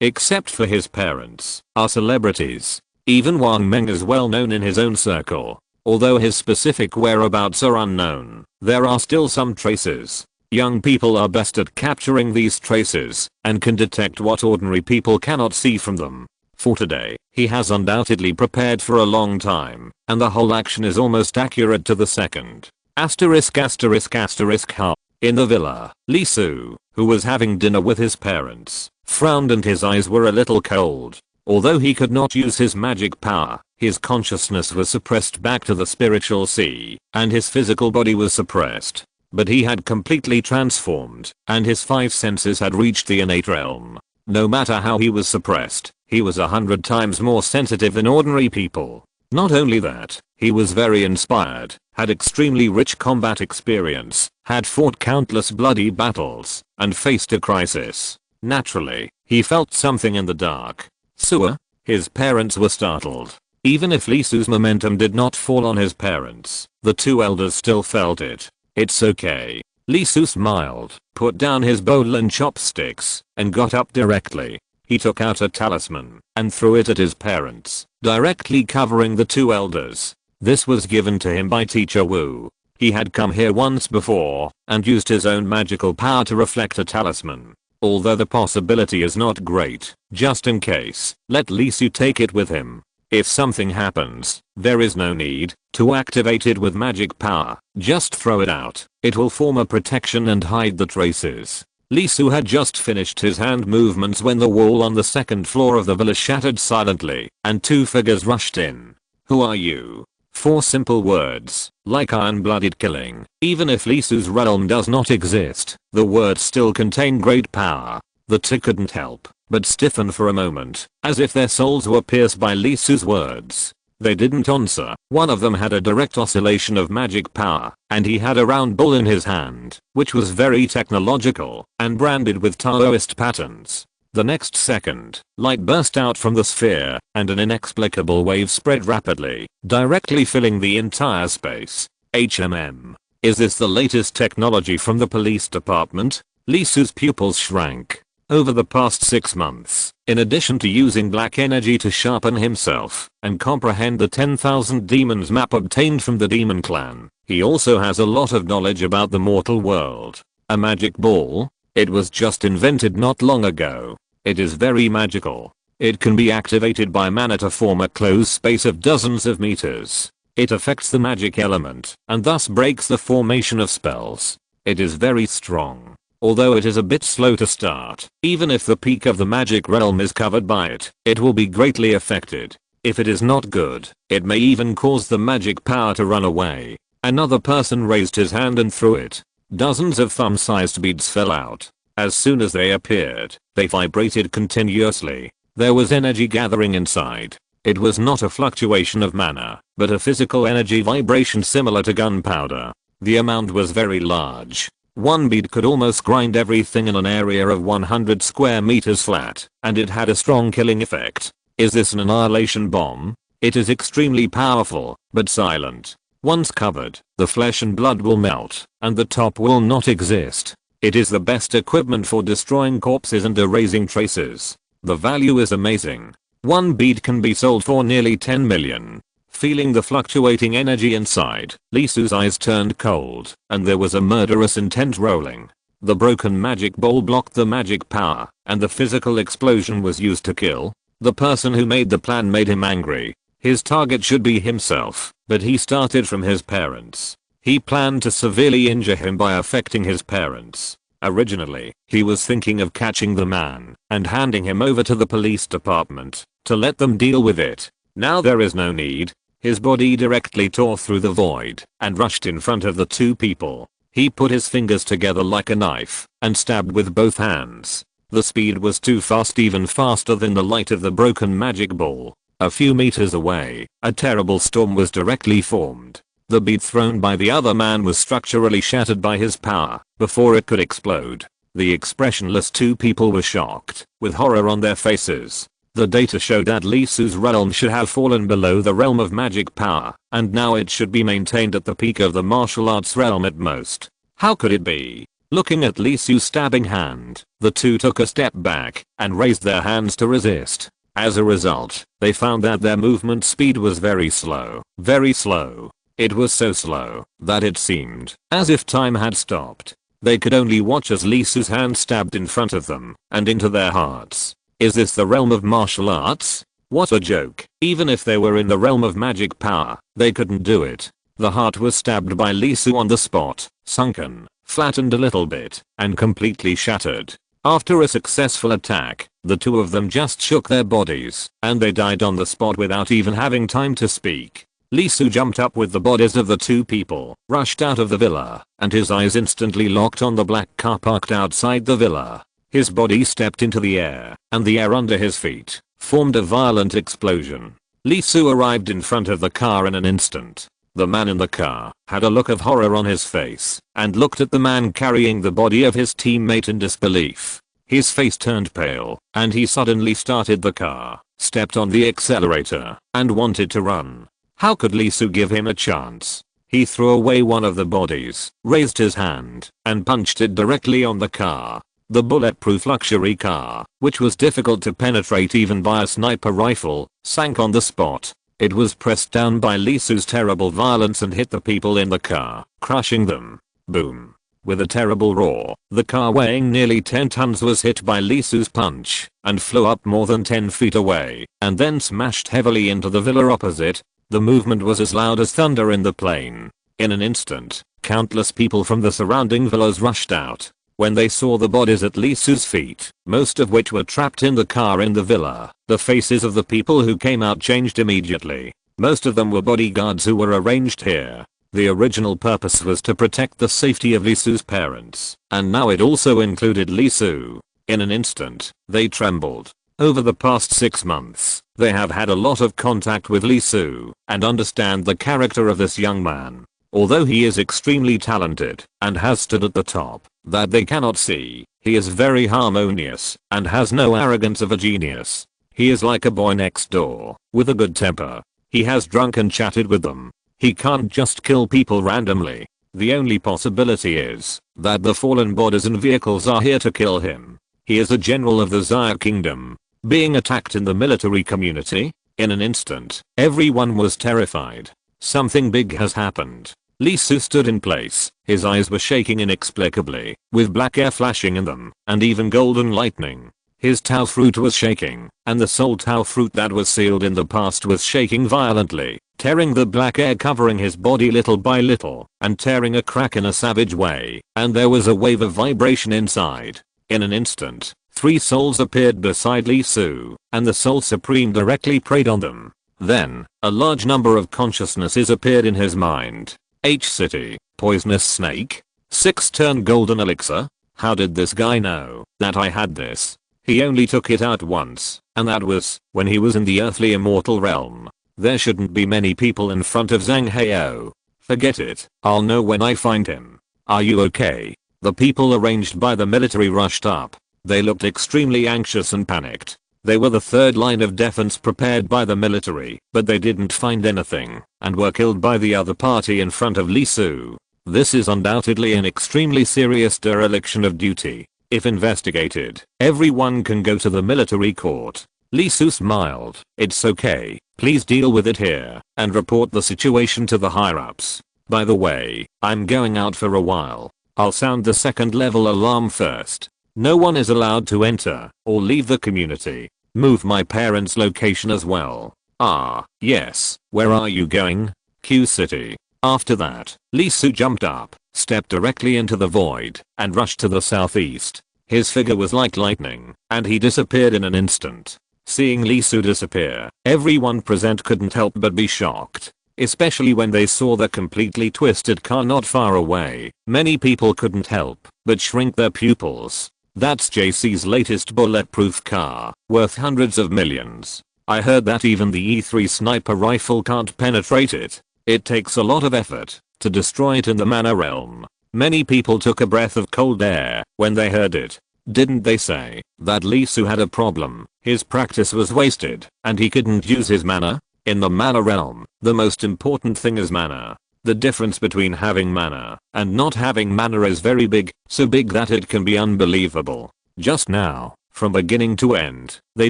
except for his parents, are celebrities. Even Wang Meng is well known in his own circle. Although his specific whereabouts are unknown, there are still some traces. Young people are best at capturing these traces, and can detect what ordinary people cannot see from them. For today, he has undoubtedly prepared for a long time, and the whole action is almost accurate to the second. Asterisk asterisk asterisk ha. In the villa, Li Su, who was having dinner with his parents, frowned and his eyes were a little cold. Although he could not use his magic power, his consciousness was suppressed back to the spiritual sea, and his physical body was suppressed. But he had completely transformed, and his 5 senses had reached the innate realm. No matter how he was suppressed, he was 100 times more sensitive than ordinary people. Not only that, he was very inspired, had extremely rich combat experience, had fought countless bloody battles, and faced a crisis. Naturally, he felt something in the dark. Sewer? His parents were startled. Even if Li Su's momentum did not fall on his parents, the 2 elders still felt it. It's okay. Li Su smiled, put down his bowl and chopsticks, and got up directly. He took out a talisman, and threw it at his parents, directly covering the 2 elders. This was given to him by Teacher Wu. He had come here once before, and used his own magical power to reflect a talisman. Although the possibility is not great, just in case, let Li Su take it with him. If something happens, there is no need to activate it with magic power. Just throw it out. It will form a protection and hide the traces. Li Su had just finished his hand movements when the wall on the 2nd floor of the villa shattered silently, and 2 figures rushed in. Who are you? 4 simple words, like iron-blooded killing. Even if Li Su's realm does not exist, the words still contain great power. The 2 couldn't help but stiffen for a moment, as if their souls were pierced by Li Su's words. They didn't answer. One of them had a direct oscillation of magic power, and he had a round ball in his hand, which was very technological, and branded with Taoist patterns. The next second, light burst out from the sphere, and an inexplicable wave spread rapidly, directly filling the entire space. Is this the latest technology from the police department? Li Su's pupils shrank. Over the past 6 months, in addition to using black energy to sharpen himself and comprehend the 10,000 demons map obtained from the demon clan, he also has a lot of knowledge about the mortal world. A magic ball? It was just invented not long ago. It is very magical. It can be activated by mana to form a closed space of dozens of meters. It affects the magic element and thus breaks the formation of spells. It is very strong. Although it is a bit slow to start, even if the peak of the magic realm is covered by it, it will be greatly affected. If it is not good, it may even cause the magic power to run away. Another person raised his hand and threw it. Dozens of thumb-sized beads fell out. As soon as they appeared, they vibrated continuously. There was energy gathering inside. It was not a fluctuation of mana, but a physical energy vibration similar to gunpowder. The amount was very large. One bead could almost grind everything in an area of 100 square meters flat, and it had a strong killing effect. Is this an annihilation bomb? It is extremely powerful, but silent. Once covered, the flesh and blood will melt, and the top will not exist. It is the best equipment for destroying corpses and erasing traces. The value is amazing. One bead can be sold for nearly 10 million. Feeling the fluctuating energy inside, Lee Su's eyes turned cold, and there was a murderous intent rolling. The broken magic bowl blocked the magic power, and the physical explosion was used to kill. The person who made the plan made him angry. His target should be himself, but he started from his parents. He planned to severely injure him by affecting his parents. Originally, he was thinking of catching the man and handing him over to the police department to let them deal with it. Now there is no need. His body directly tore through the void and rushed in front of the two people. He put his fingers together like a knife and stabbed with both hands. The speed was too fast, even faster than the light of the broken magic ball. A few meters away, a terrible storm was directly formed. The bead thrown by the other man was structurally shattered by his power before it could explode. The expressionless two people were shocked, with horror on their faces. The data showed that Lee Su's realm should have fallen below the realm of magic power, and now it should be maintained at the peak of the martial arts realm at most. How could it be? Looking at Lee Su's stabbing hand, the two took a step back and raised their hands to resist. As a result, they found that their movement speed was very slow. Very slow. It was so slow that it seemed as if time had stopped. They could only watch as Lee Su's hand stabbed in front of them and into their hearts. Is this the realm of martial arts? What a joke. Even if they were in the realm of magic power, they couldn't do it. The heart was stabbed by Lee Su on the spot, sunken, flattened a little bit, and completely shattered. After a successful attack, the two of them just shook their bodies, and they died on the spot without even having time to speak. Lee Su jumped up with the bodies of the two people, rushed out of the villa, and his eyes instantly locked on the black car parked outside the villa. His body stepped into the air, and the air under his feet formed a violent explosion. Lee Su arrived in front of the car in an instant. The man in the car had a look of horror on his face and looked at the man carrying the body of his teammate in disbelief. His face turned pale, and he suddenly started the car, stepped on the accelerator, and wanted to run. How could Lee Su give him a chance? He threw away one of the bodies, raised his hand, and punched it directly on the car. The bulletproof luxury car, which was difficult to penetrate even by a sniper rifle, sank on the spot. It was pressed down by Lee Su's terrible violence and hit the people in the car, crushing them. Boom. With a terrible roar, the car weighing nearly 10 tons was hit by Lee Su's punch and flew up more than 10 feet away and then smashed heavily into the villa opposite. The movement was as loud as thunder in the plane. In an instant, countless people from the surrounding villas rushed out. When they saw the bodies at Lee Su's feet, most of which were trapped in the car in the villa, the faces of the people who came out changed immediately. Most of them were bodyguards who were arranged here. The original purpose was to protect the safety of Lee Su's parents, and now it also included Lee Su. In an instant, they trembled. Over the past 6 months, they have had a lot of contact with Lee Su and understand the character of this young man. Although he is extremely talented and has stood at the top that they cannot see, he is very harmonious and has no arrogance of a genius. He is like a boy next door, with a good temper. He has drunk and chatted with them. He can't just kill people randomly. The only possibility is that the fallen bodies and vehicles are here to kill him. He is a general of the Xia kingdom. Being attacked in the military community? In an instant, everyone was terrified. Something big has happened. Li Su stood in place. His eyes were shaking inexplicably, with black air flashing in them, and even golden lightning. His Tao fruit was shaking, and the soul Tao fruit that was sealed in the past was shaking violently, tearing the black air covering his body little by little, and tearing a crack in a savage way, and there was a wave of vibration inside. In an instant, 3 souls appeared beside Li Su, and the Soul Supreme directly preyed on them. Then, a large number of consciousnesses appeared in his mind. City, poisonous snake, 6-turn golden elixir. How did this guy know that I had this? He only took it out once, and that was when he was in the earthly immortal realm. There shouldn't be many people in front of Zhang Heo. Forget it, I'll know when I find him. Are you okay? The people arranged by the military rushed up. They looked extremely anxious and panicked. They were the third line of defense prepared by the military, but they didn't find anything, and were killed by the other party in front of Li Su. This is undoubtedly an extremely serious dereliction of duty. If investigated, everyone can go to the military court. Li Su smiled. It's okay, please deal with it here, and report the situation to the higher-ups. By the way, I'm going out for a while. I'll sound the 2nd level alarm first. No one is allowed to enter or leave the community. Move my parents' location as well. Ah, yes, where are you going? Q City. After that, Li Su jumped up, stepped directly into the void, and rushed to the southeast. His figure was like lightning, and he disappeared in an instant. Seeing Li Su disappear, everyone present couldn't help but be shocked. Especially when they saw the completely twisted car not far away. Many people couldn't help but shrink their pupils. That's JC's latest bulletproof car, worth hundreds of millions. I heard that even the E3 sniper rifle can't penetrate it. It takes a lot of effort to destroy it in the mana realm. Many people took a breath of cold air when they heard it. Didn't they say that Li Su had a problem? His practice was wasted, and he couldn't use his mana? In the mana realm, the most important thing is mana. The difference between having mana and not having mana is very big, so big that it can be unbelievable. Just now, from beginning to end, they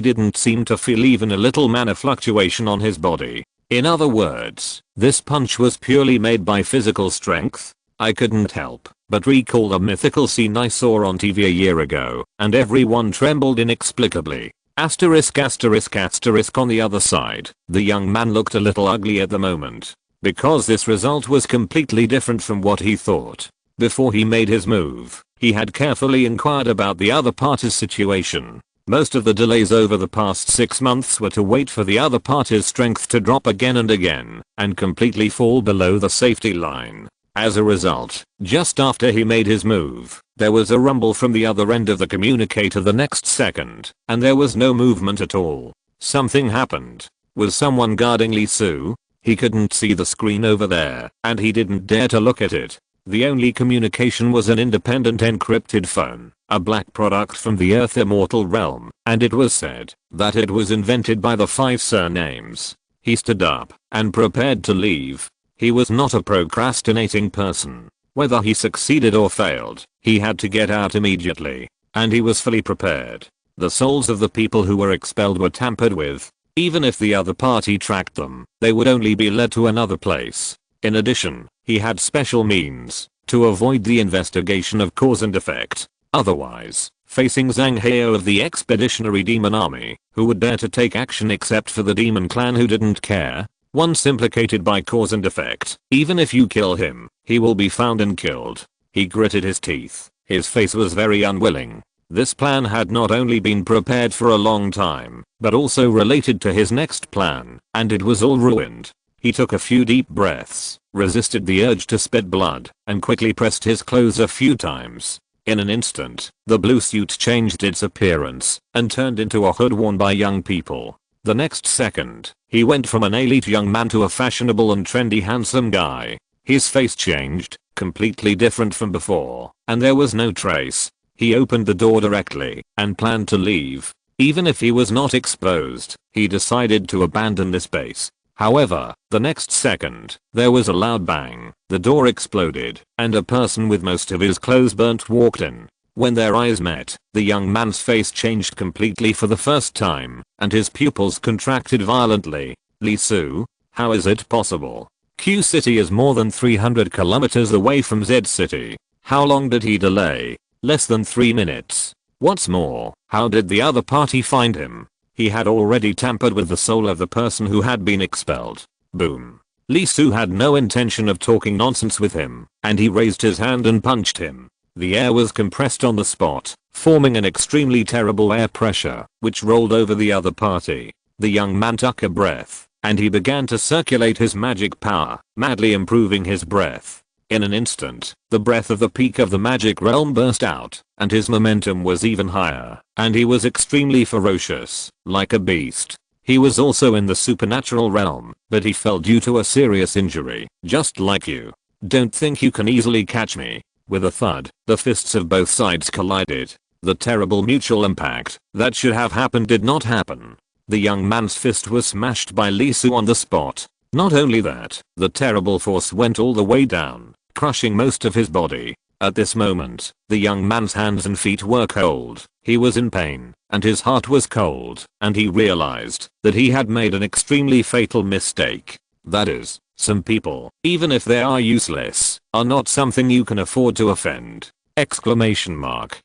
didn't seem to feel even a little mana fluctuation on his body. In other words, this punch was purely made by physical strength. I couldn't help but recall the mythical scene I saw on TV a year ago, and everyone trembled inexplicably. Asterisk asterisk asterisk on the other side, the young man looked a little ugly at the moment. Because this result was completely different from what he thought. Before he made his move, he had carefully inquired about the other party's situation. Most of the delays over the past 6 months were to wait for the other party's strength to drop again and again, and completely fall below the safety line. As a result, just after he made his move, there was a rumble from the other end of the communicator the next second, and there was no movement at all. Something happened. Was someone guarding Li Su? He couldn't see the screen over there, and he didn't dare to look at it. The only communication was an independent encrypted phone, a black product from the Earth immortal realm, and it was said that it was invented by the 5 surnames. He stood up and prepared to leave. He was not a procrastinating person. Whether he succeeded or failed, he had to get out immediately, and he was fully prepared. The souls of the people who were expelled were tampered with. Even if the other party tracked them, they would only be led to another place. In addition, he had special means to avoid the investigation of cause and effect. Otherwise, facing Zhang Heo of the Expeditionary Demon Army, who would dare to take action except for the Demon Clan who didn't care? Once implicated by cause and effect, even if you kill him, he will be found and killed. He gritted his teeth. His face was very unwilling. This plan had not only been prepared for a long time, but also related to his next plan, and it was all ruined. He took a few deep breaths, resisted the urge to spit blood, and quickly pressed his clothes a few times. In an instant, the blue suit changed its appearance and turned into a hood worn by young people. The next second, he went from an elite young man to a fashionable and trendy handsome guy. His face changed, completely different from before, and there was no trace. He opened the door directly and planned to leave. Even if he was not exposed, he decided to abandon this base. However, the next second, there was a loud bang, the door exploded, and a person with most of his clothes burnt walked in. When their eyes met, the young man's face changed completely for the first time, and his pupils contracted violently. Lee Su, how is it possible? Q City is more than 300 kilometers away from Z City. How long did he delay? Less than 3 minutes. What's more, how did the other party find him? He had already tampered with the soul of the person who had been expelled. Boom. Lee Su had no intention of talking nonsense with him, and he raised his hand and punched him. The air was compressed on the spot, forming an extremely terrible air pressure, which rolled over the other party. The young man took a breath, and he began to circulate his magic power, madly improving his breath. In an instant, the breath of the peak of the magic realm burst out, and his momentum was even higher, and he was extremely ferocious, like a beast. He was also in the supernatural realm, but he fell due to a serious injury, just like you. Don't think you can easily catch me. With a thud, the fists of both sides collided. The terrible mutual impact that should have happened did not happen. The young man's fist was smashed by Lee Su on the spot. Not only that, the terrible force went all the way down, crushing most of his body. At this moment, the young man's hands and feet were cold. He was in pain, and his heart was cold, and he realized that he had made an extremely fatal mistake. That is, some people, even if they are useless, are not something you can afford to offend. Exclamation mark.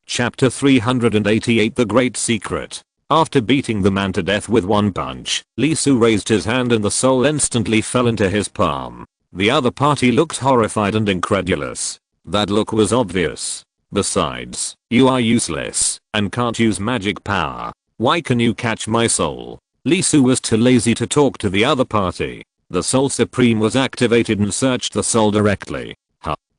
Chapter 388 The Great Secret. After beating the man to death with one punch, Lee Su raised his hand and the soul instantly fell into his palm. The other party looked horrified and incredulous. That look was obvious. Besides, you are useless and can't use magic power. Why can you catch my soul? Lee Su was too lazy to talk to the other party. The Soul Supreme was activated and searched the soul directly.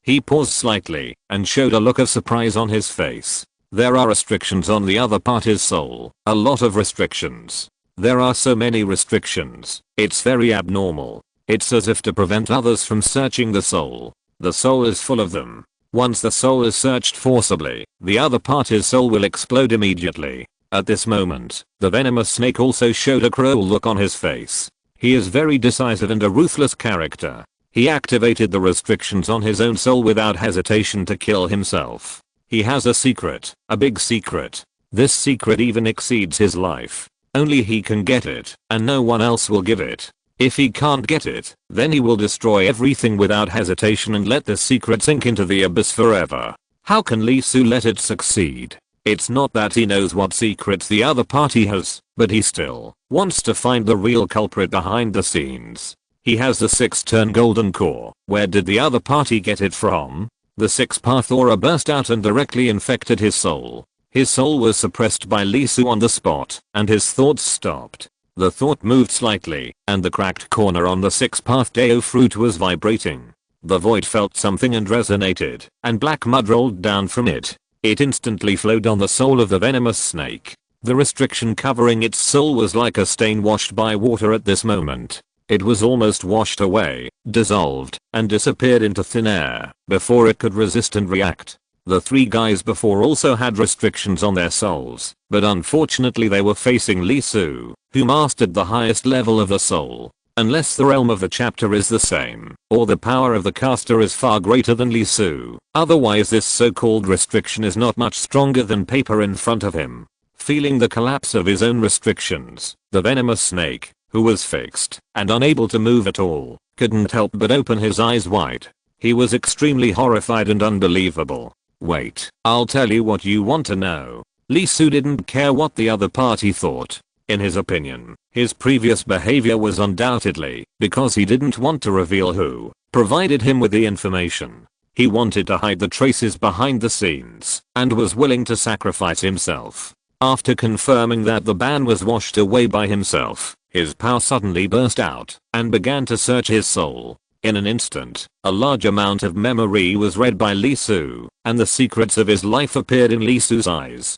He paused slightly and showed a look of surprise on his face. There are restrictions on the other party's soul. A lot of restrictions. There are so many restrictions. It's very abnormal. It's as if to prevent others from searching the soul. The soul is full of them. Once the soul is searched forcibly, the other party's soul will explode immediately. At this moment, the venomous snake also showed a cruel look on his face. He is very decisive and a ruthless character. He activated the restrictions on his own soul without hesitation to kill himself. He has a secret, a big secret. This secret even exceeds his life. Only he can get it, and no one else will give it. If he can't get it, then he will destroy everything without hesitation and let the secret sink into the abyss forever. How can Lee Su let it succeed? It's not that he knows what secrets the other party has, but he still wants to find the real culprit behind the scenes. He has the 6-turn golden core. Where did the other party get it from? The 6-path aura burst out and directly infected his soul. His soul was suppressed by Lee Su on the spot, and his thoughts stopped. The thought moved slightly, and the cracked corner on the 6-path Deo fruit was vibrating. The void felt something and resonated, and black mud rolled down from it. It instantly flowed on the soul of the venomous snake. The restriction covering its soul was like a stain washed by water at this moment. It was almost washed away, dissolved, and disappeared into thin air before it could resist and react. The 3 guys before also had restrictions on their souls, but unfortunately they were facing Lee Su, who mastered the highest level of the soul. Unless the realm of the chapter is the same, or the power of the caster is far greater than Lee Su. Otherwise this so-called restriction is not much stronger than paper in front of him. Feeling the collapse of his own restrictions, the venomous snake, who was fixed and unable to move at all, couldn't help but open his eyes wide. He was extremely horrified and unbelievable. Wait, I'll tell you what you want to know. Lee Su didn't care what the other party thought. In his opinion, his previous behavior was undoubtedly because he didn't want to reveal who provided him with the information. He wanted to hide the traces behind the scenes and was willing to sacrifice himself. After confirming that the ban was washed away by himself, his power suddenly burst out and began to search his soul. In an instant, a large amount of memory was read by Lee Su, and the secrets of his life appeared in Lee Su's eyes.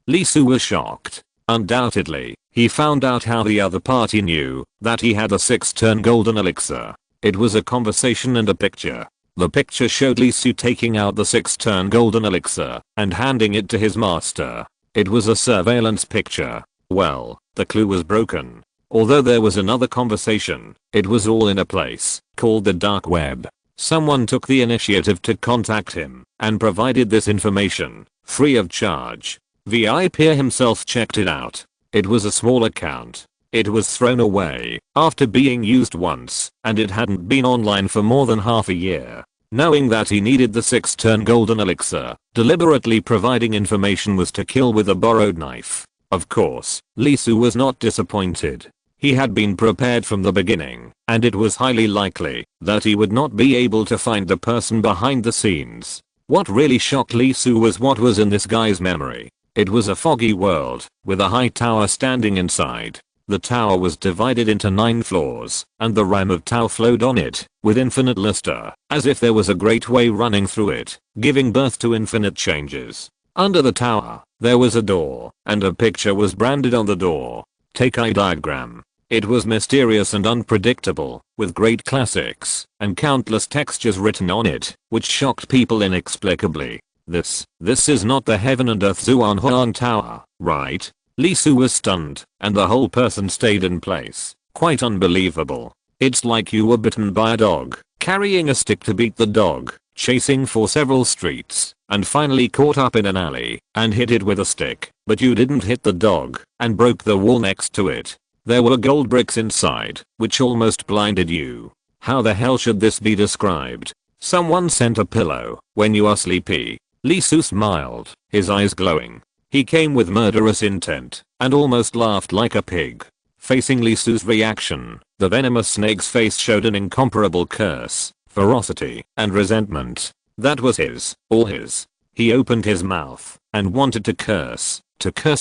Lee Su was shocked. Undoubtedly, he found out how the other party knew that he had a 6-turn golden elixir. It was a conversation and a picture. The picture showed Lee Su taking out the 6-turn golden elixir and handing it to his master. It was a surveillance picture. Well, the clue was broken. Although there was another conversation, it was all in a place called the dark web. Someone took the initiative to contact him and provided this information, free of charge. VIP himself checked it out. It was a small account. It was thrown away after being used once, and it hadn't been online for more than half a year. Knowing that he needed the 6-turn golden elixir, deliberately providing information was to kill with a borrowed knife. Of course, Lee Su was not disappointed. He had been prepared from the beginning, and it was highly likely that he would not be able to find the person behind the scenes. What really shocked Lee Su was what was in this guy's memory. It was a foggy world, with a high tower standing inside. The tower was divided into 9 floors, and the ram of Tao flowed on it, with infinite luster, as if there was a great way running through it, giving birth to infinite changes. Under the tower, there was a door, and a picture was branded on the door. Take eye diagram. It was mysterious and unpredictable, with great classics and countless textures written on it, which shocked people inexplicably. This is not the Heaven and Earth Zhuanghuang Tower, right? Lee Su was stunned, and the whole person stayed in place. Quite unbelievable. It's like you were bitten by a dog, carrying a stick to beat the dog, chasing for several streets, and finally caught up in an alley and hit it with a stick, but you didn't hit the dog and broke the wall next to it. There were gold bricks inside, which almost blinded you. How the hell should this be described? Someone sent a pillow when you are sleepy. Lee Su smiled, his eyes glowing. He came with murderous intent and almost laughed like a pig. Facing Lee Su's reaction, the venomous snake's face showed an incomparable curse, ferocity, and resentment. That was his, all his. He opened his mouth and wanted to curse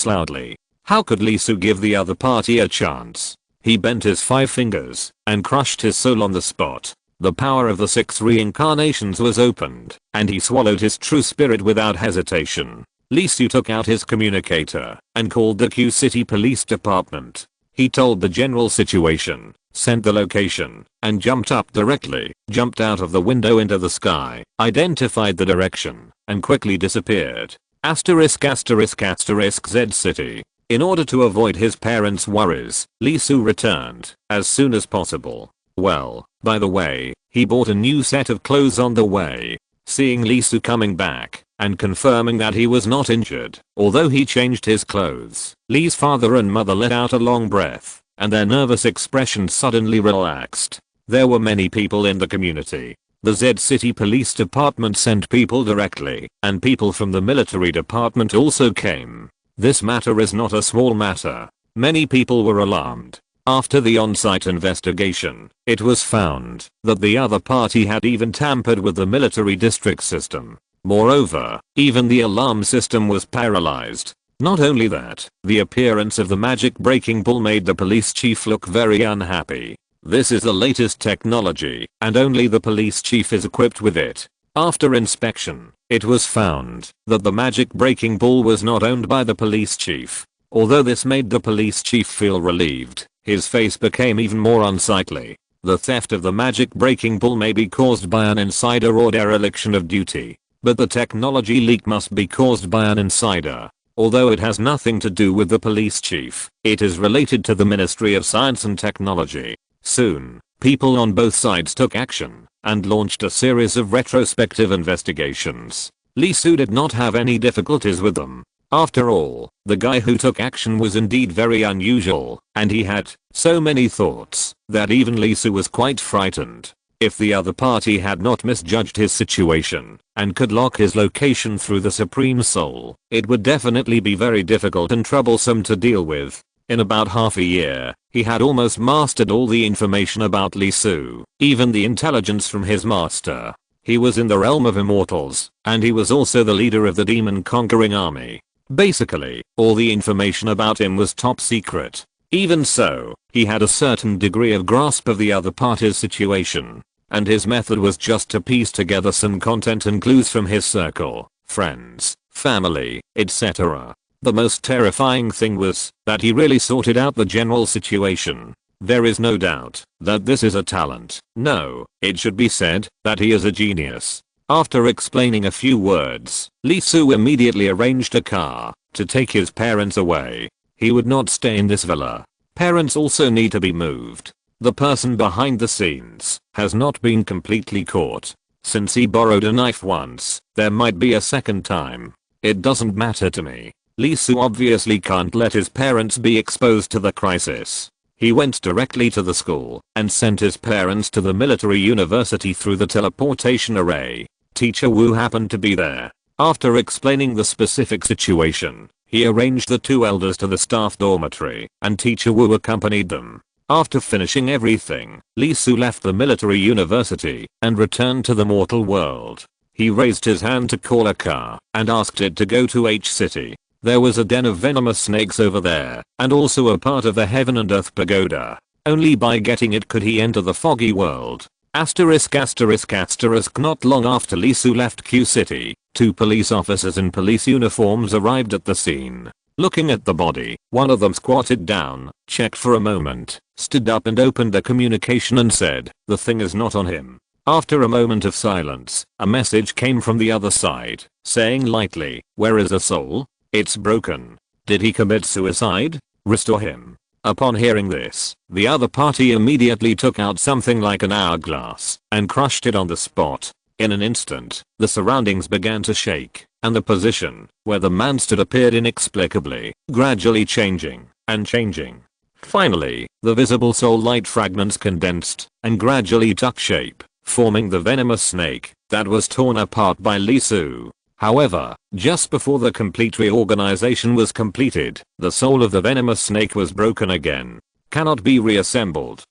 loudly. How could Lee Su give the other party a chance? He bent his 5 fingers and crushed his soul on the spot. The power of the 6 reincarnations was opened, and he swallowed his true spirit without hesitation. Lee Su took out his communicator and called the Q City Police Department. He told the general situation, sent the location, and jumped up directly, jumped out of the window into the sky, identified the direction, and quickly disappeared. Asterisk asterisk asterisk Z City. In order to avoid his parents' worries, Lee Su returned as soon as possible. Well, by the way, he bought a new set of clothes on the way. Seeing Lee Su coming back and confirming that he was not injured, although he changed his clothes, Lee's father and mother let out a long breath, and their nervous expressions suddenly relaxed. There were many people in the community. The Z City Police Department sent people directly, and people from the military department also came. This matter is not a small matter. Many people were alarmed. After the on-site investigation, it was found that the other party had even tampered with the military district system. Moreover, even the alarm system was paralyzed. Not only that, the appearance of the magic breaking bull made the police chief look very unhappy. This is the latest technology, and only the police chief is equipped with it. After inspection, it was found that the magic breaking bull was not owned by the police chief. Although this made the police chief feel relieved, his face became even more unsightly. The theft of the magic breaking bull may be caused by an insider or dereliction of duty, but the technology leak must be caused by an insider. Although it has nothing to do with the police chief, it is related to the Ministry of Science and Technology. Soon, people on both sides took action and launched a series of retrospective investigations. Lee Su did not have any difficulties with them. After all, the guy who took action was indeed very unusual, and he had so many thoughts that even Lee Su was quite frightened. If the other party had not misjudged his situation and could lock his location through the Supreme Soul, it would definitely be very difficult and troublesome to deal with. In about half a year, he had almost mastered all the information about Lee Su, even the intelligence from his master. He was in the realm of immortals, and he was also the leader of the demon conquering army. Basically, all the information about him was top secret. Even so, he had a certain degree of grasp of the other party's situation, and his method was just to piece together some content and clues from his circle, friends, family, etc. The most terrifying thing was that he really sorted out the general situation. There is no doubt that this is a talent. No, it should be said that he is a genius. After explaining a few words, Lee Su immediately arranged a car to take his parents away. He would not stay in this villa. Parents also need to be moved. The person behind the scenes has not been completely caught. Since he borrowed a knife once, there might be a second time. It doesn't matter to me. Lee Soo obviously can't let his parents be exposed to the crisis. He went directly to the school and sent his parents to the military university through the teleportation array. Teacher Wu happened to be there. After explaining the specific situation, he arranged the two elders to the staff dormitory, and Teacher Wu accompanied them. After finishing everything, Lee Soo left the military university and returned to the mortal world. He raised his hand to call a car and asked it to go to H City. There was a den of venomous snakes over there, and also a part of the heaven and earth pagoda. Only by getting it could he enter the foggy world. Asterisk asterisk asterisk. Not long after Lee Soo left Q City, two police officers in police uniforms arrived at the scene. Looking at the body, one of them squatted down, checked for a moment, stood up and opened the communication and said, "The thing is not on him." After a moment of silence, a message came from the other side, saying lightly, "Where is the soul? It's broken. Did he commit suicide? Restore him." Upon hearing this, the other party immediately took out something like an hourglass and crushed it on the spot. In an instant, the surroundings began to shake, and the position where the man stood appeared inexplicably, gradually changing and changing. Finally, the visible soul light fragments condensed and gradually took shape, forming the venomous snake that was torn apart by Lee Soo. However, just before the complete reorganization was completed, the soul of the venomous snake was broken again. Cannot be reassembled.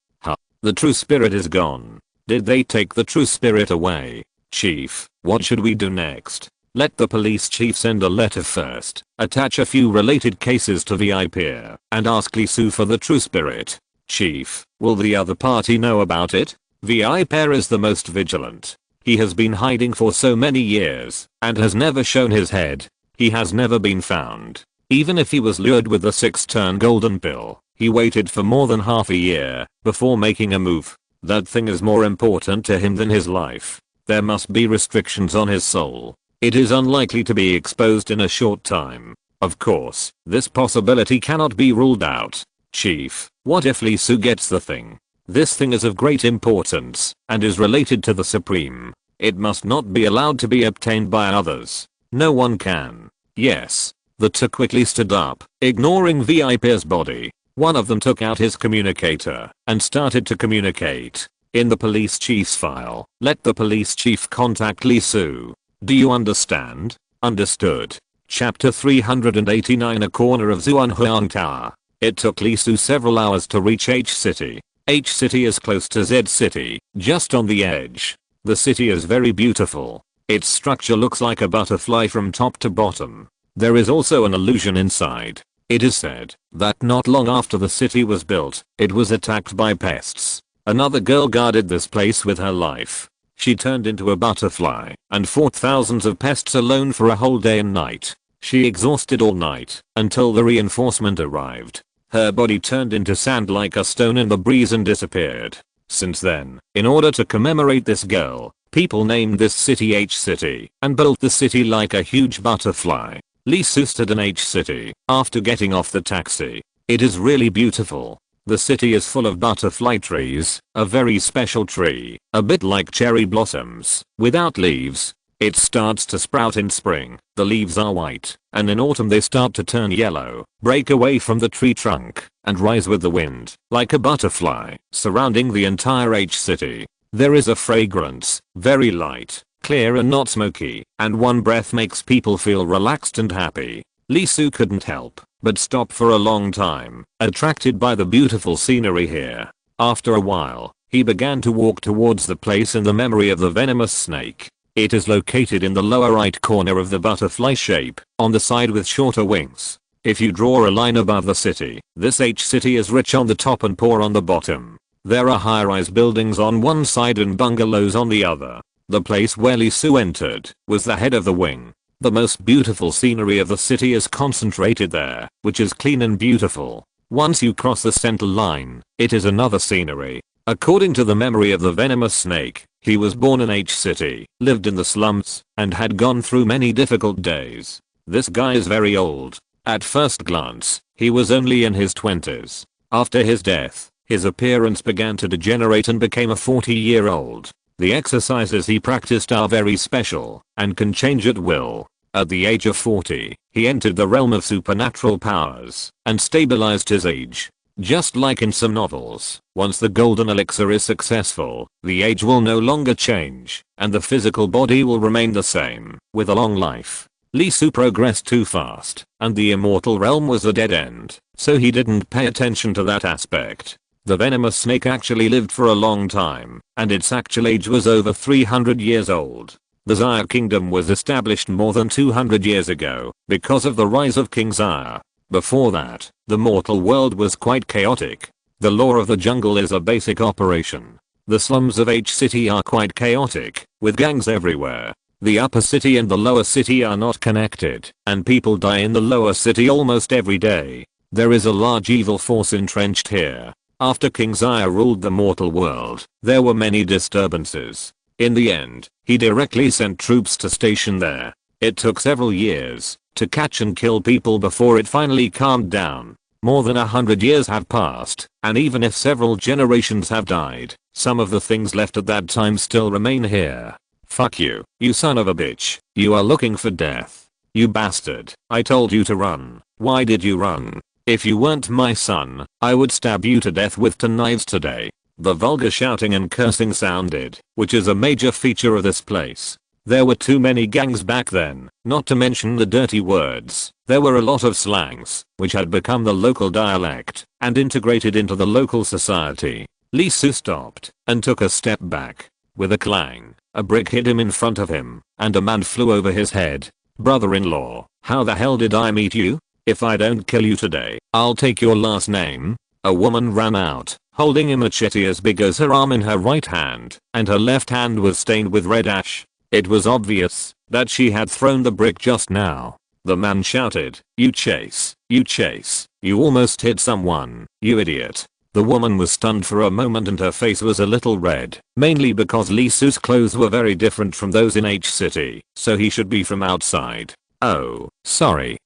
The true spirit is gone. Did they take the true spirit away? Chief, what should we do next? Let the police chief send a letter first, attach a few related cases to VIP, and ask Lee Soo for the true spirit. Chief, will the other party know about it? VIP is the most vigilant. He has been hiding for so many years, and has never shown his head. He has never been found. Even if he was lured with the 6-turn golden pill, he waited for more than half a year before making a move. That thing is more important to him than his life. There must be restrictions on his soul. It is unlikely to be exposed in a short time. Of course, this possibility cannot be ruled out. Chief, what if Lee Soo gets the thing? This thing is of great importance and is related to the Supreme. It must not be allowed to be obtained by others. No one can. Yes. The two quickly stood up, ignoring VIP's body. One of them took out his communicator and started to communicate. In the police chief's file, let the police chief contact Lee Soo. Do you understand? Understood. Chapter 389. A corner of Zhuanhuang Tower. It took Lee Soo several hours to reach H City. H City is close to Z City, just on the edge. The city is very beautiful. Its structure looks like a butterfly from top to bottom. There is also an illusion inside. It is said that not long after the city was built, it was attacked by pests. Another girl guarded this place with her life. She turned into a butterfly and fought thousands of pests alone for a whole day and night. She exhausted all night until the reinforcement arrived. Her body turned into sand like a stone in the breeze and disappeared. Since then, in order to commemorate this girl, people named this city H City and built the city like a huge butterfly. Lee Soo stood in H City after getting off the taxi. It is really beautiful. The city is full of butterfly trees, a very special tree, a bit like cherry blossoms, without leaves. It starts to sprout in spring, the leaves are white, and in autumn they start to turn yellow, break away from the tree trunk, and rise with the wind, like a butterfly, surrounding the entire H City. There is a fragrance, very light, clear and not smoky, and one breath makes people feel relaxed and happy. Lee Soo couldn't help but stop for a long time, attracted by the beautiful scenery here. After a while, he began to walk towards the place in the memory of the venomous snake. It is located in the lower right corner of the butterfly shape, on the side with shorter wings. If you draw a line above the city, this H City is rich on the top and poor on the bottom. There are high-rise buildings on one side and bungalows on the other. The place where Lee Soo entered was the head of the wing. The most beautiful scenery of the city is concentrated there, which is clean and beautiful. Once you cross the center line, it is another scenery. According to the memory of the venomous snake, he was born in H City, lived in the slums, and had gone through many difficult days. This guy is very old. At first glance, he was only in his 20s. After his death, His appearance began to degenerate and became a 40-year-old. The exercises he practiced are very special and can change at will. At the age of 40, he entered the realm of supernatural powers and stabilized his age. Just like in some novels, once the golden elixir is successful, the age will no longer change, and the physical body will remain the same, with a long life. Lee Su progressed too fast, and the immortal realm was a dead end, so he didn't pay attention to that aspect. The venomous snake actually lived for a long time, and its actual age was over 300 years old. The Xia kingdom was established more than 200 years ago, because of the rise of King Xia. Before that, the mortal world was quite chaotic. The law of the jungle is a basic operation. The slums of H City are quite chaotic, with gangs everywhere. The upper city and the lower city are not connected, and people die in the lower city almost every day. There is a large evil force entrenched here. After King Xia ruled the mortal world, there were many disturbances. In the end, he directly sent troops to station there. It took several years to catch and kill people before it finally calmed down. More than 100 years have passed, and even if several generations have died, some of the things left at that time still remain here. Fuck you, you son of a bitch. You are looking for death. You bastard. I told you to run. Why did you run? If you weren't my son, I would stab you to death with 10 knives today. The vulgar shouting and cursing sounded, which is a major feature of this place. There were too many gangs back then, not to mention the dirty words. There were a lot of slangs, which had become the local dialect, and integrated into the local society. Lee Su stopped, and took a step back. With a clang, a brick hit him in front of him, and a man flew over his head. Brother-in-law, how the hell did I meet you? If I don't kill you today, I'll take your last name. A woman ran out, holding a machete as big as her arm in her right hand, and her left hand was stained with red ash. It was obvious that she had thrown the brick just now. The man shouted, you chase, you almost hit someone, you idiot. The woman was stunned for a moment and her face was a little red, mainly because Lee Su's clothes were very different from those in H City, so he should be from outside. Oh, sorry.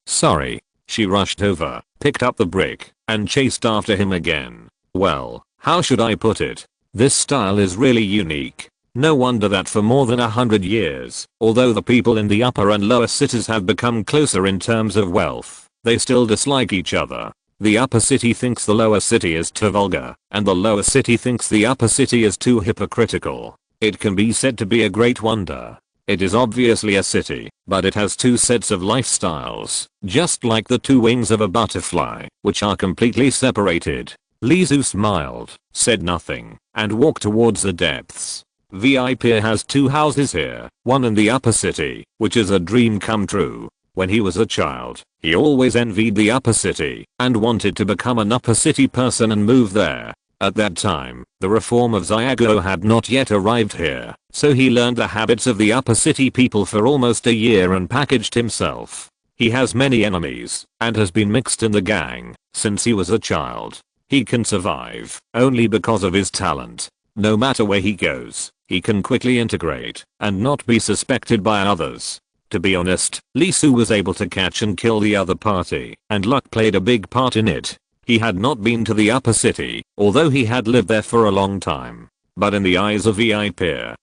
She rushed over, picked up the brick, and chased after him again. Well, how should I put it? This style is really unique. No wonder that for more than 100 years, although the people in the upper and lower cities have become closer in terms of wealth, they still dislike each other. The upper city thinks the lower city is too vulgar, and the lower city thinks the upper city is too hypocritical. It can be said to be a great wonder. It is obviously a city, but it has two sets of lifestyles, just like the two wings of a butterfly, which are completely separated. Lee Su smiled, said nothing, and walked towards the depths. VIP has two houses here, one in the upper city, which is a dream come true. When he was a child, he always envied the upper city, and wanted to become an upper city person and move there. At that time, the reform of Xiago had not yet arrived here, so he learned the habits of the upper city people for almost a year and packaged himself. He has many enemies, and has been mixed in the gang, since he was a child. He can survive, only because of his talent. No matter where he goes, he can quickly integrate, and not be suspected by others. To be honest, Lee Su was able to catch and kill the other party, and luck played a big part in it. He had not been to the upper city, although he had lived there for a long time. But in the eyes of VIP,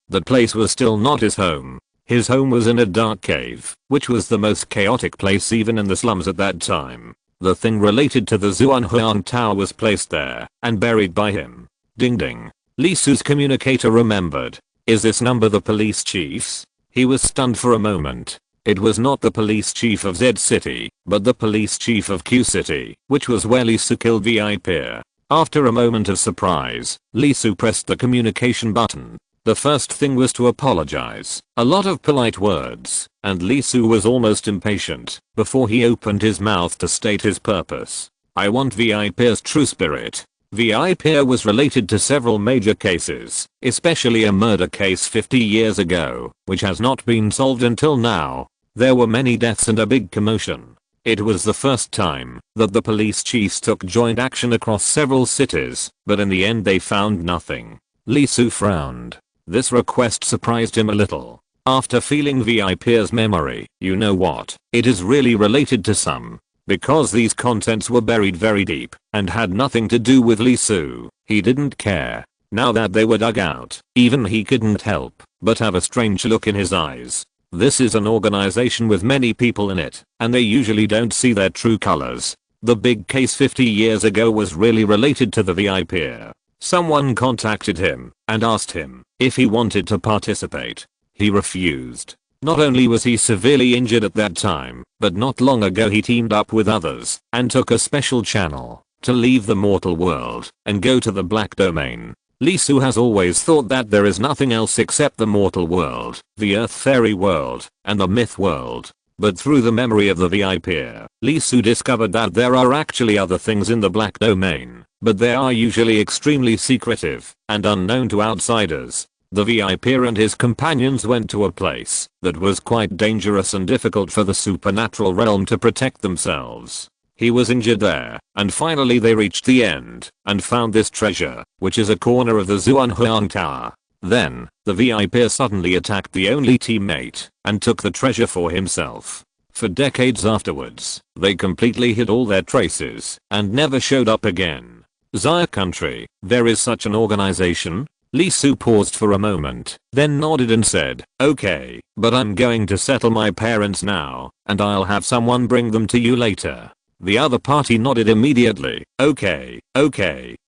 that place was still not his home. His home was in a dark cave, which was the most chaotic place even in the slums at that time. The thing related to the Zhuanghuang Tower was placed there, and buried by him. Ding ding. Lee Su's communicator remembered. Is this number the police chief's? He was stunned for a moment. It was not the police chief of Z City, but the police chief of Q City, which was where Lee Su killed VIP. After a moment of surprise, Lee Su pressed the communication button. The first thing was to apologize. A lot of polite words, and Lee Su was almost impatient before he opened his mouth to state his purpose. I want VIP's true spirit. VIP was related to several major cases, especially a murder case 50 years ago, which has not been solved until now. There were many deaths and a big commotion. It was the first time that the police chiefs took joint action across several cities, but in the end they found nothing. Lee Su frowned. This request surprised him a little. After feeling VIP's memory, you know what, it is really related to some Because these contents were buried very deep and had nothing to do with Lee Soo, he didn't care. Now that they were dug out, even he couldn't help but have a strange look in his eyes. This is an organization with many people in it, and they usually don't see their true colors. The big case 50 years ago was really related to the VIP. Someone contacted him and asked him if he wanted to participate. He refused. Not only was he severely injured at that time, but not long ago he teamed up with others and took a special channel to leave the mortal world and go to the black domain. Lee Soo has always thought that there is nothing else except the mortal world, the earth fairy world, and the myth world. But through the memory of the VIP, Lee Soo discovered that there are actually other things in the black domain, but they are usually extremely secretive and unknown to outsiders. The VIP and his companions went to a place that was quite dangerous and difficult for the supernatural realm to protect themselves. He was injured there, and finally they reached the end and found this treasure, which is a corner of the Zhuanhuang Tower. Then, the VIP suddenly attacked the only teammate and took the treasure for himself. For decades afterwards, they completely hid all their traces and never showed up again. Xia Country, there is such an organization? Lee Soo paused for a moment, then nodded and said, okay, but I'm going to settle my parents now, and I'll have someone bring them to you later. The other party nodded immediately. Okay,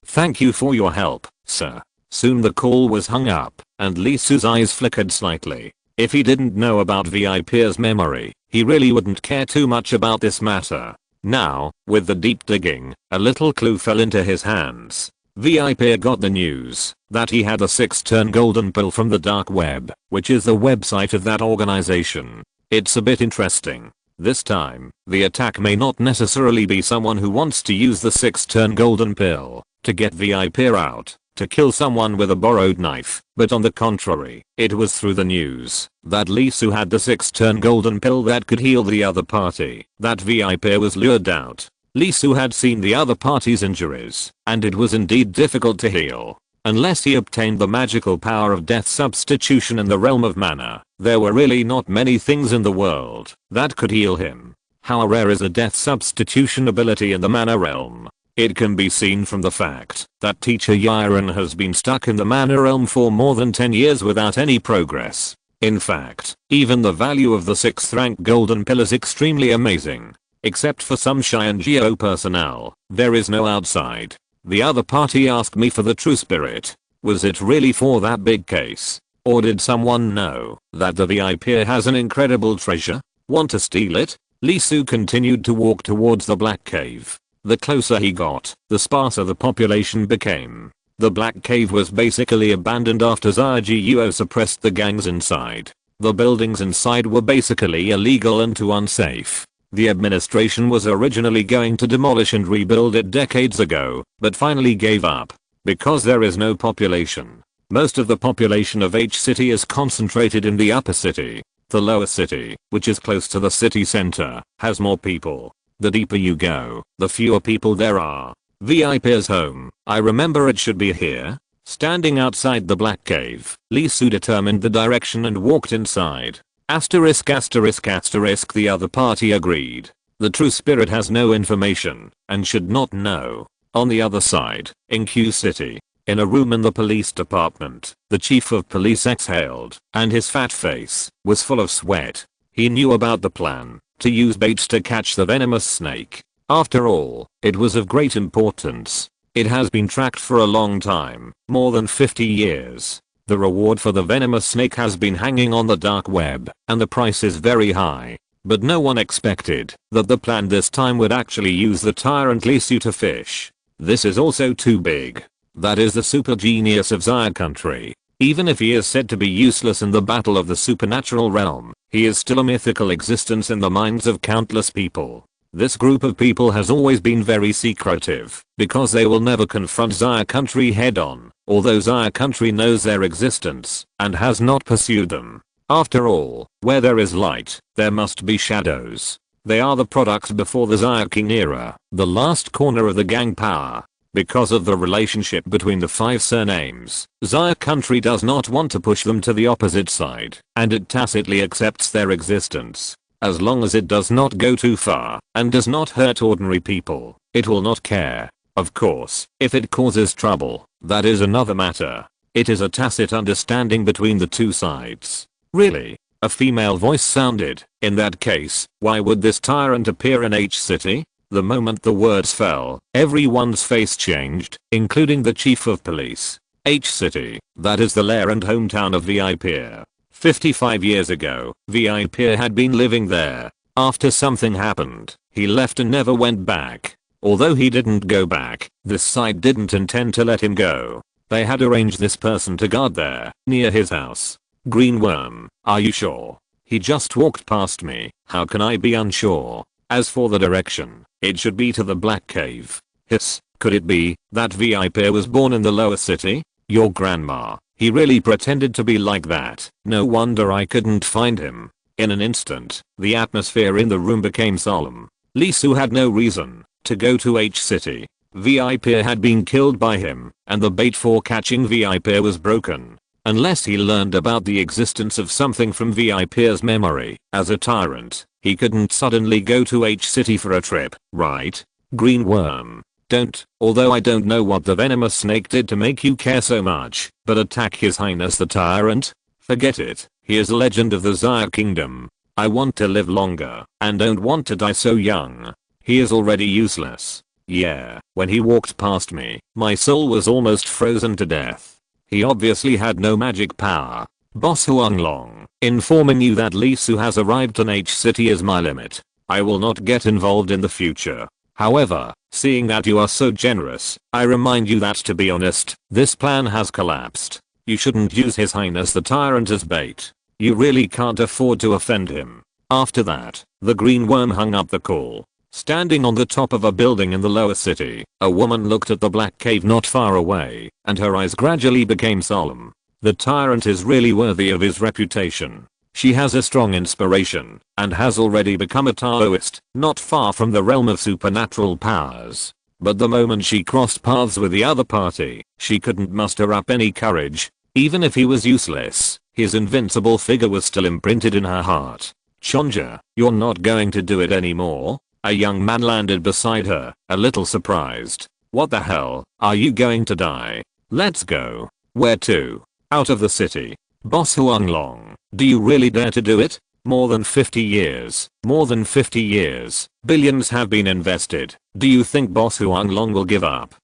thank you for your help, sir. Soon the call was hung up, and Lee Soo's eyes flickered slightly. If he didn't know about VIP's memory, he really wouldn't care too much about this matter. Now, with the deep digging, a little clue fell into his hands. VIP got the news that he had a 6-turn golden pill from the dark web, which is the website of that organization. It's a bit interesting. This time, the attack may not necessarily be someone who wants to use the 6-turn golden pill to get VIP out, to kill someone with a borrowed knife, but on the contrary, it was through the news that Lee Soo had the 6-turn golden pill that could heal the other party, that VIP was lured out. Lee Soo had seen the other party's injuries, and it was indeed difficult to heal. Unless he obtained the magical power of death substitution in the realm of mana, there were really not many things in the world that could heal him. How rare is the death substitution ability in the mana realm? It can be seen from the fact that teacher Yiren has been stuck in the mana realm for more than 10 years without any progress. In fact, even the value of the 6th rank golden pill is extremely amazing. Except for some Xianjiao personnel, there is no outside. The other party asked me for the true spirit. Was it really for that big case? Or did someone know that the VIP has an incredible treasure? Want to steal it? Lee Soo continued to walk towards the black cave. The closer he got, the sparser the population became. The black cave was basically abandoned after Xia Guo suppressed the gangs inside. The buildings inside were basically illegal and too unsafe. The administration was originally going to demolish and rebuild it decades ago, but finally gave up. Because there is no population. Most of the population of H city is concentrated in the upper city. The lower city, which is close to the city center, has more people. The deeper you go, the fewer people there are. VIP's home, I remember it should be here. Standing outside the black cave, Lee Soo determined the direction and walked inside. The other party agreed. The true spirit has no information and should not know. On the other side, in Q City, in a room in the police department, the chief of police exhaled, and his fat face was full of sweat. He knew about the plan to use baits to catch the venomous snake. After all, it was of great importance. It has been tracked for a long time, more than 50 years. The reward for the venomous snake has been hanging on the dark web, and the price is very high. But no one expected that the plan this time would actually use the tyrant Lee Soo to fish. This is also too big. That is the super genius of Xia Country. Even if he is said to be useless in the battle of the supernatural realm, he is still a mythical existence in the minds of countless people. This group of people has always been very secretive, because they will never confront Xia Country head on, although Xia Country knows their existence, and has not pursued them. After all, where there is light, there must be shadows. They are the product before the Xia King era, the last corner of the gang power. Because of the relationship between the 5 surnames, Xia Country does not want to push them to the opposite side, and it tacitly accepts their existence. As long as it does not go too far and does not hurt ordinary people, it will not care. Of course, if it causes trouble, that is another matter. It is a tacit understanding between the two sides. Really? A female voice sounded. In that case, why would this tyrant appear in H City? The moment the words fell, everyone's face changed, including the chief of police. H City, that is the lair and hometown of VIP. 55 years ago, VIP had been living there. After something happened, he left and never went back. Although he didn't go back, this side didn't intend to let him go. They had arranged this person to guard there, near his house. Green worm, are you sure? He just walked past me, how can I be unsure? As for the direction, it should be to the Black Cave. Hiss, could it be that VIP was born in the lower city? Your grandma, he really pretended to be like that. No wonder I couldn't find him. In an instant, the atmosphere in the room became solemn. Lee Soo had no reason to go to H City. VIP had been killed by him, and the bait for catching VIP was broken. Unless he learned about the existence of something from VIP's memory. As a tyrant, he couldn't suddenly go to H City for a trip, right? Green worm. Don't, although I don't know what the venomous snake did to make you care so much, but attack His Highness the Tyrant? Forget it, he is a legend of the Xia Kingdom. I want to live longer, and don't want to die so young. He is already useless. Yeah, when he walked past me, my soul was almost frozen to death. He obviously had no magic power. Boss Huanglong, informing you that Lee Soo has arrived in H City is my limit. I will not get involved in the future. However, seeing that you are so generous, I remind you that to be honest, this plan has collapsed. You shouldn't use His Highness the Tyrant as bait. You really can't afford to offend him. After that, the green worm hung up the call. Standing on the top of a building in the lower city, a woman looked at the Black Cave not far away, and her eyes gradually became solemn. The tyrant is really worthy of his reputation. She has a strong inspiration, and has already become a Taoist, not far from the realm of supernatural powers. But the moment she crossed paths with the other party, she couldn't muster up any courage. Even if he was useless, his invincible figure was still imprinted in her heart. Chonja, you're not going to do it anymore? A young man landed beside her, a little surprised. What the hell, are you going to die? Let's go. Where to? Out of the city. Boss Huanglong, do you really dare to do it? More than 50 years. More than 50 years. Billions have been invested. Do you think Boss Huanglong will give up?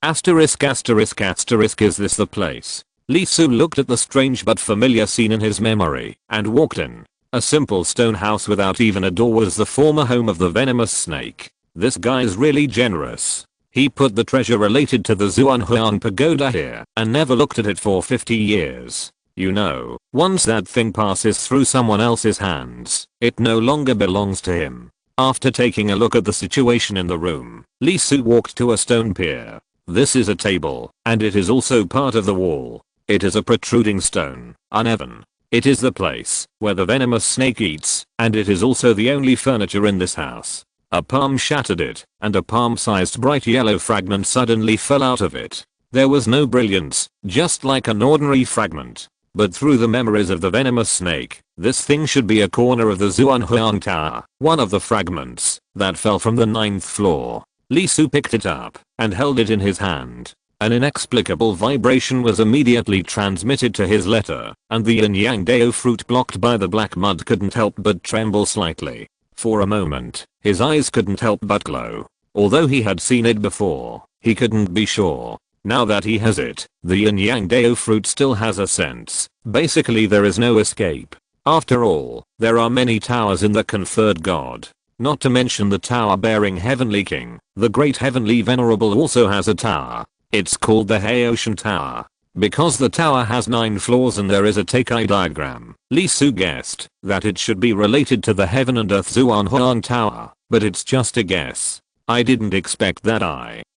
Asterisk asterisk asterisk, is this the place? Lee Soo looked at the strange but familiar scene in his memory, and walked in. A simple stone house without even a door was the former home of the venomous snake. This guy's really generous. He put the treasure related to the Zhuanhuang pagoda here and never looked at it for 50 years. You know, once that thing passes through someone else's hands, it no longer belongs to him. After taking a look at the situation in the room, Lee Soo walked to a stone pier. This is a table, and it is also part of the wall. It is a protruding stone, uneven. It is the place where the venomous snake eats, and it is also the only furniture in this house. A palm shattered it, and a palm-sized bright yellow fragment suddenly fell out of it. There was no brilliance, just like an ordinary fragment. But through the memories of the venomous snake, this thing should be a corner of the Zhuanhuang Tower, one of the fragments that fell from the 9th floor. Lee Soo picked it up and held it in his hand. An inexplicable vibration was immediately transmitted to his letter, and the yin yang dao fruit blocked by the black mud couldn't help but tremble slightly. For a moment, his eyes couldn't help but glow. Although he had seen it before, he couldn't be sure. Now that he has it, the yin yang dao fruit still has a sense. Basically there is no escape. After all, there are many towers in the conferred god. Not to mention the tower bearing Heavenly King, the Great Heavenly Venerable also has a tower. It's called the Haotian Tower. Because the tower has 9 floors and there is a Teikai diagram, Lee Soo guessed that it should be related to the Heaven and Earth Zhuanhuang Tower, but it's just a guess. I didn't expect that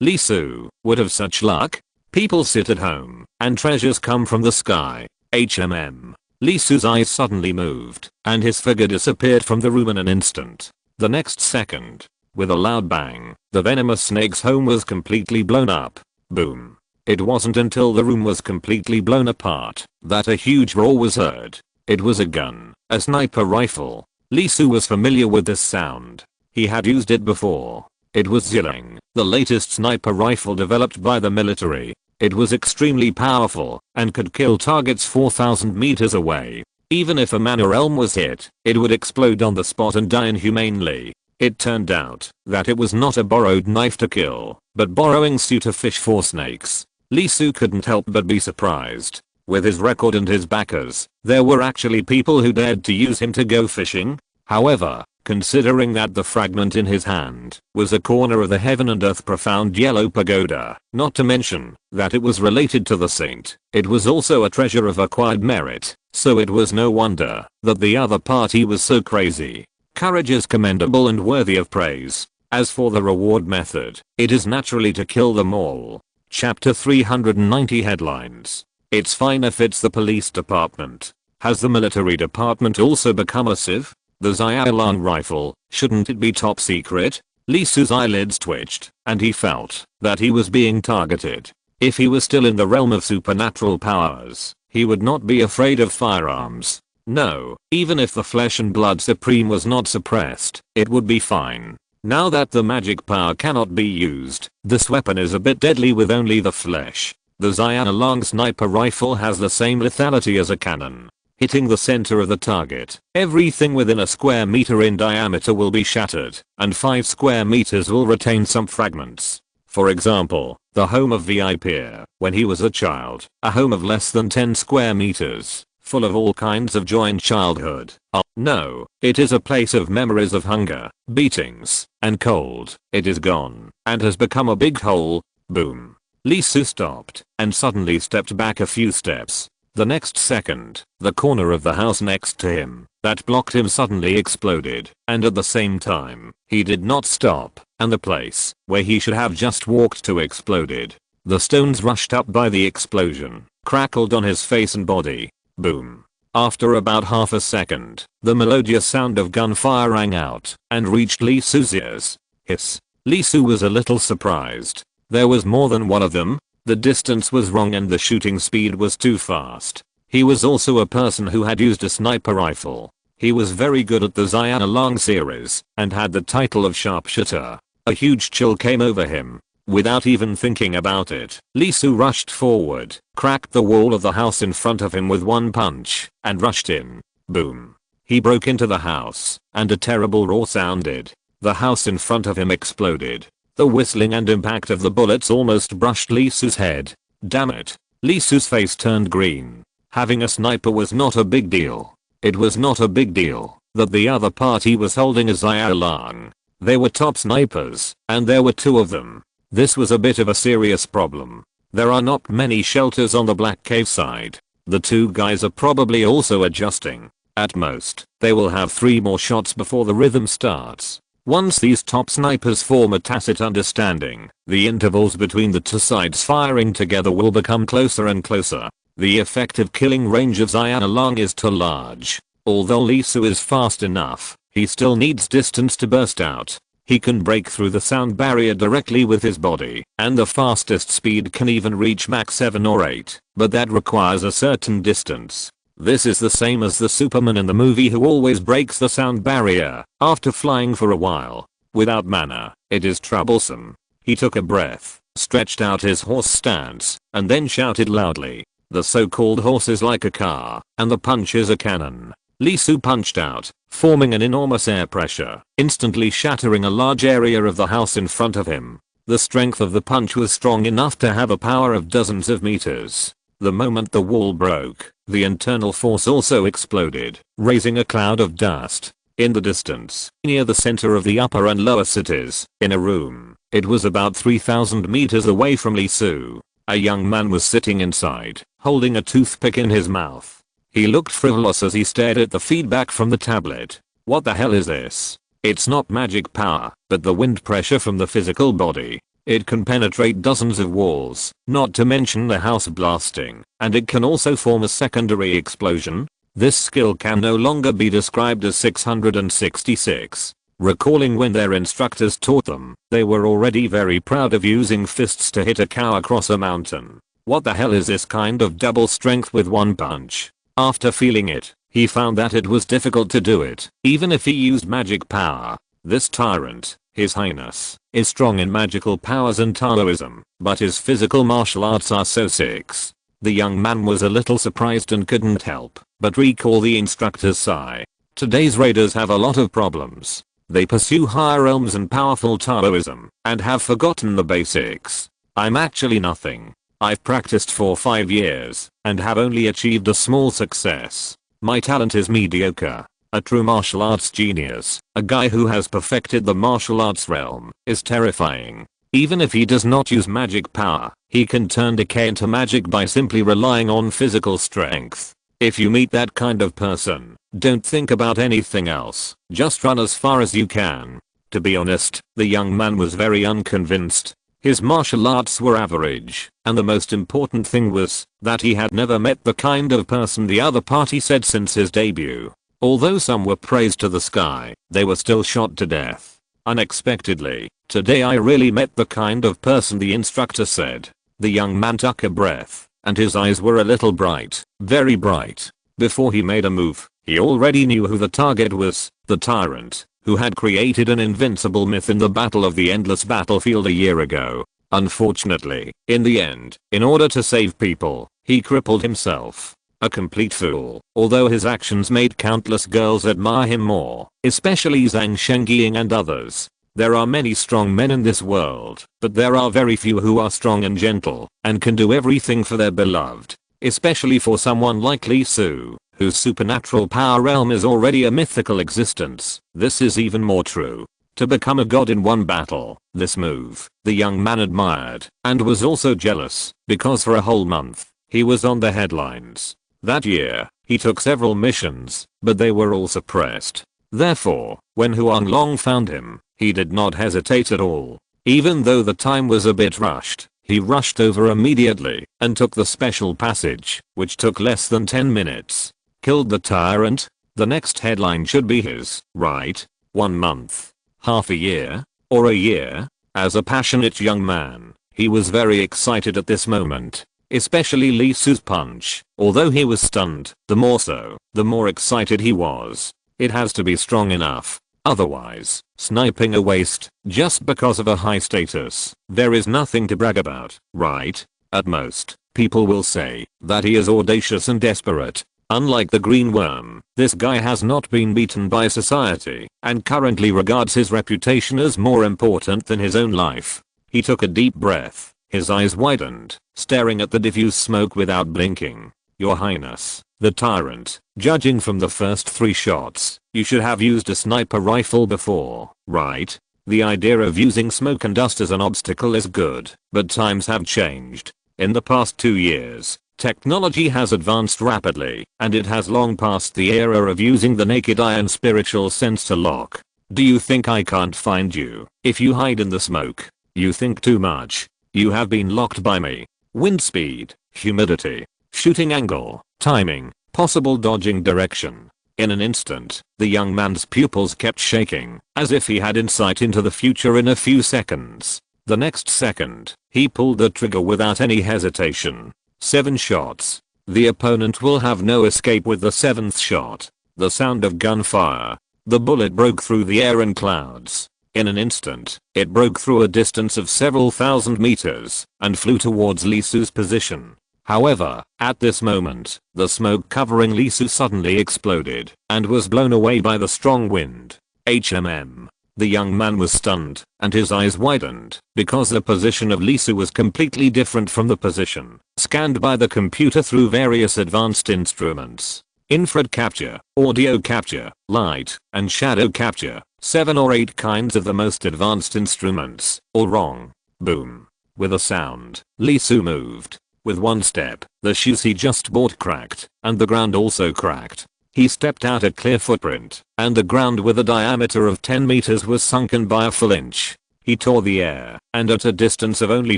Lee Soo, would have such luck. People sit at home, and treasures come from the sky. Lee Soo's eyes suddenly moved, and his figure disappeared from the room in an instant. The next second, with a loud bang, the venomous snake's home was completely blown up. Boom. It wasn't until the room was completely blown apart that a huge roar was heard. It was a gun, a sniper rifle. Lee Su was familiar with this sound. He had used it before. It was Zilling, the latest sniper rifle developed by the military. It was extremely powerful and could kill targets 4,000 meters away. Even if a man or elm was hit, it would explode on the spot and die inhumanely. It turned out that it was not a borrowed knife to kill, but borrowing Su to fish for snakes. Lee Su couldn't help but be surprised. With his record and his backers, there were actually people who dared to use him to go fishing. However, considering that the fragment in his hand was a corner of the heaven and earth profound yellow pagoda, not to mention that it was related to the saint, it was also a treasure of acquired merit, so it was no wonder that the other party was so crazy. Courage is commendable and worthy of praise. As for the reward method, it is naturally to kill them all. Chapter 390 headlines. It's fine if it's the police department. Has the military department also become a civ? The Xiaolang rifle, shouldn't it be top secret? Lee Su's eyelids twitched, and he felt that he was being targeted. If he was still in the realm of supernatural powers, he would not be afraid of firearms. No, even if the flesh and blood supreme was not suppressed, it would be fine. Now that the magic power cannot be used, this weapon is a bit deadly with only the flesh. The Xiaolang sniper rifle has the same lethality as a cannon. Hitting the center of the target, everything within a square meter in diameter will be shattered, and 5 square meters will retain some fragments. For example, the home of VIP, when he was a child, a home of less than 10 square meters, full of all kinds of joy and childhood. Oh no, it is a place of memories of hunger, beatings, and cold. It is gone, and has become a big hole. Boom. Lee Su stopped, and suddenly stepped back a few steps. The next second, the corner of the house next to him, that blocked him suddenly exploded, and at the same time, he did not stop, and the place where he should have just walked to exploded. The stones rushed up by the explosion, crackled on his face and body. Boom. After about half a second, the melodious sound of gunfire rang out, and reached Lee Su's ears. Hiss. Lee Su was a little surprised. There was more than one of them. The distance was wrong and the shooting speed was too fast. He was also a person who had used a sniper rifle. He was very good at the Xiaolang series, and had the title of sharpshooter. A huge chill came over him. Without even thinking about it, Lee Su rushed forward, cracked the wall of the house in front of him with one punch, and rushed in. Boom. He broke into the house, and a terrible roar sounded. The house in front of him exploded. The whistling and impact of the bullets almost brushed Lee Su's head. Damn it. Lee Su's face turned green. Having a sniper was not a big deal. It was not a big deal that the other party was holding a Xiaolang. They were top snipers, and there were 2 of them. This was a bit of a serious problem. There are not many shelters on the Black Cave side. The 2 guys are probably also adjusting. At most, they will have 3 more shots before the rhythm starts. Once these top snipers form a tacit understanding, the intervals between the 2 sides firing together will become closer and closer. The effective killing range of Xiaolang is too large. Although Lee Su is fast enough, he still needs distance to burst out. He can break through the sound barrier directly with his body, and the fastest speed can even reach Mach 7 or 8, but that requires a certain distance. This is the same as the Superman in the movie who always breaks the sound barrier after flying for a while. Without mana, it is troublesome. He took a breath, stretched out his horse stance, and then shouted loudly. The so-called horse is like a car, and the punch is a cannon. Lee Su punched out, forming an enormous air pressure, instantly shattering a large area of the house in front of him. The strength of the punch was strong enough to have a power of dozens of meters. The moment the wall broke, the internal force also exploded, raising a cloud of dust. In the distance, near the center of the upper and lower cities, in a room, it was about 3,000 meters away from Lee Su. A young man was sitting inside, holding a toothpick in his mouth. He looked frivolous as he stared at the feedback from the tablet. What the hell is this? It's not magic power, but the wind pressure from the physical body. It can penetrate dozens of walls, not to mention the house blasting, and it can also form a secondary explosion. This skill can no longer be described as 666. Recalling when their instructors taught them, they were already very proud of using fists to hit a cow across a mountain. What the hell is this kind of double strength with one punch? After feeling it, He found that it was difficult to do it, even if he used magic power. This tyrant, His Highness, is strong in magical powers and Taoism, but his physical martial arts are so sick. The young man was a little surprised and couldn't help but recall the instructor's sigh. Today's raiders have a lot of problems. They pursue higher realms and powerful Taoism, and have forgotten the basics. I'm actually nothing. I've practiced for 5 years, and have only achieved a small success. My talent is mediocre. A true martial arts genius, a guy who has perfected the martial arts realm, is terrifying. Even if he does not use magic power, he can turn decay into magic by simply relying on physical strength. If you meet that kind of person, don't think about anything else, just run as far as you can. To be honest, the young man was very unconvinced. His martial arts were average, and the most important thing was that he had never met the kind of person the other party said since his debut. Although some were praised to the sky, they were still shot to death. Unexpectedly, today I really met the kind of person the instructor said. The young man took a breath, and his eyes were a little bright, very bright. Before he made a move, he already knew who the target was, the tyrant, who had created an invincible myth in the Battle of the Endless Battlefield a year ago. Unfortunately, in the end, in order to save people, he crippled himself. A complete fool, although his actions made countless girls admire him more, especially Zhang Shengying and others. There are many strong men in this world, but there are very few who are strong and gentle, and can do everything for their beloved. Especially for someone like Li Su, whose supernatural power realm is already a mythical existence. This is even more true. To become a god in one battle, this move, the young man admired, and was also jealous, because for a whole month, he was on the headlines. That year, he took several missions, but they were all suppressed. Therefore, when Huang Long found him, he did not hesitate at all. Even though the time was a bit rushed, he rushed over immediately and took the special passage, which took less than 10 minutes. Killed the tyrant? The next headline should be his, right? 1 month? Half a year? Or a year? As a passionate young man, he was very excited at this moment. Especially Li Su's punch. Although he was stunned, the more so, the more excited he was. It has to be strong enough. Otherwise, sniping a waste, just because of a high status, there is nothing to brag about, right? At most, people will say that he is audacious and desperate. Unlike the green worm, this guy has not been beaten by society, and currently regards his reputation as more important than his own life. He took a deep breath. His eyes widened, staring at the diffuse smoke without blinking. Your Highness, the tyrant, judging from the first 3 shots, you should have used a sniper rifle before, right? The idea of using smoke and dust as an obstacle is good, but times have changed. In the past 2 years, technology has advanced rapidly, and it has long passed the era of using the naked eye and spiritual sense to lock. Do you think I can't find you if you hide in the smoke? You think too much. You have been locked by me. Wind speed, humidity, shooting angle, timing, possible dodging direction. In an instant, the young man's pupils kept shaking, as if he had insight into the future in a few seconds. The next second, he pulled the trigger without any hesitation. 7 shots. The opponent will have no escape with the 7th shot. The sound of gunfire. The bullet broke through the air and clouds. In an instant, it broke through a distance of several thousand meters and flew towards Li Su's position. However, at this moment, the smoke covering Li Su suddenly exploded and was blown away by the strong wind. HMM. The young man was stunned, and his eyes widened, because the position of Li Su was completely different from the position scanned by the computer through various advanced instruments. Infrared capture, audio capture, light, and shadow capture. 7 or 8 kinds of the most advanced instruments, all wrong. Boom. With a sound, Li Su moved. With one step, the shoes he just bought cracked, and the ground also cracked. He stepped out a clear footprint, and the ground with a diameter of 10 meters was sunken by a full inch. He tore the air, and at a distance of only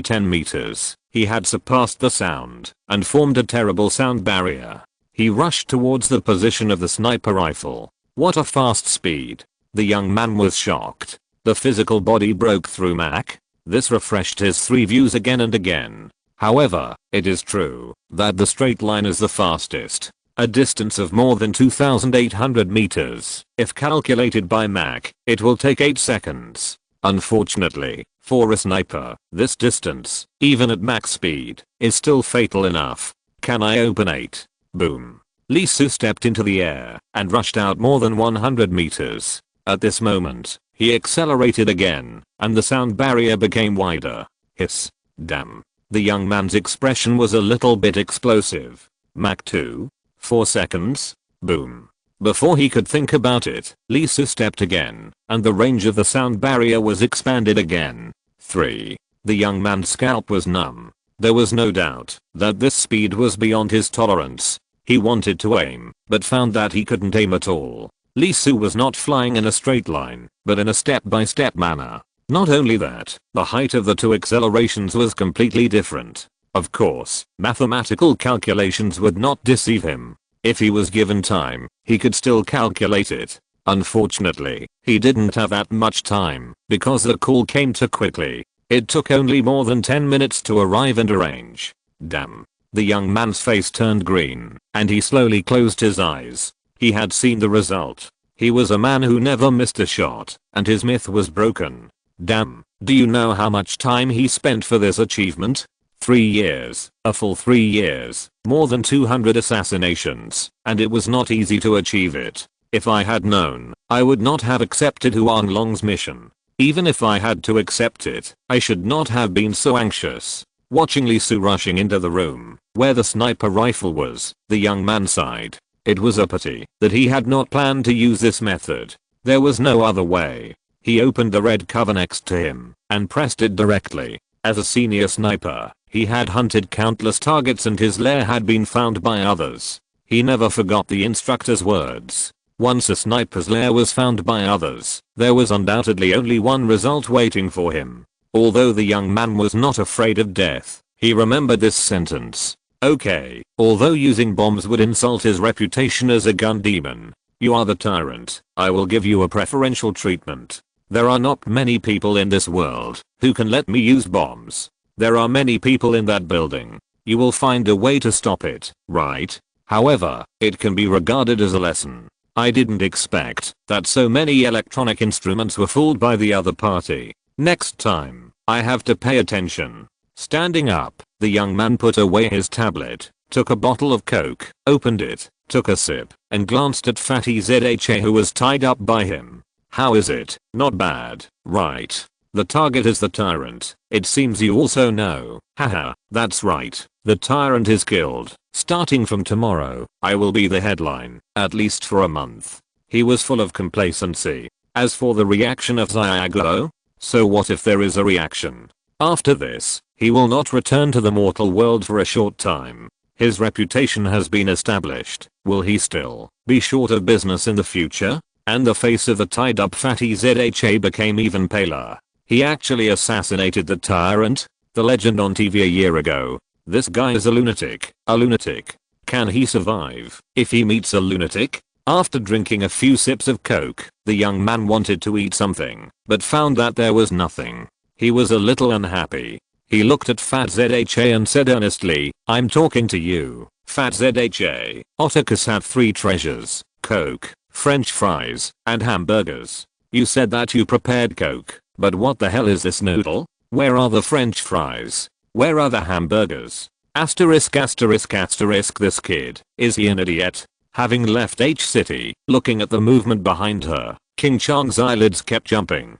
10 meters, he had surpassed the sound, and formed a terrible sound barrier. He rushed towards the position of the sniper rifle. What a fast speed. The young man was shocked. The physical body broke through Mach. This refreshed his 3 views again and again. However, it is true that the straight line is the fastest. a distance of more than 2,800 meters. If calculated by Mach, it will take 8 seconds. Unfortunately, for a sniper, this distance, even at max speed, is still fatal enough. Can I open 8? Boom. Lee Su stepped into the air and rushed out more than 100 meters. At this moment, he accelerated again, and the sound barrier became wider. Hiss. Damn. The young man's expression was a little bit explosive. Mach 2? 4 seconds? Boom. Before he could think about it, Lee Su stepped again, and the range of the sound barrier was expanded again. 3. The young man's scalp was numb. There was no doubt that this speed was beyond his tolerance. He wanted to aim, but found that he couldn't aim at all. Lee Su was not flying in a straight line, but in a step-by-step manner. Not only that, the height of the two accelerations was completely different. Of course, mathematical calculations would not deceive him. If he was given time, he could still calculate it. Unfortunately, he didn't have that much time, because the call came too quickly. It took only more than 10 minutes to arrive and arrange. Damn. The young man's face turned green, and he slowly closed his eyes. He had seen the result. He was a man who never missed a shot, and his myth was broken. Damn. Do you know how much time he spent for this achievement? 3 years, a full 3 years, more than 200 assassinations, and it was not easy to achieve it. If I had known, I would not have accepted Huang Long's mission. Even if I had to accept it, I should not have been so anxious. Watching Lee Su rushing into the room, where the sniper rifle was, the young man sighed. It was a pity that he had not planned to use this method. There was no other way. He opened the red cover next to him, and pressed it directly. As a senior sniper, he had hunted countless targets and his lair had been found by others. He never forgot the instructor's words. Once a sniper's lair was found by others, there was undoubtedly only one result waiting for him. Although the young man was not afraid of death, he remembered this sentence. Okay, although using bombs would insult his reputation as a gun demon, you are the tyrant, I will give you a preferential treatment. There are not many people in this world who can let me use bombs. There are many people in that building. You will find a way to stop it, right? However, it can be regarded as a lesson. I didn't expect that so many electronic instruments were fooled by the other party. Next time, I have to pay attention. Standing up, the young man put away his tablet, took a bottle of Coke, opened it, took a sip, and glanced at Fatty Zha who was tied up by him. How is it? Not bad, right? The target is the tyrant. It seems you also know. Haha, that's right. The tyrant is killed. Starting from tomorrow, I will be the headline, at least for a month. He was full of complacency. As for the reaction of Xiaoguo, so what if there is a reaction? After this, he will not return to the mortal world for a short time. His reputation has been established. Will he still be short of business in the future? And the face of the tied up Fatty Zha became even paler. He actually assassinated the tyrant? The legend on TV a year ago. This guy is a lunatic. A lunatic. Can he survive if he meets a lunatic? After drinking a few sips of Coke, the young man wanted to eat something, but found that there was nothing. He was a little unhappy. He looked at Fat Zha and said earnestly, I'm talking to you, Fat Zha. Otakus have 3 treasures, Coke, French fries, and hamburgers. You said that you prepared Coke, but what the hell is this noodle? Where are the French fries? Where are the hamburgers? Asterisk asterisk asterisk this kid, is he an idiot? Having left H City, looking at the movement behind her, King Chang's eyelids kept jumping,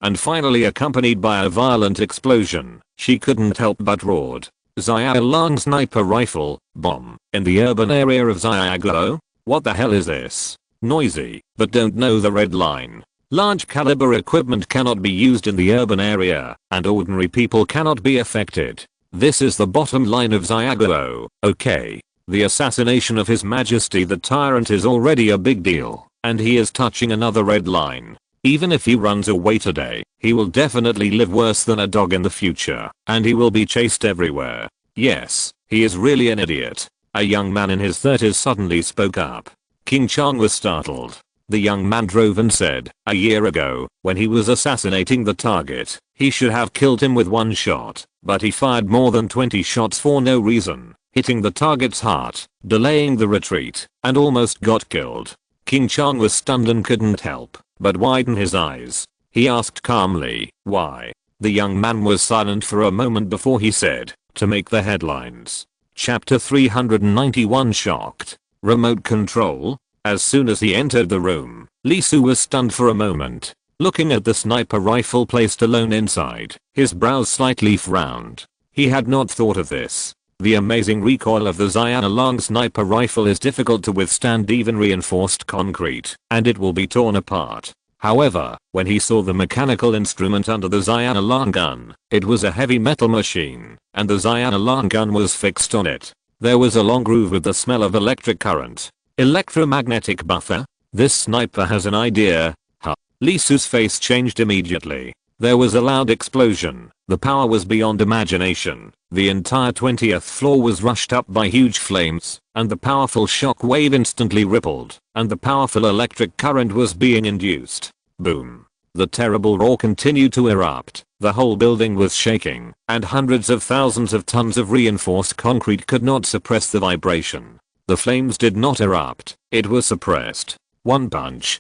and finally accompanied by a violent explosion, she couldn't help but roared. Xiao Long sniper rifle, bomb, in the urban area of Xiaoguo? What the hell is this? Noisy, but don't know the red line. Large caliber equipment cannot be used in the urban area, and ordinary people cannot be affected. This is the bottom line of Xiaoguo, okay? The assassination of His Majesty the Tyrant is already a big deal, and he is touching another red line. Even if he runs away today, he will definitely live worse than a dog in the future, and he will be chased everywhere. Yes, he is really an idiot. A young man in his 30s suddenly spoke up. King Chang was startled. The young man drove and said, a year ago, when he was assassinating the target, he should have killed him with one shot, but he fired more than 20 shots for no reason. hitting the target's heart, delaying the retreat, and almost got killed. King Chan was stunned and couldn't help but widen his eyes. He asked calmly, "Why?" The young man was silent for a moment before he said, "To make the headlines." Chapter 391 Shocked. Remote control? As soon as he entered the room, Lee Su was stunned for a moment. Looking at the sniper rifle placed alone inside, his brows slightly frowned. He had not thought of this. The amazing recoil of the Xianlong sniper rifle is difficult to withstand even reinforced concrete, and it will be torn apart. However, when he saw the mechanical instrument under the Xianlong gun, it was a heavy metal machine, and the Xianlong gun was fixed on it. There was a long groove with the smell of electric current. Electromagnetic buffer? This sniper has an idea. Huh. Lee Su's face changed immediately. There was a loud explosion. The power was beyond imagination. The entire 20th floor was rushed up by huge flames, and the powerful shock wave instantly rippled, and the powerful electric current was being induced. Boom. The terrible roar continued to erupt. The whole building was shaking, and hundreds of thousands of tons of reinforced concrete could not suppress the vibration. The flames did not erupt. It was suppressed. One punch,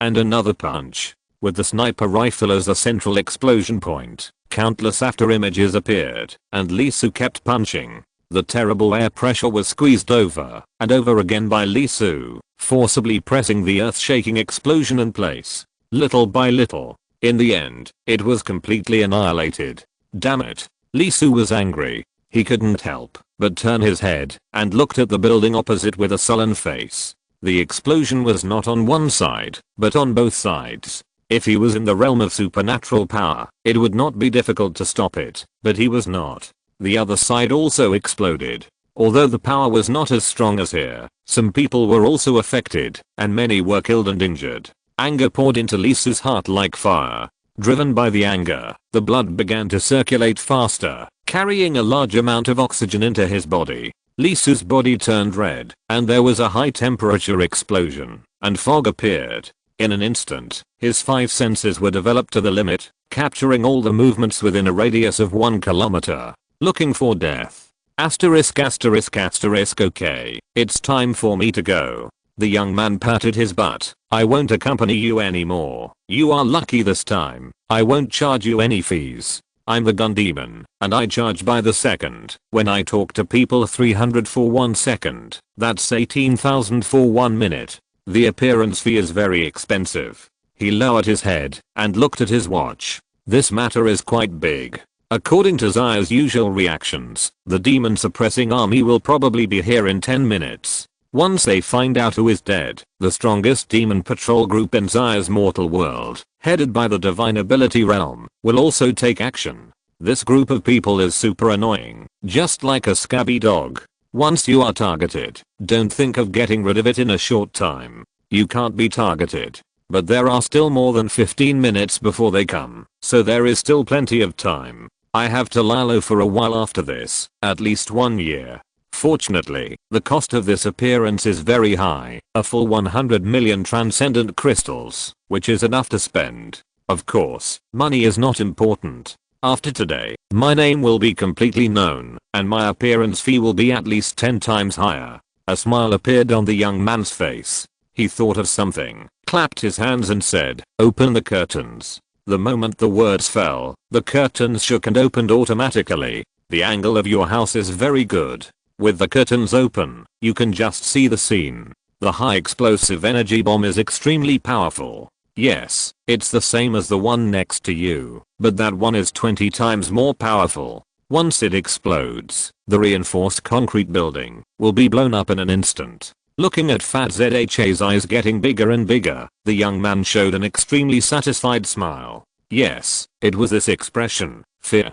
and another punch. With the sniper rifle as a central explosion point, countless after images appeared, and Lee Su kept punching. The terrible air pressure was squeezed over and over again by Lee Su, forcibly pressing the earth-shaking explosion in place. Little by little, in the end, it was completely annihilated. Damn it. Lee Su was angry. He couldn't help but turn his head and looked at the building opposite with a sullen face. The explosion was not on one side, but on both sides. If he was in the realm of supernatural power, it would not be difficult to stop it, but he was not. The other side also exploded. Although the power was not as strong as here, some people were also affected, and many were killed and injured. Anger poured into Lee Su's heart like fire. Driven by the anger, the blood began to circulate faster, carrying a large amount of oxygen into his body. Lee Su's body turned red, and there was a high temperature explosion, and fog appeared. In an instant, his 5 senses were developed to the limit, capturing all the movements within a radius of 1 kilometer. Looking for death. Asterisk. Okay, it's time for me to go. The young man patted his butt. I won't accompany you anymore. You are lucky this time. I won't charge you any fees. I'm the gun demon, and I charge by the second. When I talk to people 300 for 1 second, that's 18,000 for 1 minute. The appearance fee is very expensive. He lowered his head and looked at his watch. This matter is quite big. According to Zaya's usual reactions, the demon suppressing army will probably be here in 10 minutes. Once they find out who is dead, the strongest demon patrol group in Zaya's mortal world, headed by the divine ability realm, will also take action. This group of people is super annoying, just like a scabby dog. Once you are targeted, don't think of getting rid of it in a short time. You can't be targeted. But there are still more than 15 minutes before they come, so there is still plenty of time. I have to lie low for a while after this, at least 1 year. Fortunately, the cost of this appearance is very high, a full 100 million transcendent crystals, which is enough to spend. Of course, money is not important. After today, my name will be completely known, and my appearance fee will be at least 10 times higher. A smile appeared on the young man's face. He thought of something, clapped his hands and said, "Open the curtains." The moment the words fell, the curtains shook and opened automatically. The angle of your house is very good. With the curtains open, you can just see the scene. The high explosive energy bomb is extremely powerful. Yes, it's the same as the one next to you, but that one is 20 times more powerful. Once it explodes, the reinforced concrete building will be blown up in an instant. Looking at Fat Zha's eyes getting bigger and bigger, the young man showed an extremely satisfied smile. Yes, it was this expression, fear,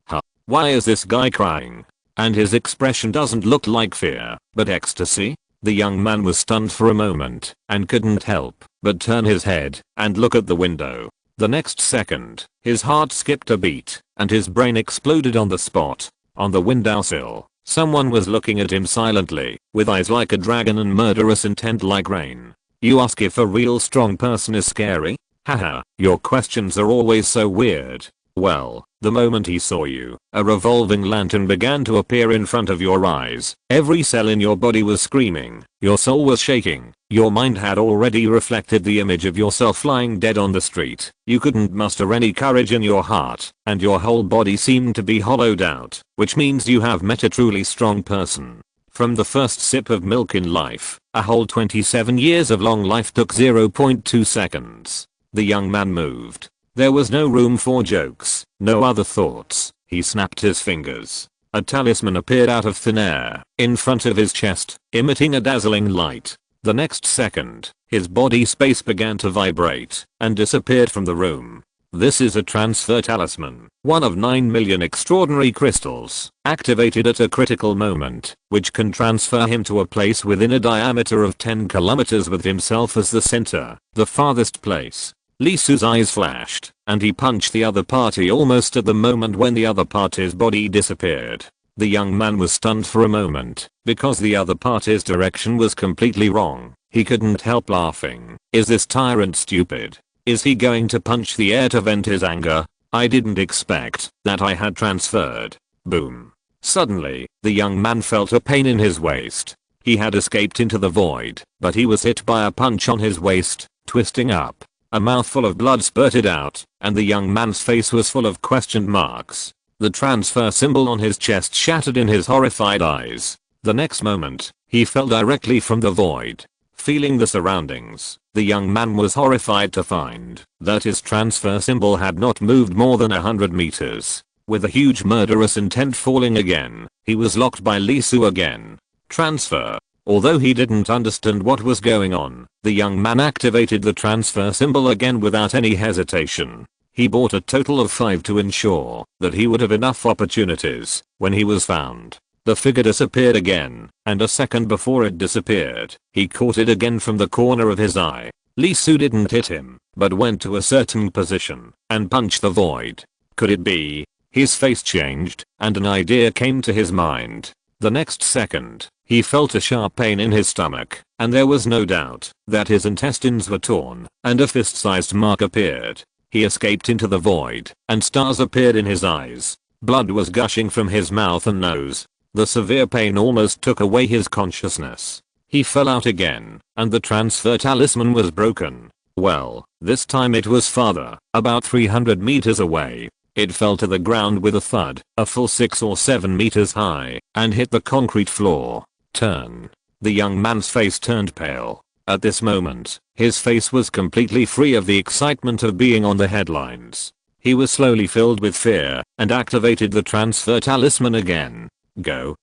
huh. Why is this guy crying? And his expression doesn't look like fear, but ecstasy? The young man was stunned for a moment, and couldn't help but turn his head and look at the window. The next second, his heart skipped a beat, and his brain exploded on the spot. On the windowsill, someone was looking at him silently, with eyes like a dragon and murderous intent like rain. You ask if a real strong person is scary? Haha, your questions are always so weird. Well, the moment he saw you, a revolving lantern began to appear in front of your eyes. Every cell in your body was screaming. Your soul was shaking. Your mind had already reflected the image of yourself lying dead on the street. You couldn't muster any courage in your heart, and your whole body seemed to be hollowed out, which means you have met a truly strong person. From the first sip of milk in life, a whole 27 years of long life took 0.2 seconds. The young man moved. There was no room for jokes, no other thoughts. He snapped his fingers. A talisman appeared out of thin air, in front of his chest, emitting a dazzling light. The next second, his body space began to vibrate, and disappeared from the room. This is a transfer talisman, one of 9 million extraordinary crystals, activated at a critical moment, which can transfer him to a place within a diameter of 10 kilometers with himself as the center, the farthest place. Lee Su's eyes flashed, and he punched the other party almost at the moment when the other party's body disappeared. The young man was stunned for a moment, because the other party's direction was completely wrong. He couldn't help laughing. Is this tyrant stupid? Is he going to punch the air to vent his anger? I didn't expect that I had transferred. Boom. Suddenly, the young man felt a pain in his waist. He had escaped into the void, but he was hit by a punch on his waist, twisting up. A mouthful of blood spurted out, and the young man's face was full of question marks. The transfer symbol on his chest shattered in his horrified eyes. The next moment, he fell directly from the void. Feeling the surroundings, the young man was horrified to find that his transfer symbol had not moved more than 100 meters. With a huge murderous intent falling again, he was locked by Lee Su again. Transfer. Although he didn't understand what was going on, the young man activated the transfer symbol again without any hesitation. He bought a total of 5 to ensure that he would have enough opportunities when he was found. The figure disappeared again, and a second before it disappeared, he caught it again from the corner of his eye. Lee Su didn't hit him, but went to a certain position and punched the void. Could it be? His face changed, and an idea came to his mind. The next second, he felt a sharp pain in his stomach, and there was no doubt that his intestines were torn, and a fist-sized mark appeared. He escaped into the void, and stars appeared in his eyes. Blood was gushing from his mouth and nose. The severe pain almost took away his consciousness. He fell out again, and the transfer talisman was broken. Well, this time it was farther, about 300 meters away. It fell to the ground with a thud, a full 6 or 7 meters high, and hit the concrete floor. Turn. The young man's face turned pale. At this moment, his face was completely free of the excitement of being on the headlines. He was slowly filled with fear, and activated the transfer talisman again. Go.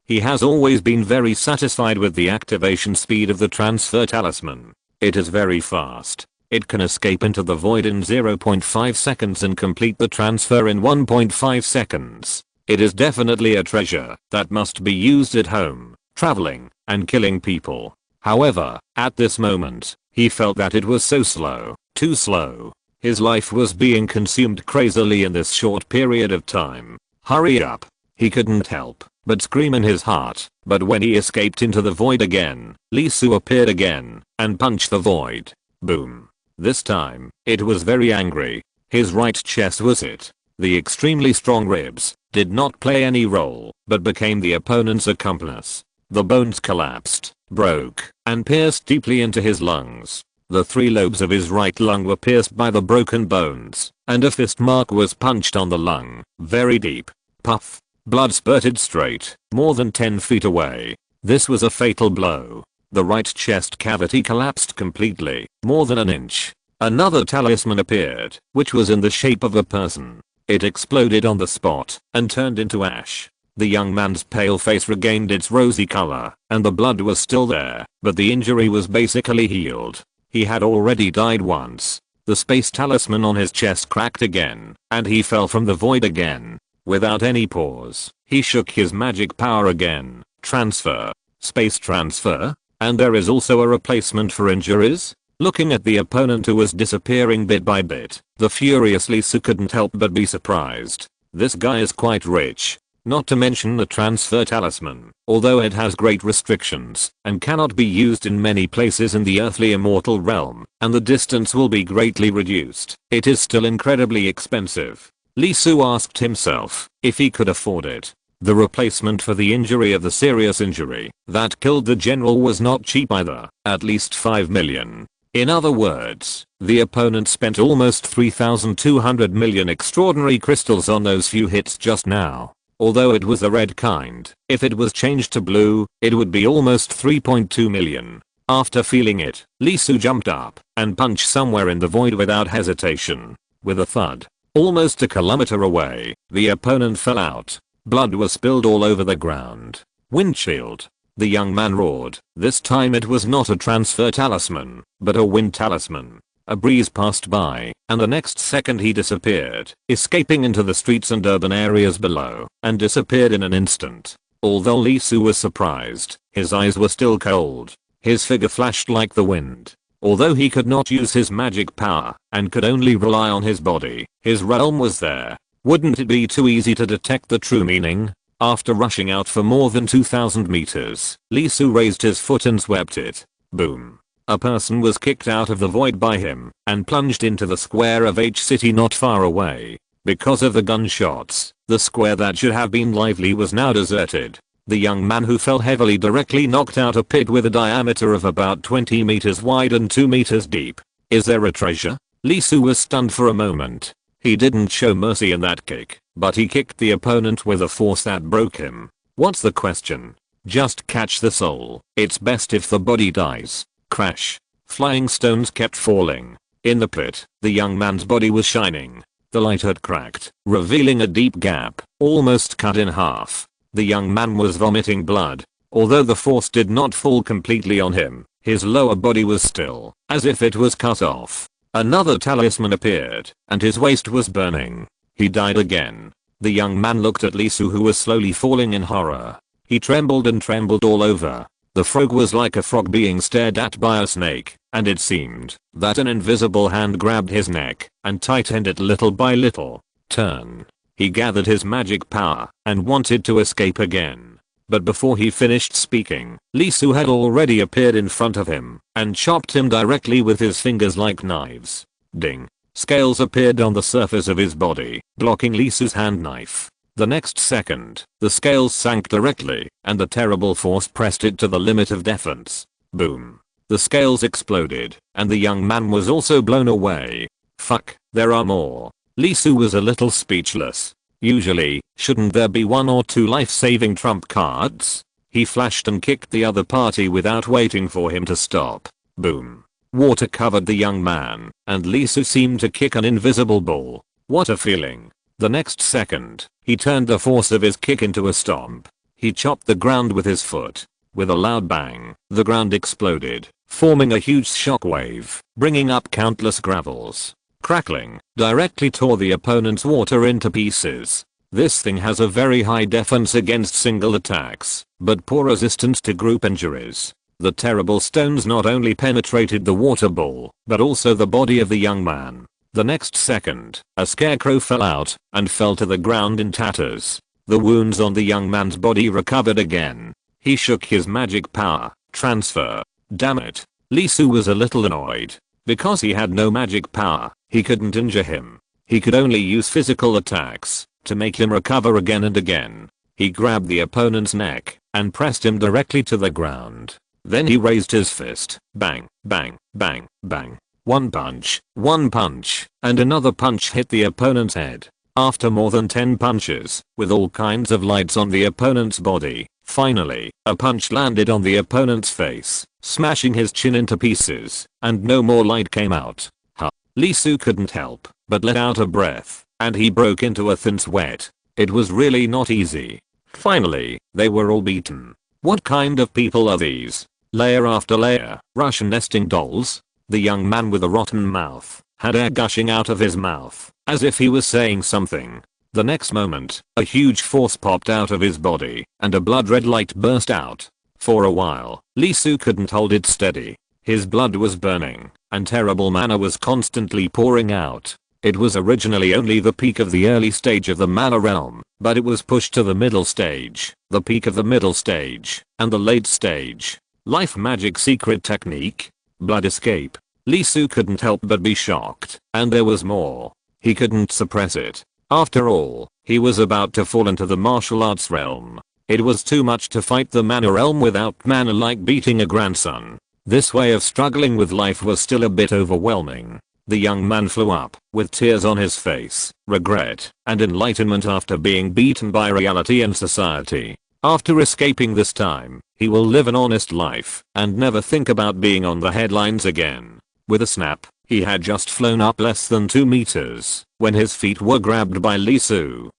He has always been very satisfied with the activation speed of the transfer talisman. It is very fast. It can escape into the void in 0.5 seconds and complete the transfer in 1.5 seconds. It is definitely a treasure that must be used at home, traveling, and killing people. However, at this moment, he felt that it was so slow, too slow. His life was being consumed crazily in this short period of time. Hurry up. He couldn't help but scream in his heart, but when he escaped into the void again, Lee Su appeared again, and punched the void. Boom. This time, it was very angry. His right chest was hit. The extremely strong ribs did not play any role, but became the opponent's accomplice. The bones collapsed, broke, and pierced deeply into his lungs. The 3 lobes of his right lung were pierced by the broken bones, and a fist mark was punched on the lung, very deep. Puff. Blood spurted straight, more than 10 feet away. This was a fatal blow. The right chest cavity collapsed completely, more than an inch. Another talisman appeared, which was in the shape of a person. It exploded on the spot, and turned into ash. The young man's pale face regained its rosy color, and the blood was still there, but the injury was basically healed. He had already died once. The space talisman on his chest cracked again, and he fell from the void again. Without any pause, he shook his magic power again. Transfer. Space transfer? And there is also a replacement for injuries? Looking at the opponent who was disappearing bit by bit, the furious Lee Su couldn't help but be surprised. This guy is quite rich. not to mention the transfer talisman, although it has great restrictions and cannot be used in many places in the earthly immortal realm, and the distance will be greatly reduced. It is still incredibly expensive. Lee Su asked himself if he could afford it. The replacement for the injury of the serious injury that killed the general was not cheap either, at least 5 million. In other words, the opponent spent almost 3,200 million extraordinary crystals on those few hits just now. Although it was the red kind, if it was changed to blue, it would be almost 3.2 million. After feeling it, Lee Su jumped up and punched somewhere in the void without hesitation. With a thud, almost a kilometer away, the opponent fell out. Blood was spilled all over the ground. Windshield. The young man roared. This time it was not a transfer talisman, but a wind talisman. A breeze passed by, and the next second he disappeared, escaping into the streets and urban areas below, and disappeared in an instant. Although Lee Su was surprised, his eyes were still cold. His figure flashed like the wind. Although he could not use his magic power, and could only rely on his body, his realm was there. Wouldn't it be too easy to detect the true meaning? After rushing out for more than 2,000 meters, Lee Su raised his foot and swept it. Boom. A person was kicked out of the void by him and plunged into the square of H City not far away. Because of the gunshots, the square that should have been lively was now deserted. The young man who fell heavily directly knocked out a pit with a diameter of about 20 meters wide and 2 meters deep. Is there a treasure? Lee Su was stunned for a moment. He didn't show mercy in that kick, but he kicked the opponent with a force that broke him. What's the question? Just catch the soul. It's best if the body dies. Crash. Flying stones kept falling. In the pit, the young man's body was shining. The light had cracked, revealing a deep gap, almost cut in half. The young man was vomiting blood. Although the force did not fall completely on him, his lower body was still, as if it was cut off. Another talisman appeared, and his waist was burning. He died again. The young man looked at Lee Su, who was slowly falling in horror. He trembled and trembled all over. The frog was like a frog being stared at by a snake, and it seemed that an invisible hand grabbed his neck and tightened it little by little. Turn. He gathered his magic power and wanted to escape again. But before he finished speaking, Lee Su had already appeared in front of him and chopped him directly with his fingers like knives. Ding. Scales appeared on the surface of his body, blocking Lee Su's hand knife. The next second, the scales sank directly, and the terrible force pressed it to the limit of defense. Boom. The scales exploded, and the young man was also blown away. Fuck, there are more. Lee Su was a little speechless. Usually, shouldn't there be one or two life-saving trump cards? He flashed and kicked the other party without waiting for him to stop. Boom. Water covered the young man, and Lee Su seemed to kick an invisible ball. What a feeling. The next second, he turned the force of his kick into a stomp. He chopped the ground with his foot. With a loud bang, the ground exploded, forming a huge shockwave, bringing up countless gravels. Crackling, directly tore the opponent's water into pieces. This thing has a very high defense against single attacks, but poor resistance to group injuries. The terrible stones not only penetrated the water ball, but also the body of the young man. The next second, a scarecrow fell out and fell to the ground in tatters. The wounds on the young man's body recovered again. He shook his magic power. Transfer. Damn it. Lee Su was a little annoyed. Because he had no magic power, he couldn't injure him. He could only use physical attacks to make him recover again and again. He grabbed the opponent's neck and pressed him directly to the ground. Then he raised his fist. Bang, bang, bang, bang. One punch, and another punch hit the opponent's head. After more than 10 punches, with all kinds of lights on the opponent's body, finally, a punch landed on the opponent's face, smashing his chin into pieces, and no more light came out. Lee Su couldn't help but let out a breath, and he broke into a thin sweat. It was really not easy. Finally, they were all beaten. What kind of people are these? Layer after layer, Russian nesting dolls? The young man with a rotten mouth had air gushing out of his mouth, as if he was saying something. The next moment, a huge force popped out of his body, and a blood red light burst out. For a while, Lee Su couldn't hold it steady. His blood was burning, and terrible mana was constantly pouring out. It was originally only the peak of the early stage of the mana realm, but it was pushed to the middle stage, the peak of the middle stage, and the late stage. Life magic secret technique. Blood escape. Lee Su couldn't help but be shocked, and there was more. He couldn't suppress it. After all, he was about to fall into the martial arts realm. It was too much to fight the mana realm without mana, like beating a grandson. This way of struggling with life was still a bit overwhelming. The young man flew up, with tears on his face, regret, and enlightenment after being beaten by reality and society. After escaping this time, he will live an honest life, and never think about being on the headlines again. With a snap, he had just flown up less than 2 meters, when his feet were grabbed by Lee Su.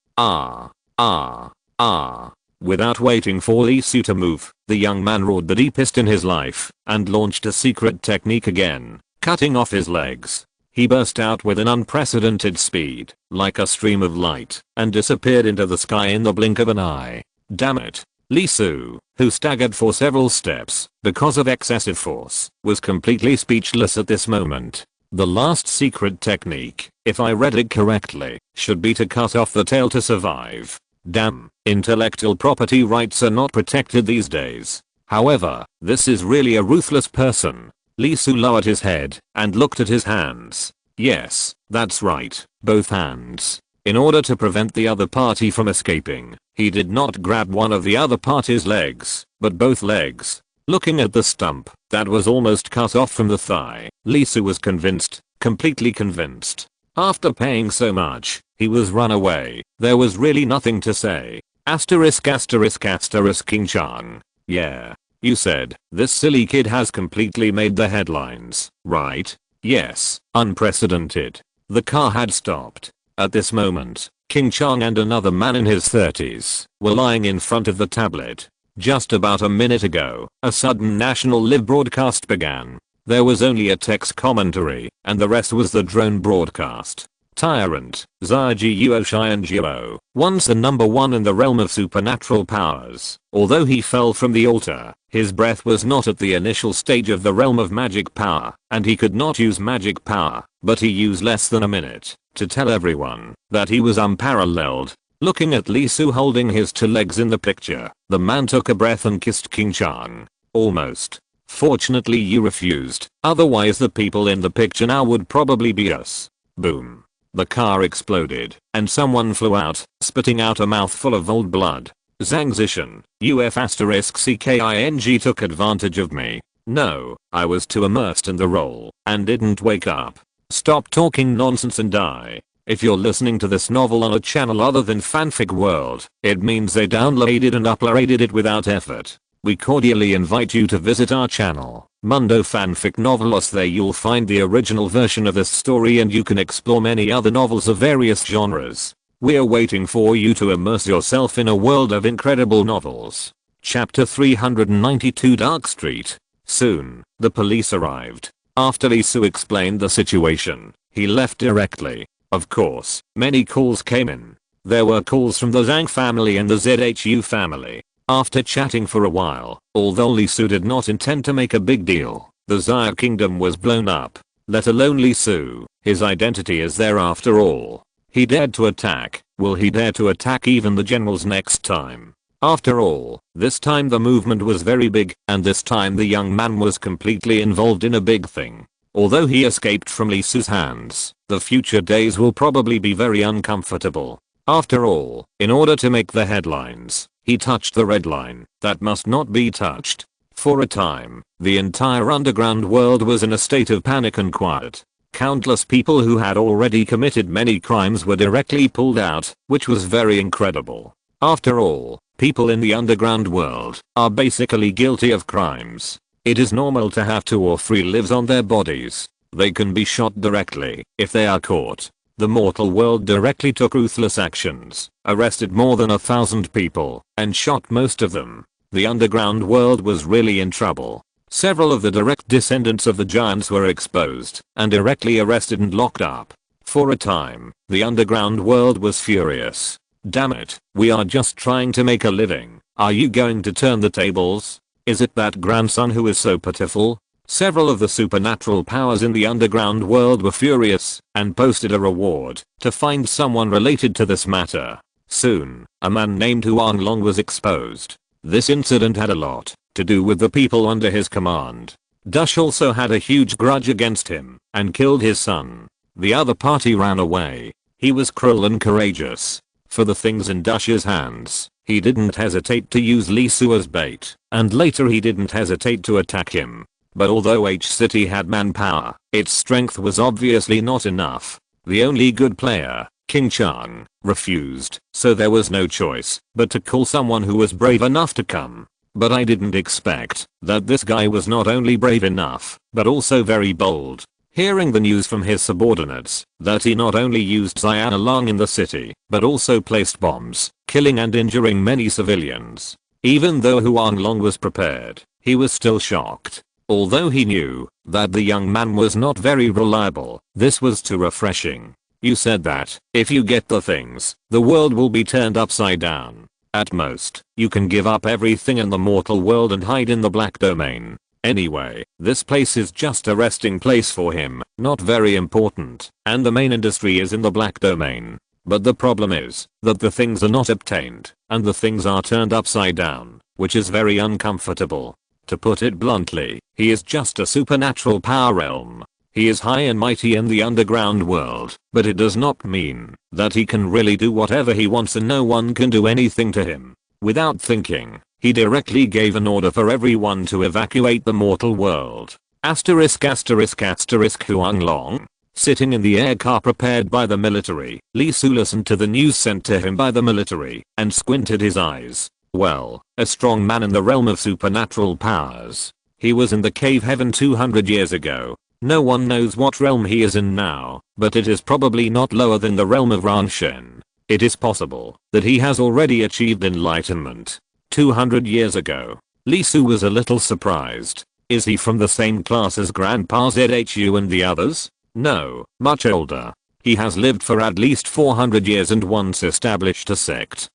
Without waiting for Lee Su to move, the young man roared the deepest in his life, and launched a secret technique again, cutting off his legs. He burst out with an unprecedented speed, like a stream of light, and disappeared into the sky in the blink of an eye. Damn it. Lee Su, who staggered for several steps because of excessive force, was completely speechless at this moment. The last secret technique, if I read it correctly, should be to cut off the tail to survive. Damn, intellectual property rights are not protected these days. However, this is really a ruthless person. Lee Su lowered his head and looked at his hands. Yes, that's right, both hands. In order to prevent the other party from escaping, he did not grab one of the other party's legs, but both legs. Looking at the stump that was almost cut off from the thigh, Lee Su was convinced, completely convinced. After paying so much, he was run away. There was really nothing to say. Asterisk asterisk asterisk King Chang. Yeah. You said, this silly kid has completely made the headlines, right? Yes, unprecedented. The car had stopped. At this moment, King Chang and another man in his 30s were lying in front of the tablet. Just about a minute ago, a sudden national live broadcast began. There was only a text commentary, and the rest was the drone broadcast. Tyrant, Zhiguo Xianjiao, once the number 1 in the realm of supernatural powers. Although he fell from the altar, his breath was not at the initial stage of the realm of magic power, and he could not use magic power, but he used less than a minute to tell everyone that he was unparalleled. Looking at Lee Su holding his 2 legs in the picture, the man took a breath and kissed King Chang. Almost. Fortunately you refused, otherwise the people in the picture now would probably be us. Boom. The car exploded, and someone flew out, spitting out a mouthful of old blood. Zhang Zishan, UF*CKING took advantage of me. No, I was too immersed in the role, and didn't wake up. Stop talking nonsense and die. If you're listening to this novel on a channel other than Fanfic World, it means they downloaded and uploaded it without effort. We cordially invite you to visit our channel, Mundo Fanfic Novelos. There you'll find the original version of this story, and you can explore many other novels of various genres. We're waiting for you to immerse yourself in a world of incredible novels. Chapter 392 Dark Street. Soon, the police arrived. After Lee Su explained the situation, he left directly. Of course, many calls came in. There were calls from the Zhang family and the ZHU family. After chatting for a while, although Lee Su did not intend to make a big deal, the Xia kingdom was blown up. Let alone Lee Su, his identity is there after all. He dared to attack. Will he dare to attack even the generals next time? After all, this time the movement was very big, and this time the young man was completely involved in a big thing. Although he escaped from Lee Su's hands, the future days will probably be very uncomfortable. After all, in order to make the headlines, he touched the red line that must not be touched. For a time, the entire underground world was in a state of panic and quiet. Countless people who had already committed many crimes were directly pulled out, which was very incredible. After all, people in the underground world are basically guilty of crimes. It is normal to have 2 or 3 lives on their bodies. They can be shot directly if they are caught. The mortal world directly took ruthless actions, arrested more than 1,000 people, and shot most of them. The underground world was really in trouble. Several of the direct descendants of the giants were exposed and directly arrested and locked up. For a time, the underground world was furious. Damn it, we are just trying to make a living. Are you going to turn the tables? Is it that grandson who is so pitiful? Several of the supernatural powers in the underground world were furious and posted a reward to find someone related to this matter. Soon, a man named Huang Long was exposed. This incident had a lot to do with the people under his command. Dush also had a huge grudge against him and killed his son. The other party ran away. He was cruel and courageous. For the things in Dush's hands, he didn't hesitate to use Li Su as bait, and later he didn't hesitate to attack him. But although H City had manpower, its strength was obviously not enough. The only good player, King Chang, refused, so there was no choice but to call someone who was brave enough to come. But I didn't expect that this guy was not only brave enough, but also very bold. Hearing the news from his subordinates that he not only used Xian Long in the city, but also placed bombs, killing and injuring many civilians. Even though Huang Long was prepared, he was still shocked. Although he knew that the young man was not very reliable, this was too refreshing. You said that, if you get the things, the world will be turned upside down. At most, you can give up everything in the mortal world and hide in the black domain. Anyway, this place is just a resting place for him, not very important, and the main industry is in the black domain. But the problem is that the things are not obtained, and the things are turned upside down, which is very uncomfortable. To put it bluntly, he is just a supernatural power realm. He is high and mighty in the underground world, but it does not mean that he can really do whatever he wants and no one can do anything to him. Without thinking, he directly gave an order for everyone to evacuate the mortal world. Asterisk asterisk asterisk Huang Long. Sitting in the air car prepared by the military, Li Su listened to the news sent to him by the military and squinted his eyes. Well, a strong man in the realm of supernatural powers. He was in the cave heaven 200 years ago. No one knows what realm he is in now, but it is probably not lower than the realm of Ranshen. It is possible that he has already achieved enlightenment. 200 years ago. Li Su was a little surprised. Is he from the same class as Grandpa Zhu and the others? No, much older. He has lived for at least 400 years and once established a sect.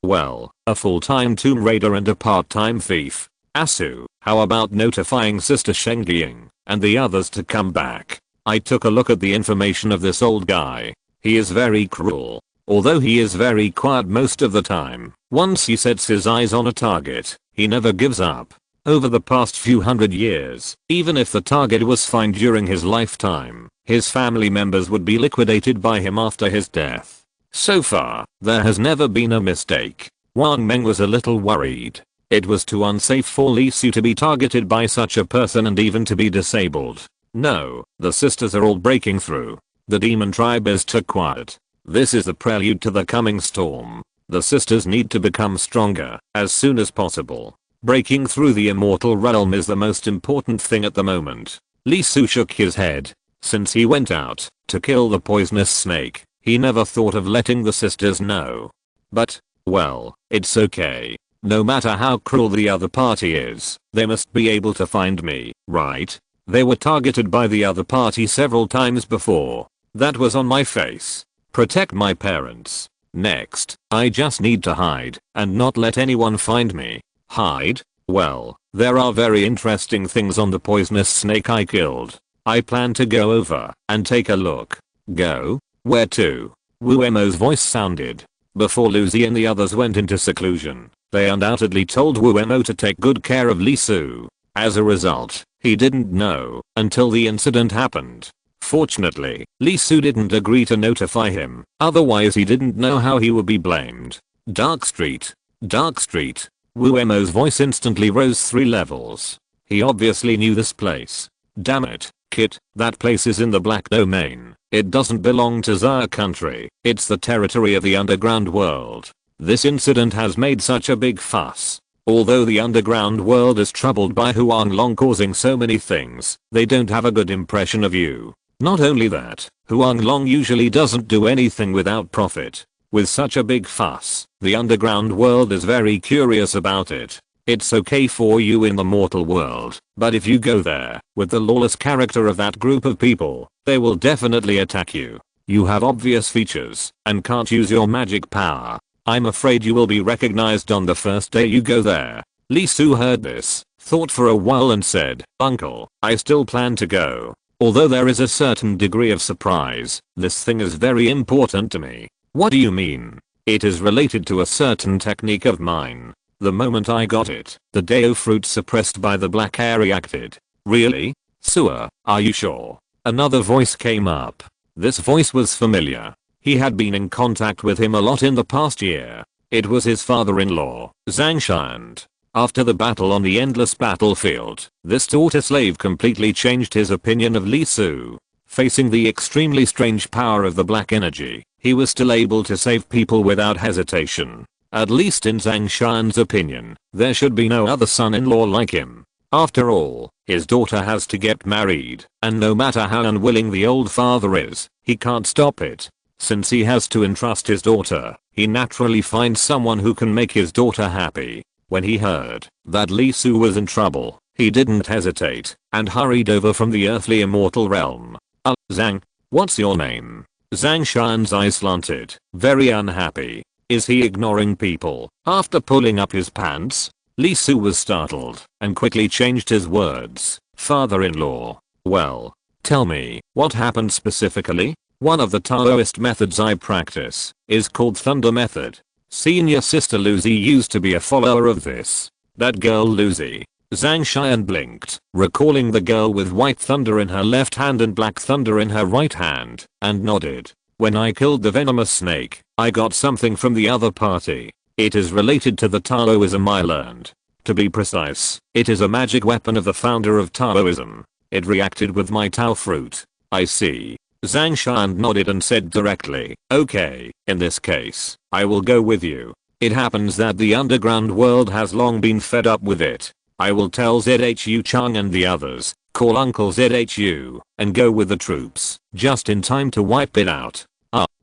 Well, a full-time tomb raider and a part-time thief. Asu, how about notifying Sister Shengying and the others to come back? I took a look at the information of this old guy. He is very cruel. Although he is very quiet most of the time, once he sets his eyes on a target, he never gives up. Over the past few hundred years, even if the target was found during his lifetime, his family members would be liquidated by him after his death. So far, there has never been a mistake. Wang Meng was a little worried. It was too unsafe for Li Su to be targeted by such a person and even to be disabled. No, the sisters are all breaking through. The demon tribe is too quiet. This is the prelude to the coming storm. The sisters need to become stronger as soon as possible. Breaking through the immortal realm is the most important thing at the moment. Li Su shook his head. Since he went out to kill the poisonous snake, he never thought of letting the sisters know. But, well, it's okay. No matter how cruel the other party is, they must be able to find me, right? They were targeted by the other party several times before. That was on my face. Protect my parents. Next, I just need to hide and not let anyone find me. Hide? Well, there are very interesting things on the poisonous snake I killed. I plan to go over and take a look. Go? Where to? Wu Emo's voice sounded. Before Lucy and the others went into seclusion, they undoubtedly told Wu Emo to take good care of Li Su. As a result, he didn't know until the incident happened. Fortunately, Li Su didn't agree to notify him, otherwise he didn't know how he would be blamed. Dark Street. Dark Street. Wu Emo's voice instantly rose 3 levels. He obviously knew this place. Damn it, Kit, that place is in the black domain. It doesn't belong to Xia country, it's the territory of the underground world. This incident has made such a big fuss. Although the underground world is troubled by Huang Long causing so many things, they don't have a good impression of you. Not only that, Huang Long usually doesn't do anything without profit. With such a big fuss, the underground world is very curious about it. It's okay for you in the mortal world, but if you go there with the lawless character of that group of people, they will definitely attack you. You have obvious features and can't use your magic power. I'm afraid you will be recognized on the first day you go there. Li Su heard this, thought for a while and said, "Uncle, I still plan to go. Although there is a certain degree of surprise, this thing is very important to me." "What do you mean?" "It is related to a certain technique of mine. The moment I got it, the Deo fruit suppressed by the black air reacted." "Really? Sewer, are you sure?" Another voice came up. This voice was familiar. He had been in contact with him a lot in the past year. It was his father-in-law, Zhang Shand. After the battle on the endless battlefield, this daughter slave completely changed his opinion of Li Su. Facing the extremely strange power of the black energy, he was still able to save people without hesitation. At least in Zhang Shan's opinion, there should be no other son-in-law like him. After all, his daughter has to get married, and no matter how unwilling the old father is, he can't stop it. Since he has to entrust his daughter, he naturally finds someone who can make his daughter happy. When he heard that Li Su was in trouble, he didn't hesitate and hurried over from the earthly immortal realm. Zhang, what's your name?" Zhang Shan's eyes slanted, very unhappy. Is he ignoring people after pulling up his pants? Li Su was startled and quickly changed his words. "Father-in-law. Well, tell me, what happened specifically?" "One of the Taoist methods I practice is called Thunder Method. Senior sister Lucy used to be a follower of this." "That girl Lucy?" Zhang Shan blinked, recalling the girl with white thunder in her left hand and black thunder in her right hand, and nodded. "When I killed the venomous snake, I got something from the other party. It is related to the Taoism I learned. To be precise, it is a magic weapon of the founder of Taoism. It reacted with my Tao fruit." "I see." Zhang Shan nodded and said directly, "Okay, in this case, I will go with you. It happens that the underground world has long been fed up with it. I will tell Zhu Chang and the others, call Uncle Zhu, and go with the troops, just in time to wipe it out."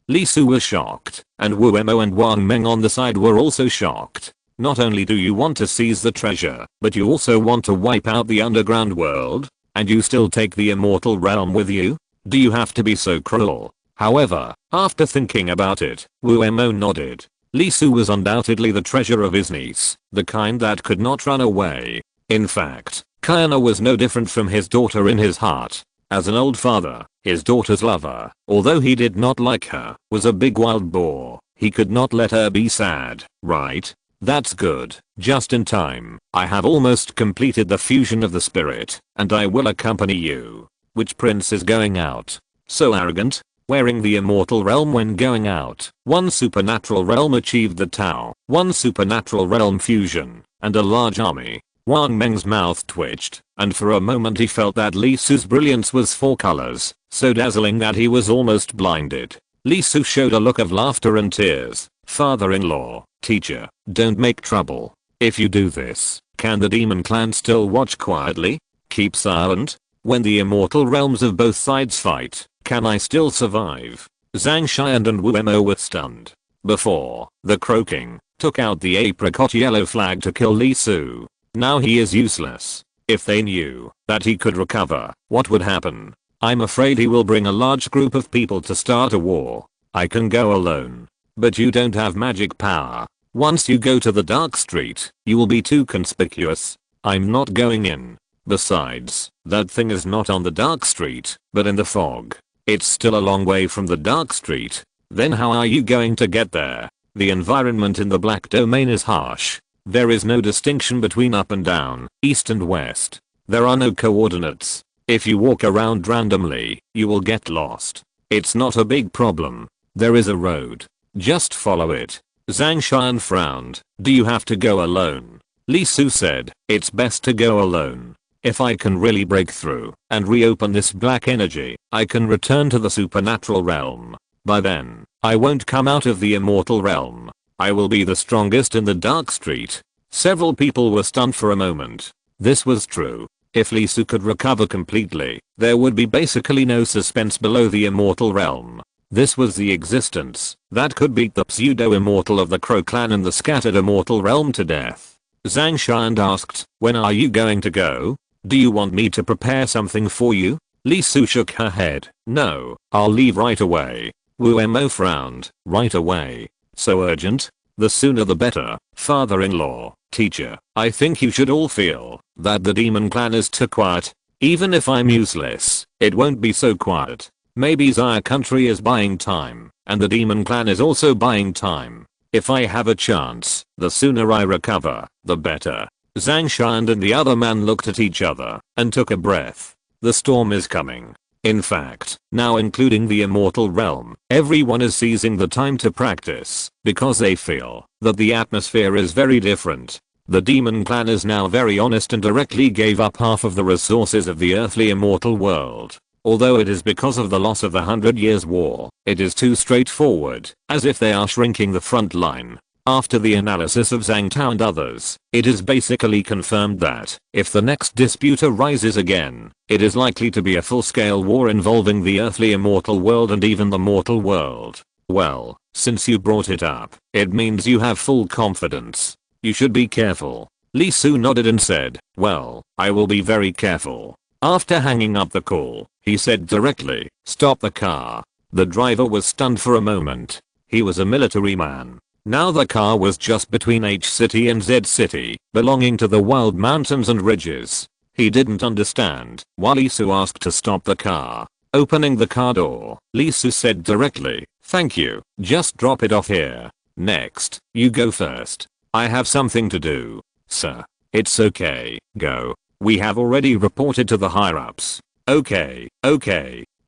Li Su was shocked, and Wu Mo and Wang Meng on the side were also shocked. "Not only do you want to seize the treasure, but you also want to wipe out the underground world? And you still take the immortal realm with you? Do you have to be so cruel?" However, after thinking about it, Wu Mo nodded. Li Su was undoubtedly the treasure of his niece, the kind that could not run away. In fact, Kaina was no different from his daughter in his heart. As an old father, his daughter's lover, although he did not like her, was a big wild boar. He could not let her be sad, right? "That's good. Just in time. I have almost completed the fusion of the spirit, and I will accompany you." "Which prince is going out?" "So arrogant. Wearing the immortal realm when going out." One supernatural realm achieved the Tao, one supernatural realm fusion, and a large army. Wang Meng's mouth twitched, and for a moment he felt that Li Su's brilliance was four colors, so dazzling that he was almost blinded. Li Su showed a look of laughter and tears. "Father-in-law, teacher, don't make trouble. If you do this, can the demon clan still watch quietly? Keep silent? When the immortal realms of both sides fight, can I still survive?" Zhang Xian and Wu Mo were stunned. Before, the croaking took out the apricot yellow flag to kill Li Su. Now he is useless. If they knew that he could recover, what would happen? "I'm afraid he will bring a large group of people to start a war. I can go alone. But you don't have magic power. Once you go to the dark street, you will be too conspicuous. I'm not going in. Besides, that thing is not on the dark street, but in the fog. It's still a long way from the dark street. Then how are you going to get there? The environment in the black domain is harsh. There is no distinction between up and down, east and west. There are no coordinates. If you walk around randomly, you will get lost. It's not a big problem. There is a road. Just follow it." Zhang Shan frowned. "Do you have to go alone?" Li Su said, "It's best to go alone. If I can really break through and reopen this black energy, I can return to the supernatural realm. By then, I won't come out of the immortal realm. I will be the strongest in the dark street." Several people were stunned for a moment. This was true. If Li Su could recover completely, there would be basically no suspense below the immortal realm. This was the existence that could beat the pseudo-immortal of the Crow clan and the scattered immortal realm to death. Zhang Shan asked, "When are you going to go? Do you want me to prepare something for you?" Li Su shook her head. "No, I'll leave right away." Wu Mo frowned. "Right away? So urgent? The sooner the better, father-in-law. Teacher, I think you should all feel that the demon clan is too quiet. Even if I'm useless, it won't be so quiet. Maybe Zaya country is buying time, and the demon clan is also buying time. If I have a chance, the sooner I recover, the better. Zhang Shan and the other man looked at each other and took a breath. The storm is coming. In fact, now including the immortal realm, everyone is seizing the time to practice because they feel that the atmosphere is very different. The demon clan is now very honest and directly gave up half of the resources of the earthly immortal world. Although it is because of the loss of the 100 Years' War, it is too straightforward, as if they are shrinking the front line. After the analysis of Zhang Tao and others, it is basically confirmed that, if the next dispute arises again, it is likely to be a full-scale war involving the earthly immortal world and even the mortal world. Well, since you brought it up, it means you have full confidence. You should be careful. Li Su nodded and said, well, I will be very careful. After hanging up the call, he said directly, stop the car. The driver was stunned for a moment. He was a military man. Now the car was just between H City and Z City, belonging to the wild mountains and ridges. He didn't understand why Li Su asked to stop the car. Opening the car door, Li Su said directly, thank you, just drop it off here. Next, you go first. I have something to do. Sir. It's okay, go. We have already reported to the higher-ups. Okay.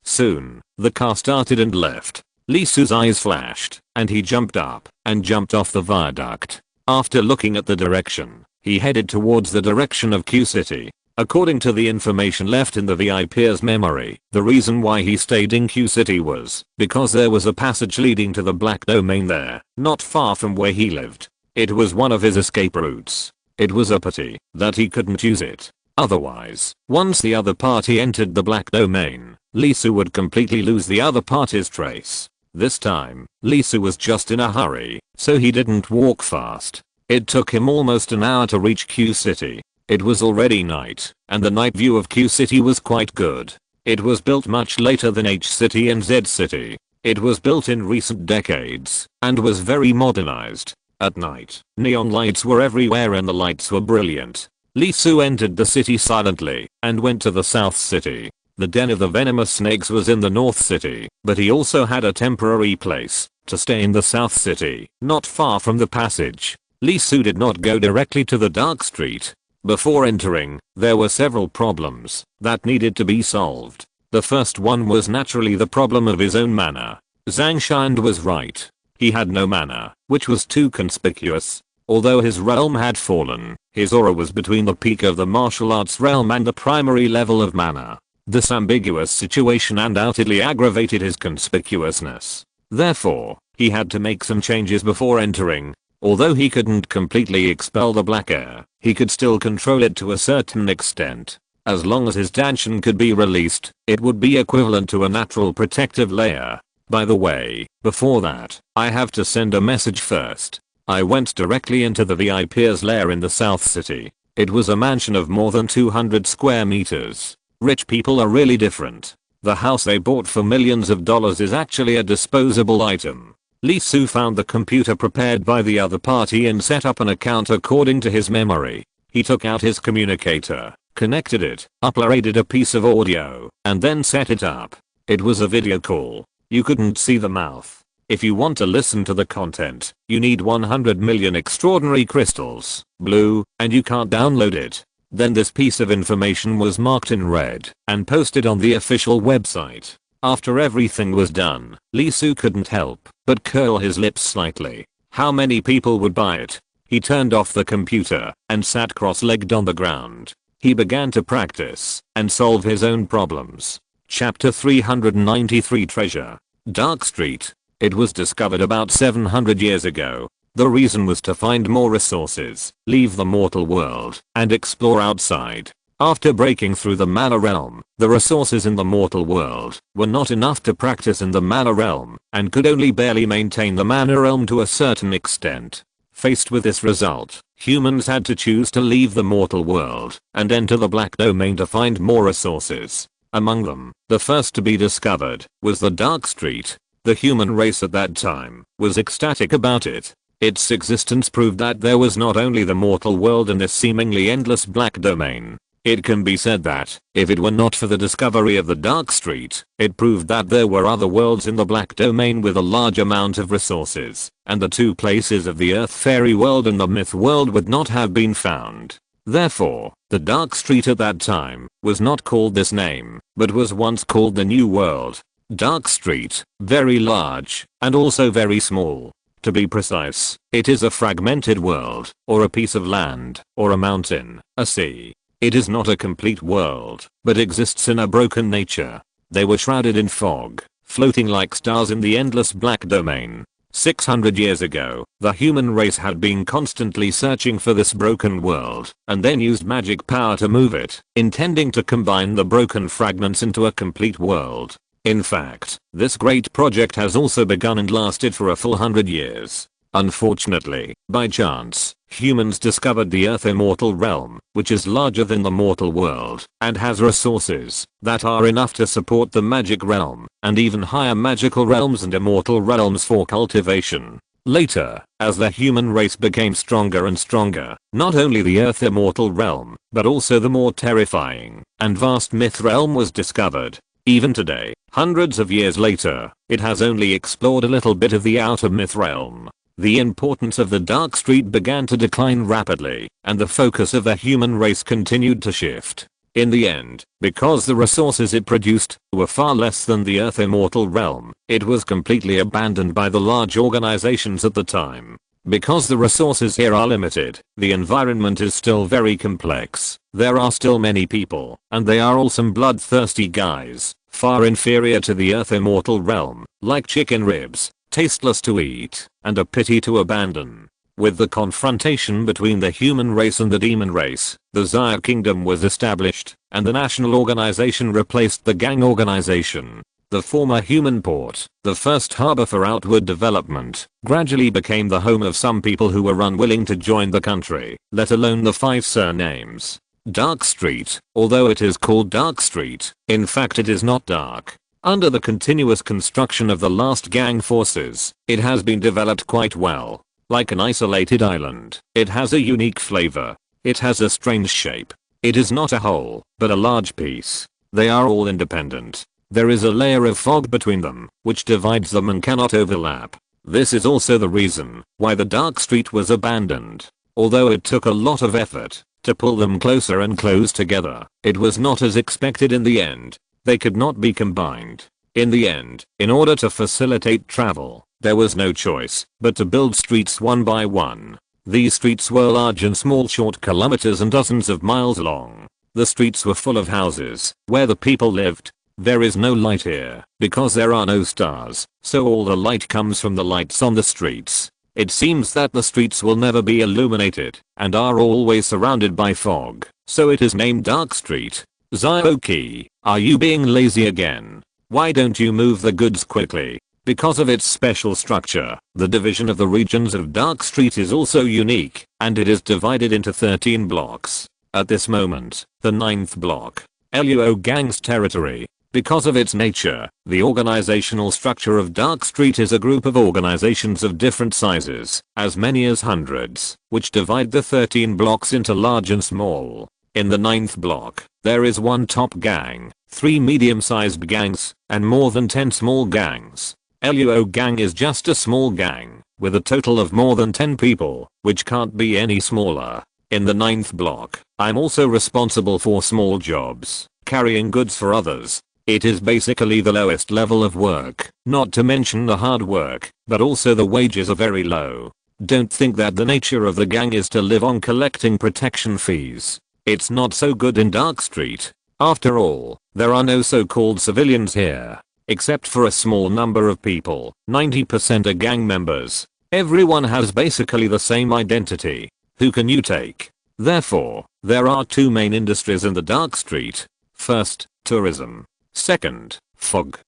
Soon, the car started and left. Li Su's eyes flashed, and he jumped up and jumped off the viaduct. After looking at the direction, he headed towards the direction of Q City. According to the information left in the VIP's memory, the reason why he stayed in Q City was because there was a passage leading to the Black Domain there, not far from where he lived. It was one of his escape routes. It was a pity that he couldn't use it. Otherwise, once the other party entered the Black Domain, Li Su would completely lose the other party's trace. This time, Li Su was just in a hurry, so he didn't walk fast. It took him almost an hour to reach Q City. It was already night, and the night view of Q City was quite good. It was built much later than H City and Z City. It was built in recent decades, and was very modernized. At night, neon lights were everywhere and the lights were brilliant. Li Su entered the city silently, and went to the South City. The den of the venomous snakes was in the North City, but he also had a temporary place to stay in the South City, not far from the passage. Li Su did not go directly to the dark street. Before entering, there were several problems that needed to be solved. The first one was naturally the problem of his own mana. Zhang Shan was right. He had no mana, which was too conspicuous. Although his realm had fallen, his aura was between the peak of the martial arts realm and the primary level of mana. This ambiguous situation undoubtedly aggravated his conspicuousness. Therefore, he had to make some changes before entering. Although he couldn't completely expel the black air, he could still control it to a certain extent. As long as his Danshan could be released, it would be equivalent to a natural protective layer. By the way, before that, I have to send a message first. I went directly into the VIP's lair in the South City. It was a mansion of more than 200 square meters. Rich people are really different. The house they bought for millions of dollars is actually a disposable item. Li Su found the computer prepared by the other party and set up an account according to his memory. He took out his communicator, connected it, uploaded a piece of audio, and then set it up. It was a video call. You couldn't see the mouth. If you want to listen to the content, you need 100 million extraordinary crystals, blue, and you can't download it. Then this piece of information was marked in red and posted on the official website. After everything was done, Li Su couldn't help but curl his lips slightly. How many people would buy it? He turned off the computer and sat cross-legged on the ground. He began to practice and solve his own problems. Chapter 393 Treasure. Dark Street. It was discovered about 700 years ago. The reason was to find more resources, leave the mortal world, and explore outside. After breaking through the mana realm, the resources in the mortal world were not enough to practice in the mana realm, and could only barely maintain the mana realm to a certain extent. Faced with this result, humans had to choose to leave the mortal world and enter the black domain to find more resources. Among them, the first to be discovered was the Dark Street. The human race at that time was ecstatic about it. Its existence proved that there was not only the mortal world in this seemingly endless black domain. It can be said that, if it were not for the discovery of the dark street, it proved that there were other worlds in the black domain with a large amount of resources, and the two places of the Earth fairy world and the myth world would not have been found. Therefore, the dark street at that time was not called this name, but was once called the New World. Dark street, very large, and also very small. To be precise, it is a fragmented world, or a piece of land, or a mountain, a sea. It is not a complete world, but exists in a broken nature. They were shrouded in fog, floating like stars in the endless black domain. 600 years ago, the human race had been constantly searching for this broken world, and then used magic power to move it, intending to combine the broken fragments into a complete world. In fact, this great project has also begun and lasted for a full 100 years. Unfortunately, by chance, humans discovered the Earth immortal realm, which is larger than the mortal world, and has resources that are enough to support the magic realm, and even higher magical realms and immortal realms for cultivation. Later, as the human race became stronger and stronger, not only the Earth immortal realm, but also the more terrifying and vast myth realm was discovered. Even today, hundreds of years later, it has only explored a little bit of the outer myth realm. The importance of the dark street began to decline rapidly, and the focus of the human race continued to shift. In the end, because the resources it produced were far less than the Earth immortal realm, it was completely abandoned by the large organizations at the time. Because the resources here are limited, the environment is still very complex. There are still many people, and they are all some bloodthirsty guys, far inferior to the Earth immortal realm, like chicken ribs, tasteless to eat, and a pity to abandon. With the confrontation between the human race and the demon race, the Zaya Kingdom was established, and the national organization replaced the gang organization. The former human port, the first harbor for outward development, gradually became the home of some people who were unwilling to join the country, let alone the 5 surnames. Dark Street, although it is called Dark Street, in fact it is not dark. Under the continuous construction of the last gang forces, it has been developed quite well. Like an isolated island, it has a unique flavor. It has a strange shape. It is not a whole, but a large piece. They are all independent. There is a layer of fog between them, which divides them and cannot overlap. This is also the reason why the Dark Street was abandoned. Although it took a lot of effort to pull them closer and close together, it was not as expected in the end. They could not be combined. In the end, in order to facilitate travel, there was no choice but to build streets one by one. These streets were large and small, short kilometers and dozens of miles long. The streets were full of houses where the people lived. There is no light here because there are no stars, so all the light comes from the lights on the streets. It seems that the streets will never be illuminated and are always surrounded by fog, so it is named Dark Street. Zyoki, are you being lazy again? Why don't you move the goods quickly? Because of its special structure, the division of the regions of Dark Street is also unique, and it is divided into 13 blocks. At this moment, the 9th block, Luo Gang's territory. Because of its nature, the organizational structure of Dark Street is a group of organizations of different sizes, as many as hundreds, which divide the 13 blocks into large and small. In the 9th block, there is one top gang, 3 medium-sized gangs, and more than 10 small gangs. Luo Gang is just a small gang, with a total of more than 10 people, which can't be any smaller. In the 9th block, I'm also responsible for small jobs, carrying goods for others. It is basically the lowest level of work, not to mention the hard work, but also the wages are very low. Don't think that the nature of the gang is to live on collecting protection fees. It's not so good in Dark Street. After all, there are no so-called civilians here. Except for a small number of people, 90% are gang members. Everyone has basically the same identity. Who can you take? Therefore, there are 2 main industries in the Dark Street. First, tourism. Second, fog.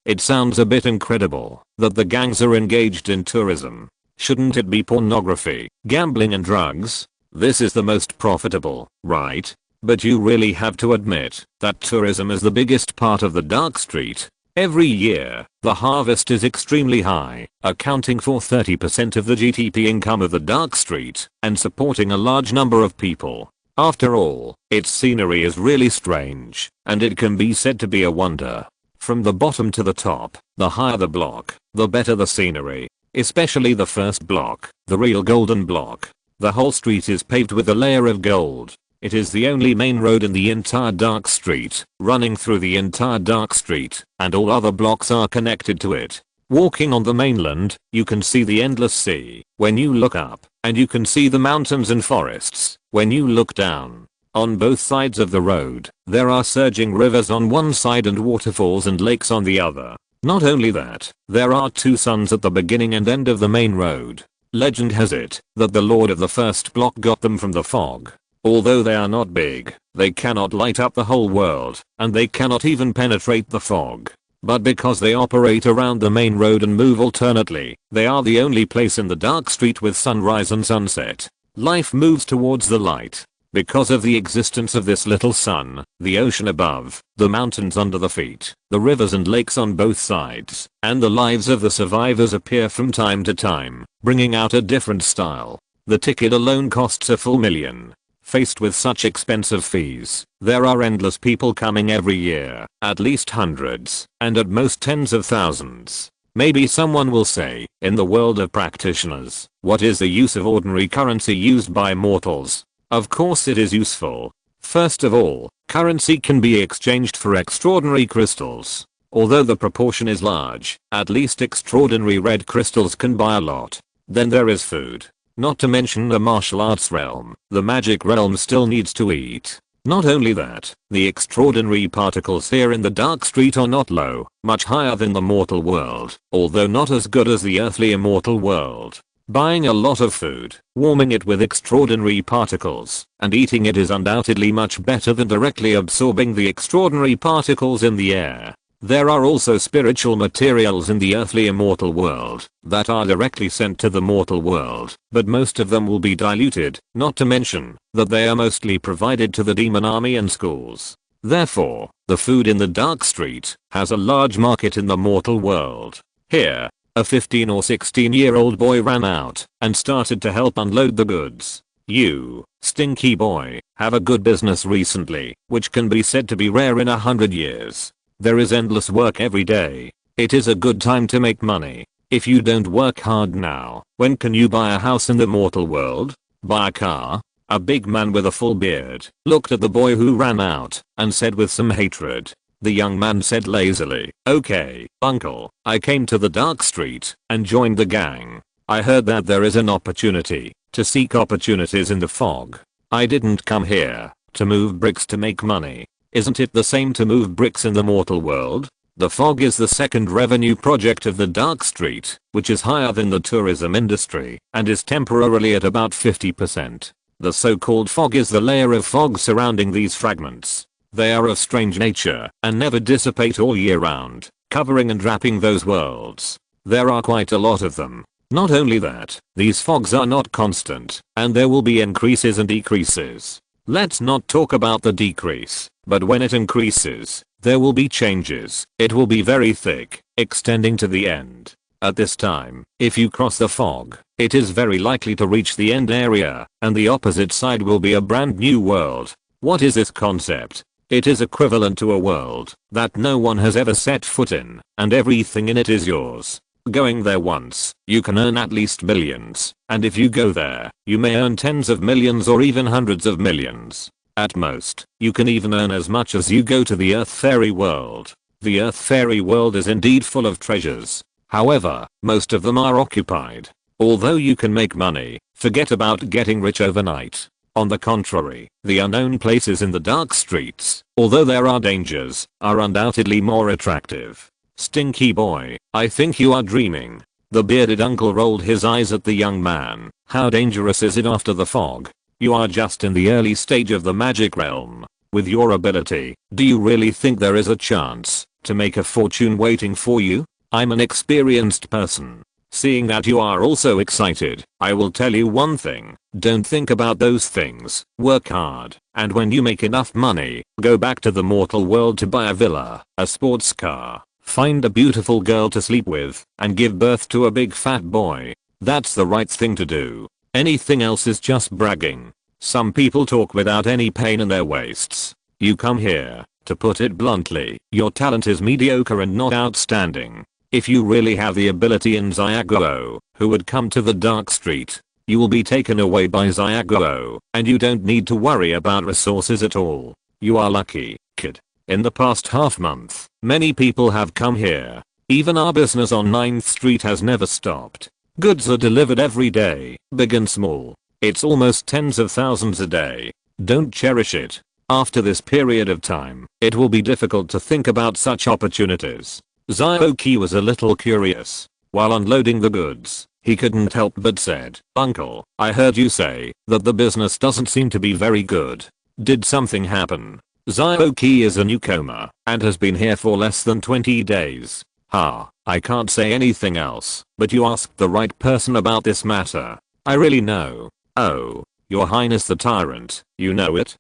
It sounds a bit incredible that the gangs are engaged in tourism. Shouldn't it be pornography, gambling and drugs? This is the most profitable, right? But you really have to admit that tourism is the biggest part of the Dark Street. Every year, the harvest is extremely high, accounting for 30% of the GDP income of the dark street and supporting a large number of people. After all, its scenery is really strange, and it can be said to be a wonder. From the bottom to the top, the higher the block, the better the scenery. Especially the first block, the real golden block. The whole street is paved with a layer of gold. It is the only main road in the entire dark street, running through the entire dark street, and all other blocks are connected to it. Walking on the mainland, you can see the endless sea when you look up, and you can see the mountains and forests when you look down. On both sides of the road, there are surging rivers on one side and waterfalls and lakes on the other. Not only that, there are two suns at the beginning and end of the main road. Legend has it that the lord of the first block got them from the fog. Although they are not big, they cannot light up the whole world, and they cannot even penetrate the fog. But because they operate around the main road and move alternately, they are the only place in the dark street with sunrise and sunset. Life moves towards the light. Because of the existence of this little sun, the ocean above, the mountains under the feet, the rivers and lakes on both sides, and the lives of the survivors appear from time to time, bringing out a different style. The ticket alone costs a full million. Faced with such expensive fees, there are endless people coming every year, at least hundreds, and at most tens of thousands. Maybe someone will say, in the world of practitioners, what is the use of ordinary currency used by mortals? Of course it is useful. First of all, currency can be exchanged for extraordinary crystals. Although the proportion is large, at least extraordinary red crystals can buy a lot. Then there is food. Not to mention the martial arts realm, the magic realm still needs to eat. Not only that, the extraordinary particles here in the dark street are not low, much higher than the mortal world, although not as good as the earthly immortal world. Buying a lot of food, warming it with extraordinary particles, and eating it is undoubtedly much better than directly absorbing the extraordinary particles in the air. There are also spiritual materials in the earthly immortal world that are directly sent to the mortal world, but most of them will be diluted, not to mention that they are mostly provided to the demon army and schools. Therefore, the food in the dark street has a large market in the mortal world. Here, a 15 or 16-year-old boy ran out and started to help unload the goods. You, stinky boy, have a good business recently, which can be said to be rare in 100 years. There is endless work every day. It is a good time to make money. If you don't work hard now, when can you buy a house in the mortal world? Buy a car? A big man with a full beard looked at the boy who ran out and said with some hatred. The young man said lazily, "Okay, uncle, I came to the dark street and joined the gang. I heard that there is an opportunity to seek opportunities in the fog. I didn't come here to move bricks to make money. Isn't it the same to move bricks in the mortal world? The fog is the second revenue project of the dark street, which is higher than the tourism industry and is temporarily at about 50%. The so-called fog is the layer of fog surrounding these fragments. They are of strange nature and never dissipate all year round, covering and wrapping those worlds. There are quite a lot of them. Not only that, these fogs are not constant, and there will be increases and decreases. Let's not talk about the decrease, but when it increases, there will be changes. It will be very thick, extending to the end. At this time, if you cross the fog, it is very likely to reach the end area, and the opposite side will be a brand new world. What is this concept? It is equivalent to a world that no one has ever set foot in, and everything in it is yours. Going there once, you can earn at least millions, and if you go there, you may earn tens of millions or even hundreds of millions. At most, you can even earn as much as you go to the Earth Fairy world. The Earth Fairy world is indeed full of treasures. However, most of them are occupied. Although you can make money, forget about getting rich overnight. On the contrary, the unknown places in the dark streets, although there are dangers, are undoubtedly more attractive. Stinky boy, I think you are dreaming. The bearded uncle rolled his eyes at the young man. How dangerous is it after the fog? You are just in the early stage of the magic realm. With your ability, do you really think there is a chance to make a fortune waiting for you? I'm an experienced person. Seeing that you are also excited, I will tell you one thing. Don't think about those things. Work hard, and when you make enough money, go back to the mortal world to buy a villa, a sports car, find a beautiful girl to sleep with, and give birth to a big fat boy. That's the right thing to do. Anything else is just bragging. Some people talk without any pain in their waists. You come here, to put it bluntly, your talent is mediocre and not outstanding. If you really have the ability in Xiaguo, who would come to the dark street, you will be taken away by Xiaguo, and you don't need to worry about resources at all. You are lucky, kid. In the past half month, many people have come here. Even our business on 9th Street has never stopped. Goods are delivered every day, big and small. It's almost tens of thousands a day. Don't cherish it. After this period of time, it will be difficult to think about such opportunities. Xiaoqi was a little curious. While unloading the goods, he couldn't help but said, "Uncle, I heard you say that the business doesn't seem to be very good. Did something happen?" Xiaoqi is a newcomer and has been here for less than 20 days. I can't say anything else, but you asked the right person about this matter. I really know. Oh, Your Highness the Tyrant, you know it?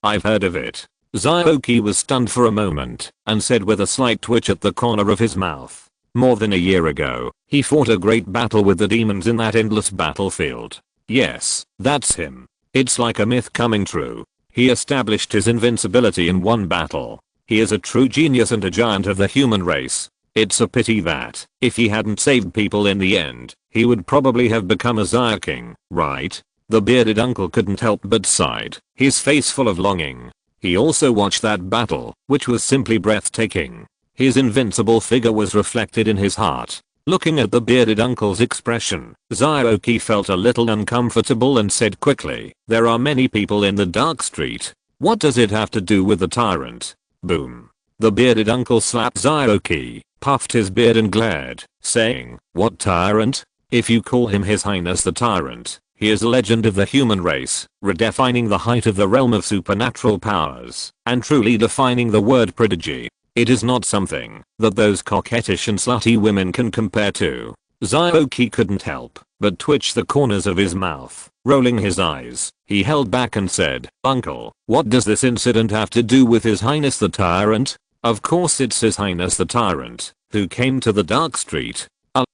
I've heard of it. Xiaoqi was stunned for a moment and said with a slight twitch at the corner of his mouth. More than a year ago, he fought a great battle with the demons in that endless battlefield. Yes, that's him. It's like a myth coming true. He established his invincibility in one battle. He is a true genius and a giant of the human race. It's a pity that, if he hadn't saved people in the end, he would probably have become a Xia King, right? The bearded uncle couldn't help but sighed, his face full of longing. He also watched that battle, which was simply breathtaking. His invincible figure was reflected in his heart. Looking at the bearded uncle's expression, Xiaoqi felt a little uncomfortable and said quickly, "There are many people in the dark street. What does it have to do with the tyrant?" Boom. The bearded uncle slapped Xiaoqi, puffed his beard and glared, saying, "What tyrant? If you call him His Highness the Tyrant, he is a legend of the human race, redefining the height of the realm of supernatural powers, and truly defining the word prodigy. It is not something that those coquettish and slutty women can compare to." Xiaoqi couldn't help but twitch the corners of his mouth. Rolling his eyes, he held back and said, "Uncle, what does this incident have to do with His Highness the Tyrant?" "Of course it's His Highness the Tyrant, who came to the dark street."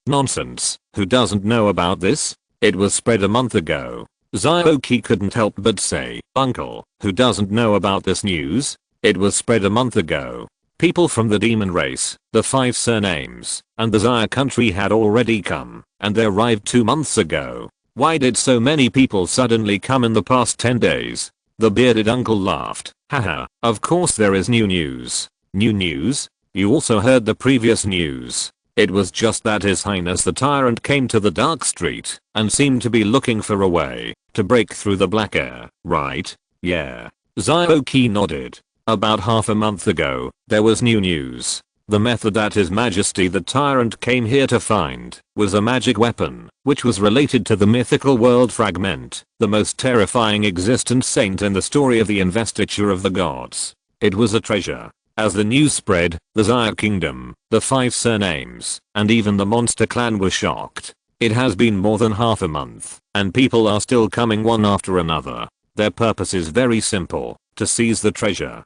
Nonsense, who doesn't know about this? It was spread a month ago. Xiaoqi couldn't help but say, "Uncle, who doesn't know about this news? It was spread a month ago." People from the demon race, the 5 surnames, and the Xia country had already come, and they arrived 2 months ago. Why did so many people suddenly come in the past 10 days? The bearded uncle laughed. "Haha, of course there is new news." "New news? You also heard the previous news. It was just that His Highness the Tyrant came to the dark street, and seemed to be looking for a way to break through the black air, right?" "Yeah." Xiaoqi nodded. "About half a month ago, there was new news. The method that His Majesty the Tyrant came here to find was a magic weapon, which was related to the mythical world fragment, the most terrifying existent saint in the story of the investiture of the gods. It was a treasure." As the news spread, the Xia Kingdom, the 5 surnames, and even the monster clan were shocked. It has been more than half a month, and people are still coming one after another. Their purpose is very simple, to seize the treasure.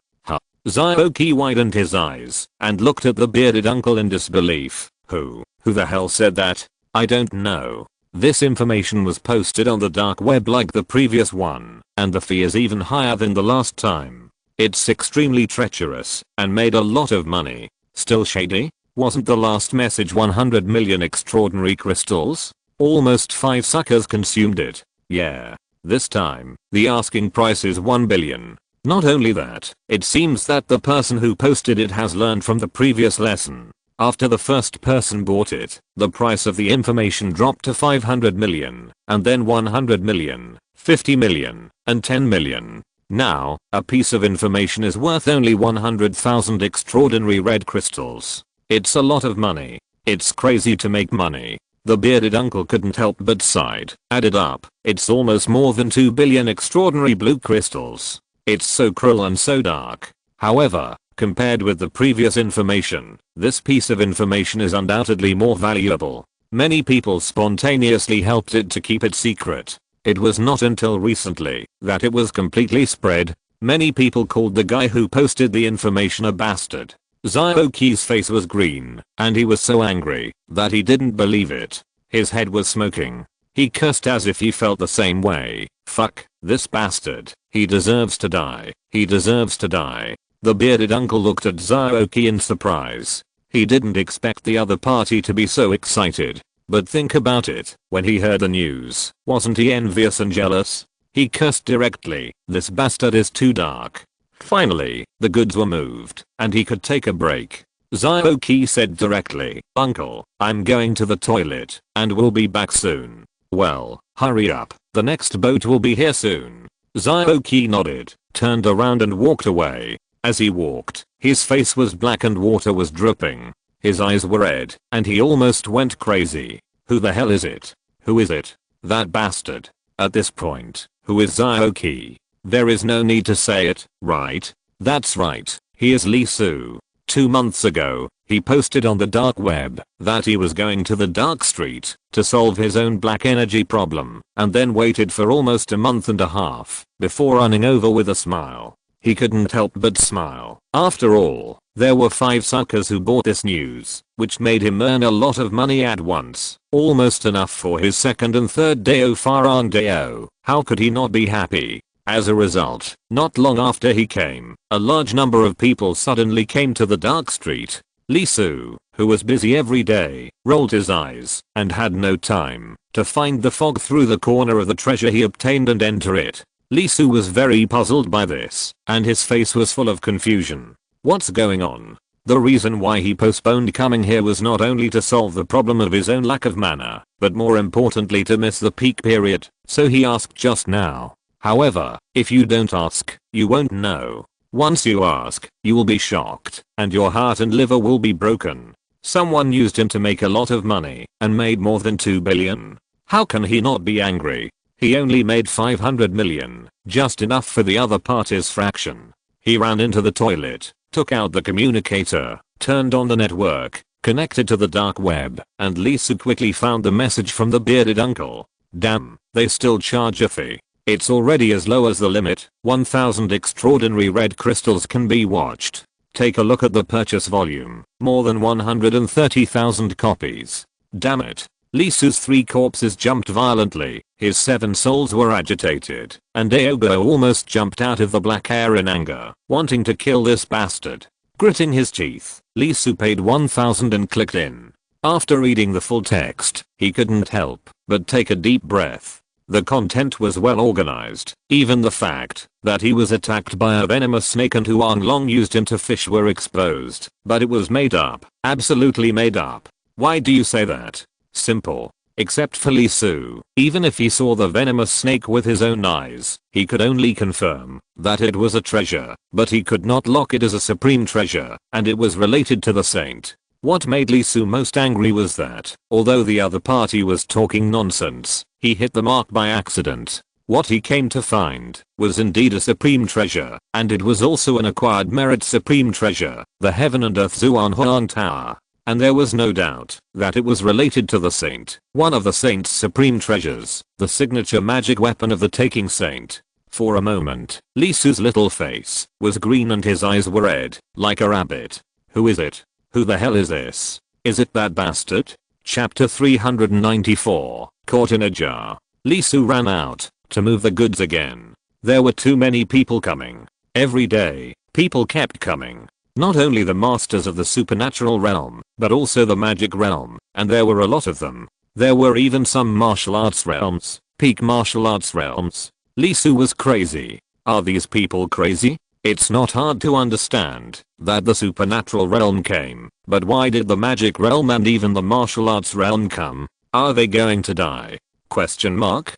Xiaoqi widened his eyes, and looked at the bearded uncle in disbelief. Who the hell said that? I don't know. This information was posted on the dark web like the previous one, and the fee is even higher than the last time. It's extremely treacherous, and made a lot of money. Still shady? Wasn't the last message 100 million extraordinary crystals? Almost 5 suckers consumed it. Yeah. This time, the asking price is 1 billion. Not only that, it seems that the person who posted it has learned from the previous lesson. After the first person bought it, the price of the information dropped to 500 million, and then 100 million, 50 million, and 10 million. Now, a piece of information is worth only 100,000 extraordinary red crystals. It's a lot of money. It's crazy to make money. The bearded uncle couldn't help but sighed. Added up, it's almost more than 2 billion extraordinary blue crystals. It's so cruel and so dark. However, compared with the previous information, this piece of information is undoubtedly more valuable. Many people spontaneously helped it to keep it secret. It was not until recently that it was completely spread. Many people called the guy who posted the information a bastard. Zyoki's face was green, and he was so angry that he didn't believe it. His head was smoking. He cursed as if he felt the same way. Fuck, this bastard. He deserves to die. He deserves to die. The bearded uncle looked at Zyoki in surprise. He didn't expect the other party to be so excited. But think about it, when he heard the news, wasn't he envious and jealous? He cursed directly, this bastard is too dark. Finally, the goods were moved, and he could take a break. Zyoki said directly, "Uncle, I'm going to the toilet, and will be back soon." "Well, hurry up, the next boat will be here soon." Zyoki nodded, turned around and walked away. As he walked, his face was black and water was dripping. His eyes were red, and he almost went crazy. Who the hell is it? Who is it? That bastard. At this point, who is Zyoki? There is no need to say it, right? That's right, he is Lee Soo. 2 months ago, he posted on the dark web that he was going to the dark street to solve his own black energy problem, and then waited for almost a month and a half before running over with a smile. He couldn't help but smile. After all, there were 5 suckers who bought this news, which made him earn a lot of money at once, almost enough for his second and third deo farandeo. How could he not be happy? As a result, not long after he came, a large number of people suddenly came to the dark street. Lee Soo, who was busy every day, rolled his eyes and had no time to find the fog through the corner of the treasure he obtained and enter it. Lee Soo was very puzzled by this, and his face was full of confusion. What's going on? The reason why he postponed coming here was not only to solve the problem of his own lack of mana, but more importantly to miss the peak period, so he asked just now. However, if you don't ask, you won't know. Once you ask, you will be shocked, and your heart and liver will be broken. Someone used him to make a lot of money, and made more than 2 billion. How can he not be angry? He only made 500 million, just enough for the other party's fraction. He ran into the toilet, took out the communicator, turned on the network, connected to the dark web, and Lee Soo quickly found the message from the bearded uncle. Damn, they still charge a fee. It's already as low as the limit. 1,000 extraordinary red crystals can be watched. Take a look at the purchase volume. More than 130,000 copies. Damn it. Lee Soo's 3 corpses jumped violently, his 7 souls were agitated, and Aogo almost jumped out of the black air in anger, wanting to kill this bastard. Gritting his teeth, Lee Soo paid 1,000 and clicked in. After reading the full text, he couldn't help but take a deep breath. The content was well organized. Even the fact that he was attacked by a venomous snake and Huang Long used him to fish were exposed. But it was made up. Absolutely made up. Why do you say that? Simple. Except for Lee Soo, even if he saw the venomous snake with his own eyes, he could only confirm that it was a treasure, but he could not lock it as a supreme treasure, and it was related to the saint. What made Lee Soo most angry was that, although the other party was talking nonsense, he hit the mark by accident. What he came to find was indeed a supreme treasure, and it was also an acquired merit supreme treasure, the Heaven and Earth Zuan Huan Tower. And there was no doubt that it was related to the saint, one of the saint's supreme treasures, the signature magic weapon of the taking saint. For a moment, Lee Soo's little face was green and his eyes were red, like a rabbit. Who is it? Who the hell is this? Is it that bastard? Chapter 394, Caught in a Jar. Lee Soo ran out to move the goods again. There were too many people coming. Every day, people kept coming. Not only the masters of the supernatural realm, but also the magic realm, and there were a lot of them. There were even some martial arts realms, peak martial arts realms. Lee Soo was crazy. Are these people crazy? It's not hard to understand that the supernatural realm came, but why did the magic realm and even the martial arts realm come? Are they going to die? Question mark?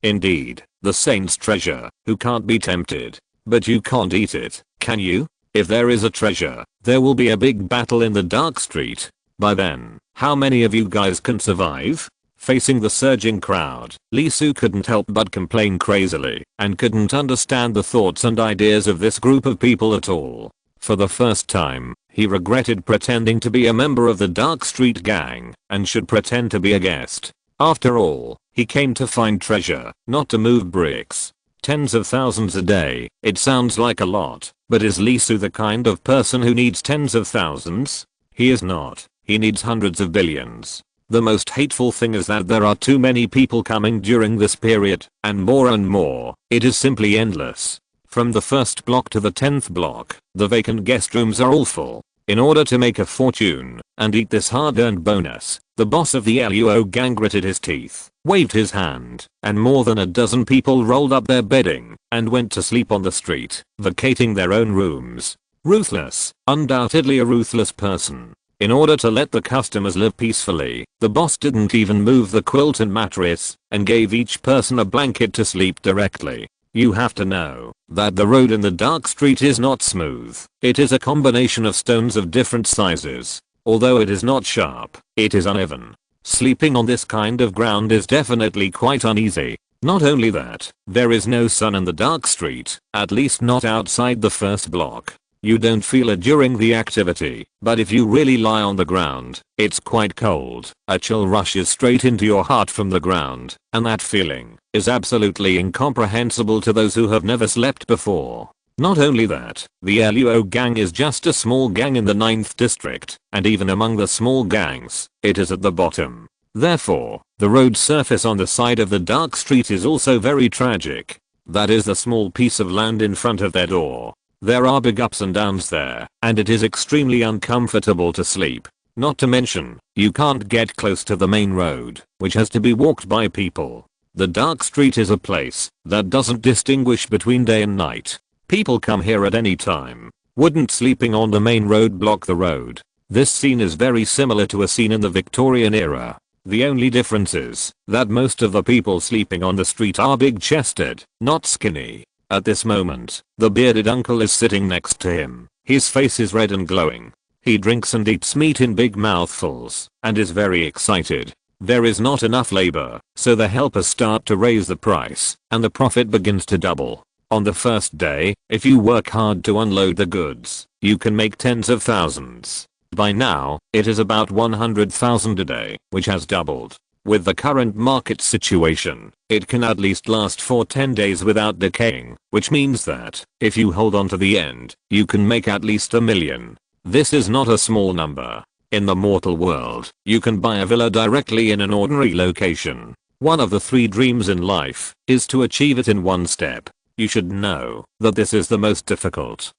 Indeed, the saint's treasure, who can't be tempted. But you can't eat it, can you? If there is a treasure, there will be a big battle in the dark street. By then, how many of you guys can survive? Facing the surging crowd, Lee Soo couldn't help but complain crazily, and couldn't understand the thoughts and ideas of this group of people at all. For the first time, he regretted pretending to be a member of the Dark Street gang, and should pretend to be a guest. After all, he came to find treasure, not to move bricks. Tens of thousands a day, it sounds like a lot, But is Lee Soo the kind of person who needs tens of thousands? He is not. He needs hundreds of billions. The most hateful thing is that there are too many people coming during this period, and more. It is simply endless. From the first block to the 10th block, the vacant guest rooms are all full. In order to make a fortune and eat this hard-earned bonus, the boss of the LUO gang gritted his teeth, waved his hand, and more than a dozen people rolled up their bedding and went to sleep on the street, vacating their own rooms. Ruthless, undoubtedly a ruthless person. In order to let the customers live peacefully, the boss didn't even move the quilt and mattress, and gave each person a blanket to sleep directly. You have to know that the road in the dark street is not smooth. It is a combination of stones of different sizes. Although it is not sharp, it is uneven. Sleeping on this kind of ground is definitely quite uneasy. Not only that, there is no sun in the dark street, at least not outside the first block. You don't feel it during the activity, but if you really lie on the ground, it's quite cold. A chill rushes straight into your heart from the ground, and that feeling is absolutely incomprehensible to those who have never slept before. Not only that, the LUO gang is just a small gang in the 9th district, and even among the small gangs, it is at the bottom. Therefore, the road surface on the side of the dark street is also very tragic. That is the small piece of land in front of their door. There are big ups and downs there, and it is extremely uncomfortable to sleep. Not to mention, you can't get close to the main road, which has to be walked by people. The dark street is a place that doesn't distinguish between day and night. People come here at any time. Wouldn't sleeping on the main road block the road? This scene is very similar to a scene in the Victorian era. The only difference is that most of the people sleeping on the street are big-chested, not skinny. At this moment, the bearded uncle is sitting next to him. His face is red and glowing. He drinks and eats meat in big mouthfuls, and is very excited. There is not enough labor, so the helpers start to raise the price, and the profit begins to double. On the first day, if you work hard to unload the goods, you can make tens of thousands. By now, it is about 100,000 a day, which has doubled. With the current market situation, it can at least last for 10 days without decaying, which means that, if you hold on to the end, you can make at least $1 million. This is not a small number. In the mortal world, you can buy a villa directly in an ordinary location. One of the 3 dreams in life is to achieve it in one step. You should know that this is the most difficult.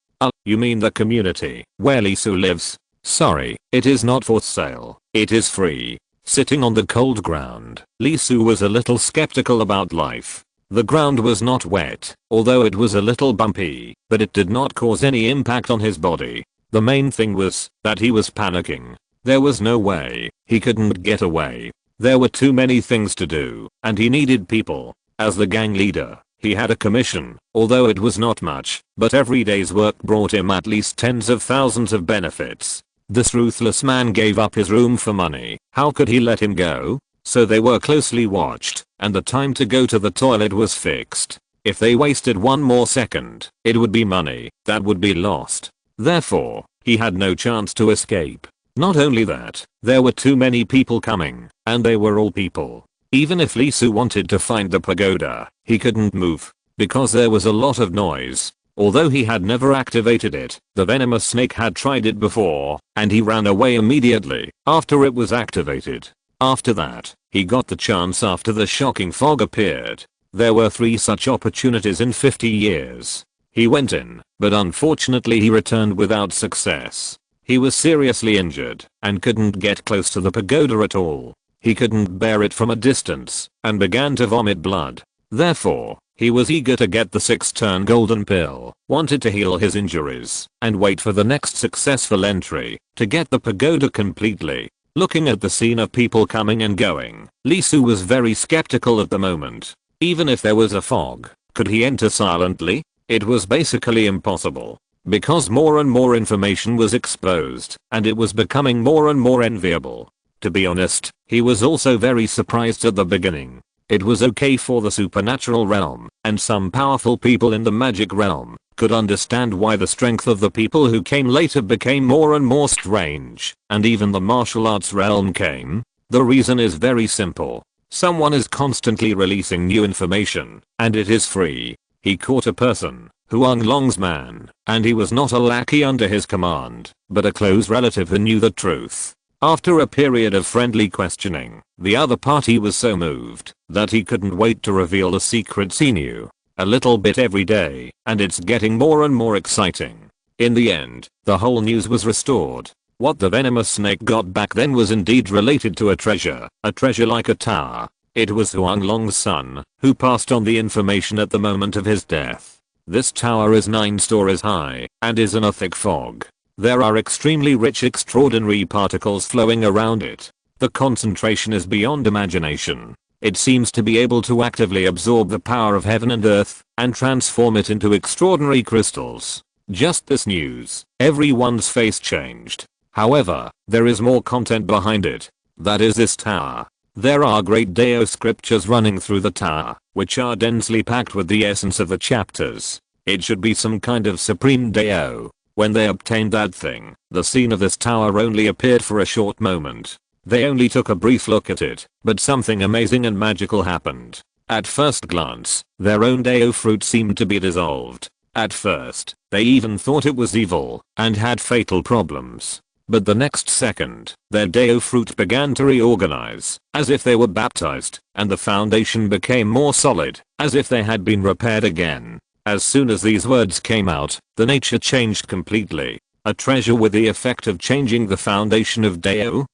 You mean the community where Lee Soo lives? Sorry, it is not for sale. It is free. Sitting on the cold ground, Lee Soo was a little skeptical about life. The ground was not wet, although it was a little bumpy, but it did not cause any impact on his body. The main thing was that he was panicking. There was no way he couldn't get away. There were too many things to do, and he needed people. As the gang leader, he had a commission, although it was not much, but every day's work brought him at least tens of thousands of benefits. This ruthless man gave up his room for money. How could he let him go? So they were closely watched, and the time to go to the toilet was fixed. If they wasted one more second, it would be money that would be lost. Therefore, he had no chance to escape. Not only that, there were too many people coming, and they were all people. Even if Lee Soo wanted to find the pagoda, he couldn't move, because there was a lot of noise. Although he had never activated it, the venomous snake had tried it before, and he ran away immediately after it was activated. After that, he got the chance after the shocking fog appeared. There were 3 such opportunities in 50 years. He went in, but unfortunately he returned without success. He was seriously injured and couldn't get close to the pagoda at all. He couldn't bear it from a distance and began to vomit blood. Therefore, he was eager to get the 6-turn golden pill, wanted to heal his injuries, and wait for the next successful entry to get the pagoda completely. Looking at the scene of people coming and going, Lee Soo was very skeptical at the moment. Even if there was a fog, could he enter silently? It was basically impossible, because more and more information was exposed, and it was becoming more and more enviable. To be honest, he was also very surprised at the beginning. It was okay for the supernatural realm, and some powerful people in the magic realm could understand why the strength of the people who came later became more and more strange, and even the martial arts realm came. The reason is very simple. Someone is constantly releasing new information, and it is free. He caught a person Huang Long's man, and he was not a lackey under his command, but a close relative who knew the truth. After a period of friendly questioning, the other party was so moved that he couldn't wait to reveal the secrets he knew. A little bit every day, and it's getting more and more exciting. In the end, the whole news was restored. What the venomous snake got back then was indeed related to a treasure like a tower. It was Huang Long's son, who passed on the information at the moment of his death. This tower is 9 stories high, and is in a thick fog. There are extremely rich extraordinary particles flowing around it. The concentration is beyond imagination. It seems to be able to actively absorb the power of heaven and earth, and transform it into extraordinary crystals. Just this news, everyone's face changed. However, there is more content behind it. That is this tower. There are great Dao scriptures running through the tower, which are densely packed with the essence of the chapters. It should be some kind of supreme Dao. When they obtained that thing, the scene of this tower only appeared for a short moment. They only took a brief look at it, but something amazing and magical happened. At first glance, their own Dao fruit seemed to be dissolved. At first, they even thought it was evil, and had fatal problems. But the next second, their Dao fruit began to reorganize, as if they were baptized, and the foundation became more solid, as if they had been repaired again. As soon as these words came out, the nature changed completely. A treasure with the effect of changing the foundation of Dao?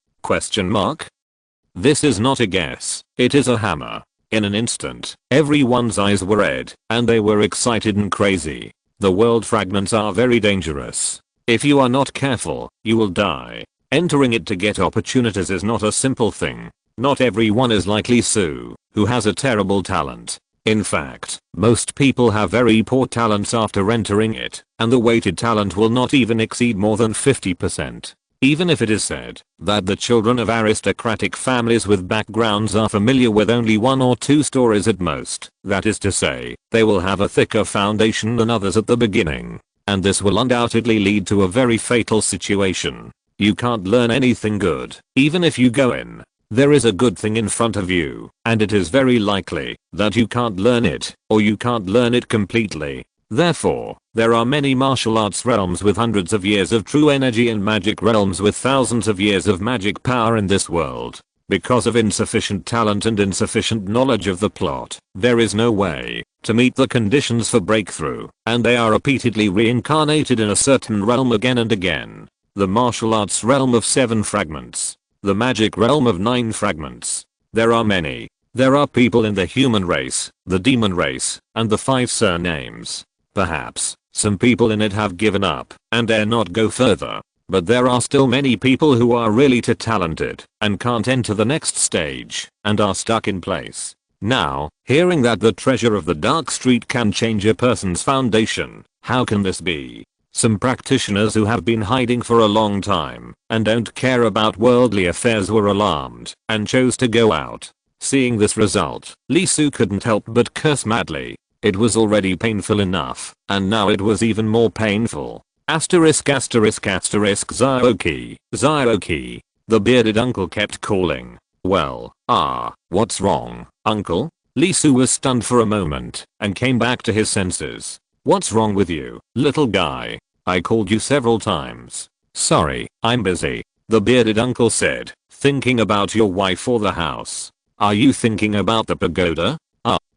This is not a guess, it is a hammer. In an instant, everyone's eyes were red, and they were excited and crazy. The world fragments are very dangerous. If you are not careful, you will die. Entering it to get opportunities is not a simple thing. Not everyone is like Li Su, who has a terrible talent. In fact, most people have very poor talents after entering it, and the weighted talent will not even exceed more than 50%. Even if it is said that the children of aristocratic families with backgrounds are familiar with only 1 or 2 stories at most, that is to say, they will have a thicker foundation than others at the beginning. And this will undoubtedly lead to a very fatal situation. You can't learn anything good, even if you go in. There is a good thing in front of you, and it is very likely that you can't learn it, or you can't learn it completely. Therefore, there are many martial arts realms with hundreds of years of true energy and magic realms with thousands of years of magic power in this world. Because of insufficient talent and insufficient knowledge of the plot, there is no way to meet the conditions for breakthrough, and they are repeatedly reincarnated in a certain realm again and again. The martial arts realm of 7 fragments. The magic realm of 9 fragments. There are many. There are people in the human race, the demon race, and the 5 surnames. Perhaps, some people in it have given up, and dare not go further. But there are still many people who are really too talented, and can't enter the next stage, and are stuck in place. Now, hearing that the treasure of the dark street can change a person's foundation, how can this be? Some practitioners who have been hiding for a long time, and don't care about worldly affairs were alarmed, and chose to go out. Seeing this result, Li Su couldn't help but curse madly. It was already painful enough, and now it was even more painful. Zhaoqi, Zhaoqi. The bearded uncle kept calling. Well, what's wrong, uncle? Li Su was stunned for a moment, and came back to his senses. What's wrong with you, little guy? I called you several times. Sorry, I'm busy, the bearded uncle said, thinking about your wife or the house. Are you thinking about the pagoda?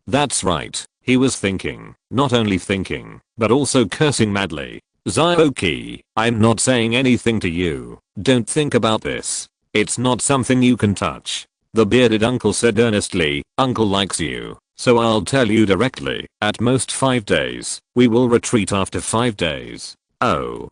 That's right, he was thinking, not only thinking, but also cursing madly. Zhaoqi, I'm not saying anything to you, don't think about this. It's not something you can touch. The bearded uncle said earnestly, uncle likes you, so I'll tell you directly, at most 5 days, we will retreat after 5 days. Oh,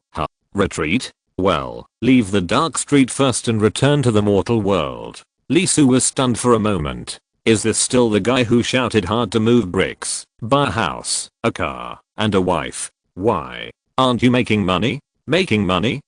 retreat? Well, leave the dark street first and return to the mortal world. Li Su was stunned for a moment. Is this still the guy who shouted hard to move bricks, buy a house, a car, and a wife? Why? Aren't you making money? Making money?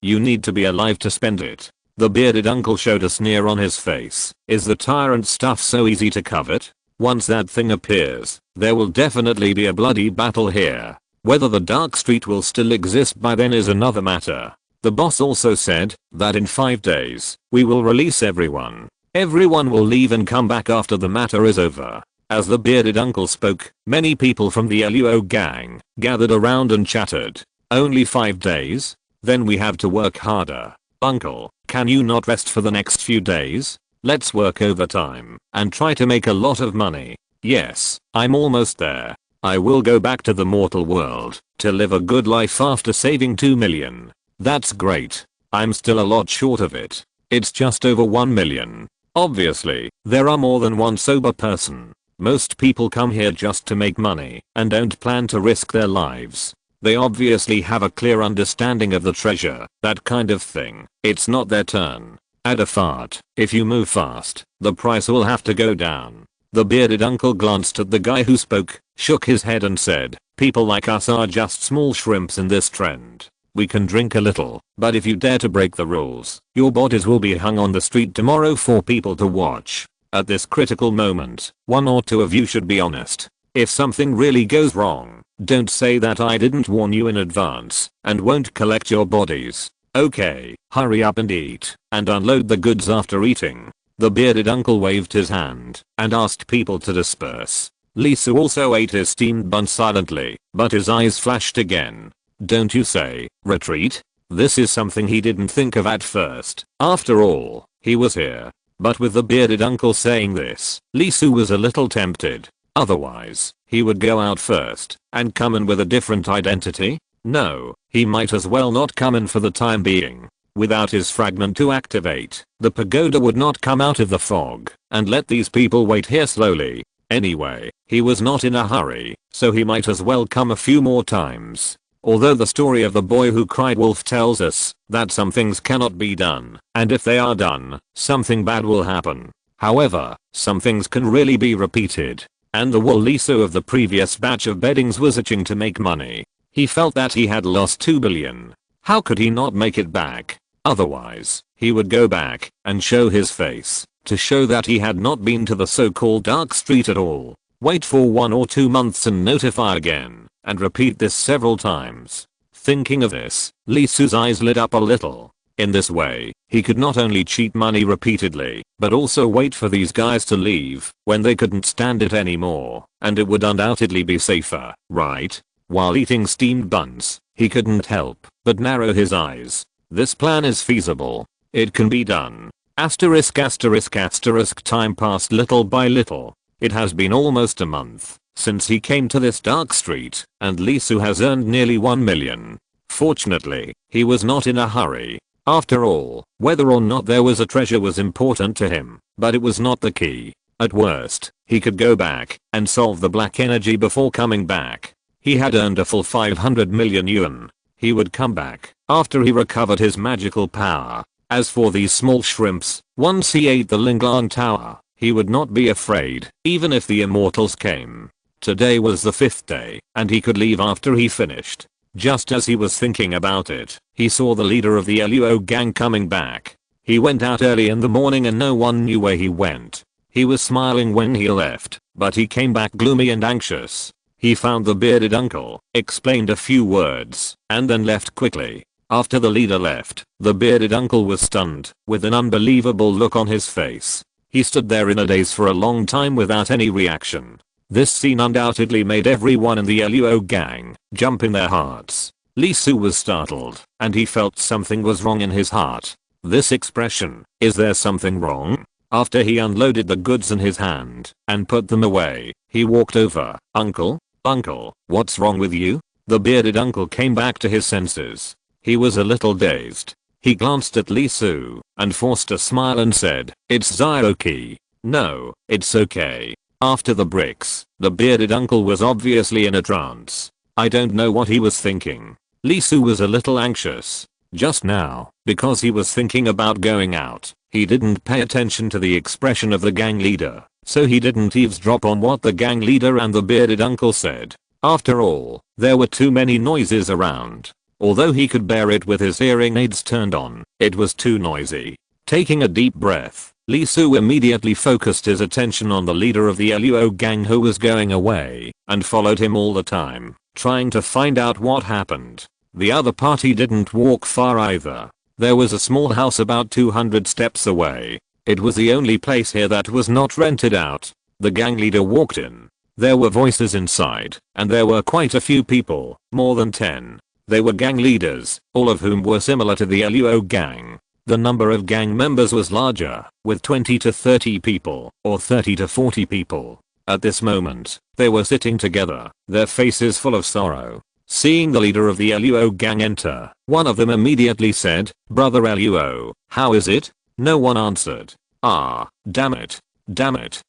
You need to be alive to spend it. The bearded uncle showed a sneer on his face. Is the tyrant stuff so easy to covet? Once that thing appears, there will definitely be a bloody battle here. Whether the dark street will still exist by then is another matter. The boss also said that in 5 days, we will release everyone. Everyone will leave and come back after the matter is over. As the bearded uncle spoke, many people from the LUO gang gathered around and chattered. Only 5 days? Then we have to work harder. Uncle, can you not rest for the next few days? Let's work overtime and try to make a lot of money. Yes, I'm almost there. I will go back to the mortal world to live a good life after saving 2 million. That's great. I'm still a lot short of it. It's just over 1 million. Obviously, there are more than one sober person. Most people come here just to make money and don't plan to risk their lives. They obviously have a clear understanding of the treasure, that kind of thing. It's not their turn. Add a fart. If you move fast, the price will have to go down. The bearded uncle glanced at the guy who spoke, shook his head and said, people like us are just small shrimps in this trend. We can drink a little, but if you dare to break the rules, your bodies will be hung on the street tomorrow for people to watch. At this critical moment, one or two of you should be honest. If something really goes wrong, don't say that I didn't warn you in advance and won't collect your bodies. Okay, hurry up and eat and unload the goods after eating. The bearded uncle waved his hand and asked people to disperse. Lisu also ate his steamed bun silently, but his eyes flashed again. Don't you say, retreat? This is something he didn't think of at first. After all, he was here. But with the bearded uncle saying this, Lisu was a little tempted. Otherwise, he would go out first and come in with a different identity? No, he might as well not come in for the time being. Without his fragment to activate, the pagoda would not come out of the fog and let these people wait here slowly. Anyway, he was not in a hurry, so he might as well come a few more times. Although the story of the boy who cried wolf tells us that some things cannot be done, and if they are done, something bad will happen. However, some things can really be repeated. And the wool Lisu of the previous batch of beddings was itching to make money. He felt that he had lost 2 billion. How could he not make it back? Otherwise, he would go back and show his face to show that he had not been to the so-called dark street at all. Wait for 1 or 2 months and notify again, and repeat this several times. Thinking of this, Lisu's eyes lit up a little. In this way, he could not only cheat money repeatedly, but also wait for these guys to leave when they couldn't stand it anymore, and it would undoubtedly be safer, right? While eating steamed buns, he couldn't help but narrow his eyes. This plan is feasible. It can be done. Asterisk asterisk asterisk. Time passed little by little. It has been almost a month since he came to this dark street, and Lisu has earned nearly 1 million. Fortunately, he was not in a hurry. After all, whether or not there was a treasure was important to him, but it was not the key. At worst, he could go back and solve the black energy before coming back. He had earned a full 500 million yuan. He would come back after he recovered his magical power. As for these small shrimps, once he ate the Linglang Tower, he would not be afraid, even if the immortals came. Today was the 5th day, and he could leave after he finished. Just as he was thinking about it, he saw the leader of the LUO gang coming back. He went out early in the morning and no one knew where he went. He was smiling when he left, but he came back gloomy and anxious. He found the bearded uncle, explained a few words, and then left quickly. After the leader left, the bearded uncle was stunned, with an unbelievable look on his face. He stood there in a daze for a long time without any reaction. This scene undoubtedly made everyone in the LUO gang jump in their hearts. Lisu was startled, and he felt something was wrong in his heart. This expression, is there something wrong? After he unloaded the goods in his hand and put them away, he walked over. Uncle? Uncle, what's wrong with you? The bearded uncle came back to his senses. He was a little dazed. He glanced at Lisu and forced a smile and said, it's Zioki. No, it's okay. After the bricks, the bearded uncle was obviously in a trance. I don't know what he was thinking. Lisu was a little anxious just now because he was thinking about going out. He didn't pay attention to the expression of the gang leader, so he didn't eavesdrop on what the gang leader and the bearded uncle said. After all, there were too many noises around. Although he could bear it with his hearing aids turned on, it was too noisy. Taking a deep breath, Lisu immediately focused his attention on the leader of the LUO gang who was going away, and followed him all the time, trying to find out what happened. The other party didn't walk far either. There was a small house about 200 steps away. It was the only place here that was not rented out. The gang leader walked in. There were voices inside, and there were quite a few people, more than 10. They were gang leaders, all of whom were similar to the LUO gang. The number of gang members was larger, with 20 to 30 people, or 30 to 40 people. At this moment, they were sitting together, their faces full of sorrow. Seeing the leader of the LUO gang enter, one of them immediately said, "Brother LUO, how is it?" No one answered. "Ah, damn it,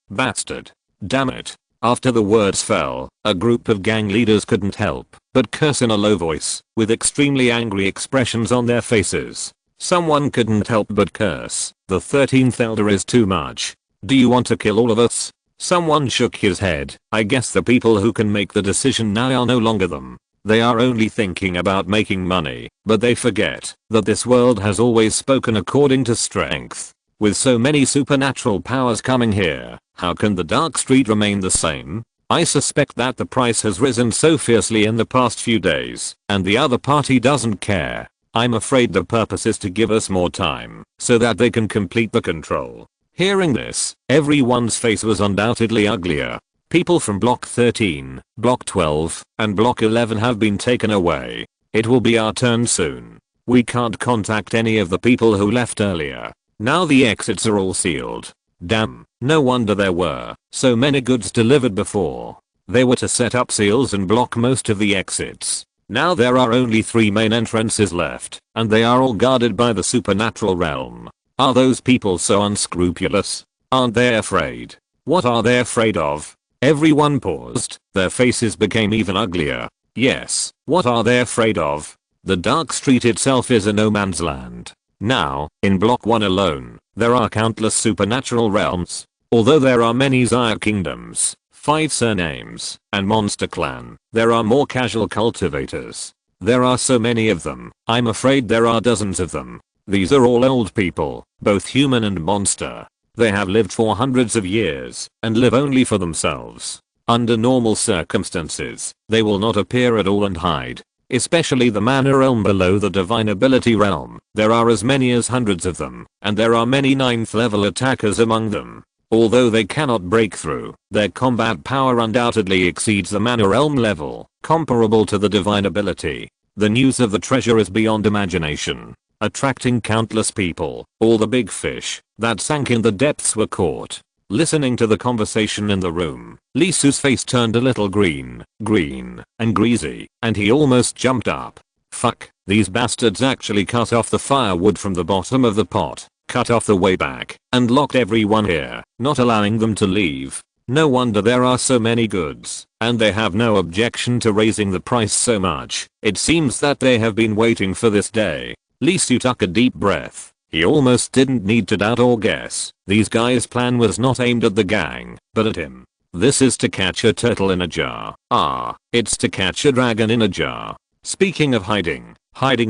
bastard, damn it." After the words fell, a group of gang leaders couldn't help but curse in a low voice, with extremely angry expressions on their faces. Someone couldn't help but curse, "The 13th elder is too much. Do you want to kill all of us?" Someone shook his head. "I guess the people who can make the decision now are no longer them. They are only thinking about making money, but they forget that this world has always spoken according to strength. With so many supernatural powers coming here, how can the dark street remain the same? I suspect that the price has risen so fiercely in the past few days, and the other party doesn't care. I'm afraid the purpose is to give us more time, so that they can complete the control." Hearing this, everyone's face was undoubtedly uglier. People from Block 13, Block 12, and Block 11 have been taken away. It will be our turn soon. We can't contact any of the people who left earlier. Now the exits are all sealed. Damn, no wonder there were so many goods delivered before. They were to set up seals and block most of the exits. Now there are only 3 main entrances left, and they are all guarded by the supernatural realm. Are those people so unscrupulous? Aren't they afraid? What are they afraid of? Everyone paused, their faces became even uglier. Yes, what are they afraid of? The dark street itself is a no man's land. Now, in Block 1 alone, there are countless supernatural realms. Although there are many Zaya kingdoms, 5 surnames, and monster clan, there are more casual cultivators. There are so many of them, I'm afraid there are dozens of them. These are all old people, both human and monster. They have lived for hundreds of years, and live only for themselves. Under normal circumstances, they will not appear at all and hide. Especially the mana realm below the divine ability realm. There are as many as hundreds of them, and there are many 9th level attackers among them. Although they cannot break through, their combat power undoubtedly exceeds the mana realm level, comparable to the divine ability. The news of the treasure is beyond imagination, attracting countless people. All the big fish that sank in the depths were caught. Listening to the conversation in the room, Lee Su's face turned a little green, and greasy, and he almost jumped up. Fuck, these bastards actually cut off the firewood from the bottom of the pot, cut off the way back, and locked everyone here, not allowing them to leave. No wonder there are so many goods, and they have no objection to raising the price so much. It seems that they have been waiting for this day. Lee Su took a deep breath. He almost didn't need to doubt or guess. These guys' plan was not aimed at the gang, but at him. This is to catch a turtle in a jar. Ah, it's to catch a dragon in a jar. Speaking of hiding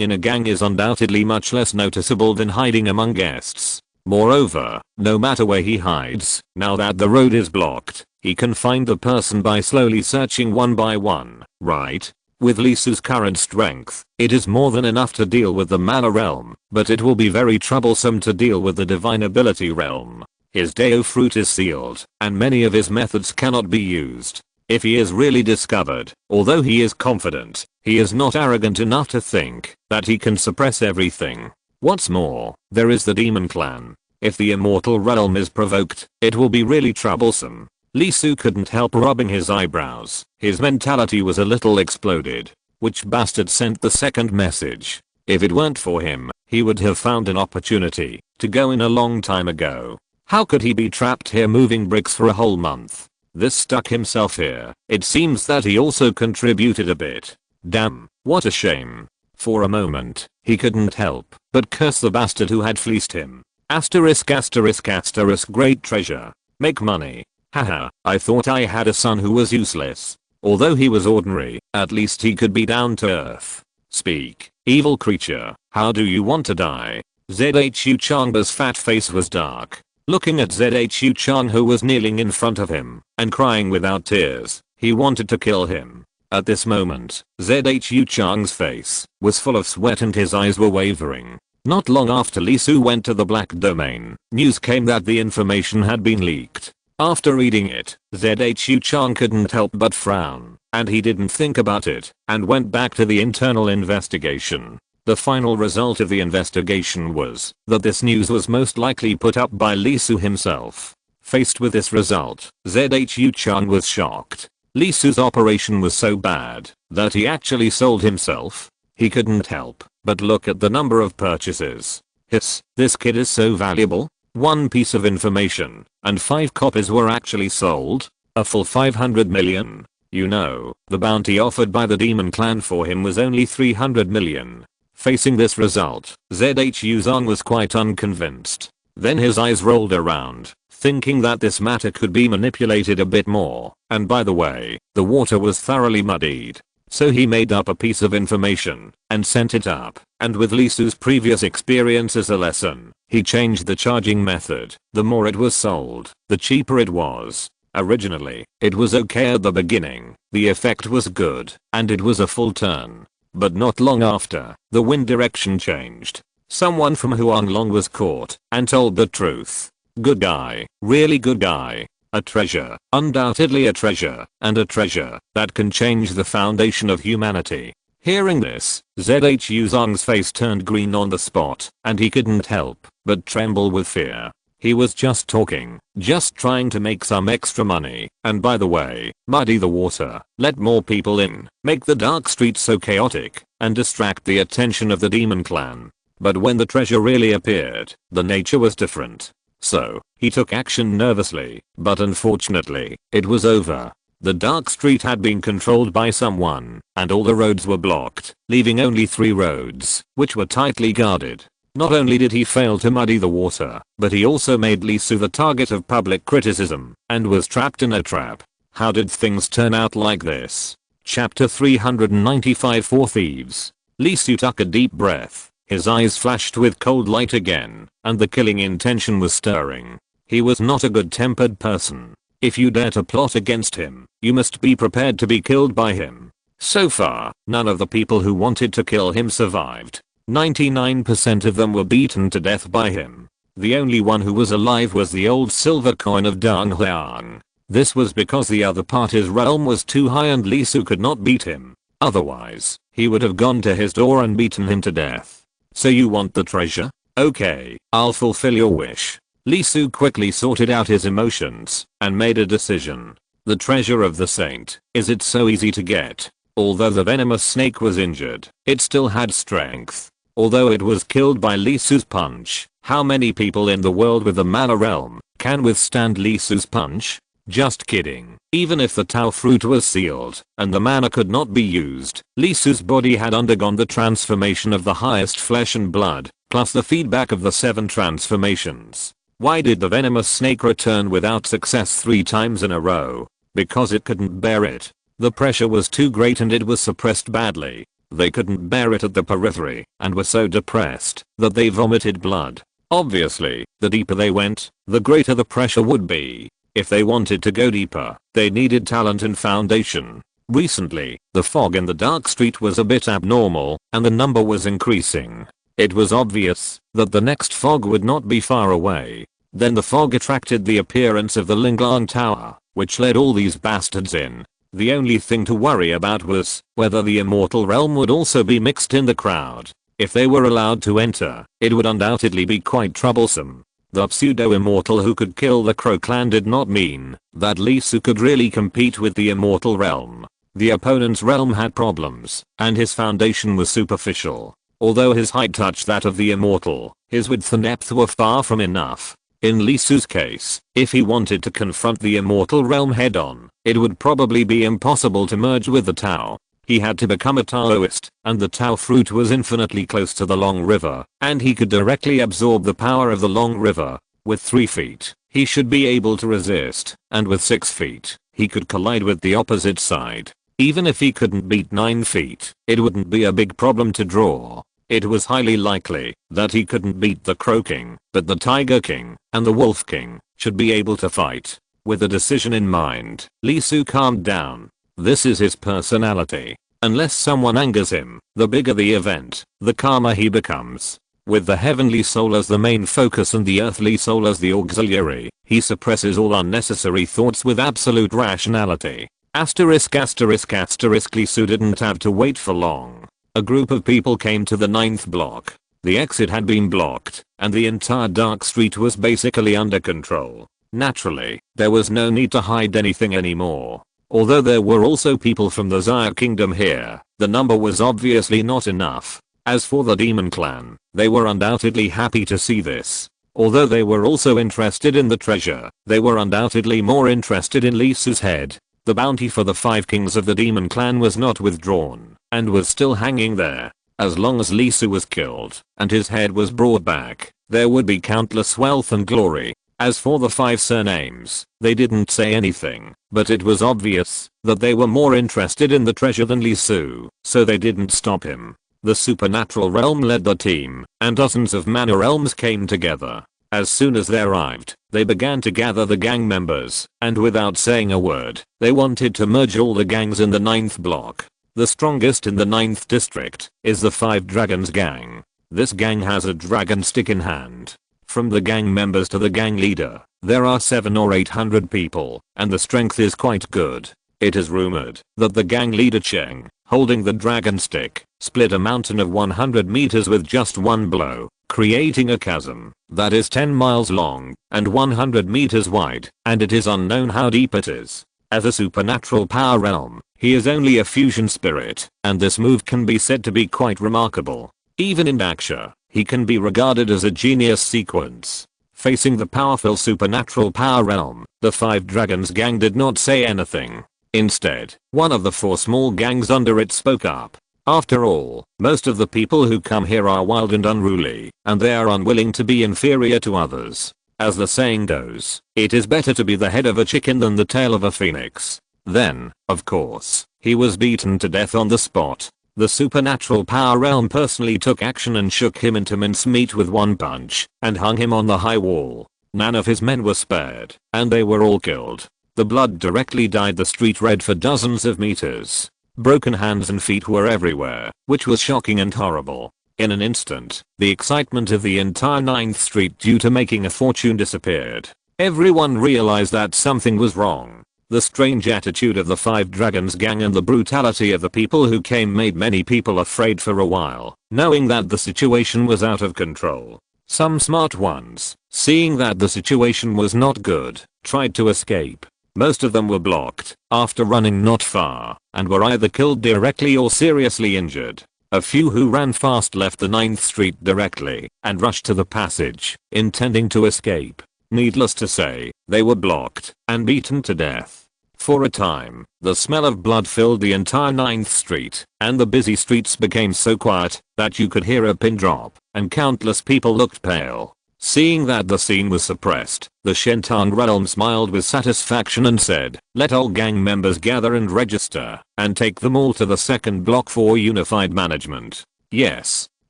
in a gang is undoubtedly much less noticeable than hiding among guests. Moreover, no matter where he hides, now that the road is blocked, he can find the person by slowly searching one by one, right? With Lee Su's current strength, it is more than enough to deal with the mana realm, but it will be very troublesome to deal with the divine ability realm. His Deo fruit is sealed, and many of his methods cannot be used. If he is really discovered, although he is confident, he is not arrogant enough to think that he can suppress everything. What's more, there is the demon clan. If the immortal realm is provoked, it will be really troublesome. Lee Su couldn't help rubbing his eyebrows. His mentality was a little exploded. Which bastard sent the second message? If it weren't for him, he would have found an opportunity to go in a long time ago. How could he be trapped here moving bricks for a whole month? This stuck himself here. It seems that he also contributed a bit. Damn, what a shame. For a moment, he couldn't help but curse the bastard who had fleeced him. Asterisk asterisk asterisk great treasure. Make money. Haha, I thought I had a son who was useless. Although he was ordinary, at least he could be down to earth. Speak, evil creature, how do you want to die? Zhu Chang's fat face was dark. Looking at Zhu Chang who was kneeling in front of him and crying without tears, he wanted to kill him. At this moment, Zhu Chang's face was full of sweat and his eyes were wavering. Not long after Lee Su went to the black domain, news came that the information had been leaked. After reading it, ZHU Chan couldn't help but frown, and he didn't think about it, and went back to the internal investigation. The final result of the investigation was that this news was most likely put up by Lee Soo himself. Faced with this result, ZHU Chan was shocked. Lee Soo's operation was so bad that he actually sold himself. He couldn't help but look at the number of purchases. Hiss, this kid is so valuable. One piece of information, and 5 copies were actually sold. A full 500 million. You know, the bounty offered by the Demon Clan for him was only 300 million. Facing this result, ZHU Zong was quite unconvinced. Then his eyes rolled around, thinking that this matter could be manipulated a bit more, and by the way, the water was thoroughly muddied. So he made up a piece of information and sent it up, and with Lee Soo's previous experience as a lesson, he changed the charging method. The more it was sold, the cheaper it was. Originally, it was okay at the beginning, the effect was good, and it was a full turn. But not long after, the wind direction changed. Someone from Huanglong was caught and told the truth. Good guy, really good guy. A treasure, undoubtedly a treasure, and a treasure that can change the foundation of humanity. Hearing this, ZHU Zong's face turned green on the spot, and he couldn't help but tremble with fear. He was just talking, just trying to make some extra money, and by the way, muddy the water, let more people in, make the dark streets so chaotic, and distract the attention of the Demon Clan. But when the treasure really appeared, the nature was different. So, he took action nervously, but unfortunately, it was over. The dark street had been controlled by someone, and all the roads were blocked, leaving only 3 roads, which were tightly guarded. Not only did he fail to muddy the water, but he also made Lee Soo the target of public criticism, and was trapped in a trap. How did things turn out like this? Chapter 395 4 Thieves. Lee Soo took a deep breath. His eyes flashed with cold light again, and the killing intention was stirring. He was not a good-tempered person. If you dare to plot against him, you must be prepared to be killed by him. So far, none of the people who wanted to kill him survived. 99% of them were beaten to death by him. The only one who was alive was the old silver coin of Dang Liang. This was because the other party's realm was too high and Lee Soo could not beat him. Otherwise, he would have gone to his door and beaten him to death. So you want the treasure? Okay, I'll fulfill your wish. Lee Soo quickly sorted out his emotions and made a decision. The treasure of the saint, is it so easy to get? Although the venomous snake was injured, it still had strength. Although it was killed by Lee Soo's punch, how many people in the world with the mana realm can withstand Lee Soo's punch? Just kidding. Even if the Tao fruit was sealed and the mana could not be used, Lee Soo's body had undergone the transformation of the highest flesh and blood, plus the feedback of the 7 transformations. Why did the venomous snake return without success 3 times in a row? Because it couldn't bear it. The pressure was too great and it was suppressed badly. They couldn't bear it at the periphery and were so depressed that they vomited blood. Obviously, the deeper they went, the greater the pressure would be. If they wanted to go deeper, they needed talent and foundation. Recently, the fog in the dark street was a bit abnormal, and the number was increasing. It was obvious that the next fog would not be far away. Then the fog attracted the appearance of the Linglang Tower, which led all these bastards in. The only thing to worry about was whether the immortal realm would also be mixed in the crowd. If they were allowed to enter, it would undoubtedly be quite troublesome. The pseudo-immortal who could kill the Crow clan did not mean that Lee Soo could really compete with the immortal realm. The opponent's realm had problems, and his foundation was superficial. Although his height touched that of the immortal, his width and depth were far from enough. In Lee Soo's case, if he wanted to confront the immortal realm head-on, it would probably be impossible to merge with the Tao. He had to become a Taoist, and the Tao fruit was infinitely close to the Long River, and he could directly absorb the power of the Long River. With 3 feet, he should be able to resist, and with 6 feet, he could collide with the opposite side. Even if he couldn't beat 9 feet, it wouldn't be a big problem to draw. It was highly likely that he couldn't beat the Crow King, but the Tiger King and the Wolf King should be able to fight. With a decision in mind, Lee Soo calmed down. This is his personality. Unless someone angers him, the bigger the event, the calmer he becomes. With the heavenly soul as the main focus and the earthly soul as the auxiliary, he suppresses all unnecessary thoughts with absolute rationality. Asterisk asterisk asterisk. Lisu didn't have to wait for long. A group of people came to the 9th block. The exit had been blocked, and the entire dark street was basically under control. Naturally, there was no need to hide anything anymore. Although there were also people from the Xayah Kingdom here, the number was obviously not enough. As for the demon clan, they were undoubtedly happy to see this. Although they were also interested in the treasure, they were undoubtedly more interested in Lisu's head. The bounty for the 5 kings of the demon clan was not withdrawn, and was still hanging there. As long as Lisu was killed, and his head was brought back, there would be countless wealth and glory. As for the 5 surnames, they didn't say anything, but it was obvious that they were more interested in the treasure than Lisu, so they didn't stop him. The supernatural realm led the team, and dozens of mana realms came together. As soon as they arrived, they began to gather the gang members, and without saying a word, they wanted to merge all the gangs in the 9th block. The strongest in the 9th district is the 5 Dragons gang. This gang has a dragon stick in hand. From the gang members to the gang leader, there are 700 or 800 people, and the strength is quite good. It is rumored that the gang leader Cheng, holding the dragon stick, split a mountain of 100 meters with just one blow, creating a chasm that is 10 miles long and 100 meters wide, and it is unknown how deep it is. As a supernatural power realm, he is only a fusion spirit, and this move can be said to be quite remarkable. Even in Daksha, he can be regarded as a genius sequence. Facing the powerful supernatural power realm, the 5 Dragons gang did not say anything. Instead, one of the 4 small gangs under it spoke up. After all, most of the people who come here are wild and unruly, and they are unwilling to be inferior to others. As the saying goes, it is better to be the head of a chicken than the tail of a phoenix. Then, of course, he was beaten to death on the spot. The supernatural power realm personally took action and shook him into mincemeat with one punch, and hung him on the high wall. None of his men were spared, and they were all killed. The blood directly dyed the street red for dozens of meters. Broken hands and feet were everywhere, which was shocking and horrible. In an instant, the excitement of the entire 9th Street due to making a fortune disappeared. Everyone realized that something was wrong. The strange attitude of the 5 Dragons gang and the brutality of the people who came made many people afraid for a while, knowing that the situation was out of control. Some smart ones, seeing that the situation was not good, tried to escape. Most of them were blocked after running not far, and were either killed directly or seriously injured. A few who ran fast left the 9th Street directly and rushed to the passage, intending to escape. Needless to say, they were blocked and beaten to death. For a time, the smell of blood filled the entire 9th Street, and the busy streets became so quiet that you could hear a pin drop, and countless people looked pale. Seeing that the scene was suppressed, the Shentan realm smiled with satisfaction and said, "Let all gang members gather and register, and take them all to the 2nd block for unified management." Yes.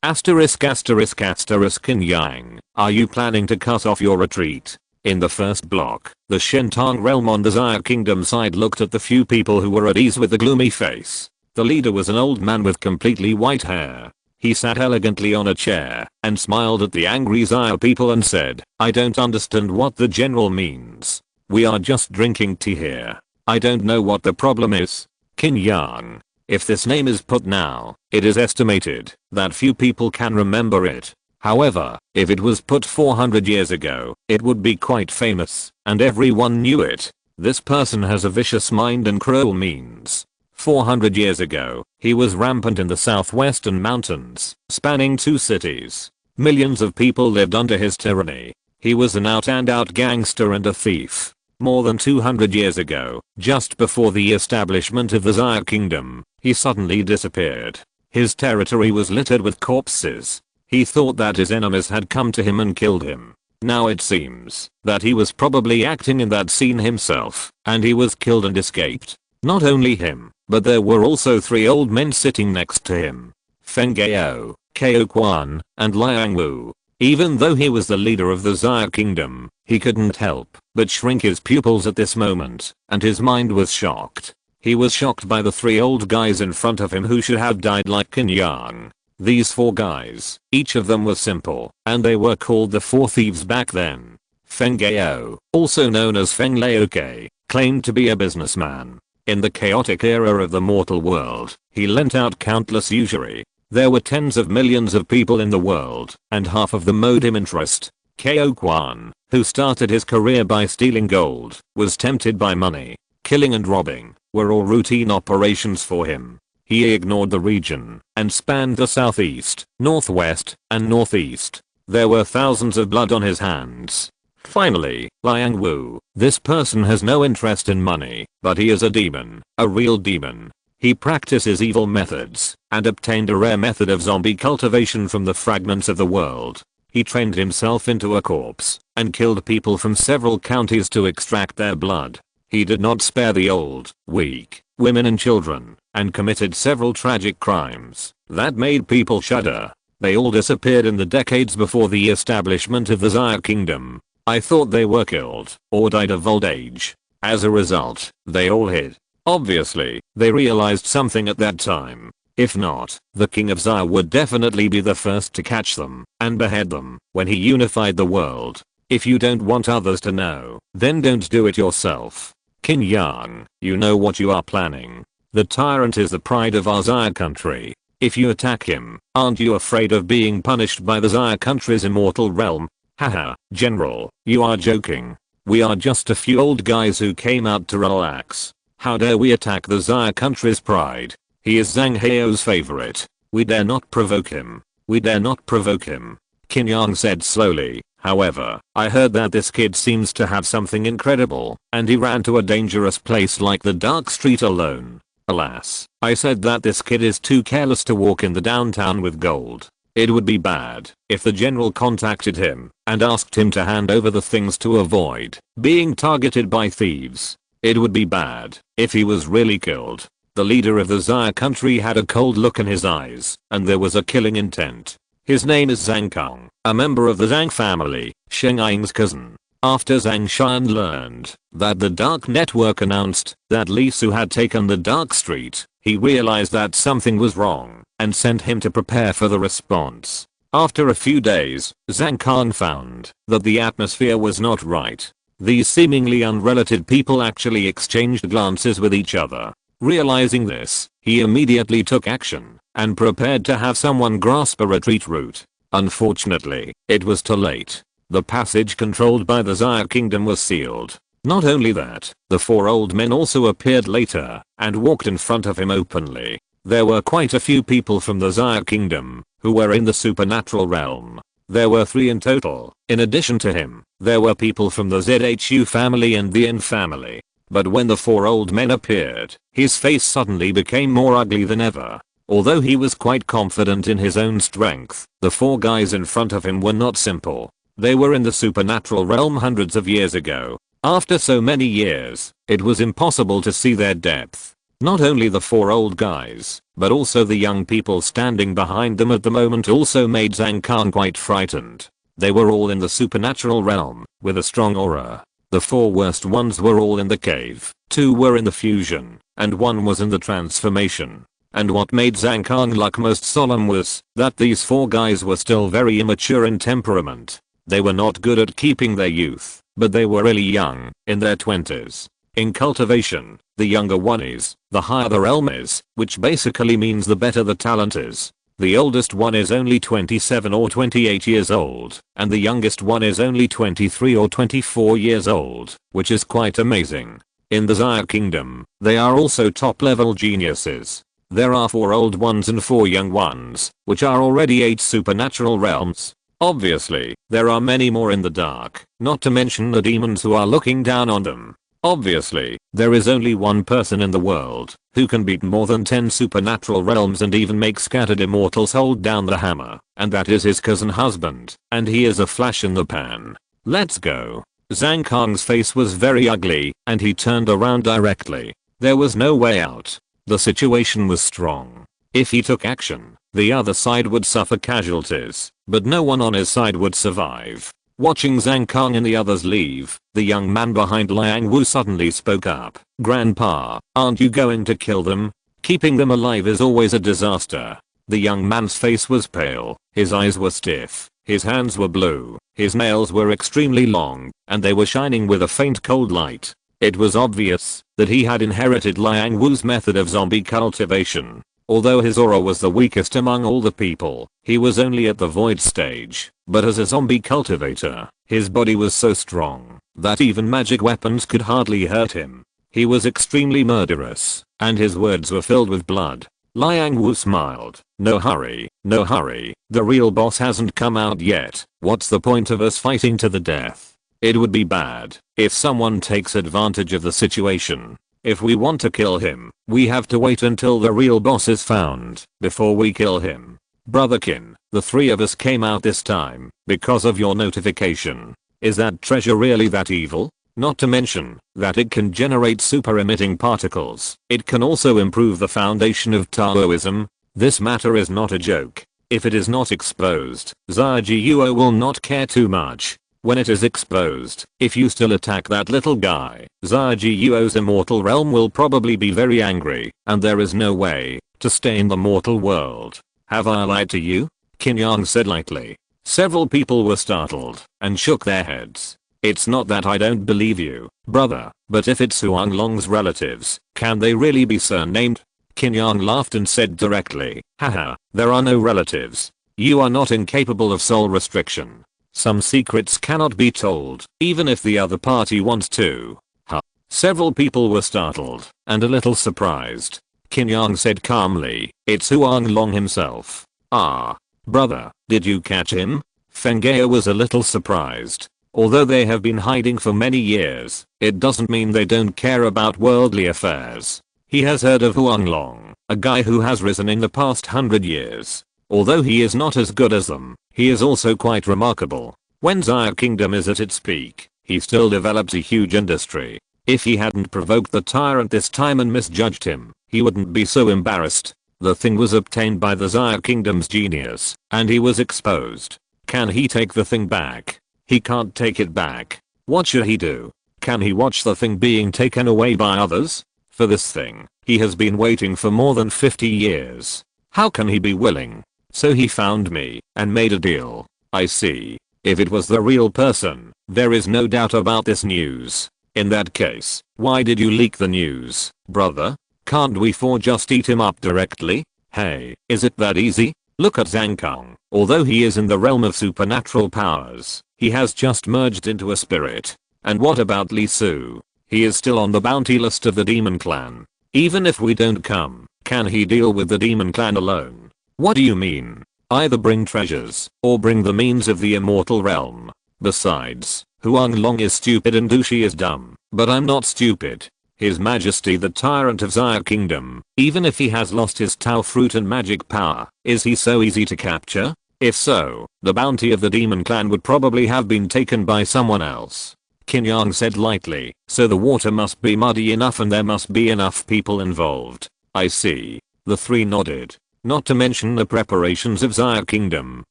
Asterisk asterisk asterisk in Yang, are you planning to cut off your retreat? In the 1st block, the Shentan realm on the Xayah Kingdom side looked at the few people who were at ease with a gloomy face. The leader was an old man with completely white hair. He sat elegantly on a chair and smiled at the angry Xayah people and said, "I don't understand what the general means. We are just drinking tea here. I don't know what the problem is." Qin Yang. If this name is put now, it is estimated that few people can remember it. However, if it was put 400 years ago, it would be quite famous, and everyone knew it. This person has a vicious mind and cruel means. 400 years ago, he was rampant in the southwestern mountains, spanning 2 cities. Millions of people lived under his tyranny. He was an out-and-out gangster and a thief. More than 200 years ago, just before the establishment of the Xayah Kingdom, he suddenly disappeared. His territory was littered with corpses. He thought that his enemies had come to him and killed him. Now it seems that he was probably acting in that scene himself, and he was killed and escaped. Not only him, but there were also 3 old men sitting next to him. Feng Gao, Kao Quan, and Liang Wu. Even though he was the leader of the Xayah Kingdom, he couldn't help but shrink his pupils at this moment, and his mind was shocked. He was shocked by the 3 old guys in front of him who should have died like Qin Yang. These 4 guys, each of them was simple, and they were called the 4 thieves back then. Feng Gao, also known as Feng Laoke, claimed to be a businessman. In the chaotic era of the mortal world, he lent out countless usury. There were tens of millions of people in the world, and half of them owed him interest. Ko Kwan, who started his career by stealing gold, was tempted by money. Killing and robbing were all routine operations for him. He ignored the region and spanned the southeast, northwest, and northeast. There were thousands of blood on his hands. Finally, Liang Wu. This person has no interest in money, but he is a demon, a real demon. He practices evil methods and obtained a rare method of zombie cultivation from the fragments of the world. He trained himself into a corpse and killed people from several counties to extract their blood. He did not spare the old, weak, women and children, and committed several tragic crimes that made people shudder. They all disappeared in the decades before the establishment of the Xia Kingdom. I thought they were killed or died of old age. As a result, they all hid. Obviously, they realized something at that time. If not, the king of Xia would definitely be the first to catch them and behead them when he unified the world. If you don't want others to know, then don't do it yourself. Qin Yang, you know what you are planning. The tyrant is the pride of our Xia country. If you attack him, aren't you afraid of being punished by the Xia country's immortal realm? Haha, General, you are joking. We are just a few old guys who came out to relax. How dare we attack the Xia country's pride? He is Zhang Heo's favorite. We dare not provoke him. We dare not provoke him. Qin Yang said slowly. However, I heard that this kid seems to have something incredible, and he ran to a dangerous place like the dark street alone. Alas, I said that this kid is too careless to walk in the downtown with gold. It would be bad if the general contacted him and asked him to hand over the things to avoid being targeted by thieves. It would be bad if he was really killed. The leader of the Xia country had a cold look in his eyes, and there was a killing intent. His name is Zhang Kong, a member of the Zhang family, Sheng Ying's cousin. After Zhang Shan learned that the dark network announced that Li Su had taken the dark street, he realized that something was wrong and sent him to prepare for the response. After a few days, Zhang Kong found that the atmosphere was not right. These seemingly unrelated people actually exchanged glances with each other. Realizing this, he immediately took action and prepared to have someone grasp a retreat route. Unfortunately, it was too late. The passage controlled by the Xia Kingdom was sealed. Not only that, the 4 old men also appeared later and walked in front of him openly. There were quite a few people from the Xia Kingdom who were in the supernatural realm. There were 3 in total. In addition to him, there were people from the ZHU family and the Yin family. But when the 4 old men appeared, his face suddenly became more ugly than ever. Although he was quite confident in his own strength, the 4 guys in front of him were not simple. They were in the supernatural realm hundreds of years ago. After so many years, it was impossible to see their depth. Not only the 4 old guys, but also the young people standing behind them at the moment also made Zhang Kong quite frightened. They were all in the supernatural realm, with a strong aura. The 4 worst ones were all in the cave, 2 were in the fusion, and 1 was in the transformation. And what made Zhang Kong look most solemn was that these 4 guys were still very immature in temperament. They were not good at keeping their youth, but they were really young, in their 20s. In cultivation, the younger one is, the higher the realm is, which basically means the better the talent is. The oldest one is only 27 or 28 years old, and the youngest one is only 23 or 24 years old, which is quite amazing. In the Xia Kingdom, they are also top-level geniuses. There are 4 old ones and 4 young ones, which are already 8 supernatural realms. Obviously, there are many more in the dark, not to mention the demons who are looking down on them. Obviously, there is only one person in the world who can beat more than 10 supernatural realms and even make scattered immortals hold down the hammer, and that is his cousin husband, and he is a flash in the pan. Let's go. Zhang Kong's face was very ugly, and he turned around directly. There was no way out. The situation was strong. If he took action, the other side would suffer casualties, but no one on his side would survive. Watching Zhang Kong and the others leave, the young man behind Liang Wu suddenly spoke up. Grandpa, aren't you going to kill them? Keeping them alive is always a disaster. The young man's face was pale, his eyes were stiff, his hands were blue, his nails were extremely long, and they were shining with a faint cold light. It was obvious that he had inherited Liang Wu's method of zombie cultivation. Although his aura was the weakest among all the people, he was only at the void stage, but as a zombie cultivator, his body was so strong that even magic weapons could hardly hurt him. He was extremely murderous, and his words were filled with blood. Liang Wu smiled. No hurry, no hurry, the real boss hasn't come out yet. What's the point of us fighting to the death? It would be bad if someone takes advantage of the situation. If we want to kill him, we have to wait until the real boss is found before we kill him. Brotherkin, the three of us came out this time because of your notification. Is that treasure really that evil? Not to mention that it can generate super emitting particles. It can also improve the foundation of Taoism. This matter is not a joke. If it is not exposed, Zhao will not care too much. When it is exposed, if you still attack that little guy, Zhao immortal realm will probably be very angry, and there is no way to stay in the mortal world. Have I lied to you? Qin Yang said lightly. Several people were startled and shook their heads. It's not that I don't believe you, brother, but if it's Huang Long's relatives, can they really be surnamed? Qin Yang laughed and said directly, haha, there are no relatives. You are not incapable of soul restriction. Some secrets cannot be told, even if the other party wants to. Huh. Several people were startled and a little surprised. Qin Yang said calmly, it's Huang Long himself. Ah. Brother, did you catch him? Feng Gao was a little surprised. Although they have been hiding for many years, it doesn't mean they don't care about worldly affairs. He has heard of Huang Long, a guy who has risen in the past 100 years. Although he is not as good as them, he is also quite remarkable. When Xia Kingdom is at its peak, he still develops a huge industry. If he hadn't provoked the tyrant this time and misjudged him, he wouldn't be so embarrassed. The thing was obtained by the Xia Kingdom's genius, and he was exposed. Can he take the thing back? He can't take it back. What should he do? Can he watch the thing being taken away by others? For this thing, he has been waiting for more than 50 years. How can he be willing? So he found me and made a deal. I see. If it was the real person, there is no doubt about this news. In that case, why did you leak the news, brother? Can't we four just eat him up directly? Hey, is it that easy? Look at Zhang Kong. Although he is in the realm of supernatural powers, he has just merged into a spirit. And what about Li Su? He is still on the bounty list of the demon clan. Even if we don't come, can he deal with the demon clan alone? What do you mean? Either bring treasures, or bring the means of the immortal realm. Besides, Huang Long is stupid and Dushi is dumb, but I'm not stupid. His Majesty the Tyrant of Xia Kingdom, even if he has lost his Tao fruit and magic power, is he so easy to capture? If so, the bounty of the demon clan would probably have been taken by someone else. Qin Yang said lightly, so the water must be muddy enough and there must be enough people involved. I see. The three nodded. Not to mention the preparations of Xia Kingdom,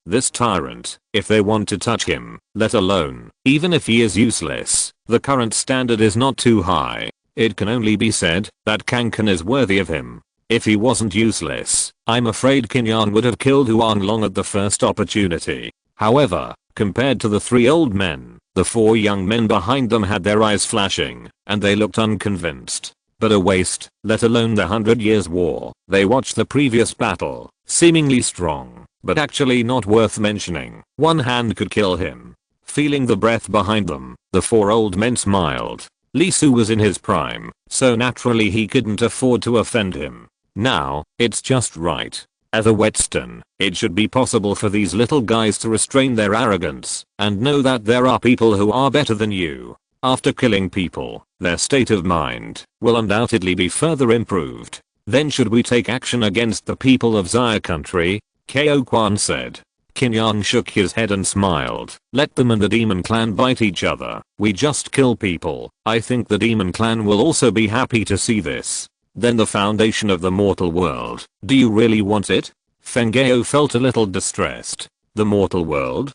this tyrant, if they want to touch him, let alone, even if he is useless, the current standard is not too high. It can only be said that Kankan is worthy of him. If he wasn't useless, I'm afraid Qin Yang would have killed Huang Long at the first opportunity. However, compared to the three old men, the four young men behind them had their eyes flashing, and they looked unconvinced. But a waste, let alone the 100 Years' War. They watched the previous battle, seemingly strong, but actually not worth mentioning. One hand could kill him. Feeling the breath behind them, the four old men smiled. Li Su was in his prime, so naturally he couldn't afford to offend him. Now, it's just right. As a Whetstone, it should be possible for these little guys to restrain their arrogance and know that there are people who are better than you. After killing people, their state of mind will undoubtedly be further improved. Then should we take action against the people of Xia country? Ko Kwan said. Qin Yang shook his head and smiled. Let them and the demon clan bite each other. We just kill people. I think the demon clan will also be happy to see this. Then the foundation of the mortal world. Do you really want it? Feng Gao felt a little distressed. The mortal world?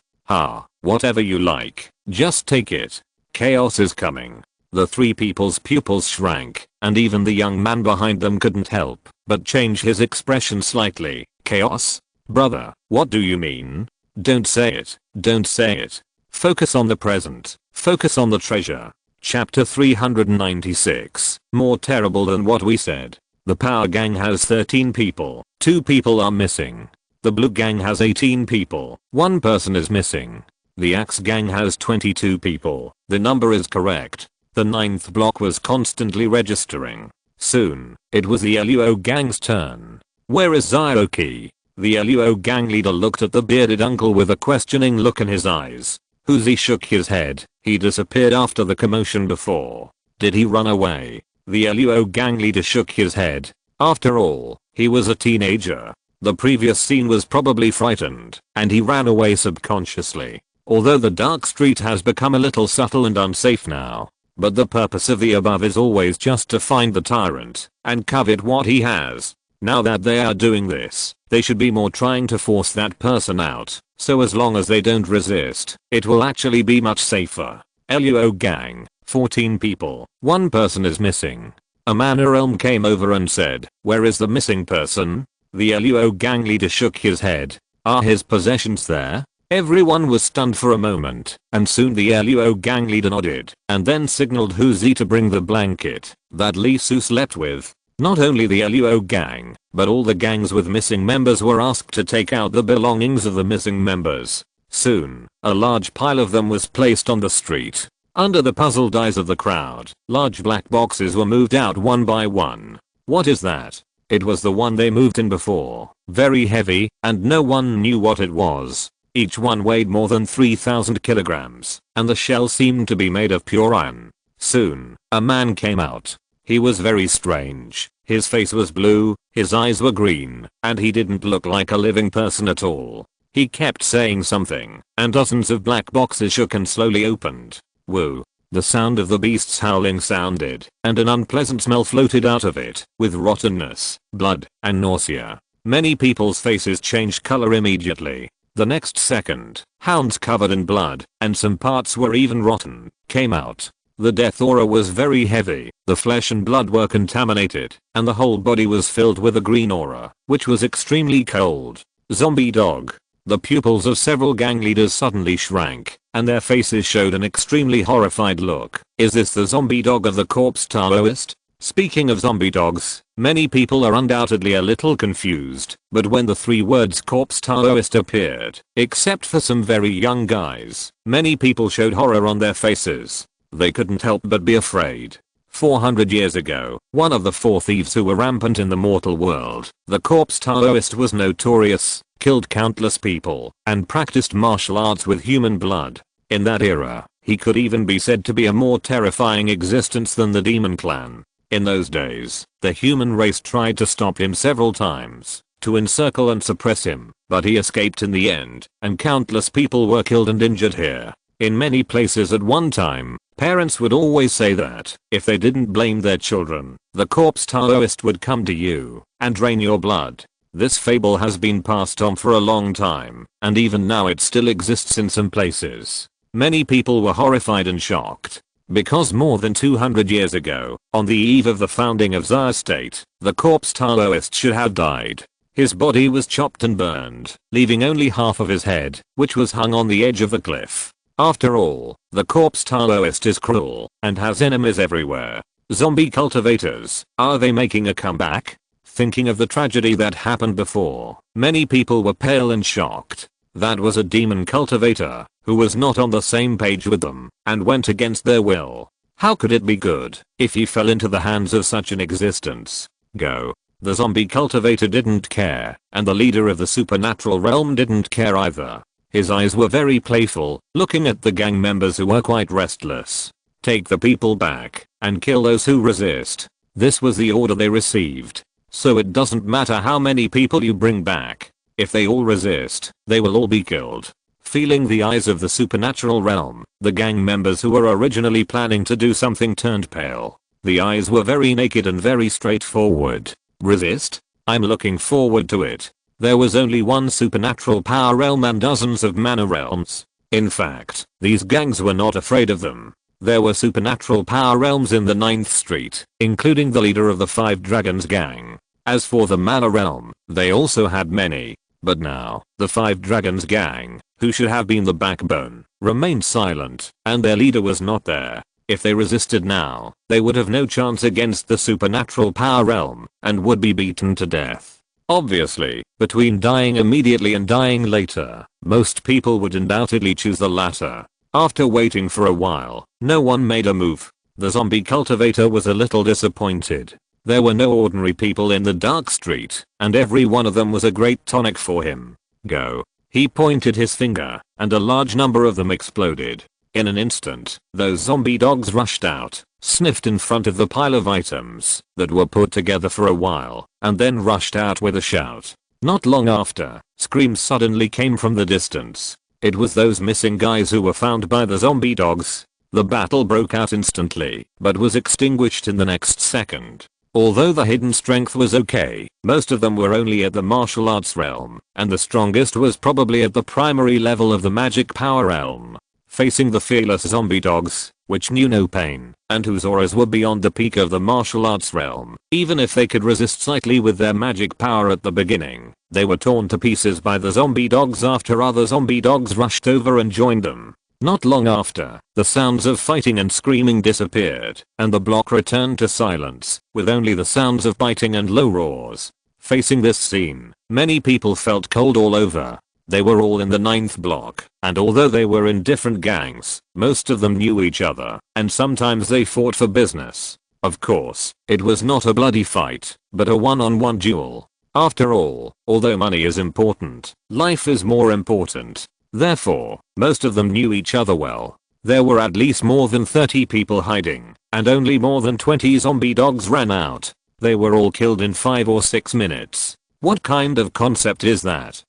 Whatever you like. Just take it. Chaos is coming. The three people's pupils shrank, and even the young man behind them couldn't help but change his expression slightly. chaos? Brother, what do you mean? Don't say it. Don't say it. Focus on the present. Focus on the treasure. Chapter 396. More terrible than what we said. The power gang has 13 people. 2 people are missing. The blue gang has 18 people. 1 person is missing. The axe gang has 22 people. The number is correct. The 9th block was constantly registering. Soon, it was the LUO gang's turn. Where is Zyoki? The LUO gang leader looked at the bearded uncle with a questioning look in his eyes. He shook his head. He disappeared after the commotion before. Did he run away? The LUO gang leader shook his head. After all, he was a teenager. The previous scene was probably frightened, and he ran away subconsciously. Although the dark street has become a little subtle and unsafe now. But the purpose of the above is always just to find the tyrant and covet what he has. Now that they are doing this, they should be more trying to force that person out. So as long as they don't resist, it will actually be much safer. LUO gang, 14 people, 1 person is missing. A mana realm came over and said, where is the missing person? The LUO gang leader shook his head. Are his possessions there? Everyone was stunned for a moment, and soon the LUO gang leader nodded, and then signaled Huzi to bring the blanket that Lee Su slept with. Not only the LUO gang, but all the gangs with missing members were asked to take out the belongings of the missing members. Soon, a large pile of them was placed on the street. Under the puzzled eyes of the crowd, large black boxes were moved out one by one. What is that? It was the one they moved in before, very heavy, and no one knew what it was. Each one weighed more than 3,000 kilograms, and the shell seemed to be made of pure iron. Soon, a man came out. He was very strange. His face was blue, his eyes were green, and he didn't look like a living person at all. He kept saying something, and dozens of black boxes shook and slowly opened. Woo! The sound of the beast's howling sounded, and an unpleasant smell floated out of it, with rottenness, blood, and nausea. Many people's faces changed color immediately. The next second, hounds covered in blood, and some parts were even rotten, came out. The death aura was very heavy, the flesh and blood were contaminated, and the whole body was filled with a green aura, which was extremely cold. Zombie dog. The pupils of several gang leaders suddenly shrank, and their faces showed an extremely horrified look. Is this the zombie dog of the corpse Taoist? Speaking of zombie dogs, many people are undoubtedly a little confused, but when the 3 words corpse Taoist appeared, except for some very young guys, many people showed horror on their faces. They couldn't help but be afraid. 400 years ago, one of the 4 thieves who were rampant in the mortal world, the corpse Taoist was notorious, killed countless people, and practiced martial arts with human blood. In that era, he could even be said to be a more terrifying existence than the demon clan. In those days, the human race tried to stop him several times, to encircle and suppress him, but he escaped in the end, and countless people were killed and injured here. In many places at one time, parents would always say that, if they didn't blame their children, the corpse Taoist would come to you, and drain your blood. This fable has been passed on for a long time, and even now it still exists in some places. Many people were horrified and shocked. Because more than 200 years ago, on the eve of the founding of Zaya State, the corpse Taoist should have died. His body was chopped and burned, leaving only half of his head, which was hung on the edge of the cliff. After all, the corpse Taoist is cruel, and has enemies everywhere. Zombie cultivators, are they making a comeback? Thinking of the tragedy that happened before, many people were pale and shocked. That was a demon cultivator, who was not on the same page with them, and went against their will. How could it be good, if he fell into the hands of such an existence? Go. The zombie cultivator didn't care, and the leader of the supernatural realm didn't care either. His eyes were very playful, looking at the gang members who were quite restless. Take the people back, and kill those who resist. This was the order they received. So it doesn't matter how many people you bring back. If they all resist, they will all be killed. Feeling the eyes of the supernatural realm, the gang members who were originally planning to do something turned pale. The eyes were very naked and very straightforward. Resist? I'm looking forward to it. There was only one supernatural power realm and dozens of mana realms. In fact, these gangs were not afraid of them. There were supernatural power realms in the 9th Street, including the leader of the 5 Dragons gang. As for the mana realm, they also had many. But now, the 5 dragons gang, who should have been the backbone, remained silent, and their leader was not there. If they resisted now, they would have no chance against the supernatural power realm, and would be beaten to death. Obviously, between dying immediately and dying later, most people would undoubtedly choose the latter. After waiting for a while, no one made a move. The zombie cultivator was a little disappointed. There were no ordinary people in the dark street, and every one of them was a great tonic for him. Go. He pointed his finger, and a large number of them exploded. In an instant, those zombie dogs rushed out, sniffed in front of the pile of items that were put together for a while, and then rushed out with a shout. Not long after, screams suddenly came from the distance. It was those missing guys who were found by the zombie dogs. The battle broke out instantly, but was extinguished in the next second. Although the hidden strength was okay, most of them were only at the martial arts realm, and the strongest was probably at the primary level of the magic power realm. Facing the fearless zombie dogs, which knew no pain, and whose auras were beyond the peak of the martial arts realm, even if they could resist slightly with their magic power at the beginning, they were torn to pieces by the zombie dogs after other zombie dogs rushed over and joined them. Not long after, the sounds of fighting and screaming disappeared, and the block returned to silence, with only the sounds of biting and low roars. Facing this scene, many people felt cold all over. They were all in the 9th block, and although they were in different gangs, most of them knew each other, and sometimes they fought for business. Of course, it was not a bloody fight, but a one-on-one duel. After all, although money is important, life is more important. Therefore, most of them knew each other well. There were at least more than 30 people hiding, and only more than 20 zombie dogs ran out. They were all killed in 5 or 6 minutes. What kind of concept is that?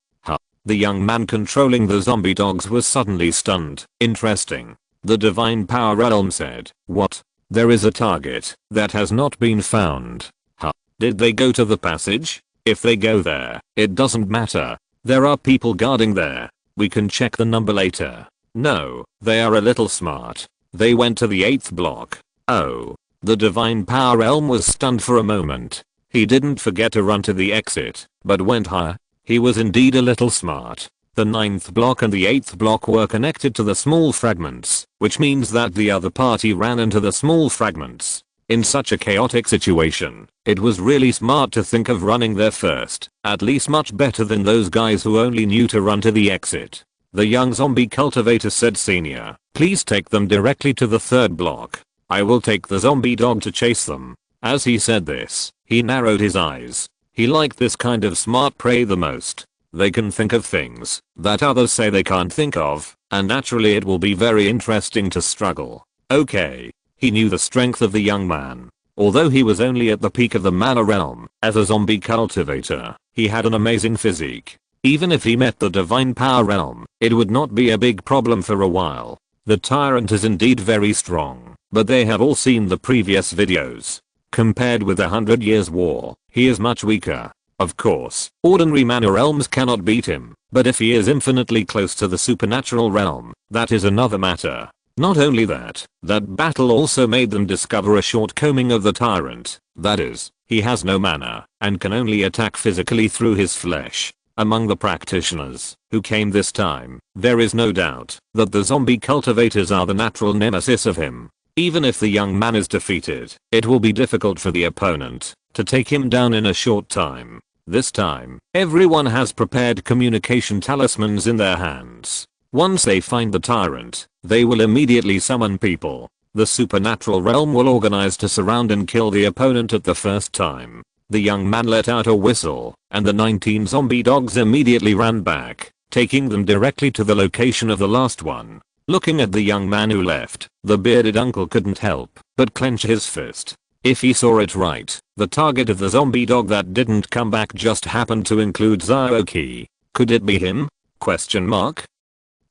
The young man controlling the zombie dogs was suddenly stunned. Interesting. The divine power realm said, what? There is a target that has not been found. Did they go to the passage? If they go there, it doesn't matter. There are people guarding there. We can check the number later. No, they are a little smart. They went to the 8th block. Oh. The divine power realm was stunned for a moment. He didn't forget to run to the exit, but went higher. He was indeed a little smart. The 9th block and the 8th block were connected to the small fragments, which means that the other party ran into the small fragments. In such a chaotic situation, it was really smart to think of running there first, at least much better than those guys who only knew to run to the exit. The young zombie cultivator said, Senior, please take them directly to the 3rd block. I will take the zombie dog to chase them. As he said this, he narrowed his eyes. He liked this kind of smart prey the most. They can think of things that others say they can't think of, and naturally it will be very interesting to struggle. Okay. He knew the strength of the young man. Although he was only at the peak of the mana realm, as a zombie cultivator, he had an amazing physique. Even if he met the divine power realm, it would not be a big problem for a while. The tyrant is indeed very strong, but they have all seen the previous videos. Compared with the 100 Years' War, he is much weaker. Of course, ordinary mana realms cannot beat him, but if he is infinitely close to the supernatural realm, that is another matter. Not only that battle also made them discover a shortcoming of the tyrant, that is, he has no mana, and can only attack physically through his flesh. Among the practitioners who came this time, there is no doubt that the zombie cultivators are the natural nemesis of him. Even if the young man is defeated, it will be difficult for the opponent to take him down in a short time. This time, everyone has prepared communication talismans in their hands. Once they find the tyrant, they will immediately summon people. The supernatural realm will organize to surround and kill the opponent at the first time. The young man let out a whistle, and the 19 zombie dogs immediately ran back, taking them directly to the location of the last one. Looking at the young man who left, the bearded uncle couldn't help but clench his fist. If he saw it right, the target of the zombie dog that didn't come back just happened to include Zaoki. Could it be him? Question mark.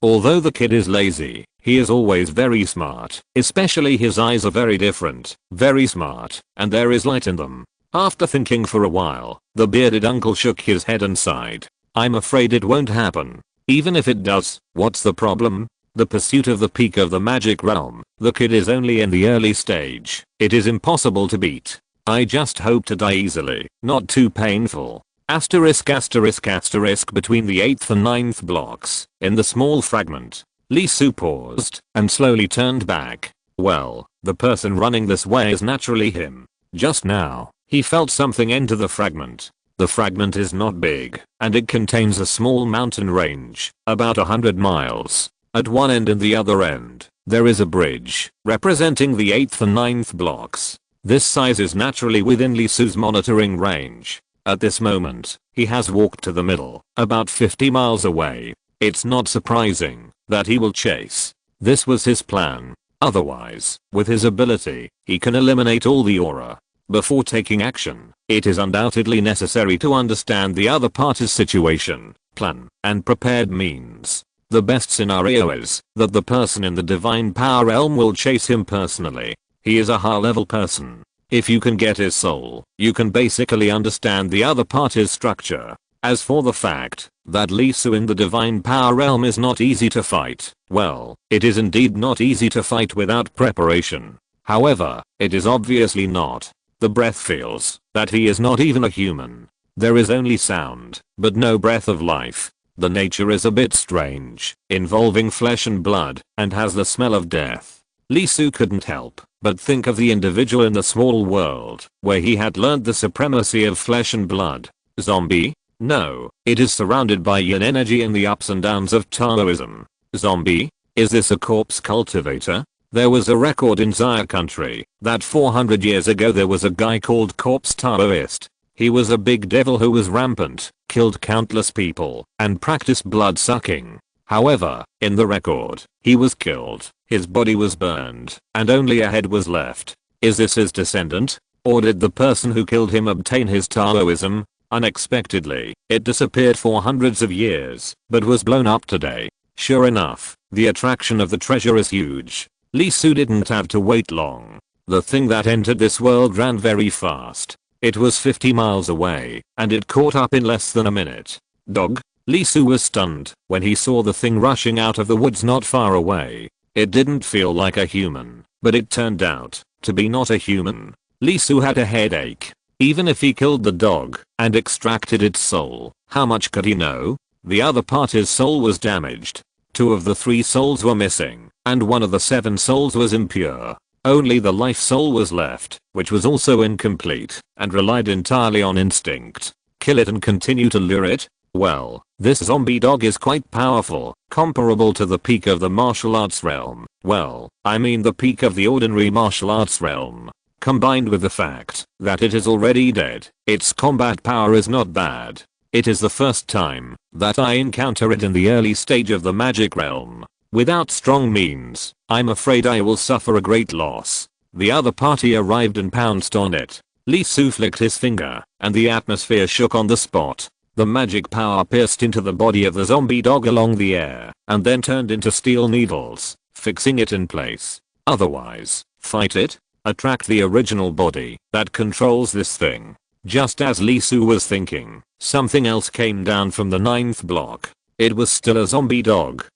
Although the kid is lazy, he is always very smart. Especially his eyes are very different, very smart, and there is light in them. After thinking for a while, the bearded uncle shook his head and sighed. I'm afraid it won't happen. Even if it does, what's the problem? The pursuit of the peak of the magic realm. The kid is only in the early stage. It is impossible to beat. I just hope to die easily, not too painful. Asterisk asterisk asterisk between the 8th and 9th blocks, in the small fragment. Lee Soo paused and slowly turned back. Well, the person running this way is naturally him. Just now, he felt something enter the fragment. The fragment is not big, and it contains a small mountain range, about 100 miles. At one end and the other end, there is a bridge, representing the 8th and 9th blocks. This size is naturally within Lee Soo's monitoring range. At this moment, he has walked to the middle, about 50 miles away. It's not surprising that he will chase. This was his plan. Otherwise, with his ability, he can eliminate all the aura. Before taking action, it is undoubtedly necessary to understand the other party's situation, plan, and prepared means. The best scenario is that the person in the divine power realm will chase him personally. He is a high-level person. If you can get his soul, you can basically understand the other party's structure. As for the fact that Lee Soo in the divine power realm is not easy to fight, well, it is indeed not easy to fight without preparation. However, it is obviously not. The breath feels that he is not even a human. There is only sound, but no breath of life. The nature is a bit strange, involving flesh and blood, and has the smell of death. Lee Soo couldn't help but think of the individual in the small world where he had learned the supremacy of flesh and blood. Zombie? No, it is surrounded by yin energy in the ups and downs of Taoism. Zombie? Is this a corpse cultivator? There was a record in Zaya country that 400 years ago there was a guy called Corpse Taoist. He was a big devil who was rampant, killed countless people, and practiced blood sucking. However, in the record, he was killed, his body was burned, and only a head was left. Is this his descendant? Or did the person who killed him obtain his Taoism? Unexpectedly, it disappeared for hundreds of years, but was blown up today. Sure enough, the attraction of the treasure is huge. Lee Soo didn't have to wait long. The thing that entered this world ran very fast. It was 50 miles away, and it caught up in less than a minute. Dog? Lee Soo was stunned when he saw the thing rushing out of the woods not far away. It didn't feel like a human, but it turned out to be not a human. Lee Soo had a headache. Even if he killed the dog and extracted its soul, how much could he know? The other party's soul was damaged. 2 of the 3 souls were missing, and 1 of the 7 souls was impure. Only the life soul was left, which was also incomplete, and relied entirely on instinct. Kill it and continue to lure it? Well, this zombie dog is quite powerful, comparable to the peak of the martial arts realm. Well, I mean the peak of the ordinary martial arts realm. Combined with the fact that it is already dead, its combat power is not bad. It is the first time that I encounter it in the early stage of the magic realm. Without strong means, I'm afraid I will suffer a great loss. The other party arrived and pounced on it. Lee Soo flicked his finger, and the atmosphere shook on the spot. The magic power pierced into the body of the zombie dog along the air, and then turned into steel needles, fixing it in place. Otherwise, fight it? Attract the original body that controls this thing. Just as Lee Soo was thinking, something else came down from the 9th block. It was still a zombie dog.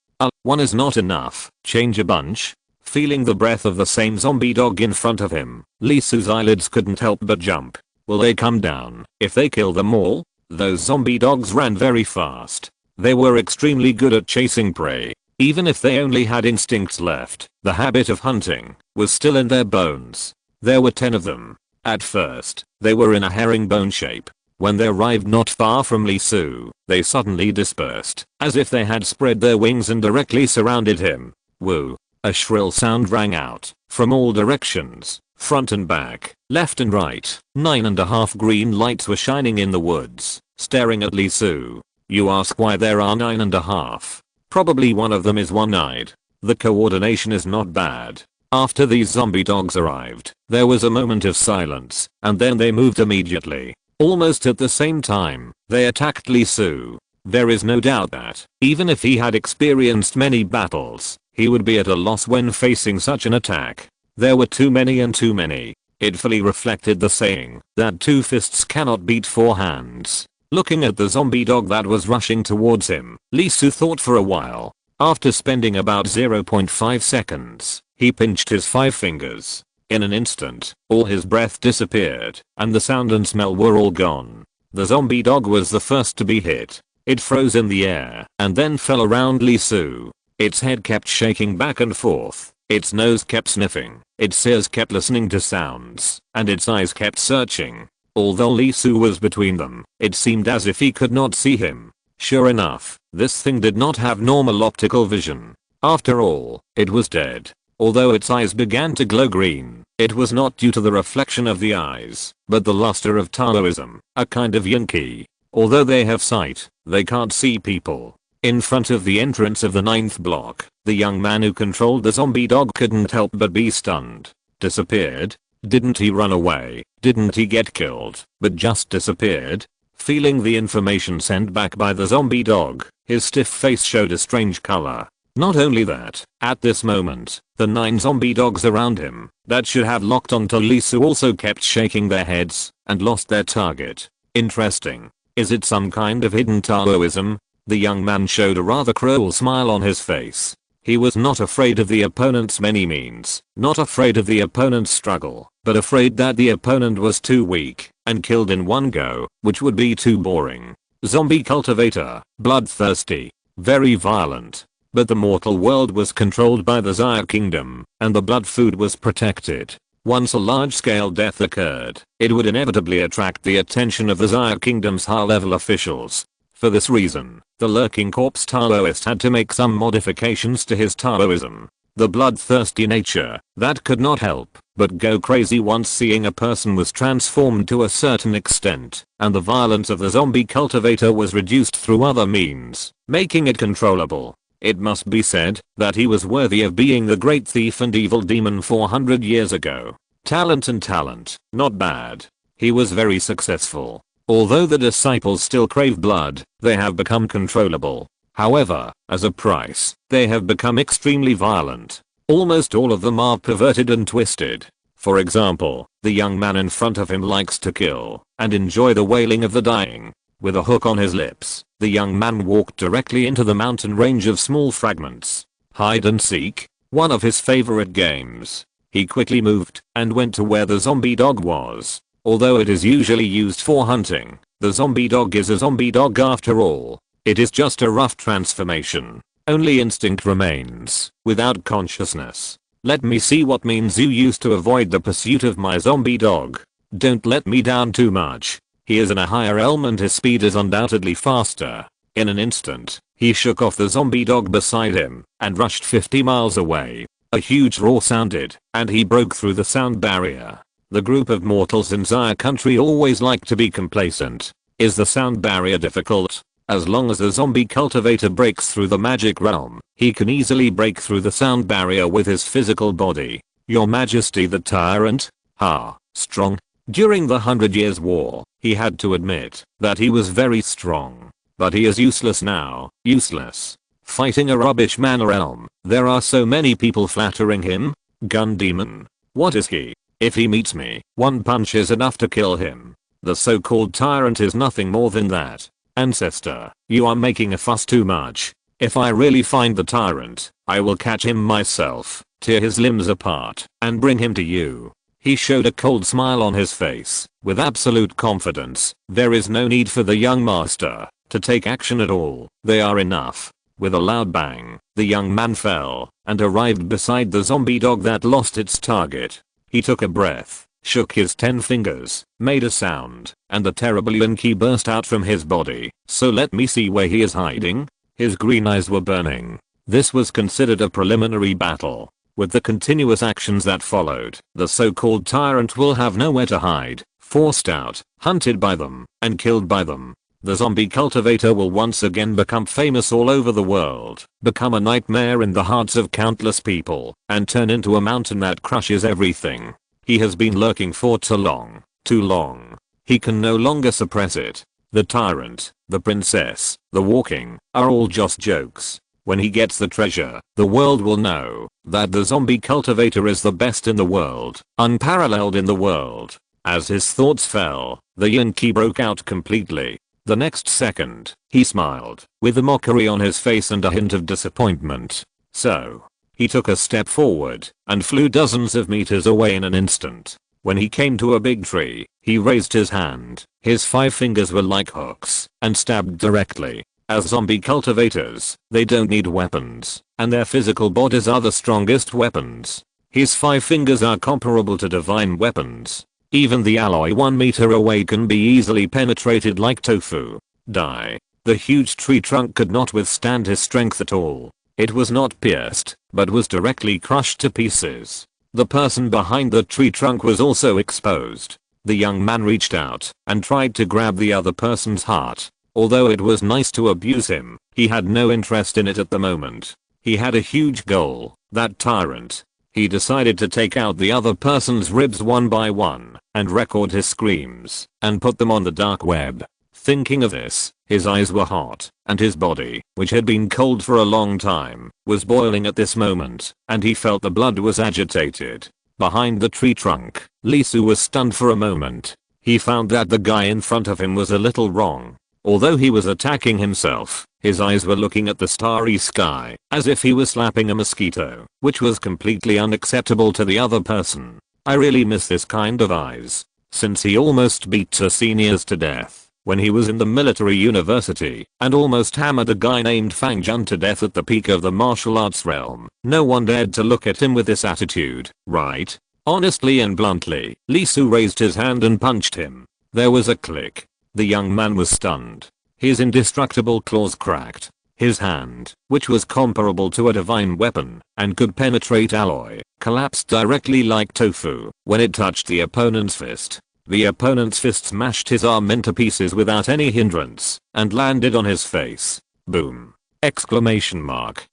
One is not enough. Change a bunch. Feeling the breath of the same zombie dog in front of him, Lee Soo's eyelids couldn't help but jump. Will they come down if they kill them all? Those zombie dogs ran very fast. They were extremely good at chasing prey. Even if they only had instincts left, the habit of hunting was still in their bones. There were 10 of them. At first, they were in a herringbone shape. When they arrived not far from Lee Soo, they suddenly dispersed, as if they had spread their wings and directly surrounded him. Woo! A shrill sound rang out from all directions, front and back, left and right. 9.5 green lights were shining in the woods, staring at Lee Soo. You ask why there are 9.5. Probably one of them is one-eyed. The coordination is not bad. After these zombie dogs arrived, there was a moment of silence, and then they moved immediately. Almost at the same time, they attacked Lee Soo. There is no doubt that, even if he had experienced many battles, he would be at a loss when facing such an attack. There were too many and too many. It fully reflected the saying that 2 fists cannot beat 4 hands. Looking at the zombie dog that was rushing towards him, Lee Soo thought for a while. After spending about 0.5 seconds, he pinched his 5 fingers. In an instant, all his breath disappeared, and the sound and smell were all gone. The zombie dog was the first to be hit. It froze in the air and then fell around Lee Soo. Its head kept shaking back and forth, its nose kept sniffing, its ears kept listening to sounds, and its eyes kept searching. Although Lee Soo was between them, it seemed as if he could not see him. Sure enough, this thing did not have normal optical vision. After all, it was dead. Although its eyes began to glow green, it was not due to the reflection of the eyes, but the luster of Taoism, a kind of yin qi. Although they have sight, they can't see people. In front of the entrance of the 9th block, the young man who controlled the zombie dog couldn't help but be stunned. Disappeared? Didn't he run away? Didn't he get killed, but just disappeared? Feeling the information sent back by the zombie dog, his stiff face showed a strange color. Not only that, at this moment, the 9 zombie dogs around him, that should have locked onto Lee Soo also kept shaking their heads, and lost their target. Interesting. Is it some kind of hidden Taoism? The young man showed a rather cruel smile on his face. He was not afraid of the opponent's many means, not afraid of the opponent's struggle, but afraid that the opponent was too weak, and killed in one go, which would be too boring. Zombie cultivator, bloodthirsty, very violent. But the mortal world was controlled by the Xia kingdom, and the blood food was protected. Once a large-scale death occurred, it would inevitably attract the attention of the Xia kingdom's high-level officials. For this reason, the lurking corpse Taoist had to make some modifications to his Taoism. The bloodthirsty nature, that could not help but go crazy once seeing a person was transformed to a certain extent, and the violence of the zombie cultivator was reduced through other means, making it controllable. It must be said that he was worthy of being the great thief and evil demon 400 years ago. Talent and talent, not bad. He was very successful. Although the disciples still crave blood, they have become controllable. However, as a price, they have become extremely violent. Almost all of them are perverted and twisted. For example, the young man in front of him likes to kill and enjoy the wailing of the dying. With a hook on his lips, the young man walked directly into the mountain range of small fragments. Hide and seek, one of his favorite games. He quickly moved and went to where the zombie dog was. Although it is usually used for hunting, the zombie dog is a zombie dog after all. It is just a rough transformation. Only instinct remains, without consciousness. Let me see what means you used to avoid the pursuit of my zombie dog. Don't let me down too much. He is in a higher realm and his speed is undoubtedly faster. In an instant, he shook off the zombie dog beside him and rushed 50 miles away. A huge roar sounded, and he broke through the sound barrier. The group of mortals in Xia country always like to be complacent. Is the sound barrier difficult? As long as the zombie cultivator breaks through the magic realm, he can easily break through the sound barrier with his physical body. Your Majesty the tyrant? Ha, strong. During the 100 Years' War, he had to admit that he was very strong. But he is useless now, useless. Fighting a rubbish man realm, there are so many people flattering him. Gun demon. What is he? If he meets me, one punch is enough to kill him. The so-called tyrant is nothing more than that. Ancestor, you are making a fuss too much. If I really find the tyrant, I will catch him myself, tear his limbs apart, and bring him to you. He showed a cold smile on his face, with absolute confidence. There is no need for the young master to take action at all. They are enough. With a loud bang, the young man fell and arrived beside the zombie dog that lost its target. He took a breath, shook his 10 fingers, made a sound, and the terrible yin qi burst out from his body. So let me see where he is hiding. His green eyes were burning. This was considered a preliminary battle. With the continuous actions that followed, the so-called tyrant will have nowhere to hide, forced out, hunted by them, and killed by them. The zombie cultivator will once again become famous all over the world, become a nightmare in the hearts of countless people, and turn into a mountain that crushes everything. He has been lurking for too long, too long. He can no longer suppress it. The tyrant, the princess, the walking, are all just jokes. When he gets the treasure, the world will know that the zombie cultivator is the best in the world, unparalleled in the world. As his thoughts fell, the yin qi broke out completely. The next second, he smiled, with a mockery on his face and a hint of disappointment. So, He took a step forward and flew dozens of meters away in an instant. When he came to a big tree, he raised his hand. His 5 fingers were like hooks and stabbed directly. As zombie cultivators, they don't need weapons, and their physical bodies are the strongest weapons. His 5 fingers are comparable to divine weapons. Even the alloy 1 meter away can be easily penetrated like tofu. Die. The huge tree trunk could not withstand his strength at all. It was not pierced, but was directly crushed to pieces. The person behind the tree trunk was also exposed. The young man reached out and tried to grab the other person's heart. Although it was nice to abuse him, he had no interest in it at the moment. He had a huge goal, that tyrant. He decided to take out the other person's ribs one by one and record his screams and put them on the dark web. Thinking of this, his eyes were hot, and his body, which had been cold for a long time, was boiling at this moment, and he felt the blood was agitated. Behind the tree trunk, Lee Su was stunned for a moment. He found that the guy in front of him was a little wrong. Although he was attacking himself, his eyes were looking at the starry sky, as if he was slapping a mosquito, which was completely unacceptable to the other person. I really miss this kind of eyes. Since he almost beat 2 seniors to death when he was in the military university, and almost hammered a guy named Fang Jun to death at the peak of the martial arts realm, no one dared to look at him with this attitude, right? Honestly and bluntly, Lee Su raised his hand and punched him. There was a click. The young man was stunned. His indestructible claws cracked. His hand, which was comparable to a divine weapon and could penetrate alloy, collapsed directly like tofu when it touched the opponent's fist. The opponent's fist smashed his arm into pieces without any hindrance and landed on his face. Boom! Exclamation mark.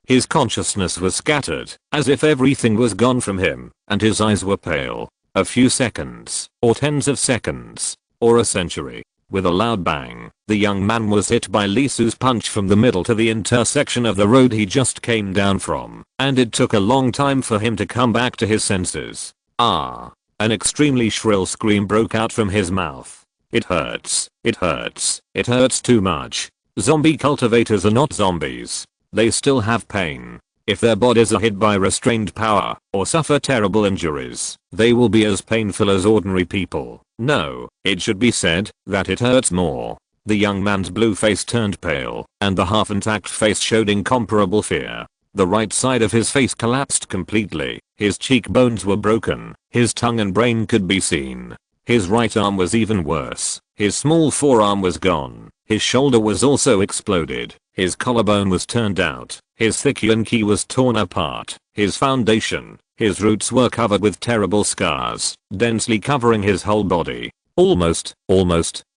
His consciousness was scattered, as if everything was gone from him, and his eyes were pale. A few seconds, or tens of seconds, or a century. With a loud bang, the young man was hit by Lee Su's punch from the middle to the intersection of the road he just came down from, and it took a long time for him to come back to his senses. Ah! An extremely shrill scream broke out from his mouth. It hurts. It hurts. It hurts too much. Zombie cultivators are not zombies. They still have pain. If their bodies are hit by restrained power or suffer terrible injuries, they will be as painful as ordinary people. No, it should be said that it hurts more. The young man's blue face turned pale, and the half-intact face showed incomparable fear. The right side of his face collapsed completely. His cheekbones were broken. His tongue and brain could be seen. His right arm was even worse. His small forearm was gone. His shoulder was also exploded. His collarbone was turned out. His thick yunqi was torn apart. His foundation, his roots were covered with terrible scars, densely covering his whole body. Almost,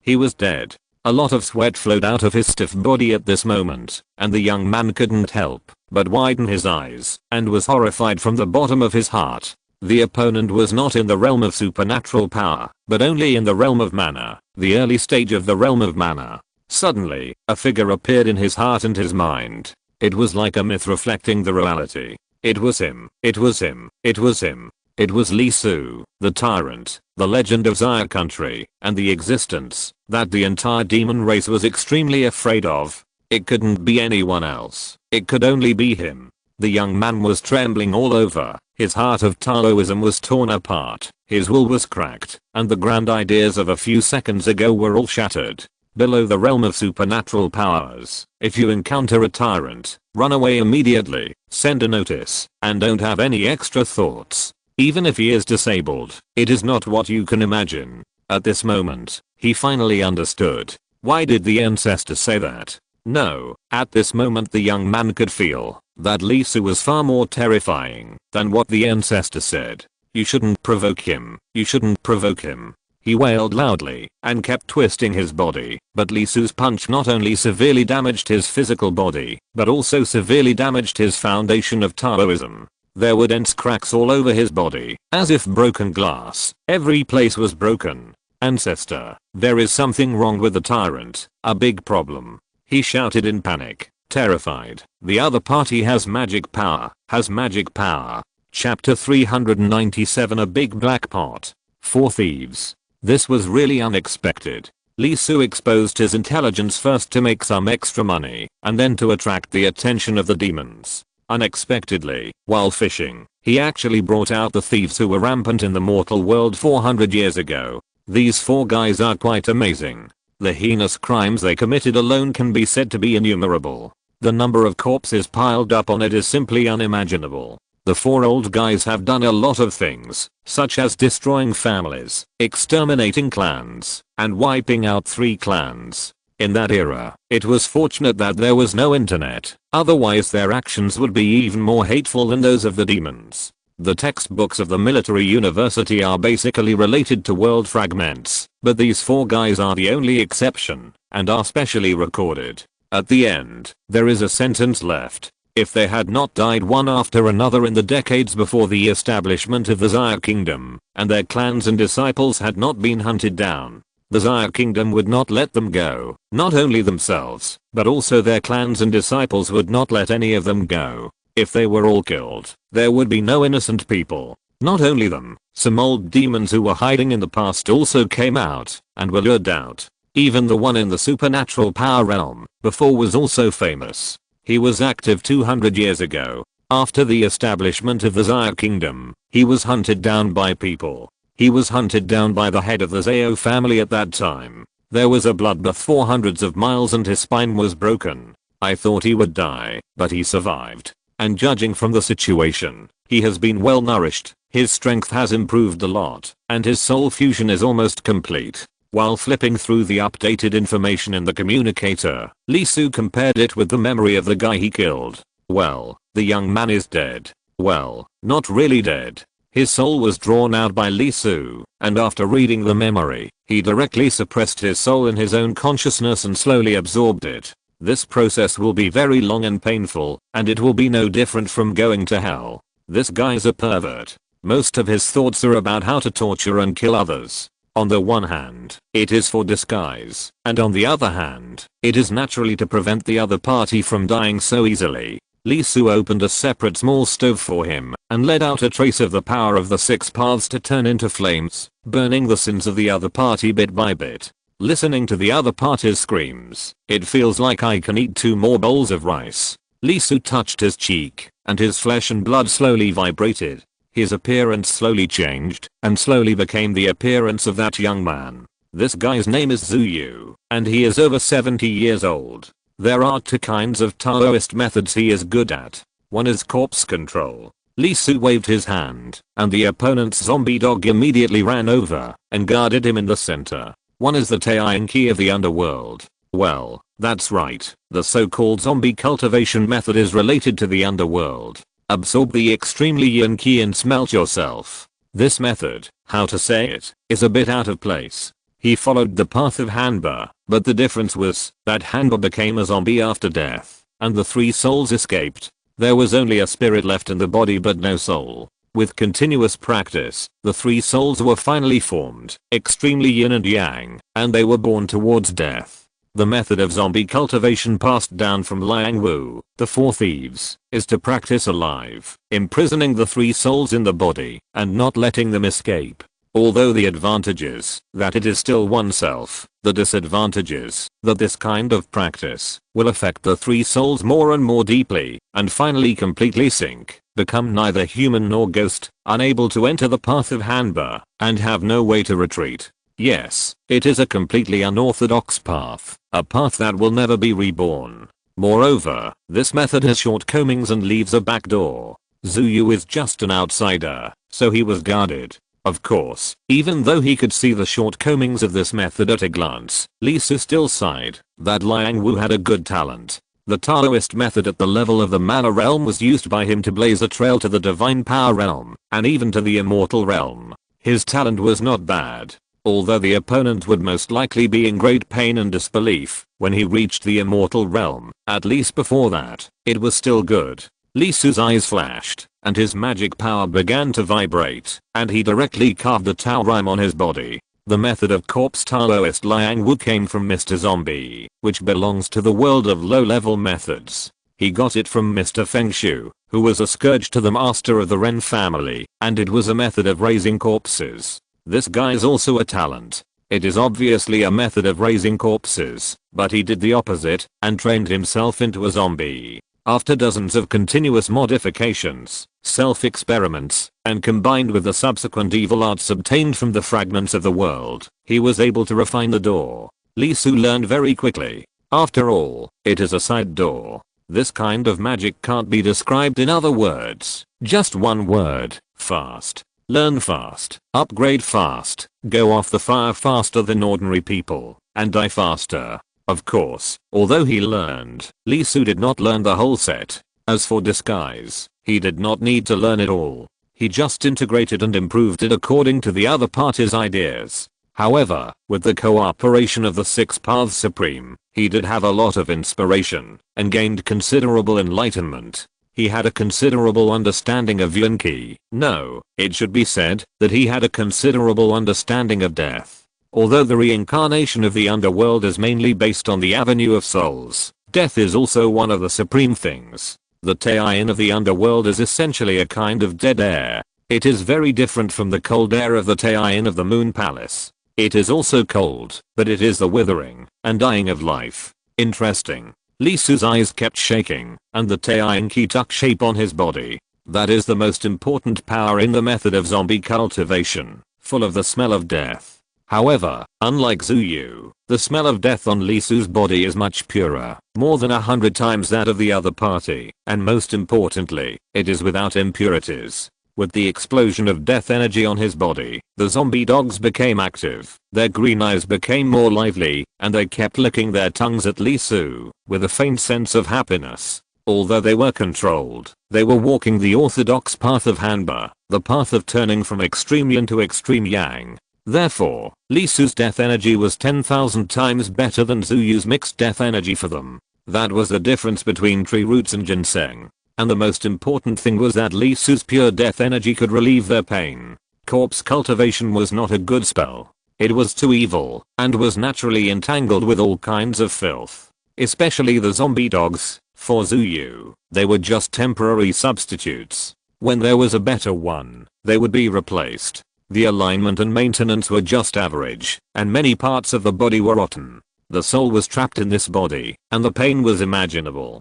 he was dead. A lot of sweat flowed out of his stiff body at this moment, and the young man couldn't help but widen his eyes and was horrified from the bottom of his heart. The opponent was not in the realm of supernatural power, but only in the realm of mana, the early stage of the realm of mana. Suddenly, a figure appeared in his heart and his mind. It was like a myth reflecting the reality. It was him. It was him. It was him. It was Lee Su, the tyrant, the legend of Xia country, and the existence that the entire demon race was extremely afraid of. It couldn't be anyone else. It could only be him. The young man was trembling all over. His heart of Taoism was torn apart. His will was cracked, and the grand ideas of a few seconds ago were all shattered. Below the realm of supernatural powers, if you encounter a tyrant, run away immediately, send a notice, and don't have any extra thoughts. Even if he is disabled, it is not what you can imagine. At this moment, he finally understood. Why did the ancestor say that? No, at this moment the young man could feel that Lee Su was far more terrifying than what the ancestor said. You shouldn't provoke him. You shouldn't provoke him. He wailed loudly and kept twisting his body, but Lee Su's punch not only severely damaged his physical body, but also severely damaged his foundation of Taoism. There were dense cracks all over his body, as if broken glass. Every place was broken. Ancestor, there is something wrong with the tyrant, a big problem. He shouted in panic, terrified. The other party has magic power, has magic power. Chapter 397 A Big Black Pot. 4 Thieves. This was really unexpected. Lee Su exposed his intelligence first to make some extra money, and then to attract the attention of the demons. Unexpectedly, while fishing, he actually brought out the thieves who were rampant in the mortal world 400 years ago. These 4 guys are quite amazing. The heinous crimes they committed alone can be said to be innumerable. The number of corpses piled up on it is simply unimaginable. The 4 old guys have done a lot of things, such as destroying families, exterminating clans, and wiping out 3 clans. In that era, it was fortunate that there was no internet, otherwise their actions would be even more hateful than those of the demons. The textbooks of the military university are basically related to world fragments, but these 4 guys are the only exception, and are specially recorded. At the end, there is a sentence left. If they had not died one after another in the decades before the establishment of the Zaya Kingdom, and their clans and disciples had not been hunted down, the Zaya Kingdom would not let them go. Not only themselves, but also their clans and disciples would not let any of them go. If they were all killed, there would be no innocent people. Not only them, some old demons who were hiding in the past also came out, and were lured out. Even the one in the supernatural power realm, before, was also famous. He was active 200 years ago. After the establishment of the Zaya Kingdom, he was hunted down by people. He was hunted down by the head of the Zao family at that time. There was a bloodbath for hundreds of miles and his spine was broken. I thought he would die, but he survived. And judging from the situation, he has been well nourished, his strength has improved a lot, and his soul fusion is almost complete. While flipping through the updated information in the communicator, Lee Su compared it with the memory of the guy he killed. Well, the young man is dead. Well, not really dead. His soul was drawn out by Lee Su, and after reading the memory, he directly suppressed his soul in his own consciousness and slowly absorbed it. This process will be very long and painful, and it will be no different from going to hell. This guy's a pervert. Most of his thoughts are about how to torture and kill others. On the one hand, it is for disguise, and on the other hand, it is naturally to prevent the other party from dying so easily. Lee Su opened a separate small stove for him, and let out a trace of the power of the 6 paths to turn into flames, burning the sins of the other party bit by bit. Listening to the other party's screams, it feels like I can eat 2 more bowls of rice. Lee Su touched his cheek, and his flesh and blood slowly vibrated. His appearance slowly changed, and slowly became the appearance of that young man. This guy's name is Zuyu, and he is over 70 years old. There are 2 kinds of Taoist methods he is good at. One is corpse control. Lee Su waved his hand, and the opponent's zombie dog immediately ran over, and guarded him in the center. One is the Taiyin key of the underworld. Well, that's right, the so-called zombie cultivation method is related to the underworld. Absorb the extremely yin key and smelt yourself. This method, how to say it, is a bit out of place. He followed the path of Hanba, but the difference was that Hanba became a zombie after death, and the 3 souls escaped. There was only a spirit left in the body but no soul. With continuous practice, the 3 souls were finally formed, extremely yin and yang, and they were born towards death. The method of zombie cultivation passed down from Liang Wu, the 4 thieves, is to practice alive, imprisoning the 3 souls in the body, and not letting them escape. Although the advantage is that it is still oneself, the disadvantage is that this kind of practice will affect the 3 souls more and more deeply, and finally completely sink, become neither human nor ghost, unable to enter the path of Hanba, and have no way to retreat. Yes, it is a completely unorthodox path, a path that will never be reborn. Moreover, this method has shortcomings and leaves a backdoor. Zuyu is just an outsider, so he was guarded. Of course, even though he could see the shortcomings of this method at a glance, Lee Su still sighed that Liang Wu had a good talent. The Taoist method at the level of the mana realm was used by him to blaze a trail to the divine power realm, and even to the immortal realm. His talent was not bad. Although the opponent would most likely be in great pain and disbelief when he reached the immortal realm, at least before that, it was still good. Lee Su's eyes flashed, and his magic power began to vibrate, and he directly carved the Tao rhyme on his body. The method of corpse Taoist Liang Wu came from Mr. Zombie, which belongs to the world of low-level methods. He got it from Mr. Feng Shu, who was a scourge to the master of the Ren family, and it was a method of raising corpses. This guy's also a talent. It is obviously a method of raising corpses, but he did the opposite and trained himself into a zombie. After dozens of continuous modifications, self-experiments, and combined with the subsequent evil arts obtained from the fragments of the world, he was able to refine the door. Lee Su learned very quickly. After all, it is a side door. This kind of magic can't be described in other words. Just one word: fast. Learn fast, upgrade fast, go off the fire faster than ordinary people, and die faster. Of course, although he learned, Lee Su did not learn the whole set. As for disguise, he did not need to learn it all. He just integrated and improved it according to the other party's ideas. However, with the cooperation of the Six Paths Supreme, he did have a lot of inspiration and gained considerable enlightenment. He had a considerable understanding of Yunki. No, it should be said that he had a considerable understanding of death. Although the reincarnation of the underworld is mainly based on the avenue of souls, death is also one of the supreme things. The Taiyin of the underworld is essentially a kind of dead air. It is very different from the cold air of the Taiyin of the Moon Palace. It is also cold, but it is the withering and dying of life. Interesting. Lee Su's eyes kept shaking, and the Taiyin Ki took shape on his body. That is the most important power in the method of zombie cultivation, full of the smell of death. However, unlike Zuyu, the smell of death on Lee Su's body is much purer, more than 100 times that of the other party, and most importantly, it is without impurities. With the explosion of death energy on his body, the zombie dogs became active, their green eyes became more lively, and they kept licking their tongues at Lee Su, with a faint sense of happiness. Although they were controlled, they were walking the orthodox path of Hanba, the path of turning from extreme yin to extreme yang. Therefore, Lee Su's death energy was 10,000 times better than Zuyu's mixed death energy for them. That was the difference between tree roots and ginseng. And the most important thing was that Lee Su's pure death energy could relieve their pain. Corpse cultivation was not a good spell. It was too evil, and was naturally entangled with all kinds of filth. Especially the zombie dogs. For Zuyu, they were just temporary substitutes. When there was a better one, they would be replaced. The alignment and maintenance were just average, and many parts of the body were rotten. The soul was trapped in this body, and the pain was imaginable.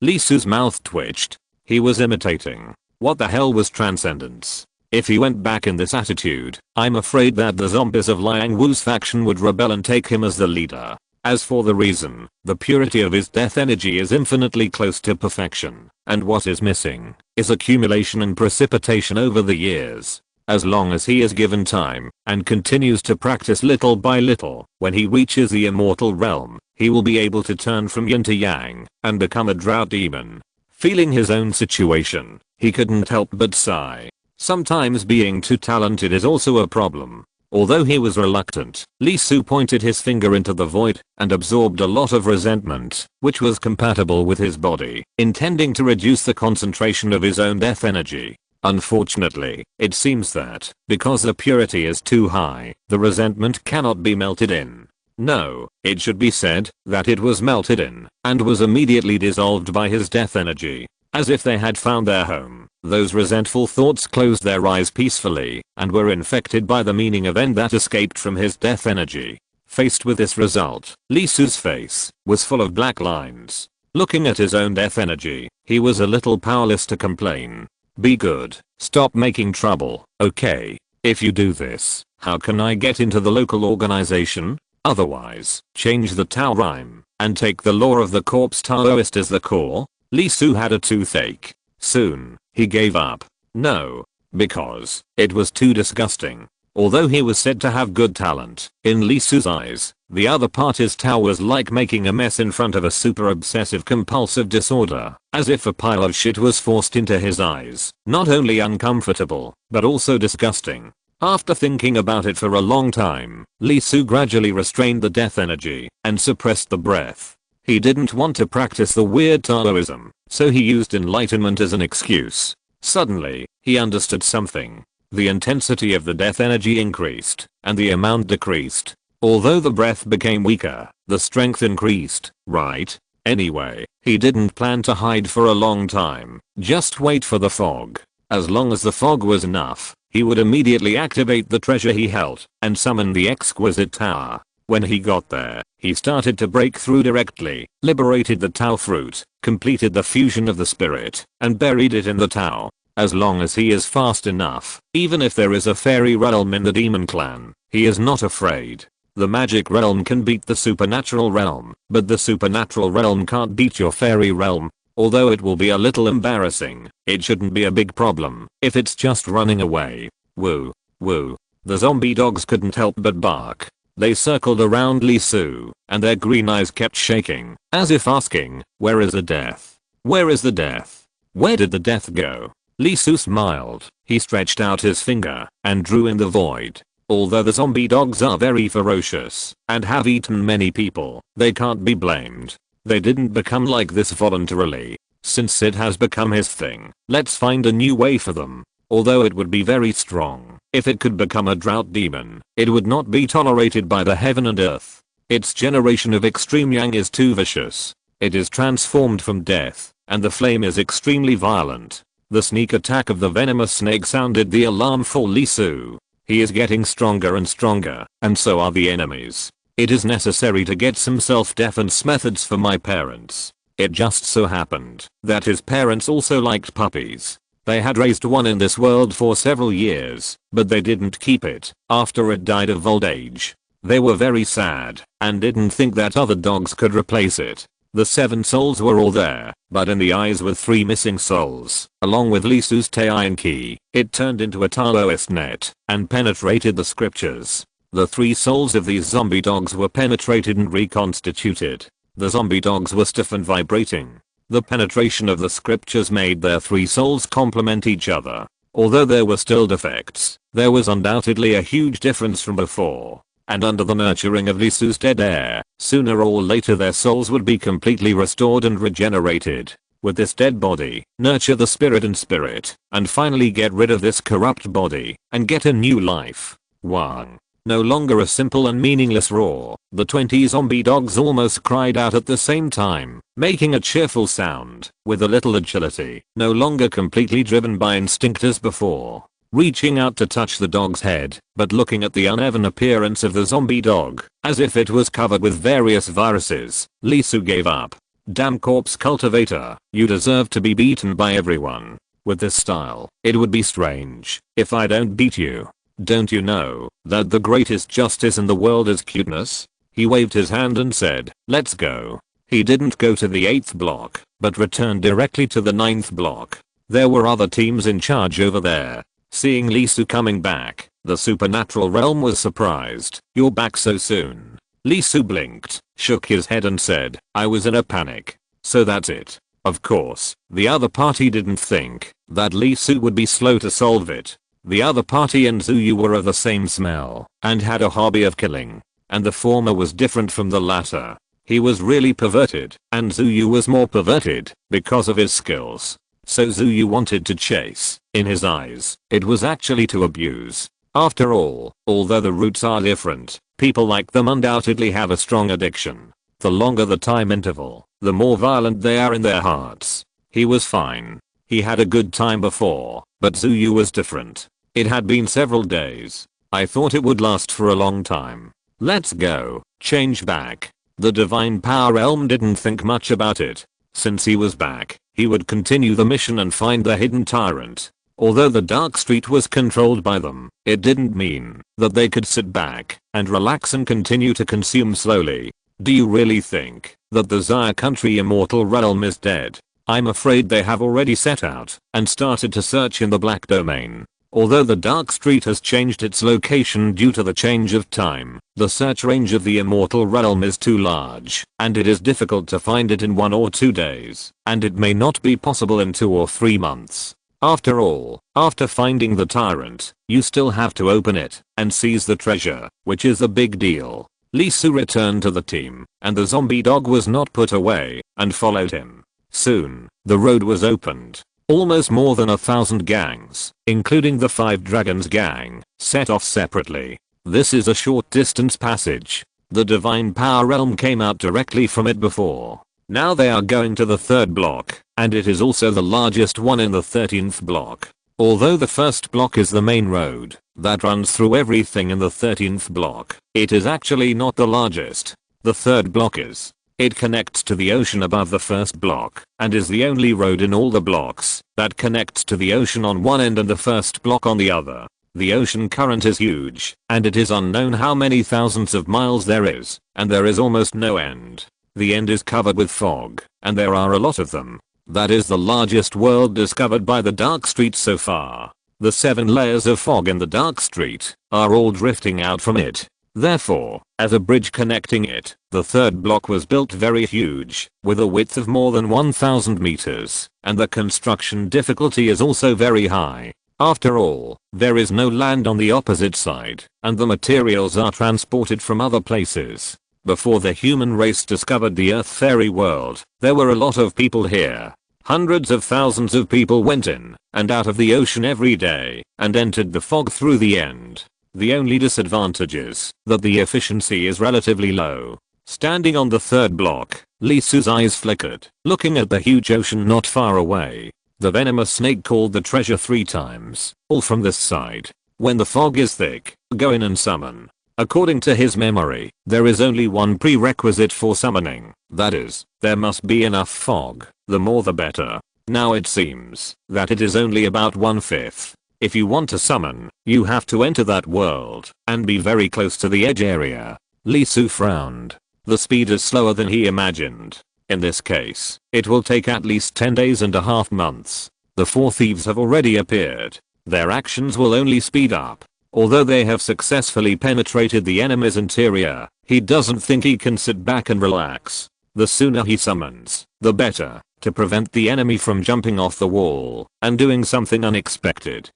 Lee Su's mouth twitched. He was imitating. What the hell was transcendence? If he went back in this attitude, I'm afraid that the zombies of Liang Wu's faction would rebel and take him as the leader. As for the reason, the purity of his death energy is infinitely close to perfection, and what is missing is accumulation and precipitation over the years. As long as he is given time and continues to practice little by little, when he reaches the immortal realm, he will be able to turn from yin to yang and become a drought demon. Feeling his own situation, he couldn't help but sigh. Sometimes being too talented is also a problem. Although he was reluctant, Lee Su pointed his finger into the void and absorbed a lot of resentment, which was compatible with his body, intending to reduce the concentration of his own death energy. Unfortunately, it seems that, because the purity is too high, the resentment cannot be melted in. No, it should be said that it was melted in, and was immediately dissolved by his death energy. As if they had found their home, those resentful thoughts closed their eyes peacefully, and were infected by the meaning of end that escaped from his death energy. Faced with this result, Lee Su's face was full of black lines. Looking at his own death energy, he was a little powerless to complain. Be good, stop making trouble, okay? If you do this, how can I get into the local organization? Otherwise, change the Tao rhyme, and take the law of the corpse Taoist as the core? Lee Su had a toothache. Soon, he gave up. No, because it was too disgusting. Although he was said to have good talent, in Lee Su's eyes, the other party's Tao was like making a mess in front of a super obsessive compulsive disorder, as if a pile of shit was forced into his eyes. Not only uncomfortable, but also disgusting. After thinking about it for a long time, Lee Su gradually restrained the death energy and suppressed the breath. He didn't want to practice the weird Taoism, so he used enlightenment as an excuse. Suddenly, he understood something. The intensity of the death energy increased, and the amount decreased. Although the breath became weaker, the strength increased, right? Anyway, he didn't plan to hide for a long time, just wait for the fog. As long as the fog was enough, he would immediately activate the treasure he held, and summon the exquisite tower. When he got there, He started to break through directly, liberated the Tao fruit, completed the fusion of the spirit, and buried it in the Tao. As long as he is fast enough, even if there is a fairy realm in the demon clan, he is not afraid. The magic realm can beat the supernatural realm, but the supernatural realm can't beat your fairy realm. Although it will be a little embarrassing, it shouldn't be a big problem if it's just running away. Woo. Woo. The zombie dogs couldn't help but bark. They circled around Lee Su, and their green eyes kept shaking, as if asking, where is the death? Where is the death? Where did the death go? Lee Su smiled. He stretched out his finger and drew in the void. Although the zombie dogs are very ferocious and have eaten many people, they can't be blamed. They didn't become like this voluntarily. Since it has become his thing, let's find a new way for them. Although it would be very strong, if it could become a drought demon, it would not be tolerated by the heaven and earth. Its generation of extreme yang is too vicious. It is transformed from death, and the flame is extremely violent. The sneak attack of the venomous snake sounded the alarm for Lee Su. He is getting stronger and stronger, and so are the enemies. It is necessary to get some self-defense methods for my parents. It just so happened that his parents also liked puppies. They had raised one in this world for several years, but they didn't keep it after it died of old age. They were very sad and didn't think that other dogs could replace it. The 7 souls were all there, but in the eyes with 3 missing souls, along with Lee Su's Taiyan key, it turned into a Taoist net and penetrated the scriptures. The 3 souls of these zombie dogs were penetrated and reconstituted. The zombie dogs were stiff and vibrating. The penetration of the scriptures made their 3 souls complement each other. Although there were still defects, there was undoubtedly a huge difference from before. And under the nurturing of Lee Su's dead heir, sooner or later their souls would be completely restored and regenerated. With this dead body, nurture the spirit and finally get rid of this corrupt body and get a new life. 1. No longer a simple and meaningless roar, the 20 zombie dogs almost cried out at the same time, making a cheerful sound, with a little agility, no longer completely driven by instinct as before. Reaching out to touch the dog's head, but looking at the uneven appearance of the zombie dog, as if it was covered with various viruses, Lee Su gave up. Damn corpse cultivator, you deserve to be beaten by everyone. With this style, it would be strange if I don't beat you. Don't you know that the greatest justice in the world is cuteness? He waved his hand and said, let's go. He didn't go to the 8th block, but returned directly to the 9th block. There were other teams in charge over there. Seeing Lee Su coming back, the supernatural realm was surprised. You're back so soon. Lee Su blinked, shook his head and said, I was in a panic. So that's it. Of course, the other party didn't think that Lee Su would be slow to solve it. The other party and Zuyu were of the same smell and had a hobby of killing. And the former was different from the latter. He was really perverted, and Zuyu was more perverted because of his skills. So Zuyu wanted to chase. In his eyes, it was actually to abuse. After all, although the roots are different, people like them undoubtedly have a strong addiction. The longer the time interval, the more violent they are in their hearts. He was fine. He had a good time before, but Zuyu was different. It had been several days. I thought it would last for a long time. Let's go. Change back. The divine power realm didn't think much about it. Since he was back, he would continue the mission and find the hidden tyrant. Although the dark street was controlled by them, it didn't mean that they could sit back and relax and continue to consume slowly. Do you really think that the Zaya country immortal realm is dead? I'm afraid they have already set out and started to search in the black domain. Although the dark street has changed its location due to the change of time, the search range of the immortal realm is too large, and it is difficult to find it in 1 or 2 days, and it may not be possible in 2 or 3 months. After all, after finding the tyrant, you still have to open it and seize the treasure, which is a big deal. Lee Su returned to the team, and the zombie dog was not put away, and followed him. Soon, the road was opened. Almost more than 1,000 gangs, including the 5 Dragons gang, set off separately. This is a short distance passage. The divine power realm came out directly from it before. Now they are going to the 3rd block, and it is also the largest one in the 13th block. Although the 1st block is the main road that runs through everything in the 13th block, it is actually not the largest. The third block is. It connects to the ocean above the first block and is the only road in all the blocks that connects to the ocean on one end and the first block on the other. The ocean current is huge and it is unknown how many thousands of miles there is, and there is almost no end. The end is covered with fog and there are a lot of them. That is the largest world discovered by the dark street so far. The 7 layers of fog in the dark street are all drifting out from it. Therefore, as a bridge connecting it, the third block was built very huge, with a width of more than 1,000 meters, and the construction difficulty is also very high. After all, there is no land on the opposite side, and the materials are transported from other places. Before the human race discovered the Earth fairy world, there were a lot of people here. Hundreds of thousands of people went in and out of the ocean every day and entered the fog through the end. The only disadvantage is that the efficiency is relatively low. Standing on the third block, Lee Su's eyes flickered, looking at the huge ocean not far away. The venomous snake called the treasure 3 times, all from this side. When the fog is thick, go in and summon. According to his memory, there is only one prerequisite for summoning. That is, there must be enough fog. The more the better. Now it seems that it is only about 1/5. If you want to summon, you have to enter that world and be very close to the edge area. Lee Su frowned. The speed is slower than he imagined. In this case, it will take at least 10 days and a half months. The 4 thieves have already appeared. Their actions will only speed up. Although they have successfully penetrated the enemy's interior, he doesn't think he can sit back and relax. The sooner he summons, the better, to prevent the enemy from jumping off the wall and doing something unexpected.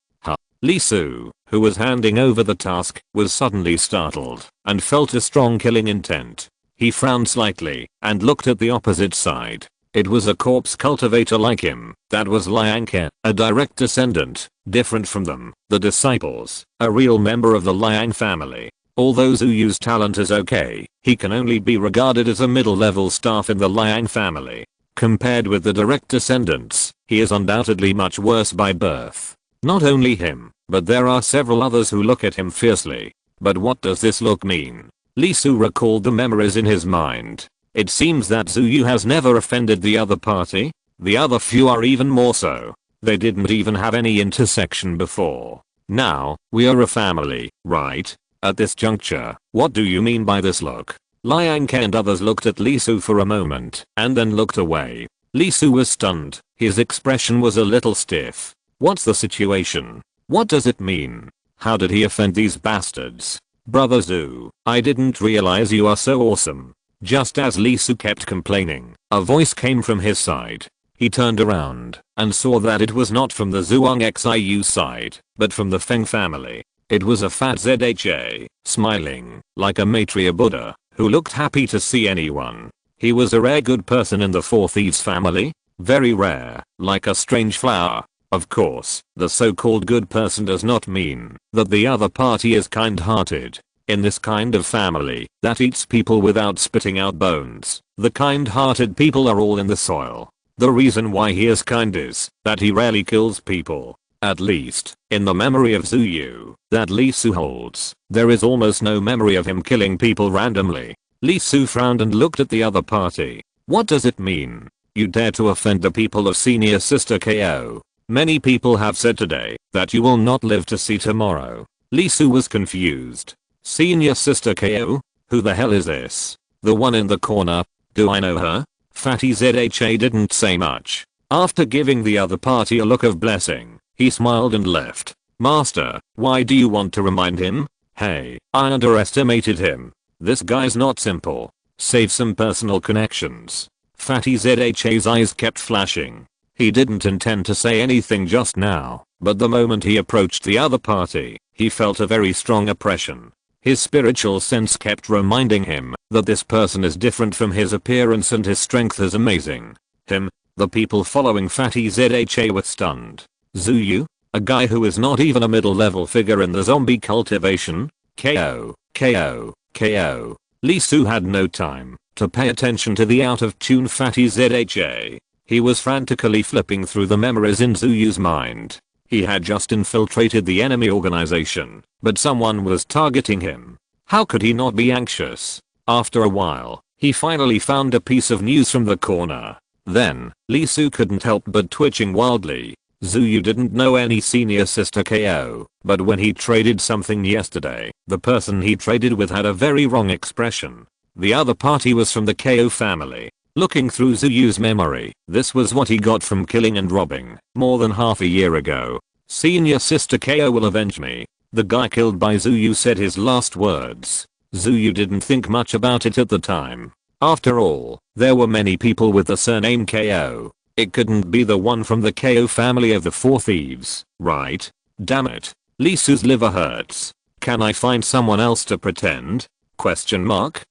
Lee Su, who was handing over the task, was suddenly startled and felt a strong killing intent. He frowned slightly and looked at the opposite side. It was a corpse cultivator like him. That was Liang Ke, a direct descendant, different from them, the disciples, a real member of the Liang family. Although Zhu Yu's talent is okay, he can only be regarded as a middle-level staff in the Liang family. Compared with the direct descendants, he is undoubtedly much worse by birth. Not only him, but there are several others who look at him fiercely. But what does this look mean? Lee Su recalled the memories in his mind. It seems that Zhu Yu has never offended the other party. The other few are even more so. They didn't even have any intersection before. Now, we are a family, right? At this juncture, what do you mean by this look? Liang Ke and others looked at Lee Su for a moment and then looked away. Lee Su was stunned. His expression was a little stiff. What's the situation? What does it mean? How did he offend these bastards? Brother Zhu, I didn't realize you are so awesome. Just as Lee Su kept complaining, a voice came from his side. He turned around and saw that it was not from the Zhuang Xiu side, but from the Feng family. It was a fat Zha, smiling, like a matriarch Buddha, who looked happy to see anyone. He was a rare good person in the 4 thieves family. Very rare, like a strange flower. Of course, the so-called good person does not mean that the other party is kind-hearted. In this kind of family that eats people without spitting out bones, the kind-hearted people are all in the soil. The reason why he is kind is that he rarely kills people. At least, in the memory of Zhu Yu that Lee Su holds, there is almost no memory of him killing people randomly. Lee Su frowned and looked at the other party. What does it mean? You dare to offend the people of senior sister KO. Many people have said today that you will not live to see tomorrow. Lee Su was confused. Senior sister KO? Who the hell is this? The one in the corner? Do I know her? Fatty Zha didn't say much. After giving the other party a look of blessing, he smiled and left. Master, why do you want to remind him? Hey, I underestimated him. This guy's not simple. Save some personal connections. Fatty Zha's eyes kept flashing. He didn't intend to say anything just now, but the moment he approached the other party, he felt a very strong oppression. His spiritual sense kept reminding him that this person is different from his appearance and his strength is amazing. The people following Fatty Zha were stunned. Zhu Yu? A guy who is not even a middle-level figure in the zombie cultivation? KO. Lee Su had no time to pay attention to the out-of-tune Fatty Zha. He was frantically flipping through the memories in Zhu Yu's mind. He had just infiltrated the enemy organization, but someone was targeting him. How could he not be anxious? After a while, he finally found a piece of news from the corner. Then, Lee Su couldn't help but twitching wildly. Zuyu didn't know any senior sister KO, but when he traded something yesterday, the person he traded with had a very wrong expression. The other party was from the KO family. Looking through Zuyu's memory, this was what he got from killing and robbing more than half a year ago. Senior sister KO will avenge me. The guy killed by Zuyu said his last words. Zuyu didn't think much about it at the time. After all, there were many people with the surname KO. It couldn't be the one from the KO family of the Four Thieves, right? Damn it. Lee Su's liver hurts. Can I find someone else to pretend? Question mark?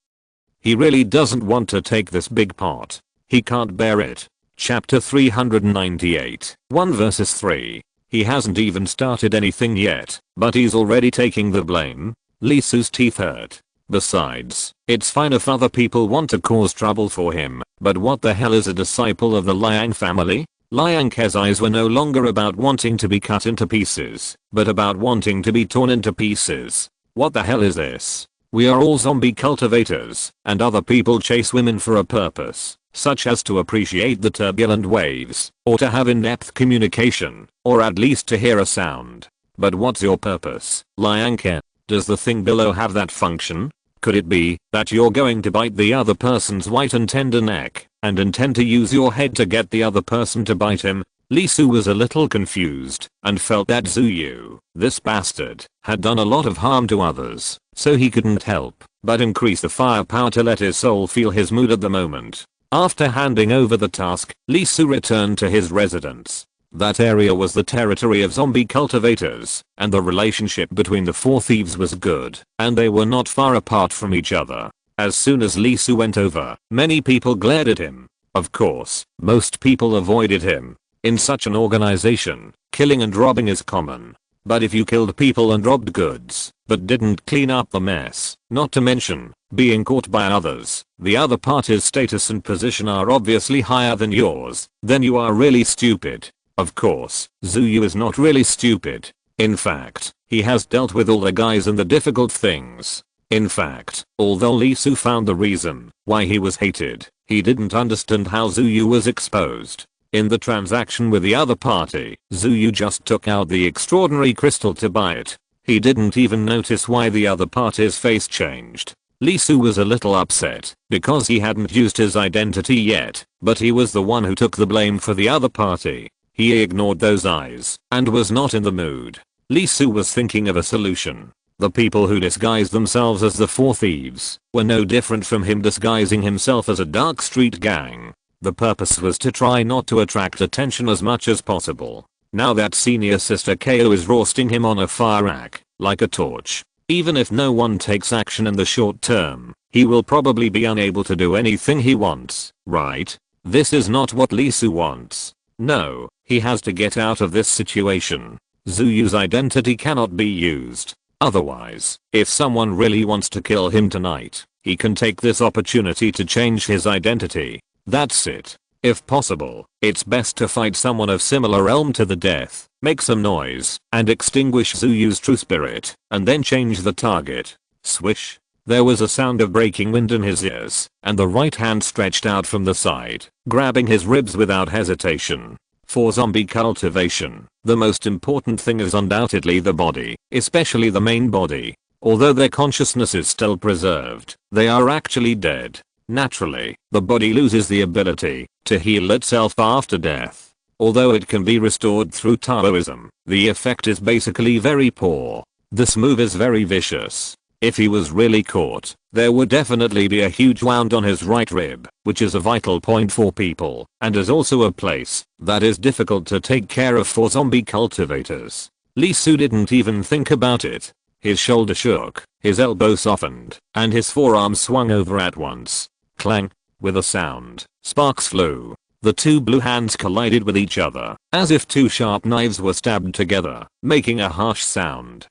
He really doesn't want to take this big part. He can't bear it. Chapter 398, 1 verses 3. He hasn't even started anything yet, but he's already taking the blame. Lee Su's teeth hurt. Besides, it's fine if other people want to cause trouble for him, but what the hell is a disciple of the Liang family? Liang Ke's eyes were no longer about wanting to be cut into pieces, but about wanting to be torn into pieces. What the hell is this? We are all zombie cultivators, and other people chase women for a purpose, such as to appreciate the turbulent waves, or to have in-depth communication, or at least to hear a sound. But what's your purpose, Liang Ke? Does the thing below have that function? Could it be that you're going to bite the other person's white and tender neck, and intend to use your head to get the other person to bite him? Lee Su was a little confused, and felt that Zuyu, this bastard, had done a lot of harm to others, so he couldn't help but increase the firepower to let his soul feel his mood at the moment. After handing over the task, Lee Su returned to his residence. That area was the territory of zombie cultivators, and the relationship between the Four Thieves was good, and they were not far apart from each other. As soon as Lee Su went over, many people glared at him. Of course, most people avoided him. In such an organization, killing and robbing is common. But if you killed people and robbed goods, but didn't clean up the mess, not to mention being caught by others, the other party's status and position are obviously higher than yours, then you are really stupid. Of course, Zuyu is not really stupid. In fact, he has dealt with all the guys and the difficult things. In fact, although Lee Su found the reason why he was hated, he didn't understand how Zuyu was exposed. In the transaction with the other party, Zuyu just took out the extraordinary crystal to buy it. He didn't even notice why the other party's face changed. Lee Su was a little upset because he hadn't used his identity yet, but he was the one who took the blame for the other party. He ignored those eyes and was not in the mood. Lee Su was thinking of a solution. The people who disguised themselves as the Four Thieves were no different from him disguising himself as a dark street gang. The purpose was to try not to attract attention as much as possible. Now that senior sister KO is roasting him on a fire rack, like a torch. Even if no one takes action in the short term, he will probably be unable to do anything he wants, right? This is not what Lee Su wants. No, he has to get out of this situation. Zuyu's identity cannot be used. Otherwise, if someone really wants to kill him tonight, he can take this opportunity to change his identity. That's it. If possible, it's best to fight someone of similar realm to the death, make some noise, and extinguish Zuyu's true spirit, and then change the target. Swish. There was a sound of breaking wind in his ears, and the right hand stretched out from the side, grabbing his ribs without hesitation. For zombie cultivation, the most important thing is undoubtedly the body, especially the main body. Although their consciousness is still preserved, they are actually dead. Naturally, the body loses the ability to heal itself after death. Although it can be restored through Taoism, the effect is basically very poor. This move is very vicious. If he was really caught, there would definitely be a huge wound on his right rib, which is a vital point for people, and is also a place that is difficult to take care of for zombie cultivators. Lee Su didn't even think about it. His shoulder shook, his elbow softened, and his forearm swung over at once. Clang. With a sound, sparks flew. The two blue hands collided with each other, as if two sharp knives were stabbed together, making a harsh sound.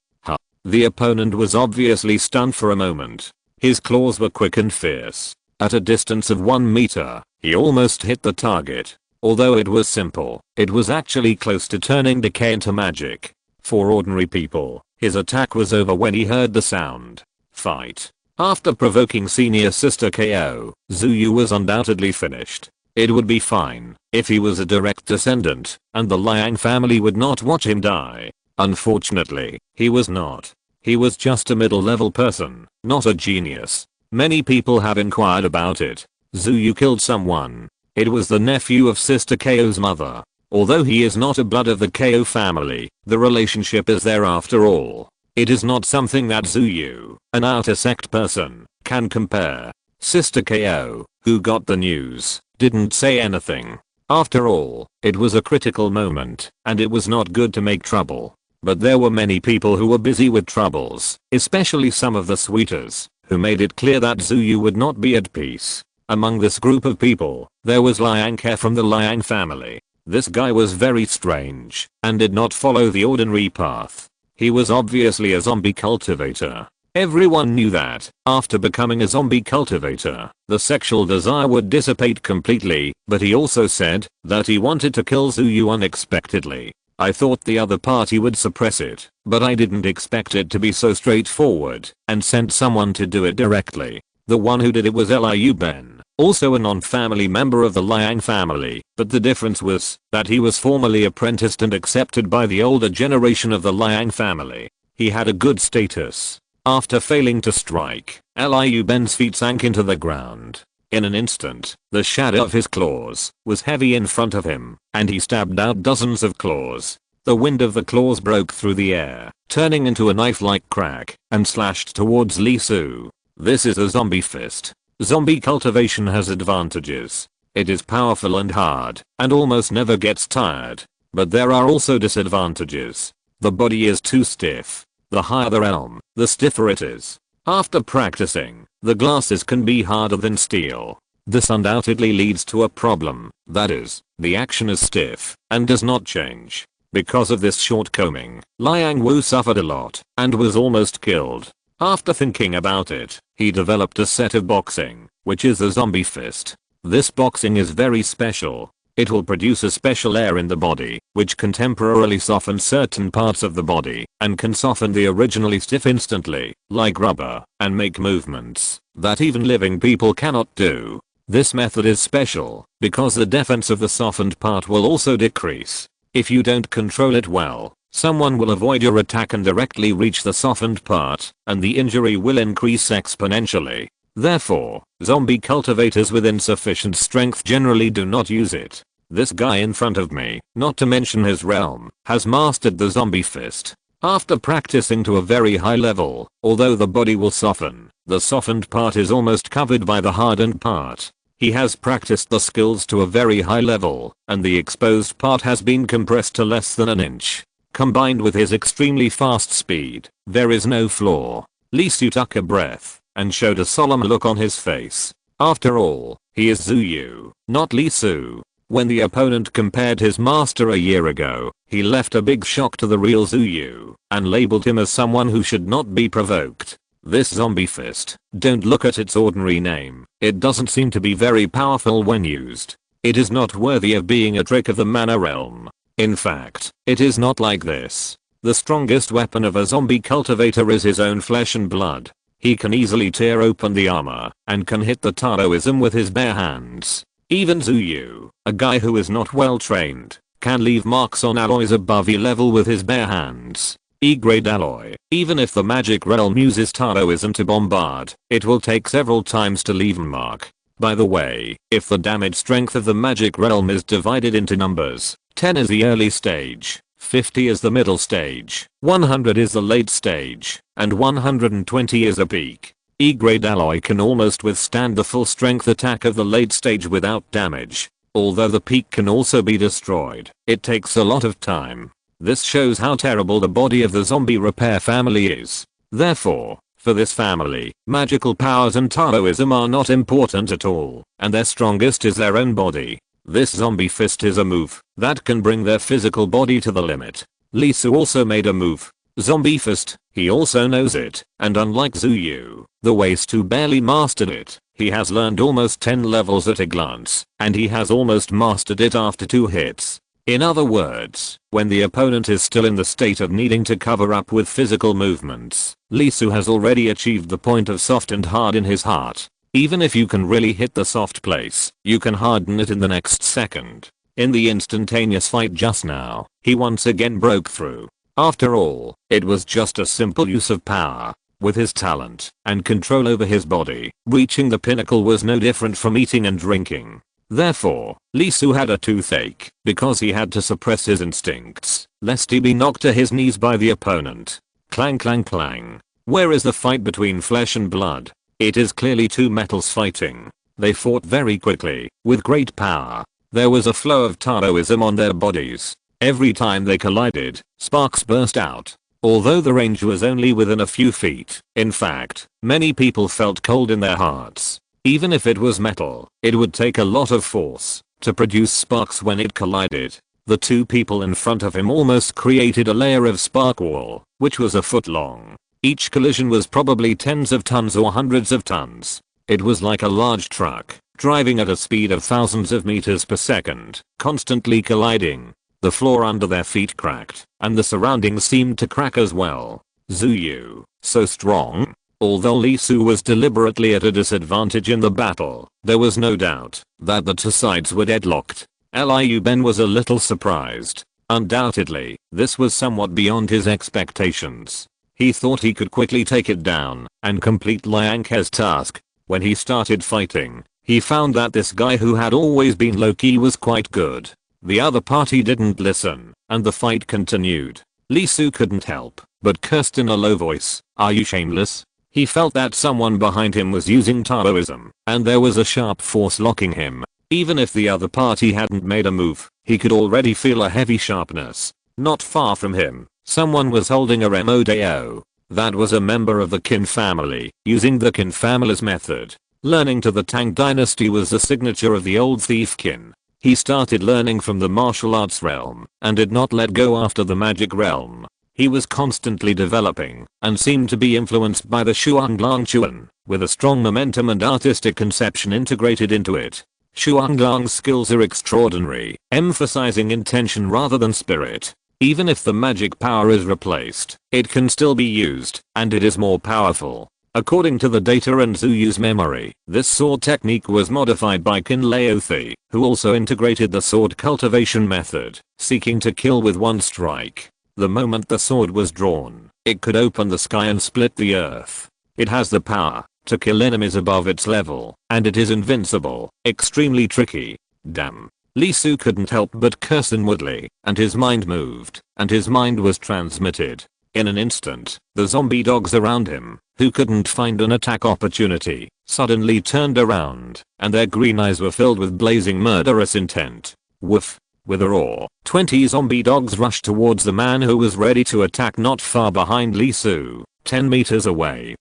The opponent was obviously stunned for a moment. His claws were quick and fierce. At a distance of 1 meter, he almost hit the target. Although it was simple, it was actually close to turning decay into magic. For ordinary people, his attack was over when he heard the sound. Fight. After provoking senior sister KO, Zuyu was undoubtedly finished. It would be fine if he was a direct descendant, and the Liang family would not watch him die. Unfortunately, he was not. He was just a middle-level person, not a genius. Many people have inquired about it. Zuyu killed someone. It was the nephew of Sister KO's mother. Although he is not a blood of the KO family, the relationship is there after all. It is not something that Zuyu, an outer sect person, can compare. Sister KO, who got the news, didn't say anything. After all, it was a critical moment, and it was not good to make trouble. But there were many people who were busy with troubles, especially some of the sweeters, who made it clear that Zuyu would not be at peace. Among this group of people, there was Liang Ke from the Liang family. This guy was very strange, and did not follow the ordinary path. He was obviously a zombie cultivator. Everyone knew that, after becoming a zombie cultivator, the sexual desire would dissipate completely, but he also said that he wanted to kill Zuyu unexpectedly. I thought the other party would suppress it, but I didn't expect it to be so straightforward, and sent someone to do it directly. The one who did it was Liu Ben, also a non-family member of the Liang family, but the difference was that he was formally apprenticed and accepted by the older generation of the Liang family. He had a good status. After failing to strike, Liu Ben's feet sank into the ground. In an instant, the shadow of his claws was heavy in front of him, and he stabbed out dozens of claws. The wind of the claws broke through the air, turning into a knife-like crack, and slashed towards Li Su. This is a zombie fist. Zombie cultivation has advantages. It is powerful and hard, and almost never gets tired. But there are also disadvantages. The body is too stiff. The higher the realm, the stiffer it is. After practicing, the glasses can be harder than steel. This undoubtedly leads to a problem, that is, the action is stiff, and does not change. Because of this shortcoming, Liang Wu suffered a lot, and was almost killed. After thinking about it, he developed a set of boxing, which is the zombie fist. This boxing is very special. It will produce a special air in the body, which can temporarily soften certain parts of the body, and can soften the originally stiff instantly, like rubber, and make movements that even living people cannot do. This method is special, because the defense of the softened part will also decrease. If you don't control it well, someone will avoid your attack and directly reach the softened part, and the injury will increase exponentially. Therefore, zombie cultivators with insufficient strength generally do not use it. This guy in front of me, not to mention his realm, has mastered the zombie fist. After practicing to a very high level, although the body will soften, the softened part is almost covered by the hardened part. He has practiced the skills to a very high level, and the exposed part has been compressed to less than an inch. Combined with his extremely fast speed, there is no flaw. Li Su took a breath, and showed a solemn look on his face. After all, he is Zuyu, not Li Su. When the opponent compared his master a year ago, he left a big shock to the real Zuyu, and labeled him as someone who should not be provoked. This zombie fist, don't look at its ordinary name, it doesn't seem to be very powerful when used. It is not worthy of being a trick of the mana realm. In fact, it is not like this. The strongest weapon of a zombie cultivator is his own flesh and blood. He can easily tear open the armor, and can hit the Taoism with his bare hands. Even Zuyu, a guy who is not well trained, can leave marks on alloys above E-level with his bare hands. E-grade alloy, even if the magic realm uses Taoism to bombard, it will take several times to leave a mark. By the way, if the damage strength of the magic realm is divided into numbers, 10 is the early stage, 50 is the middle stage, 100 is the late stage, and 120 is a peak. E-grade alloy can almost withstand the full strength attack of the late stage without damage. Although the peak can also be destroyed, it takes a lot of time. This shows how terrible the body of the zombie repair family is. Therefore, for this family, magical powers and Taoism are not important at all, and their strongest is their own body. This zombie fist is a move that can bring their physical body to the limit. Li Su also made a move. Zombie fist, he also knows it, and unlike Zuyu, the waste who barely mastered it, he has learned almost 10 levels at a glance, and he has almost mastered it after 2 hits. In other words, when the opponent is still in the state of needing to cover up with physical movements, Lee Su has already achieved the point of soft and hard in his heart. Even if you can really hit the soft place, you can harden it in the next second. In the instantaneous fight just now, he once again broke through. After all, it was just a simple use of power. With his talent and control over his body, reaching the pinnacle was no different from eating and drinking. Therefore, Lee Su had a toothache because he had to suppress his instincts, lest he be knocked to his knees by the opponent. Clang clang clang. Where is the fight between flesh and blood? It is clearly two metals fighting. They fought very quickly, with great power. There was a flow of Taoism on their bodies. Every time they collided, sparks burst out. Although the range was only within a few feet, in fact, many people felt cold in their hearts. Even if it was metal, it would take a lot of force to produce sparks when it collided. The two people in front of him almost created a layer of spark wall, which was a foot long. Each collision was probably tens of tons or hundreds of tons. It was like a large truck, driving at a speed of thousands of meters per second, constantly colliding. The floor under their feet cracked, and the surroundings seemed to crack as well. Zuyu, so strong. Although Lee Su was deliberately at a disadvantage in the battle, there was no doubt that the two sides were deadlocked. Liu Ben was a little surprised. Undoubtedly, this was somewhat beyond his expectations. He thought he could quickly take it down and complete Liang He's task. When he started fighting, he found that this guy who had always been low-key was quite good. The other party didn't listen, and the fight continued. Lee Su couldn't help but cursed in a low voice, "Are you shameless?" He felt that someone behind him was using Taoism, and there was a sharp force locking him. Even if the other party hadn't made a move, he could already feel a heavy sharpness. Not far from him, someone was holding a Remodeo. That was a member of the Qin family, using the Qin family's method. Learning to the Tang dynasty was the signature of the old thief Qin. He started learning from the martial arts realm, and did not let go after the magic realm. He was constantly developing, and seemed to be influenced by the Shuanglang Chuan, with a strong momentum and artistic conception integrated into it. Shuanglang's skills are extraordinary, emphasizing intention rather than spirit. Even if the magic power is replaced, it can still be used, and it is more powerful. According to the data and Zuyu's memory, this sword technique was modified by Qin Laothi, who also integrated the sword cultivation method, seeking to kill with one strike. The moment the sword was drawn, it could open the sky and split the earth. It has the power to kill enemies above its level, and it is invincible, extremely tricky. Damn. Lee Su couldn't help but curse inwardly, and his mind moved, and his mind was transmitted. In an instant, the zombie dogs around him, who couldn't find an attack opportunity, suddenly turned around, and their green eyes were filled with blazing murderous intent. Woof. With a roar, 20 zombie dogs rushed towards the man who was ready to attack not far behind Lee Su, 10 meters away.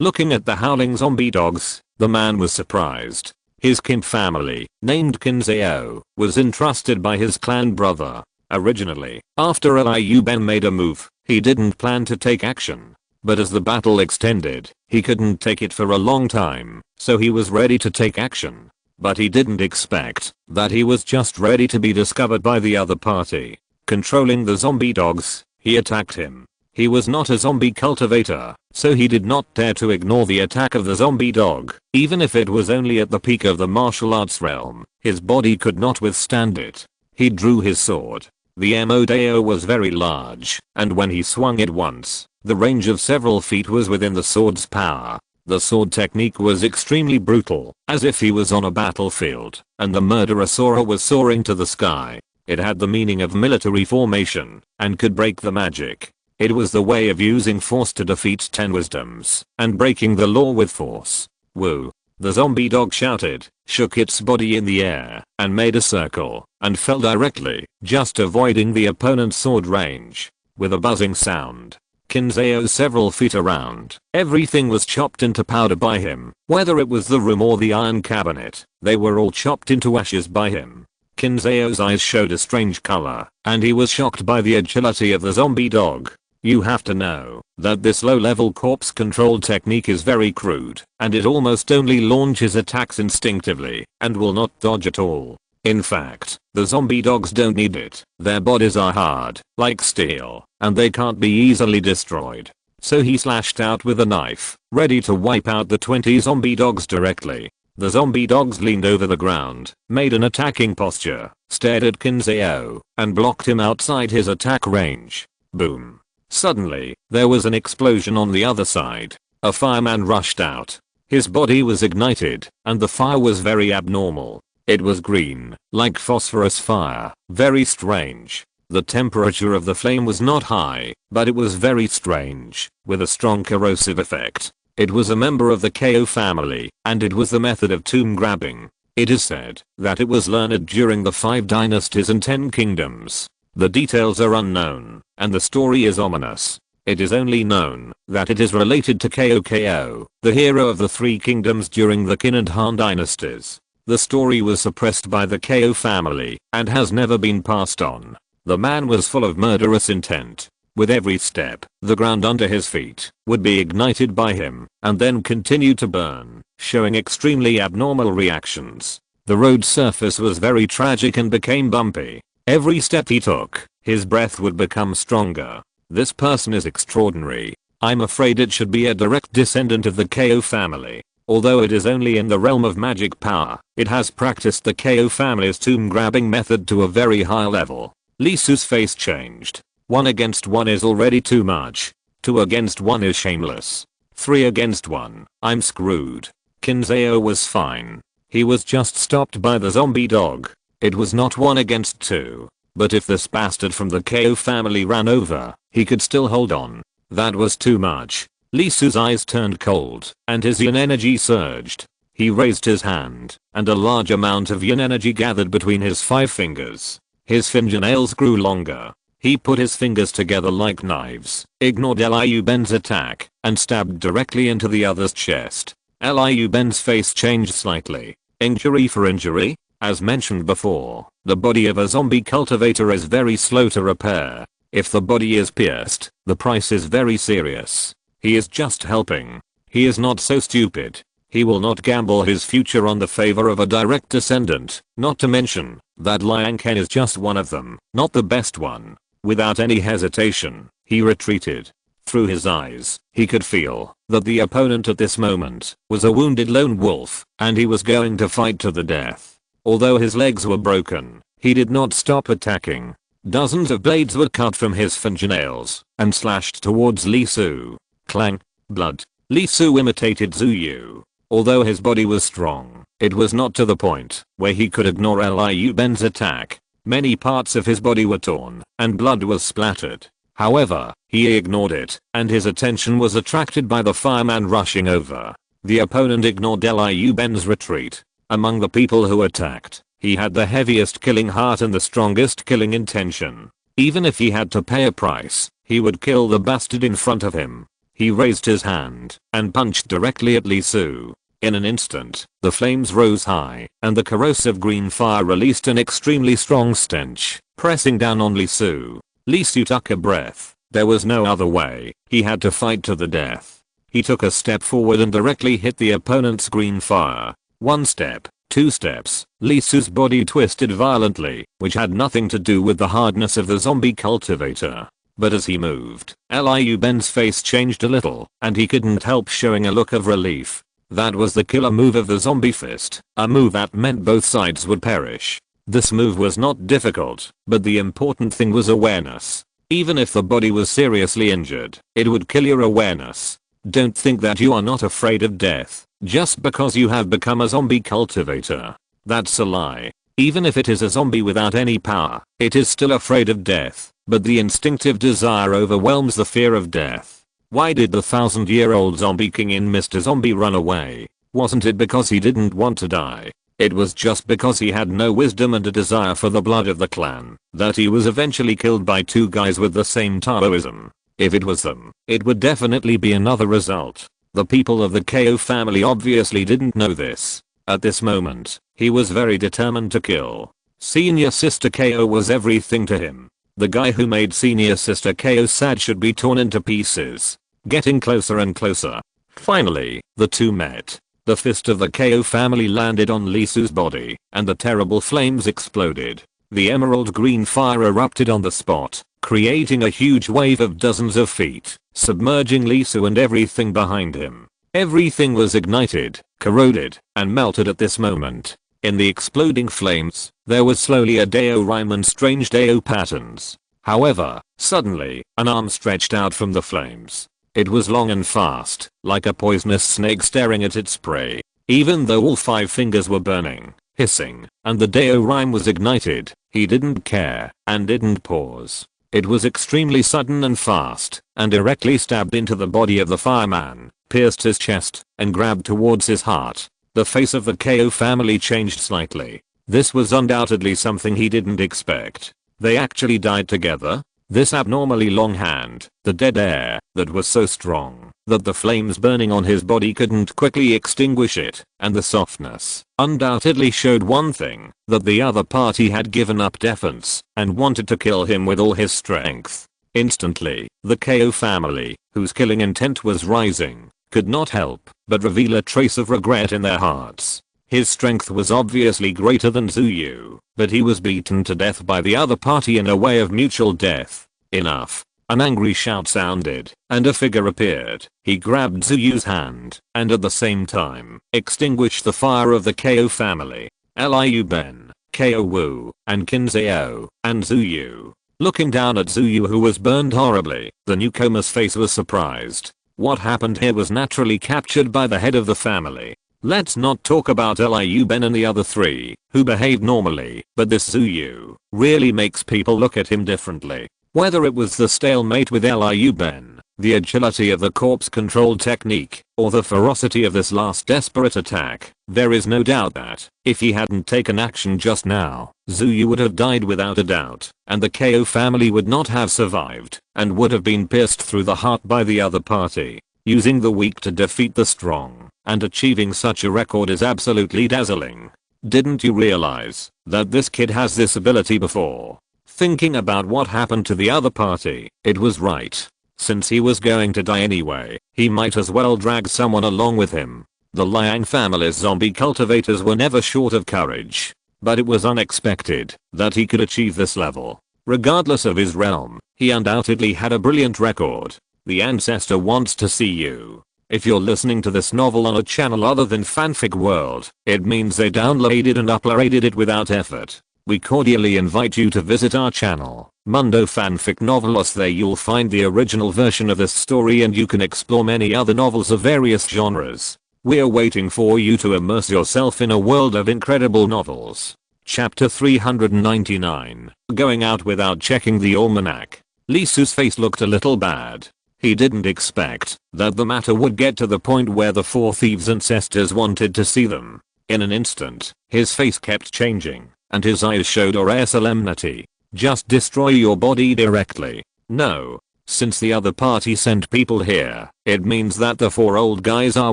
Looking at the howling zombie dogs, the man was surprised. His Qin family, named Qin Zhao, was entrusted by his clan brother. Originally, after Liu Ben made a move, he didn't plan to take action. But as the battle extended, he couldn't take it for a long time, so he was ready to take action. But he didn't expect that he was just ready to be discovered by the other party. Controlling the zombie dogs, he attacked him. He was not a zombie cultivator, so he did not dare to ignore the attack of the zombie dog. Even if it was only at the peak of the martial arts realm, his body could not withstand it. He drew his sword. The Remodeo was very large, and when he swung it once, the range of several feet was within the sword's power. The sword technique was extremely brutal, as if he was on a battlefield, and the murderer Sora was soaring to the sky. It had the meaning of military formation, and could break the magic. It was the way of using force to defeat 10 wisdoms, and breaking the law with force. Woo. The zombie dog shouted, shook its body in the air, and made a circle, and fell directly, just avoiding the opponent's sword range. With a buzzing sound, Qin Zhao several feet around, everything was chopped into powder by him. Whether it was the room or the iron cabinet, they were all chopped into ashes by him. Qin Zhao's eyes showed a strange color, and he was shocked by the agility of the zombie dog. You have to know that this low-level corpse control technique is very crude, and it almost only launches attacks instinctively, and will not dodge at all. In fact, the zombie dogs don't need it. Their bodies are hard, like steel, and they can't be easily destroyed. So he slashed out with a knife, ready to wipe out the 20 zombie dogs directly. The zombie dogs leaned over the ground, made an attacking posture, stared at Kinzeo, and blocked him outside his attack range. Boom. Suddenly, there was an explosion on the other side. A fireman rushed out. His body was ignited, and the fire was very abnormal. It was green, like phosphorus fire, very strange. The temperature of the flame was not high, but it was very strange, with a strong corrosive effect. It was a member of the KO family, and it was the method of tomb grabbing. It is said that it was learned during the 5 dynasties and 10 kingdoms. The details are unknown, and the story is ominous. It is only known that it is related to Ko, the hero of the 3 kingdoms during the Qin and Han dynasties. The story was suppressed by the Ko family and has never been passed on. The man was full of murderous intent. With every step, the ground under his feet would be ignited by him and then continue to burn, showing extremely abnormal reactions. The road surface was very tragic and became bumpy. Every step he took, his breath would become stronger. This person is extraordinary. I'm afraid it should be a direct descendant of the Ko family. Although it is only in the realm of magic power, it has practiced the Ko family's tomb grabbing method to a very high level. Lee Su's face changed. 1 against 1 is already too much. 2 against 1 is shameless. 3 against 1, I'm screwed. Kinzeo was fine. He was just stopped by the zombie dog. It was not 1 against 2. But if this bastard from the Ko family ran over, he could still hold on. That was too much. Lee Su's eyes turned cold, and his yin energy surged. He raised his hand, and a large amount of yin energy gathered between his 5 fingers. His fingernails grew longer. He put his fingers together like knives, ignored Liu Ben's attack, and stabbed directly into the other's chest. Liu Ben's face changed slightly. Injury for injury? As mentioned before, the body of a zombie cultivator is very slow to repair. If the body is pierced, the price is very serious. He is just helping. He is not so stupid. He will not gamble his future on the favor of a direct descendant, not to mention that Liang Ken is just one of them, not the best one. Without any hesitation, he retreated. Through his eyes, he could feel that the opponent at this moment was a wounded lone wolf, and he was going to fight to the death. Although his legs were broken, he did not stop attacking. Dozens of blades were cut from his fingernails and slashed towards Lee Su. Clang. Blood. Lee Su imitated Zhu Yu. Although his body was strong, it was not to the point where he could ignore Liu Ben's attack. Many parts of his body were torn, and blood was splattered. However, he ignored it, and his attention was attracted by the fireman rushing over. The opponent ignored Liu Ben's retreat. Among the people who attacked, he had the heaviest killing heart and the strongest killing intention. Even if he had to pay a price, he would kill the bastard in front of him. He raised his hand and punched directly at Lee Su. In an instant, the flames rose high, and the corrosive green fire released an extremely strong stench, pressing down on Lee Su. Lee Su took a breath. There was no other way. He had to fight to the death. He took a step forward and directly hit the opponent's green fire. 1 step, 2 steps, Lee Su's body twisted violently, which had nothing to do with the hardness of the zombie cultivator. But as he moved, Liu Ben's face changed a little, and he couldn't help showing a look of relief. That was the killer move of the zombie fist, a move that meant both sides would perish. This move was not difficult, but the important thing was awareness. Even if the body was seriously injured, it would kill your awareness. Don't think that you are not afraid of death just because you have become a zombie cultivator. That's a lie. Even if it is a zombie without any power, it is still afraid of death, but the instinctive desire overwhelms the fear of death. Why did the 1000-year-old zombie king in Mr. Zombie run away? Wasn't it because he didn't want to die? It was just because he had no wisdom and a desire for the blood of the clan that he was eventually killed by 2 guys with the same Taoism. If it was them, it would definitely be another result. The people of the Ko family obviously didn't know this. At this moment, he was very determined to kill. Senior Sister Ko was everything to him. The guy who made Senior Sister Ko sad should be torn into pieces. Getting closer and closer. Finally, the two met. The fist of the KO family landed on Lisu's body, and the terrible flames exploded. The emerald green fire erupted on the spot, creating a huge wave of dozens of feet, submerging Lisu and everything behind him. Everything was ignited, corroded, and melted at this moment. In the exploding flames, there was slowly a Deo rhyme and strange Deo patterns. However, suddenly, an arm stretched out from the flames. It was long and fast, like a poisonous snake staring at its prey. Even though all 5 fingers were burning, hissing, and the Deo rhyme was ignited, he didn't care, and didn't pause. It was extremely sudden and fast, and directly stabbed into the body of the fireman, pierced his chest, and grabbed towards his heart. The face of the KO family changed slightly. This was undoubtedly something he didn't expect. They actually died together? This abnormally long hand, the dead air, that was so strong that the flames burning on his body couldn't quickly extinguish it, and the softness undoubtedly showed one thing, that the other party had given up defense and wanted to kill him with all his strength. Instantly, the KO family, whose killing intent was rising, could not help but reveal a trace of regret in their hearts. His strength was obviously greater than Zuyu, but he was beaten to death by the other party in a way of mutual death. Enough. An angry shout sounded, and a figure appeared. He grabbed Zuyu's hand, and at the same time, extinguished the fire of the KO family. Liu Ben, KO Wu, and Kinzao, and Zuyu. Looking down at Zuyu, who was burned horribly, the newcomer's face was surprised. What happened here was naturally captured by the head of the family. Let's not talk about Liu Ben and the other 3, who behaved normally, but this Zuyu really makes people look at him differently. Whether it was the stalemate with Liu Ben, the agility of the corpse control technique, or the ferocity of this last desperate attack, there is no doubt that, if he hadn't taken action just now, Zuyu would have died without a doubt, and the KO family would not have survived, and would have been pierced through the heart by the other party. Using the weak to defeat the strong, and achieving such a record is absolutely dazzling. Didn't you realize that this kid has this ability before? Thinking about what happened to the other party, it was right. Since he was going to die anyway, he might as well drag someone along with him. The Liang family's zombie cultivators were never short of courage, but it was unexpected that he could achieve this level. Regardless of his realm, he undoubtedly had a brilliant record. The ancestor wants to see you. If you're listening to this novel on a channel other than Fanfic World, it means they downloaded and uploaded it without effort. We cordially invite you to visit our channel, Mundo Fanfic Novelos. There you'll find the original version of this story, and you can explore many other novels of various genres. We're waiting for you to immerse yourself in a world of incredible novels. Chapter 399. Going out without checking the almanac. Lisu's face looked a little bad. He didn't expect that the matter would get to the point where the 4 thieves' ancestors wanted to see them. In an instant, his face kept changing, and his eyes showed a rare solemnity. Just destroy your body directly. No. Since the other party sent people here, it means that the 4 old guys are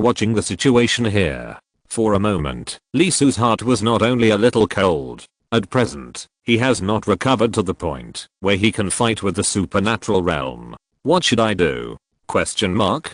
watching the situation here. For a moment, Lisu's heart was not only a little cold. At present, he has not recovered to the point where he can fight with the supernatural realm. What should I do? Question mark?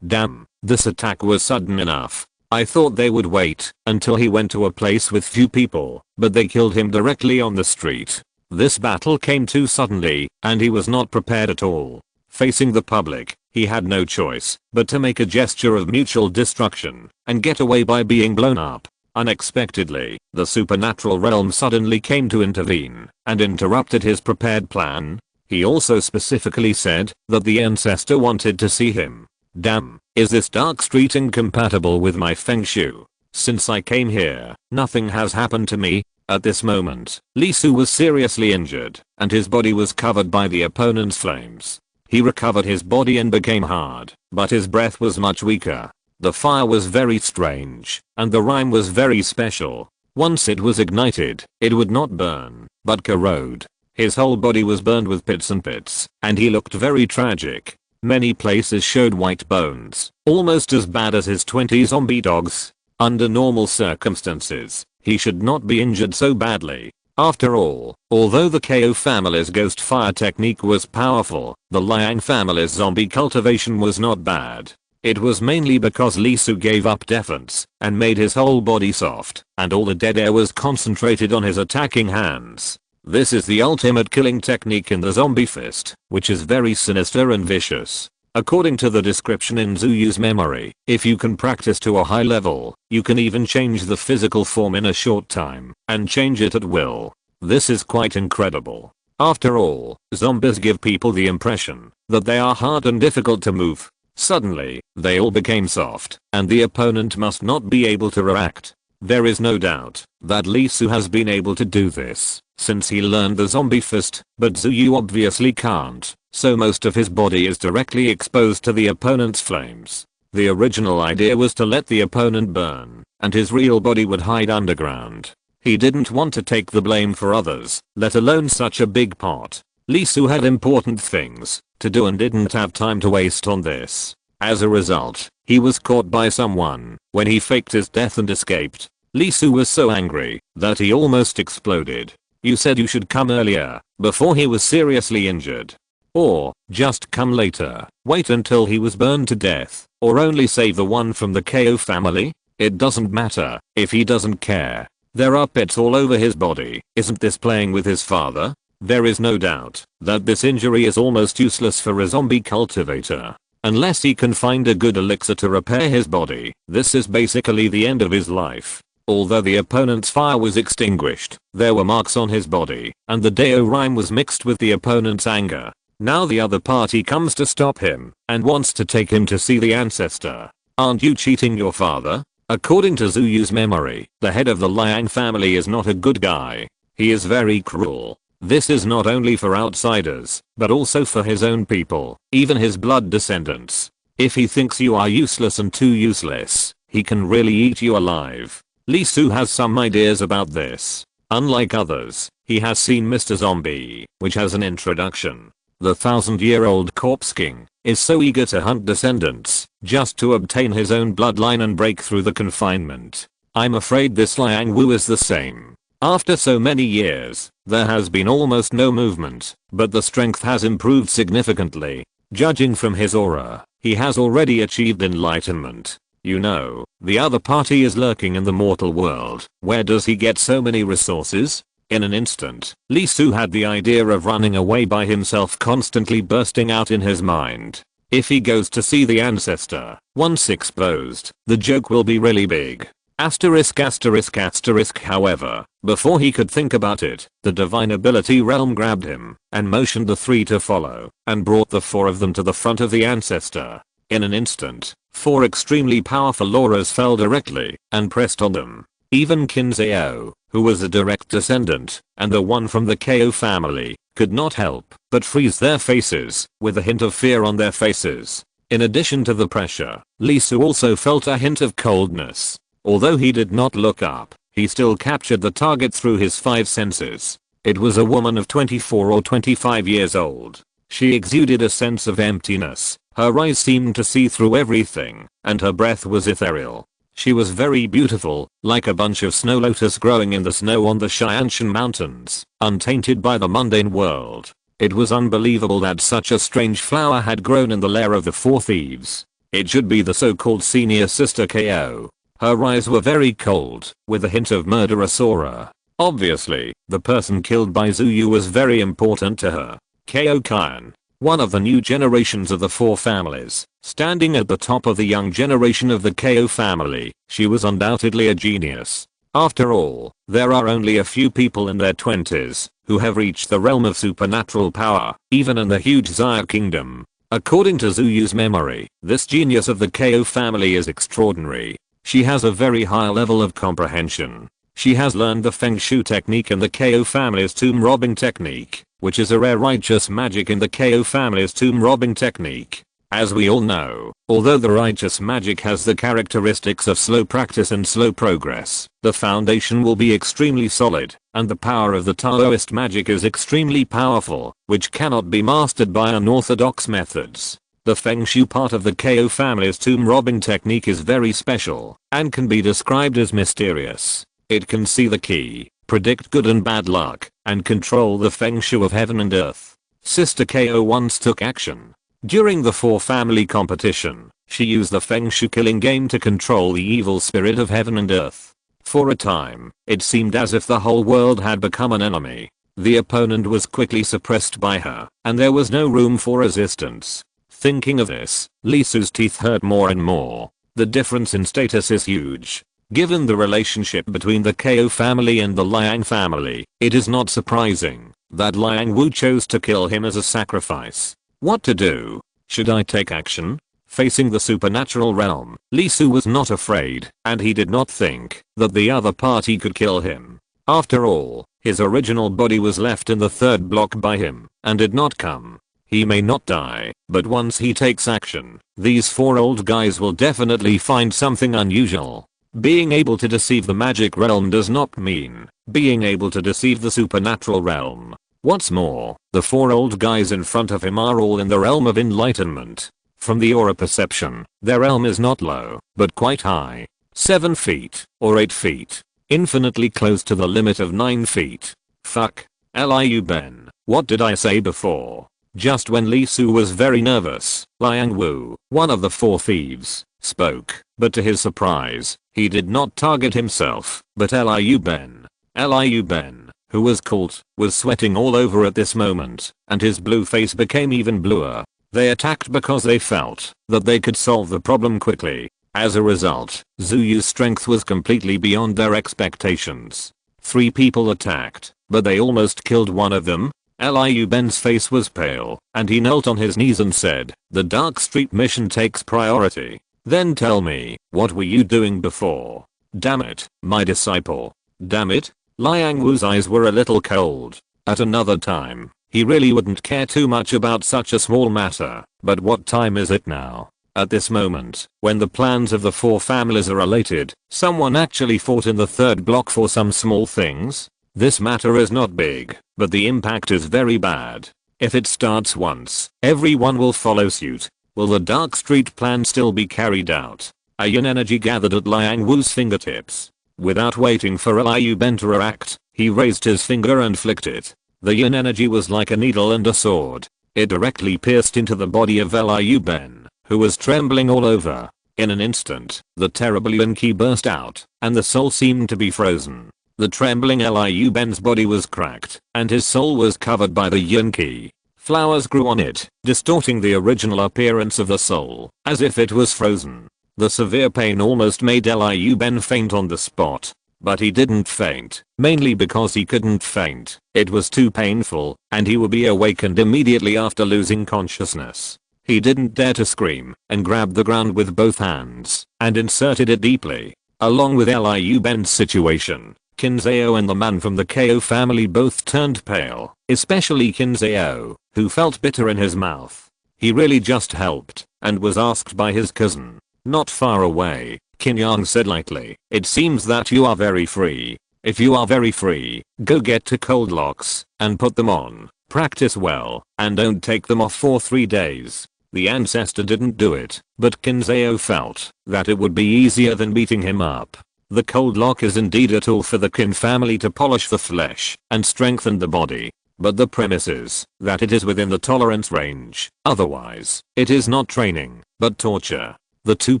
Damn, this attack was sudden enough. I thought they would wait until he went to a place with few people, but they killed him directly on the street. This battle came too suddenly, and he was not prepared at all. Facing the public, he had no choice but to make a gesture of mutual destruction and get away by being blown up. Unexpectedly, the supernatural realm suddenly came to intervene and interrupted his prepared plan. He also specifically said that the ancestor wanted to see him. Damn, is this dark street incompatible with my feng shui? Since I came here, nothing has happened to me. At this moment, Lisu was seriously injured, and his body was covered by the opponent's flames. He recovered his body and became hard, but his breath was much weaker. The fire was very strange, and the rhyme was very special. Once it was ignited, it would not burn, but corrode. His whole body was burned with pits and pits, and he looked very tragic. Many places showed white bones, almost as bad as his 20 zombie dogs. Under normal circumstances, he should not be injured so badly. After all, although the KO family's ghost fire technique was powerful, the Liang family's zombie cultivation was not bad. It was mainly because Lee Su gave up defense and made his whole body soft, and all the dead air was concentrated on his attacking hands. This is the ultimate killing technique in the zombie fist, which is very sinister and vicious. According to the description in Zuyu's memory, if you can practice to a high level, you can even change the physical form in a short time, and change it at will. This is quite incredible. After all, zombies give people the impression that they are hard and difficult to move. Suddenly, they all became soft, and the opponent must not be able to react. There is no doubt that Lee Su has been able to do this since he learned the zombie fist, but Zuyu obviously can't, so most of his body is directly exposed to the opponent's flames. The original idea was to let the opponent burn, and his real body would hide underground. He didn't want to take the blame for others, let alone such a big pot. Lee Su had important things to do and didn't have time to waste on this. As a result, he was caught by someone when he faked his death and escaped. Lee Su was so angry that he almost exploded. You said you should come earlier, before he was seriously injured. Or, just come later, wait until he was burned to death, or only save the one from the KO family? It doesn't matter if he doesn't care. There are pits all over his body. Isn't this playing with his father? There is no doubt that this injury is almost useless for a zombie cultivator. Unless he can find a good elixir to repair his body, this is basically the end of his life. Although the opponent's fire was extinguished, there were marks on his body, and the Deo rhyme was mixed with the opponent's anger. Now the other party comes to stop him, and wants to take him to see the ancestor. Aren't you cheating your father? According to Zuyu's memory, the head of the Liang family is not a good guy. He is very cruel. This is not only for outsiders, but also for his own people, even his blood descendants. If he thinks you are useless and too useless, he can really eat you alive. Lee Su has some ideas about this. Unlike others, he has seen Mr. Zombie, which has an introduction. The 1,000-year-old corpse king is so eager to hunt descendants just to obtain his own bloodline and break through the confinement. I'm afraid this Liang Wu is the same. After so many years, there has been almost no movement, but the strength has improved significantly. Judging from his aura, he has already achieved enlightenment. You know, the other party is lurking in the mortal world. Where does he get so many resources? In an instant, Lee Su had the idea of running away by himself constantly bursting out in his mind. If he goes to see the ancestor, once exposed, the joke will be really big. Asterisk asterisk asterisk however, before he could think about it, the divine ability realm grabbed him and motioned the three to follow and brought the four of them to the front of the ancestor. In an instant, 4 extremely powerful auras fell directly and pressed on them. Even Qin Zhao, who was a direct descendant, and the one from the KO family, could not help but freeze their faces with a hint of fear on their faces. In addition to the pressure, Lee Su also felt a hint of coldness. Although he did not look up, he still captured the target through his 5 senses. It was a woman of 24 or 25 years old. She exuded a sense of emptiness. Her eyes seemed to see through everything, and her breath was ethereal. She was very beautiful, like a bunch of snow lotus growing in the snow on the Xianshan mountains, untainted by the mundane world. It was unbelievable that such a strange flower had grown in the lair of the 4 thieves. It should be the so-called senior sister KO. Her eyes were very cold, with a hint of murderous aura. Obviously, the person killed by Zuyu was very important to her. KO Kyan, one of the new generations of the 4 families, standing at the top of the young generation of the KO family, she was undoubtedly a genius. After all, there are only a few people in their 20s who have reached the realm of supernatural power, even in the huge Xia kingdom. According to Zuyu's memory, this genius of the KO family is extraordinary. She has a very high level of comprehension. She has learned the Feng Shui technique and the KO family's tomb robbing technique, which is a rare righteous magic in the KO family's tomb robbing technique. As we all know, although the righteous magic has the characteristics of slow practice and slow progress, the foundation will be extremely solid, and the power of the Taoist magic is extremely powerful, which cannot be mastered by unorthodox methods. The Feng Shui part of the KO family's tomb robbing technique is very special, and can be described as mysterious. It can see the key, predict good and bad luck, and control the Feng Shui of heaven and earth. Sister KO once took action. During the 4 family competition, She used the Feng Shui killing game to control the evil spirit of heaven and earth. For a time, it seemed as if the whole world had become an enemy. The opponent was quickly suppressed by her, and there was no room for resistance. Thinking of this, Li Su's teeth hurt more and more. The difference in status is huge. Given the relationship between the Ko family and the Liang family, it is not surprising that Liang Wu chose to kill him as a sacrifice. What to do? Should I take action? Facing the supernatural realm, Li Su was not afraid, and he did not think that the other party could kill him. After all, his original body was left in the third block by him, and did not come. He may not die, but once he takes action, these four old guys will definitely find something unusual. Being able to deceive the magic realm does not mean being able to deceive the supernatural realm. What's more, the four old guys in front of him are all in the realm of enlightenment. From the aura perception, their realm is not low, but quite high. 7 feet, or 8 feet. Infinitely close to the limit of 9 feet. Fuck. Liu Ben, what did I say before? Just when Li Su was very nervous, Liang Wu, one of the four thieves, spoke, but to his surprise, he did not target himself, but Liu Ben. Liu Ben, who was caught, was sweating all over at this moment, and his blue face became even bluer. They attacked because they felt that they could solve the problem quickly. As a result, Zhu Yu's strength was completely beyond their expectations. 3 people attacked, but they almost killed one of them. Liu Ben's face was pale, and he knelt on his knees and said, "The Dark Street mission takes priority." Then tell me, what were you doing before? Damn it, my disciple. Damn it. Liang Wu's eyes were a little cold. At another time, he really wouldn't care too much about such a small matter, but what time is it now? At this moment, when the plans of the four families are related, someone actually fought in the third block for some small things? This matter is not big, but the impact is very bad. If it starts once, everyone will follow suit. Will the Dark Street plan still be carried out? A yin energy gathered at Liang Wu's fingertips. Without waiting for Liu Ben to react, he raised his finger and flicked it. The yin energy was like a needle and a sword. It directly pierced into the body of Liu Ben, who was trembling all over. In an instant, the terrible yin ki burst out, and the soul seemed to be frozen. The trembling Liu Ben's body was cracked, and his soul was covered by the yin ki. Flowers grew on it, distorting the original appearance of the soul, as if it was frozen. The severe pain almost made Liu Ben faint on the spot. But he didn't faint, mainly because he couldn't faint. It was too painful, and he would be awakened immediately after losing consciousness. He didn't dare to scream, and grabbed the ground with both hands, and inserted it deeply. Along with Liu Ben's situation, Qin Zhao and the man from the Ko family both turned pale, especially Qin Zhao, who felt bitter in his mouth. He really just helped, and was asked by his cousin. Not far away, Qin Yang said lightly, "It seems that you are very free. If you are very free, go get to cold locks, and put them on. Practice well, and don't take them off for 3 days." The ancestor didn't do it, but Qin Zhao felt that it would be easier than beating him up. The cold lock is indeed a tool for the Qin family to polish the flesh and strengthen the body. But the premise is that it is within the tolerance range. Otherwise, it is not training, but torture. The two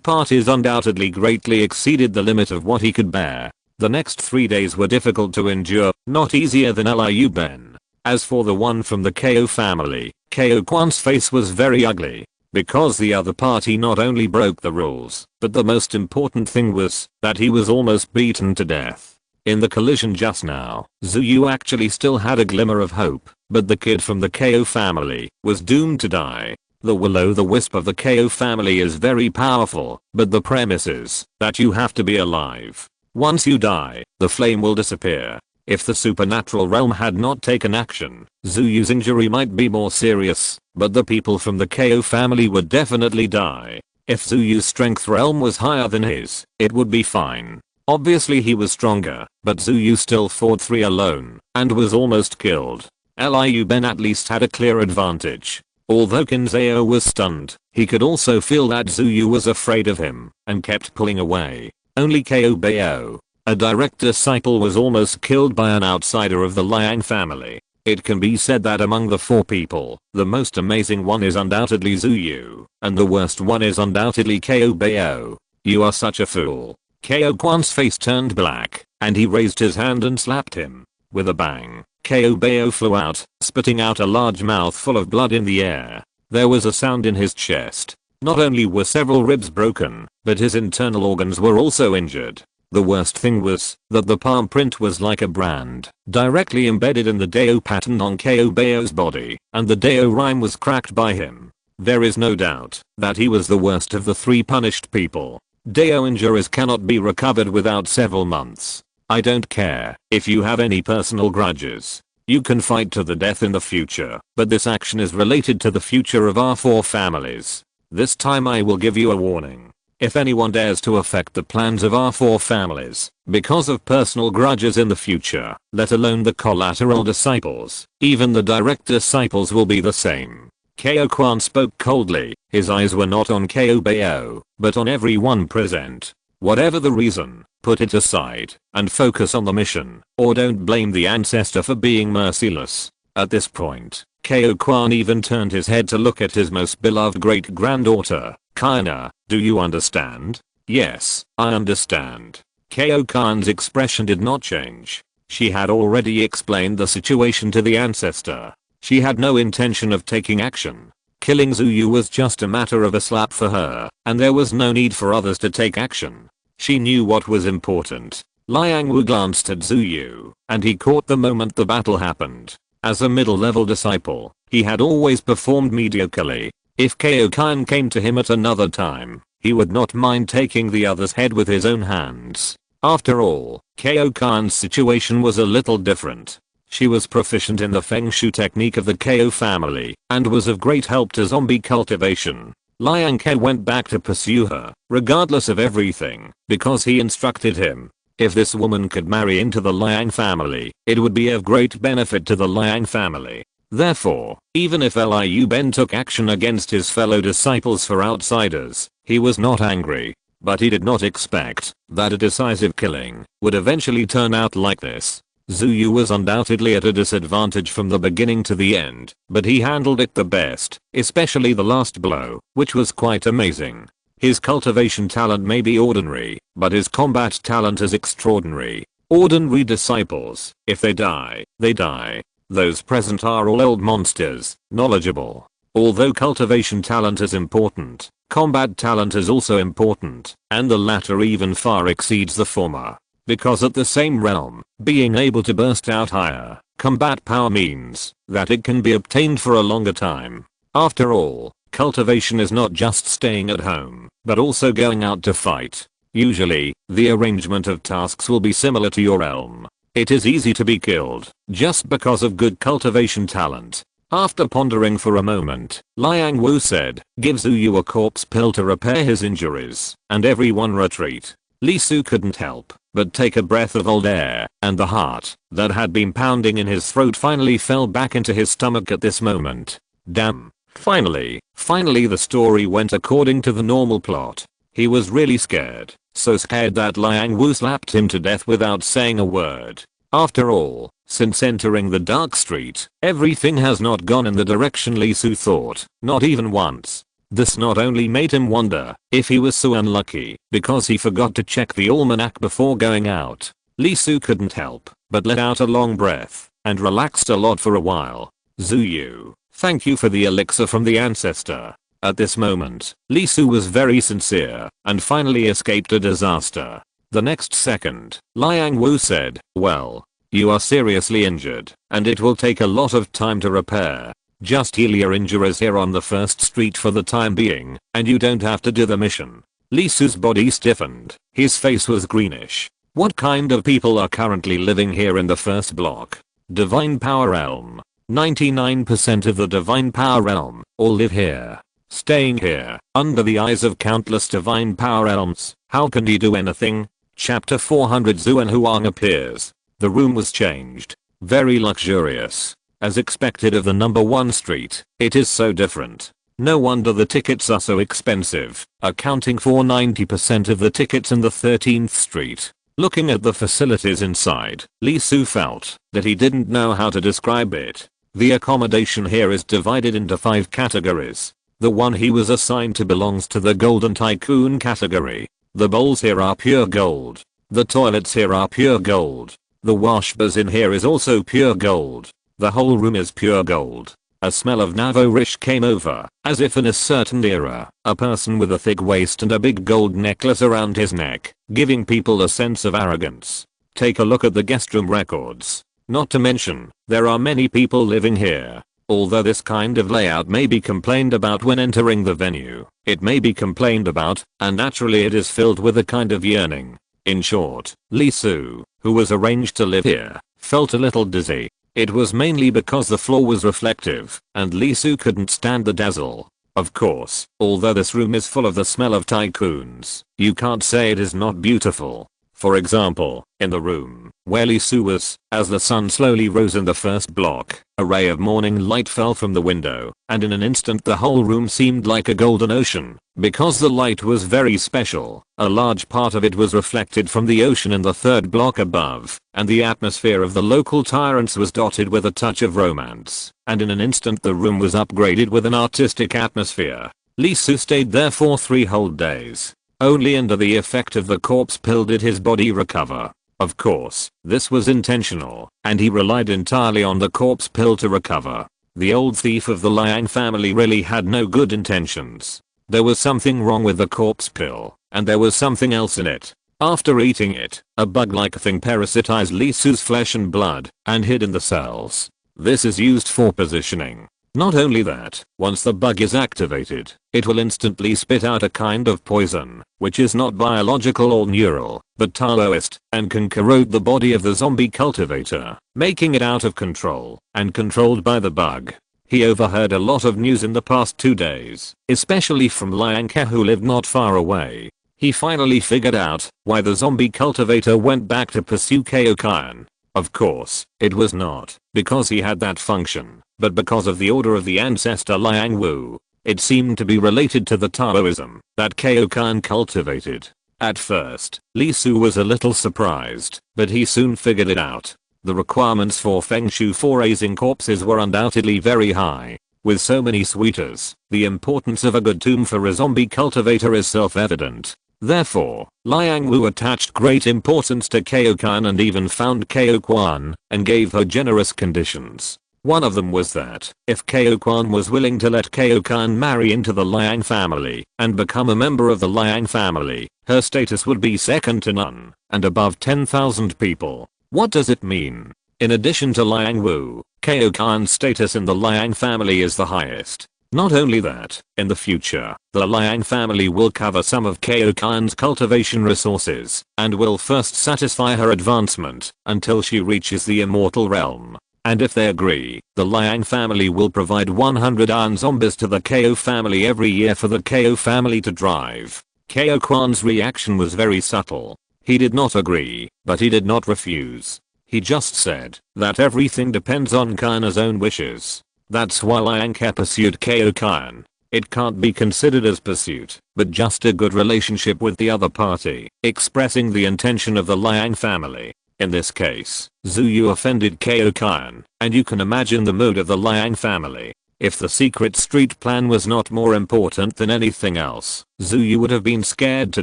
parties undoubtedly greatly exceeded the limit of what he could bear. The next 3 days were difficult to endure, not easier than Liu Ben. As for the one from the Ko family, Ko Kwan's face was very ugly. Because the other party not only broke the rules, but the most important thing was that he was almost beaten to death. In the collision just now, Zhu Yu actually still had a glimmer of hope, but the kid from the Ko family was doomed to die. The will-o'-the-wisp of the Ko family is very powerful, but the premise is that you have to be alive. Once you die, the flame will disappear. If the supernatural realm had not taken action, Zhu Yu's injury might be more serious, but the people from the Ko family would definitely die. If Zhu Yu's strength realm was higher than his, it would be fine. Obviously he was stronger, but Zhu Yu still fought 3 alone, and was almost killed. Liu Ben at least had a clear advantage. Although Qin Zhao was stunned, he could also feel that Zhu Yu was afraid of him, and kept pulling away. Only Ko Bao, a direct disciple, was almost killed by an outsider of the Liang family. It can be said that among the 4 people, the most amazing one is undoubtedly Zuyu, and the worst one is undoubtedly Ko Bao. You are such a fool. Ko Kwan's face turned black, and he raised his hand and slapped him. With a bang, Ko Bao flew out, spitting out a large mouthful of blood in the air. There was a sound in his chest. Not only were several ribs broken, but his internal organs were also injured. The worst thing was that the palm print was like a brand, directly embedded in the Dao pattern on Ko Bao's body, and the Dao rhyme was cracked by him. There is no doubt that he was the worst of the 3 punished people. Dao injuries cannot be recovered without several months. I don't care if you have any personal grudges. You can fight to the death in the future, but this action is related to the future of our 4 families. This time I will give you a warning. If anyone dares to affect the plans of our 4 families because of personal grudges in the future, let alone the collateral disciples, even the direct disciples will be the same. Ko Kwan spoke coldly. His eyes were not on Ko Bao, but on everyone present. Whatever the reason, put it aside and focus on the mission, or don't blame the ancestor for being merciless. At this point, Ko Kwan even turned his head to look at his most beloved great-granddaughter, Kaina. Do you understand? Yes, I understand. Ko Kwan's expression did not change. She had already explained the situation to the ancestor. She had no intention of taking action. Killing Zuyu was just a matter of a slap for her, and there was no need for others to take action. She knew what was important. Liang Wu glanced at Zuyu, and he caught the moment the battle happened. As a middle-level disciple, he had always performed mediocrely. If Ko Kwan came to him at another time, he would not mind taking the other's head with his own hands. After all, Ko Kwan's situation was a little different. She was proficient in the Feng Shui technique of the Ko family, and was of great help to zombie cultivation. Liang Ke went back to pursue her, regardless of everything, because he instructed him. If this woman could marry into the Liang family, it would be of great benefit to the Liang family. Therefore, even if Liu Ben took action against his fellow disciples for outsiders, he was not angry. But he did not expect that a decisive killing would eventually turn out like this. Zuyu was undoubtedly at a disadvantage from the beginning to the end, but he handled it the best, especially the last blow, which was quite amazing. His cultivation talent may be ordinary, but his combat talent is extraordinary. Ordinary disciples, if they die, they die. Those present are all old monsters, knowledgeable. Although cultivation talent is important, combat talent is also important, and the latter even far exceeds the former. Because at the same realm, being able to burst out higher combat power means that it can be obtained for a longer time. After all, cultivation is not just staying at home, but also going out to fight. Usually, the arrangement of tasks will be similar to your realm. It is easy to be killed, just because of good cultivation talent. After pondering for a moment, Liang Wu said, "Give Zuyu a corpse pill to repair his injuries, and everyone retreat." Li Su couldn't help but take a breath of old air, and the heart that had been pounding in his throat finally fell back into his stomach at this moment. Damn. Finally the story went according to the normal plot. He was really scared, so scared that Liang Wu slapped him to death without saying a word. After all, since entering the dark street, everything has not gone in the direction Li Su thought, not even once. This not only made him wonder if he was so unlucky because he forgot to check the almanac before going out. Li Su couldn't help but let out a long breath and relaxed a lot for a while. Zuyu, thank you for the elixir from the ancestor. At this moment, Li Su was very sincere and finally escaped a disaster. The next second, Liang Wu said, "Well, you are seriously injured, and it will take a lot of time to repair. Just heal your injuries here on the first street for the time being, and you don't have to do the mission." Li Su's body stiffened. His face was greenish. What kind of people are currently living here in the first block? Divine Power Realm. 99% of the Divine Power Realm all live here. Staying here, under the eyes of countless Divine Power Realms, how can he do anything? Chapter 400 Zuan Huang appears. The room was changed. Very luxurious. As expected of the number 1 street, it is so different. No wonder the tickets are so expensive, accounting for 90% of the tickets in the 13th street. Looking at the facilities inside, Lee Soo felt that he didn't know how to describe it. The accommodation here is divided into 5 categories. The one he was assigned to belongs to the Golden Tycoon category. The bowls here are pure gold. The toilets here are pure gold. The washbars in here is also pure gold. The whole room is pure gold. A smell of Navo-Rish came over, as if in a certain era, a person with a thick waist and a big gold necklace around his neck, giving people a sense of arrogance. Take a look at the guest room records. Not to mention, there are many people living here. Although this kind of layout may be complained about when entering the venue, it may be complained about, and naturally it is filled with a kind of yearning. In short, Lee Soo, who was arranged to live here, felt a little dizzy. It was mainly because the floor was reflective, and Lee Soo couldn't stand the dazzle. Of course, although this room is full of the smell of tycoons, you can't say it is not beautiful. For example, in the room where Lee Soo was, as the sun slowly rose in the first block, a ray of morning light fell from the window, and in an instant the whole room seemed like a golden ocean. Because the light was very special, a large part of it was reflected from the ocean in the 3rd block above, and the atmosphere of the local tyrants was dotted with a touch of romance, and in an instant the room was upgraded with an artistic atmosphere. Lee Soo stayed there for 3 whole days. Only under the effect of the corpse pill did his body recover. Of course, this was intentional, and he relied entirely on the corpse pill to recover. The old thief of the Liang family really had no good intentions. There was something wrong with the corpse pill, and there was something else in it. After eating it, a bug-like thing parasitized Lee Soo's flesh and blood, and hid in the cells. This is used for positioning. Not only that, once the bug is activated, it will instantly spit out a kind of poison, which is not biological or neural, but Taoist, and can corrode the body of the zombie cultivator, making it out of control, and controlled by the bug. He overheard a lot of news in the past 2 days, especially from Liang Ke, who lived not far away. He finally figured out why the zombie cultivator went back to pursue Kaokan. Of course, it was not because he had that function, but because of the order of the ancestor Liang Wu. It seemed to be related to the Taoism that Kaokan cultivated. At first, Lee Soo was a little surprised, but he soon figured it out. The requirements for Feng Shui for raising corpses were undoubtedly very high. With so many suitors, the importance of a good tomb for a zombie cultivator is self-evident. Therefore, Liang Wu attached great importance to Kaokan and even found Kaokan and gave her generous conditions. One of them was that, if Kaokan was willing to let Kaokan marry into the Liang family and become a member of the Liang family, her status would be second to none, and above 10,000 people. What does it mean? In addition to Liang Wu, Kaokan's status in the Liang family is the highest. Not only that, in the future, the Liang family will cover some of Kaokan's cultivation resources, and will first satisfy her advancement until she reaches the immortal realm. And if they agree, the Liang family will provide 100 iron zombies to the Kao family every year for the Kao family to drive. Kao Kwan's reaction was very subtle. He did not agree, but he did not refuse. He just said that everything depends on Kana's own wishes. That's why Liang Ke pursued Kao Kan. It can't be considered as pursuit, but just a good relationship with the other party, expressing the intention of the Liang family. In this case, Zhu Yu offended Kao Kan, and you can imagine the mood of the Liang family. If the secret street plan was not more important than anything else, Zhu Yu would have been scared to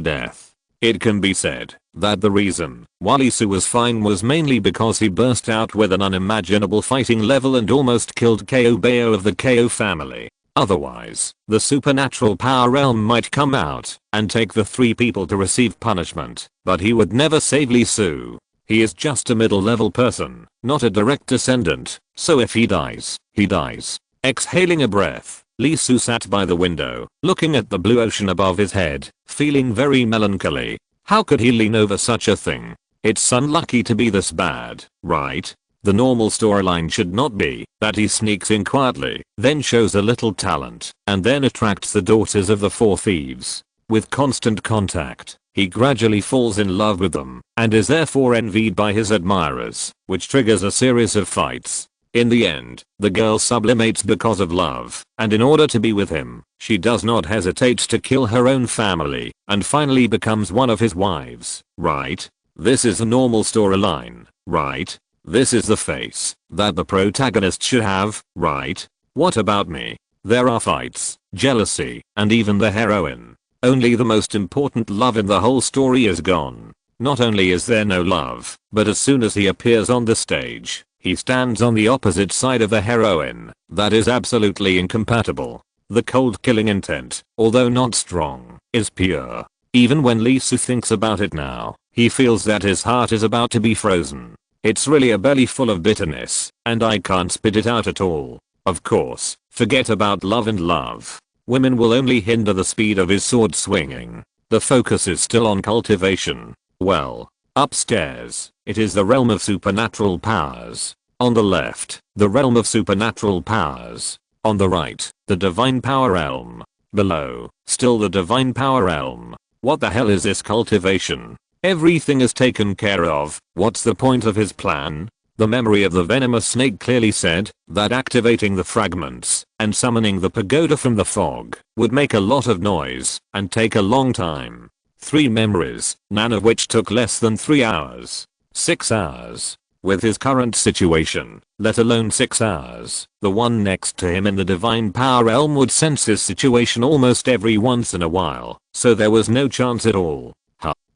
death. It can be said that the reason why Lee Soo was fine was mainly because he burst out with an unimaginable fighting level and almost killed Kao Bao of the Kao family. Otherwise, the supernatural power realm might come out and take the 3 people to receive punishment, but he would never save Lee Soo. He is just a middle-level person, not a direct descendant, so if he dies, he dies. Exhaling a breath, Lee Soo sat by the window, looking at the blue ocean above his head, feeling very melancholy. How could he lean over such a thing? It's unlucky to be this bad, right? The normal storyline should not be that he sneaks in quietly, then shows a little talent, and then attracts the daughters of the 4 thieves. With constant contact, he gradually falls in love with them, and is therefore envied by his admirers, which triggers a series of fights. In the end, the girl sublimates because of love, and in order to be with him, she does not hesitate to kill her own family, and finally becomes one of his wives, right? This is a normal storyline, right? This is the face that the protagonist should have, right? What about me? There are fights, jealousy, and even the heroine. Only the most important love in the whole story is gone. Not only is there no love, but as soon as he appears on the stage, he stands on the opposite side of the heroine. That is absolutely incompatible. The cold killing intent, although not strong, is pure. Even when Lee Soo thinks about it now, he feels that his heart is about to be frozen. It's really a belly full of bitterness, and I can't spit it out at all. Of course, forget about love and love. Women will only hinder the speed of his sword swinging. The focus is still on cultivation. Well, upstairs, it is the realm of supernatural powers. On the left, the realm of supernatural powers. On the right, the divine power realm. Below, still the divine power realm. What the hell is this cultivation? Everything is taken care of. What's the point of his plan? The memory of the venomous snake clearly said that activating the fragments and summoning the pagoda from the fog would make a lot of noise and take a long time. 3 memories, none of which took less than 3 hours. 6 hours. With his current situation, let alone 6 hours, the one next to him in the divine power realm would sense his situation almost every once in a while, so there was no chance at all.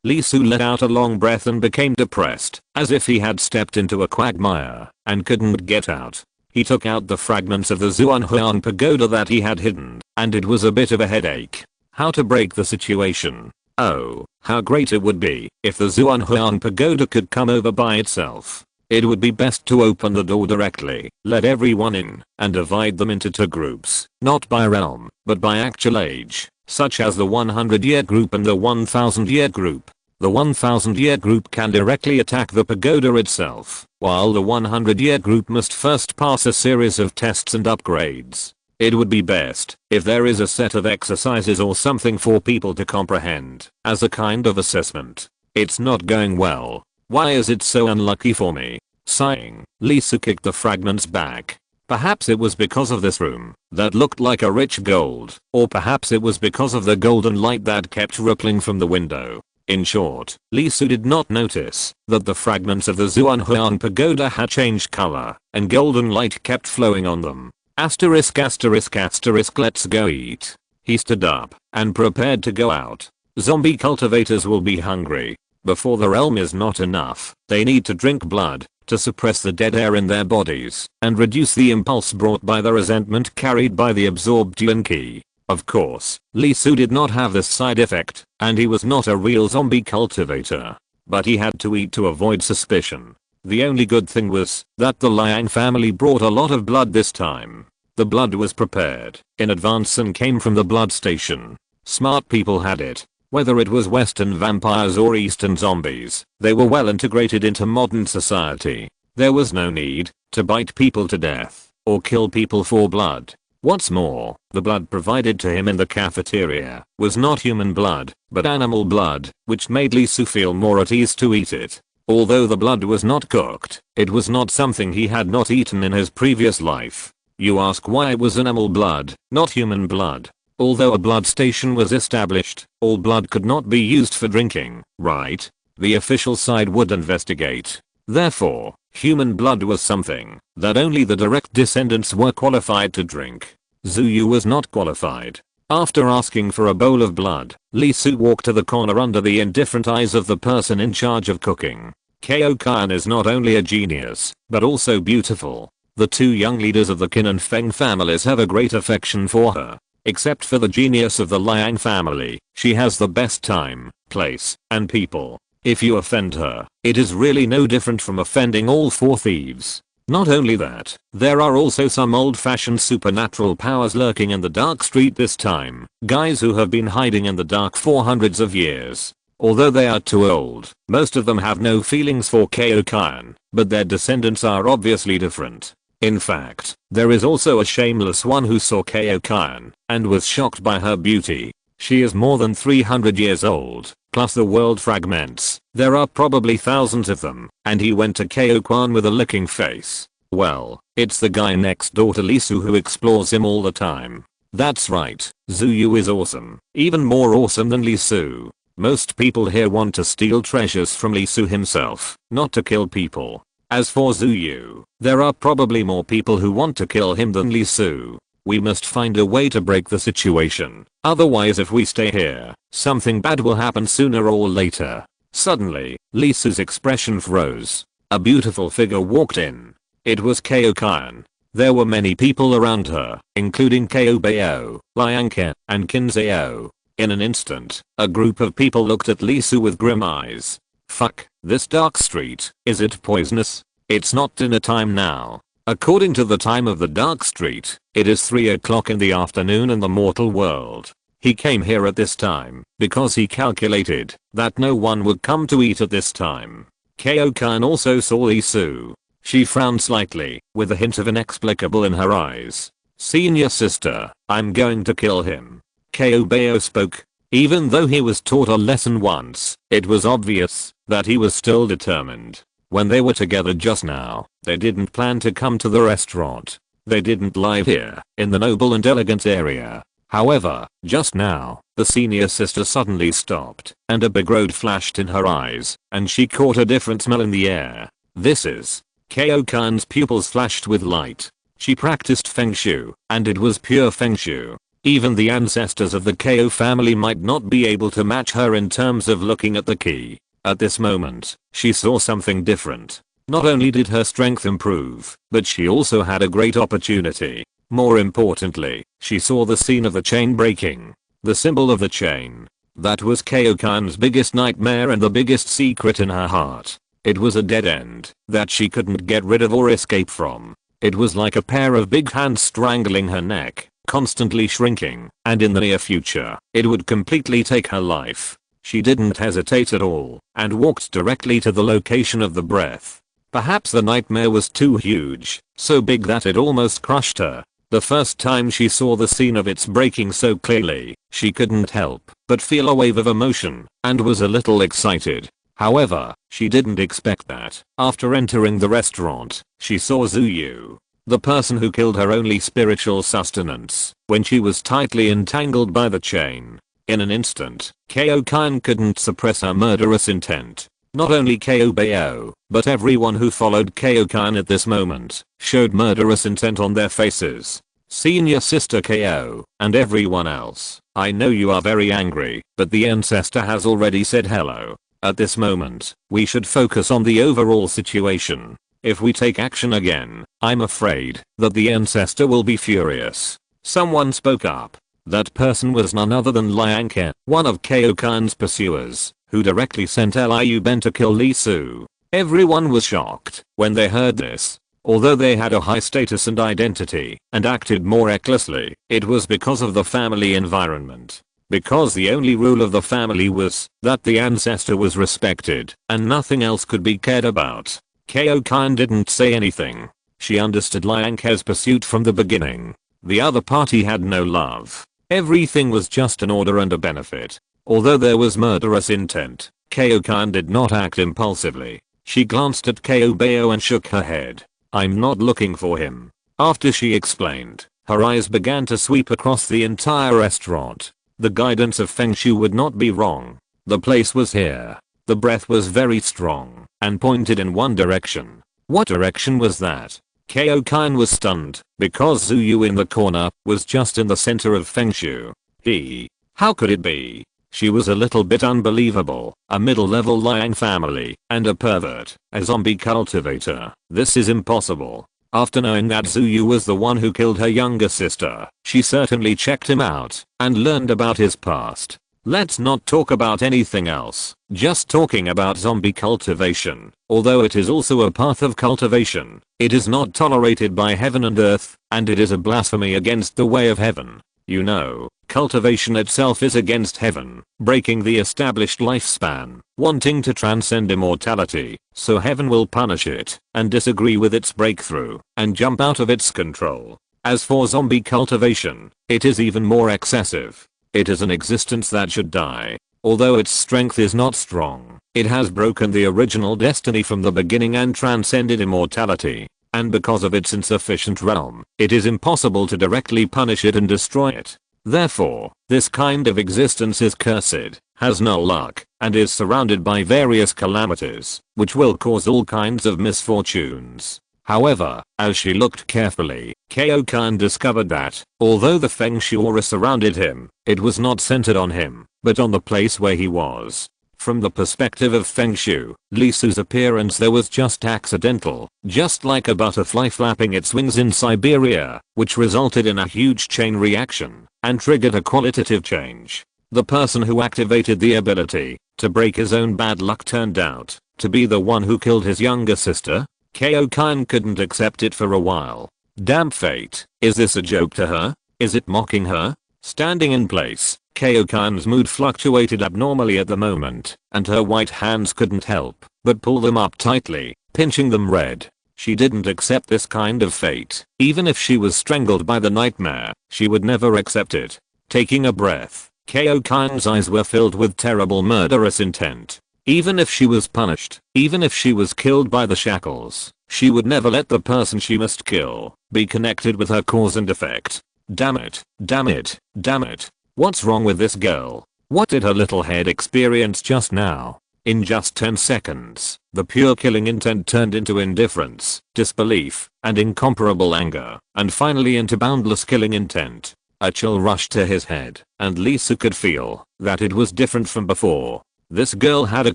Lee Soo let out a long breath and became depressed, as if he had stepped into a quagmire and couldn't get out. He took out the fragments of the Zhuanhuan pagoda that he had hidden, and it was a bit of a headache. How to break the situation? Oh, how great it would be if the Zhuanhuan pagoda could come over by itself. It would be best to open the door directly, let everyone in, and divide them into 2 groups, not by realm, but by actual age, such as the 100-year group and the 1000-year group. The 1000-year group can directly attack the pagoda itself, while the 100-year group must first pass a series of tests and upgrades. It would be best if there is a set of exercises or something for people to comprehend, as a kind of assessment. It's not going well. Why is it so unlucky for me? Sighing, Lee Soo kicked the fragments back. Perhaps it was because of this room that looked like a rich gold, or perhaps it was because of the golden light that kept rippling from the window. In short, Lee Soo did not notice that the fragments of the Zhuanhuan pagoda had changed color, and golden light kept flowing on them. Asterisk asterisk asterisk, let's go eat. He stood up and prepared to go out. Zombie cultivators will be hungry. Before the realm is not enough, they need to drink blood to suppress the dead air in their bodies and reduce the impulse brought by the resentment carried by the absorbed yuan qi. Of course, Lee Soo did not have this side effect, and he was not a real zombie cultivator. But he had to eat to avoid suspicion. The only good thing was that the Liang family brought a lot of blood this time. The blood was prepared in advance and came from the blood station. Smart people had it. Whether it was Western vampires or Eastern zombies, they were well integrated into modern society. There was no need to bite people to death or kill people for blood. What's more, the blood provided to him in the cafeteria was not human blood, but animal blood, which made Lee Soo feel more at ease to eat it. Although the blood was not cooked, it was not something he had not eaten in his previous life. You ask why it was animal blood, not human blood. Although a blood station was established, all blood could not be used for drinking, right? The official side would investigate. Therefore, human blood was something that only the direct descendants were qualified to drink. Zuyu was not qualified. After asking for a bowl of blood, Lee Soo walked to the corner under the indifferent eyes of the person in charge of cooking. Kao Kan is not only a genius, but also beautiful. The 2 young leaders of the Qin and Feng families have a great affection for her. Except for the genius of the Liang family, she has the best time, place, and people. If you offend her, it is really no different from offending all 4 thieves. Not only that, there are also some old-fashioned supernatural powers lurking in the dark street this time, guys who have been hiding in the dark for hundreds of years. Although they are too old, most of them have no feelings for Kao Kan, but their descendants are obviously different. In fact, there is also a shameless one who saw Kao Kan and was shocked by her beauty. She is more than 300 years old, plus the world fragments. There are probably thousands of them, and he went to Kao Kan with a licking face. Well, it's the guy next door to Lee Soo who explores him all the time. That's right, Zuyu is awesome, even more awesome than Lee Soo. Most people here want to steal treasures from Lee Su himself, not to kill people. As for Zuyu, there are probably more people who want to kill him than Lee Su. We must find a way to break the situation. Otherwise, if we stay here, something bad will happen sooner or later. Suddenly, Lee Su's expression froze. A beautiful figure walked in. It was Kaioken. There were many people around her, including Kaobeo, Lianke, and Kinzeo. In an instant, a group of people looked at Lee Su with grim eyes. Fuck, this dark street, is it poisonous? It's not dinner time now. According to the time of the dark street, it is 3 o'clock in the afternoon in the mortal world. He came here at this time because he calculated that no one would come to eat at this time. Kaioken also saw Lee Su. She frowned slightly, with a hint of inexplicable in her eyes. Senior sister, I'm going to kill him. Kaobeo spoke. Even though he was taught a lesson once, it was obvious that he was still determined. When they were together just now, they didn't plan to come to the restaurant. They didn't live here, in the noble and elegant area. However, just now, the senior sister suddenly stopped, and a big road flashed in her eyes, and she caught a different smell in the air. This is... Kaioken's pupils flashed with light. She practiced Feng Shui, and it was pure Feng Shui. Even the ancestors of the Kao family might not be able to match her in terms of looking at the key. At this moment, she saw something different. Not only did her strength improve, but she also had a great opportunity. More importantly, she saw the scene of the chain breaking. The symbol of the chain. That was Kaioken's biggest nightmare and the biggest secret in her heart. It was a dead end that she couldn't get rid of or escape from. It was like a pair of big hands strangling her neck, constantly shrinking, and in the near future, it would completely take her life. She didn't hesitate at all, and walked directly to the location of the breath. Perhaps the nightmare was too huge, so big that it almost crushed her. The first time she saw the scene of its breaking so clearly, she couldn't help but feel a wave of emotion, and was a little excited. However, she didn't expect that. After entering the restaurant, she saw Zuyu, the person who killed her only spiritual sustenance, when she was tightly entangled by the chain. In an instant, Kaioken couldn't suppress her murderous intent. Not only Kaobeo, but everyone who followed Kaioken at this moment, showed murderous intent on their faces. Senior Sister Kao, and everyone else, I know you are very angry, but the ancestor has already said hello. At this moment, we should focus on the overall situation. If we take action again, I'm afraid that the ancestor will be furious. Someone spoke up. That person was none other than Lianke, one of Kaioken's pursuers, who directly sent Liu Ben to kill Lee Su. Everyone was shocked when they heard this. Although they had a high status and identity, and acted more recklessly, it was because of the family environment. Because the only rule of the family was that the ancestor was respected, and nothing else could be cared about. Kaioken didn't say anything. She understood Lianke's pursuit from the beginning. The other party had no love. Everything was just an order and a benefit. Although there was murderous intent, Kaioken did not act impulsively. She glanced at Kaobeo and shook her head. I'm not looking for him. After she explained, her eyes began to sweep across the entire restaurant. The guidance of Feng Shui would not be wrong. The place was here. The breath was very strong, and pointed in one direction. What direction was that? Kaioken was stunned, because Zuyu in the corner was just in the center of Feng Shui. How could it be? She was a little bit unbelievable, a middle-level Liang family, and a pervert, a zombie cultivator. This is impossible. After knowing that Zuyu was the one who killed her younger sister, she certainly checked him out, and learned about his past. Let's not talk about anything else, just talking about zombie cultivation. Although it is also a path of cultivation, it is not tolerated by heaven and earth, and it is a blasphemy against the way of heaven. You know, cultivation itself is against heaven, breaking the established lifespan, wanting to transcend immortality, so heaven will punish it, and disagree with its breakthrough, and jump out of its control. As for zombie cultivation, it is even more excessive. It is an existence that should die. Although its strength is not strong, it has broken the original destiny from the beginning and transcended immortality. And because of its insufficient realm, it is impossible to directly punish it and destroy it. Therefore, this kind of existence is cursed, has no luck, and is surrounded by various calamities, which will cause all kinds of misfortunes. However, as she looked carefully, Kyo-kan discovered that, although the Feng Shui aura surrounded him, it was not centered on him, but on the place where he was. From the perspective of Feng Shui, Lee Su's appearance there was just accidental, just like a butterfly flapping its wings in Siberia, which resulted in a huge chain reaction, and triggered a qualitative change. The person who activated the ability to break his own bad luck turned out to be the one who killed his younger sister. Kyo-kan couldn't accept it for a while. Damn fate, is this a joke to her? Is it mocking her? Standing in place, Kyo-kan's mood fluctuated abnormally at the moment, and her white hands couldn't help but pull them up tightly, pinching them red. She didn't accept this kind of fate. Even if she was strangled by the nightmare, she would never accept it. Taking a breath, Kyo-kan's eyes were filled with terrible murderous intent. Even if she was punished, even if she was killed by the shackles, she would never let the person she must kill be connected with her cause and effect. Damn it, damn it, damn it. What's wrong with this girl? What did her little head experience just now? In just 10 seconds, the pure killing intent turned into indifference, disbelief, and incomparable anger, and finally into boundless killing intent. A chill rushed to his head, and Lee Su could feel that it was different from before. This girl had a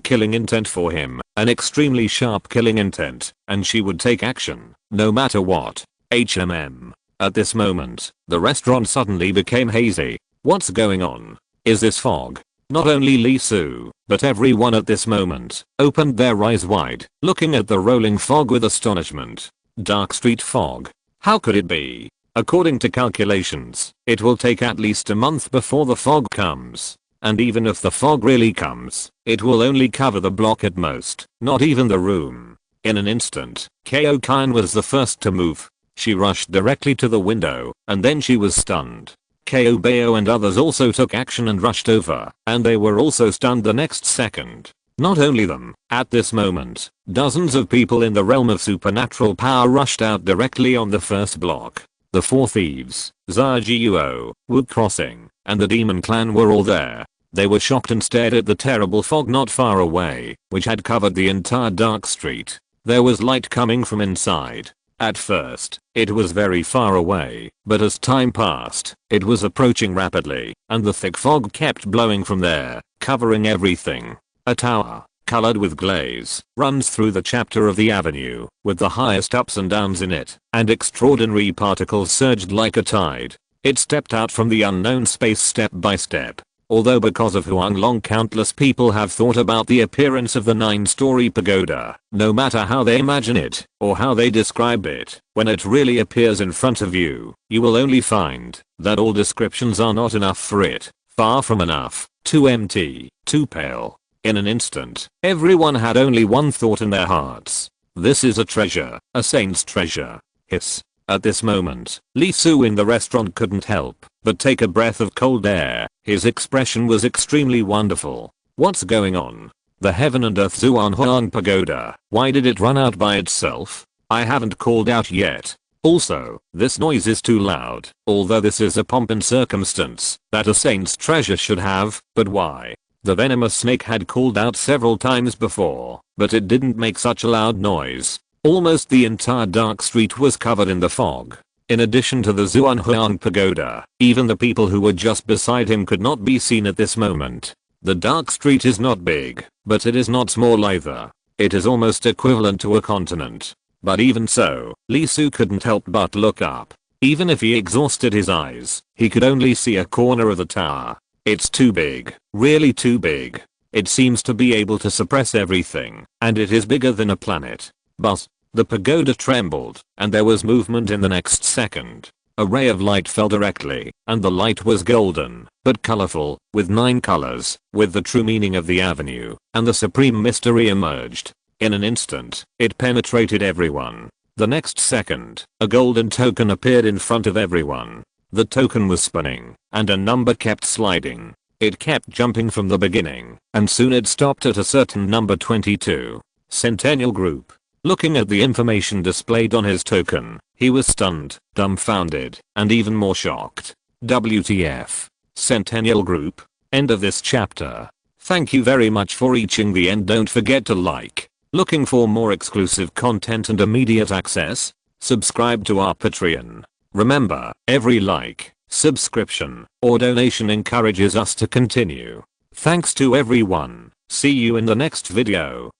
killing intent for him, an extremely sharp killing intent, and she would take action, no matter what. At this moment, the restaurant suddenly became hazy. What's going on? Is this fog? Not only Lee Su, but everyone at this moment opened their eyes wide, looking at the rolling fog with astonishment. Dark street fog. How could it be? According to calculations, it will take at least a month before the fog comes. And even if the fog really comes, it will only cover the block at most, not even the room. In an instant, Kyo-kan was the first to move. She rushed directly to the window, and then she was stunned. Kyo-bao and others also took action and rushed over, and they were also stunned the next second. Not only them, at this moment, dozens of people in the realm of supernatural power rushed out directly on the first block. The four thieves, Zajiuo, Wood Crossing, and the demon clan were all there. They were shocked and stared at the terrible fog not far away, which had covered the entire dark street. There was light coming from inside. At first, it was very far away, but as time passed, it was approaching rapidly, and the thick fog kept blowing from there, covering everything. A tower, colored with glaze, runs through the chapter of the avenue, with the highest ups and downs in it, and extraordinary particles surged like a tide. It stepped out from the unknown space step by step. Although because of Huang Long countless people have thought about the appearance of the 9-story pagoda, no matter how they imagine it, or how they describe it, when it really appears in front of you, you will only find that all descriptions are not enough for it, far from enough, too empty, too pale. In an instant, everyone had only one thought in their hearts. This is a treasure, a saint's treasure. Hiss. At this moment, Lee Su in the restaurant couldn't help but take a breath of cold air. His expression was extremely wonderful. What's going on? The Heaven and Earth Zhuanhuang Pagoda. Why did it run out by itself? I haven't called out yet. Also, this noise is too loud. Although this is a pomp and circumstance that a saint's treasure should have, but why? The venomous snake had called out several times before, but it didn't make such a loud noise. Almost the entire dark street was covered in the fog. In addition to the Zhuanhuang Pagoda, even the people who were just beside him could not be seen at this moment. The dark street is not big, but it is not small either. It is almost equivalent to a continent. But even so, Lee Su couldn't help but look up. Even if he exhausted his eyes, he could only see a corner of the tower. It's too big, really too big. It seems to be able to suppress everything, and it is bigger than a planet. But the pagoda trembled, and there was movement in the next second. A ray of light fell directly, and the light was golden, but colorful, with 9 colors, with the true meaning of the avenue, and the supreme mystery emerged. In an instant, it penetrated everyone. The next second, a golden token appeared in front of everyone. The token was spinning, and a number kept sliding. It kept jumping from the beginning, and soon it stopped at a certain number 22. Centennial Group. Looking at the information displayed on his token, he was stunned, dumbfounded, and even more shocked. WTF. Centennial Group. End of this chapter. Thank you very much for reaching the end. Don't forget to like. Looking for more exclusive content and immediate access? Subscribe to our Patreon. Remember, every like, subscription, or donation encourages us to continue. Thanks to everyone. See you in the next video.